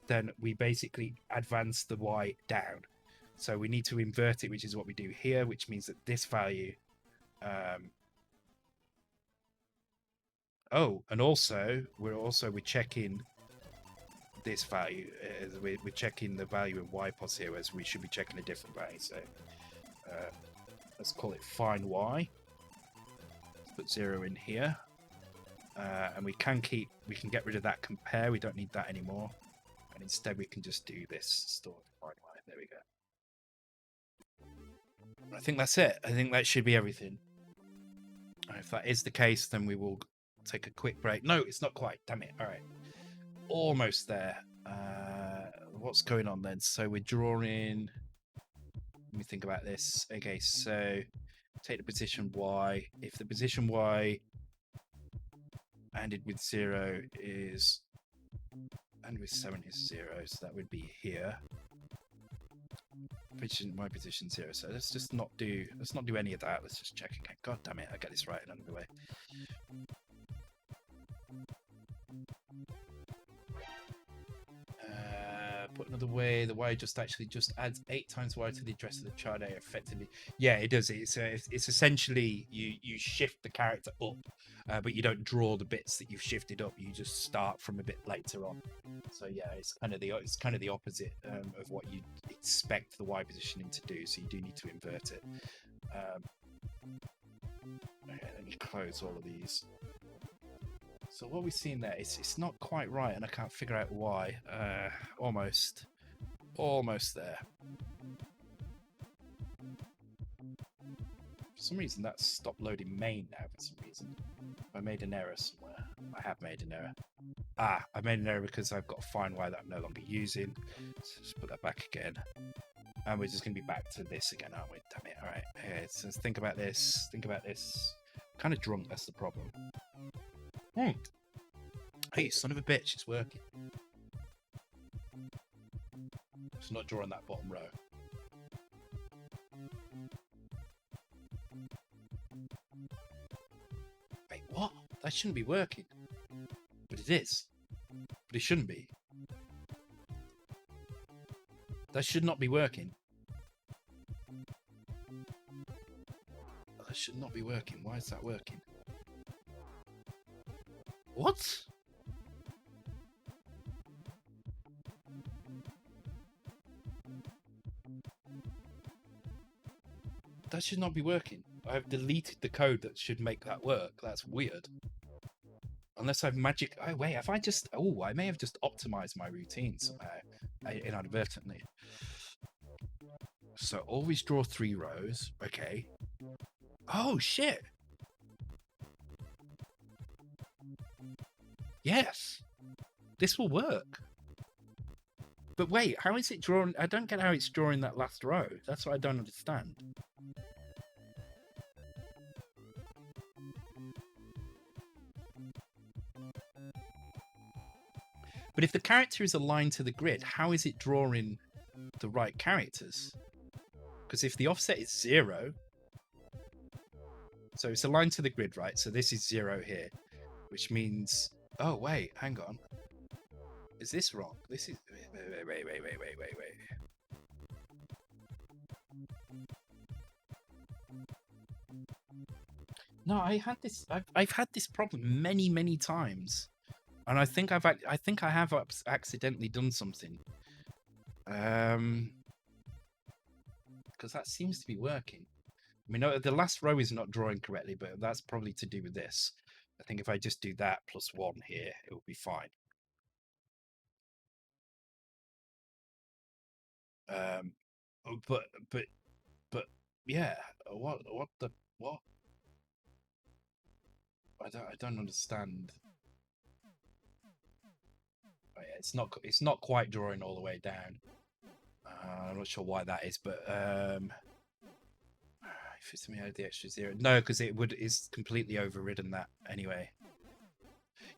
then we basically advance the Y down. So we need to invert it, which is what we do here, which means that this value and also we're checking this value. We're checking the value in Y pos here, whereas we should be checking a different value. So let's call it fine Y. Put 0 in here, and we can get rid of that compare. We don't need that anymore, and instead we can just do this store fine Y. There we go. I think that's it. I think that should be everything. If that is the case, then we will take a quick break. No, it's not quite. Damn it. All right. Almost there. What's going on then? So we're drawing... Let me think about this. Okay, so take the position Y. If the position Y ended with 0 is... and with 7 is 0, so that would be here. My position 0. So let's not do any of that. Let's just check again. God damn it, I get this right another way. Put another way, the Y just adds 8 times Y to the address of the child area effectively. Yeah, it does. It's essentially you shift the character up, but you don't draw the bits that you've shifted up. You just start from a bit later on. So yeah, it's kind of the opposite of what you'd expect the Y positioning to do. So you do need to invert it. Okay, let me close all of these. So what we're seeing there, it's not quite right, and I can't figure out why. Almost there. For some reason, that's stopped loading main now. For some reason, I made an error somewhere. I have made an error. I made an error because I've got a fine Y that I'm no longer using. So let's put that back again, and we're just going to be back to this again, aren't we? Damn it! All right. Okay, so let's think about this. Kind of drunk. That's the problem. Hey, son of a bitch, it's working. It's not drawing that bottom row. Wait, what? That shouldn't be working. But it is. But it shouldn't be. That should not be working. That should not be working. Why is that working? What? That should not be working. I've deleted the code that should make that work. That's weird. Unless I've magic... Oh, wait, have I just... Oh, I may have just optimized my routine somehow. Inadvertently. So always draw 3 rows. Okay. Oh, shit. Yes, this will work. But wait, how is it drawing? I don't get how it's drawing that last row. That's what I don't understand. But if the character is aligned to the grid, how is it drawing the right characters? Because if the offset is 0, so it's aligned to the grid, right? So this is 0 here, which means, oh wait, hang on, is this wrong? This is wait. No, I've had this problem many times, and I think I have accidentally done something. Because that seems to be working. I mean, the last row is not drawing correctly, but that's probably to do with this. I think if I just do that plus 1 here, it will be fine. But yeah, what? I don't understand. Oh, yeah, it's not quite drawing all the way down. I'm not sure why that is, but if it's me had the extra 0, no, because it's completely overridden that anyway.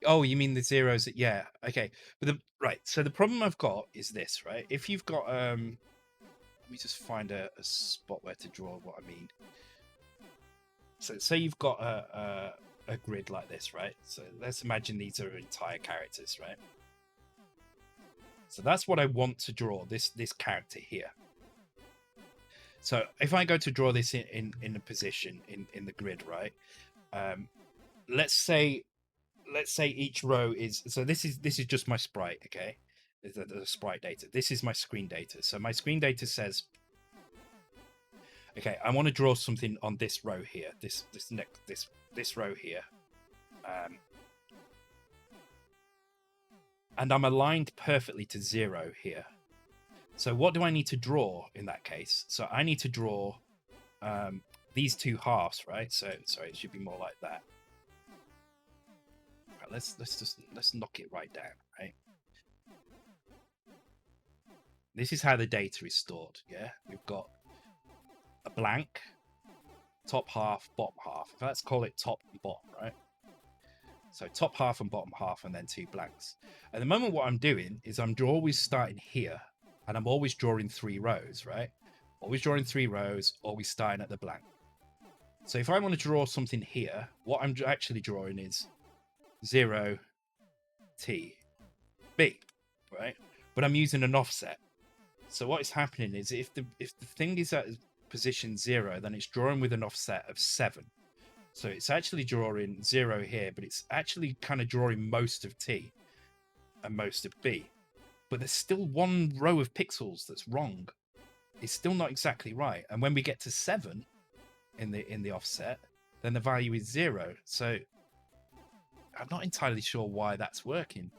Oh, you mean the zeros? Yeah, okay. But right. So the problem I've got is this, right? If you've got let me just find a spot where to draw what I mean. So say you've got a grid like this, right? So let's imagine these are entire characters, right? So that's what I want to draw, this character here. So if I go to draw this in a position in the grid, right? Let's say each row is, so this is just my sprite, okay? The sprite data. This is my screen data. So my screen data says, okay, I want to draw something on this row here, this row here, and I'm aligned perfectly to 0 here. So what do I need to draw in that case? So I need to draw these two halves, right? So sorry, it should be more like that. Right, let's knock it right down, right? This is how the data is stored. Yeah, we've got a blank, top half, bottom half. Let's call it top and bottom, right? So top half and bottom half, and then 2 blanks. At the moment, what I'm doing is I'm always starting here, and I'm always drawing 3 rows, right? Always drawing 3 rows, always starting at the blank. So if I want to draw something here, what I'm actually drawing is 0 T B, right? But I'm using an offset. So what is happening is if the thing is at position 0, then it's drawing with an offset of 7. So it's actually drawing 0 here, but it's actually kind of drawing most of T and most of B. But there's still 1 row of pixels that's wrong. It's still not exactly right. And when we get to 7 in the offset, then the value is 0. So I'm not entirely sure why that's working.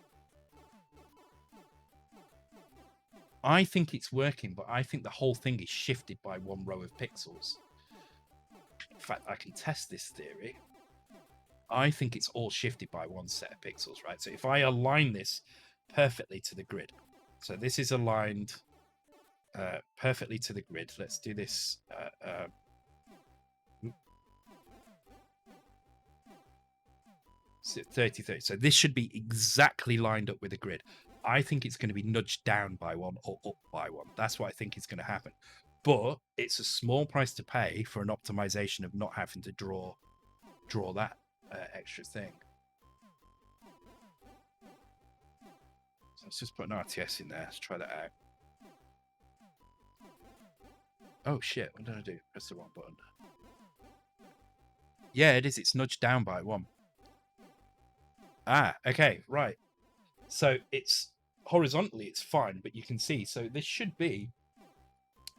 I think it's working, but I think the whole thing is shifted by 1 row of pixels. In fact, I can test this theory. I think it's all shifted by 1 set of pixels, right? So if I align this perfectly to the grid, so this is aligned perfectly to the grid. Let's do this. 30. So this should be exactly lined up with the grid. I think it's going to be nudged down by 1 or up by 1. That's what I think is going to happen. But it's a small price to pay for an optimization of not having to draw that extra thing. So let's just put an RTS in there. Let's try that out. Oh shit, what did I do? Press the wrong button. Yeah, it is. It's nudged down by 1. Ah, okay, right. So it's horizontally, it's fine, but you can see, so this should be,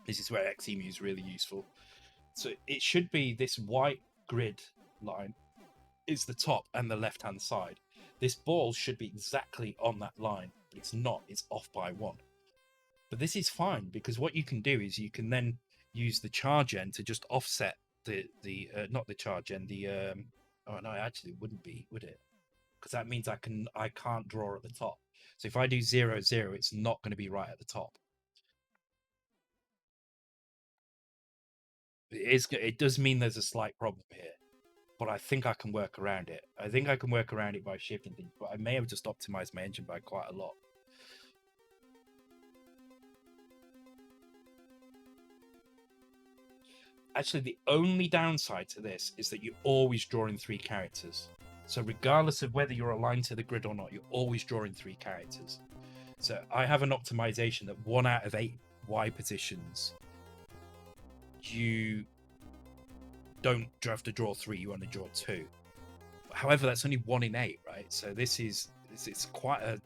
this is where Xemu is really useful. So it should be this white grid line is the top and the left-hand side. This ball should be exactly on that line, but it's not. It's off by 1. But this is fine, because what you can do is you can then use the charge end to just offset the not the charge end, the oh no, it actually wouldn't be, would it? Because that means I can't draw at the top. So if I do 0, 0, it's not going to be right at the top. It does mean there's a slight problem here, but I think I can work around it. I think I can work around it by shifting things, but I may have just optimized my engine by quite a lot. Actually, the only downside to this is that you're always drawing 3 characters. So regardless of whether you're aligned to the grid or not, you're always drawing 3 characters. So I have an optimization that 1 out of 8 Y positions, you don't have to draw 3, you only draw 2. However, that's only 1 in 8, right? So it's quite a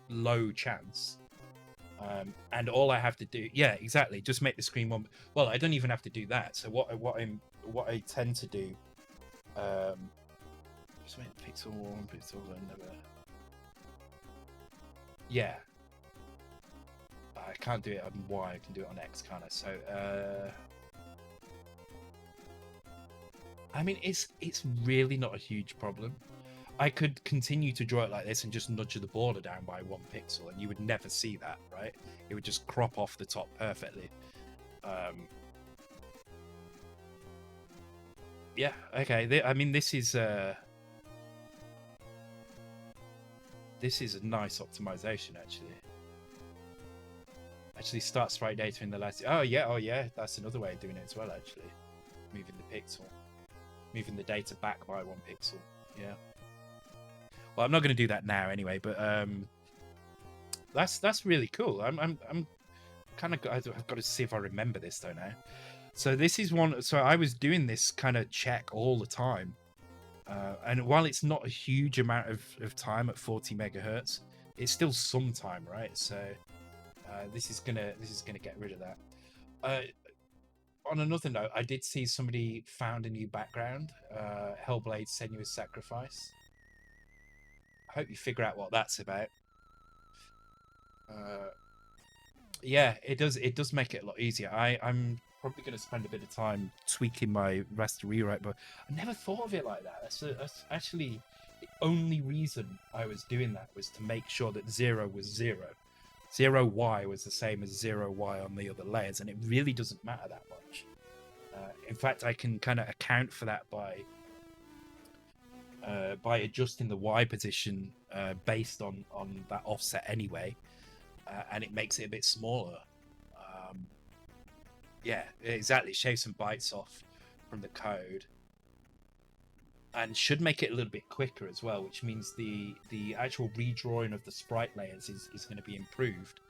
low chance. And all I have to do, yeah, exactly, just make the screen one. Well, I don't even have to do that. So what I tend to do, just make pixel 1, pixel never. Yeah, I can't do it on Y. I can do it on X, can't I? So, I mean, it's really not a huge problem. I could continue to draw it like this and just nudge the border down by 1 pixel, and you would never see that, right? It would just crop off the top perfectly. Yeah, okay. I mean, this is a nice optimization, actually. Actually, start sprite data in the last. Oh yeah. That's another way of doing it as well. Actually, moving the pixel, moving the data back by 1 pixel. Yeah. Well, I'm not going to do that now anyway, but that's really cool. I'm kind of I've got to see if I remember this though now. So this is one. So I was doing this kind of check all the time, and while it's not a huge amount of time at 40 megahertz, it's still some time, right? So this is gonna get rid of that. On another note, I did see somebody found a new background, Hellblade: Senua's Sacrifice. I hope you figure out what that's about. Yeah, it does make it a lot easier. I'm probably going to spend a bit of time tweaking my Raster rewrite, but I never thought of it like that. That's actually the only reason I was doing that, was to make sure that 0 was 0. 0Y was the same as 0Y on the other layers, and it really doesn't matter that much. In fact, I can kind of account for that by adjusting the Y position based on that offset anyway, and it makes it a bit smaller. Yeah, exactly. Shave some bytes off from the code, and should make it a little bit quicker as well, which means the actual redrawing of the sprite layers is going to be improved.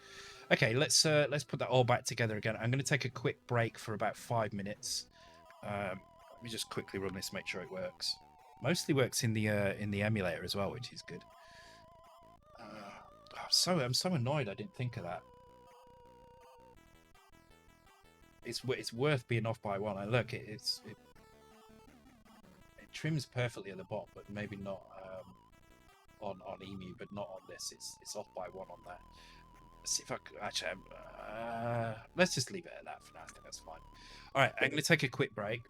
Okay, let's put that all back together again. I'm going to take a quick break for about 5 minutes. Let me just quickly run this, make sure it works. Mostly works in the emulator as well, which is good. I'm so annoyed I didn't think of that. It's worth being off by 1. Look, it trims perfectly at the bottom, but maybe not on EMU, but not on this. It's off by 1 on that. Let's see if I could actually. Let's just leave it at that for now. I think that's fine. All right, I'm going to take a quick break.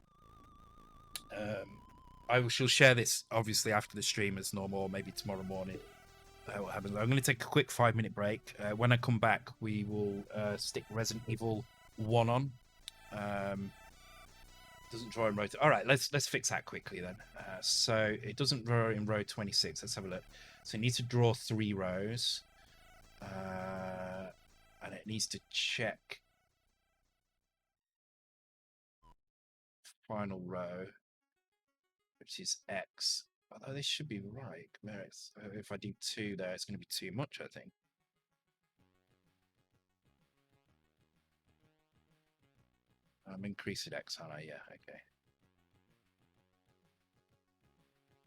I shall share this obviously after the stream as normal, or maybe tomorrow morning. What happens? I'm going to take a quick 5-minute break. When I come back, we will stick Resident Evil 1 on. Doesn't draw in row. All right, let's fix that quickly then. So it doesn't draw in row 26. Let's have a look. So it needs to draw 3 rows, and it needs to check final row, which is X. Although this should be right. If I do 2 there, it's going to be too much, I think. I'm increasing X, aren't I? Yeah, okay.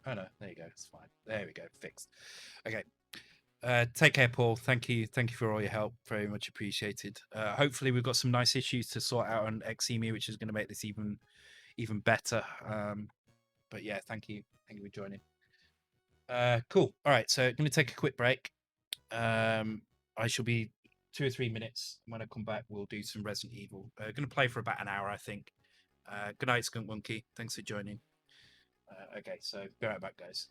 Oh no, there you go. It's fine. There we go. Fixed. Okay. Take care, Paul. Thank you for all your help. Very much appreciated. Hopefully we've got some nice issues to sort out on XEMU, which is going to make this even better. But yeah, thank you for joining. Cool. All right, so I'm going to take a quick break. I shall be 2 or 3 minutes. When I come back, we'll do some Resident Evil. Going to play for about an hour, I think. Good night, Skunk Monkey. Thanks for joining. Okay, so be right back, guys.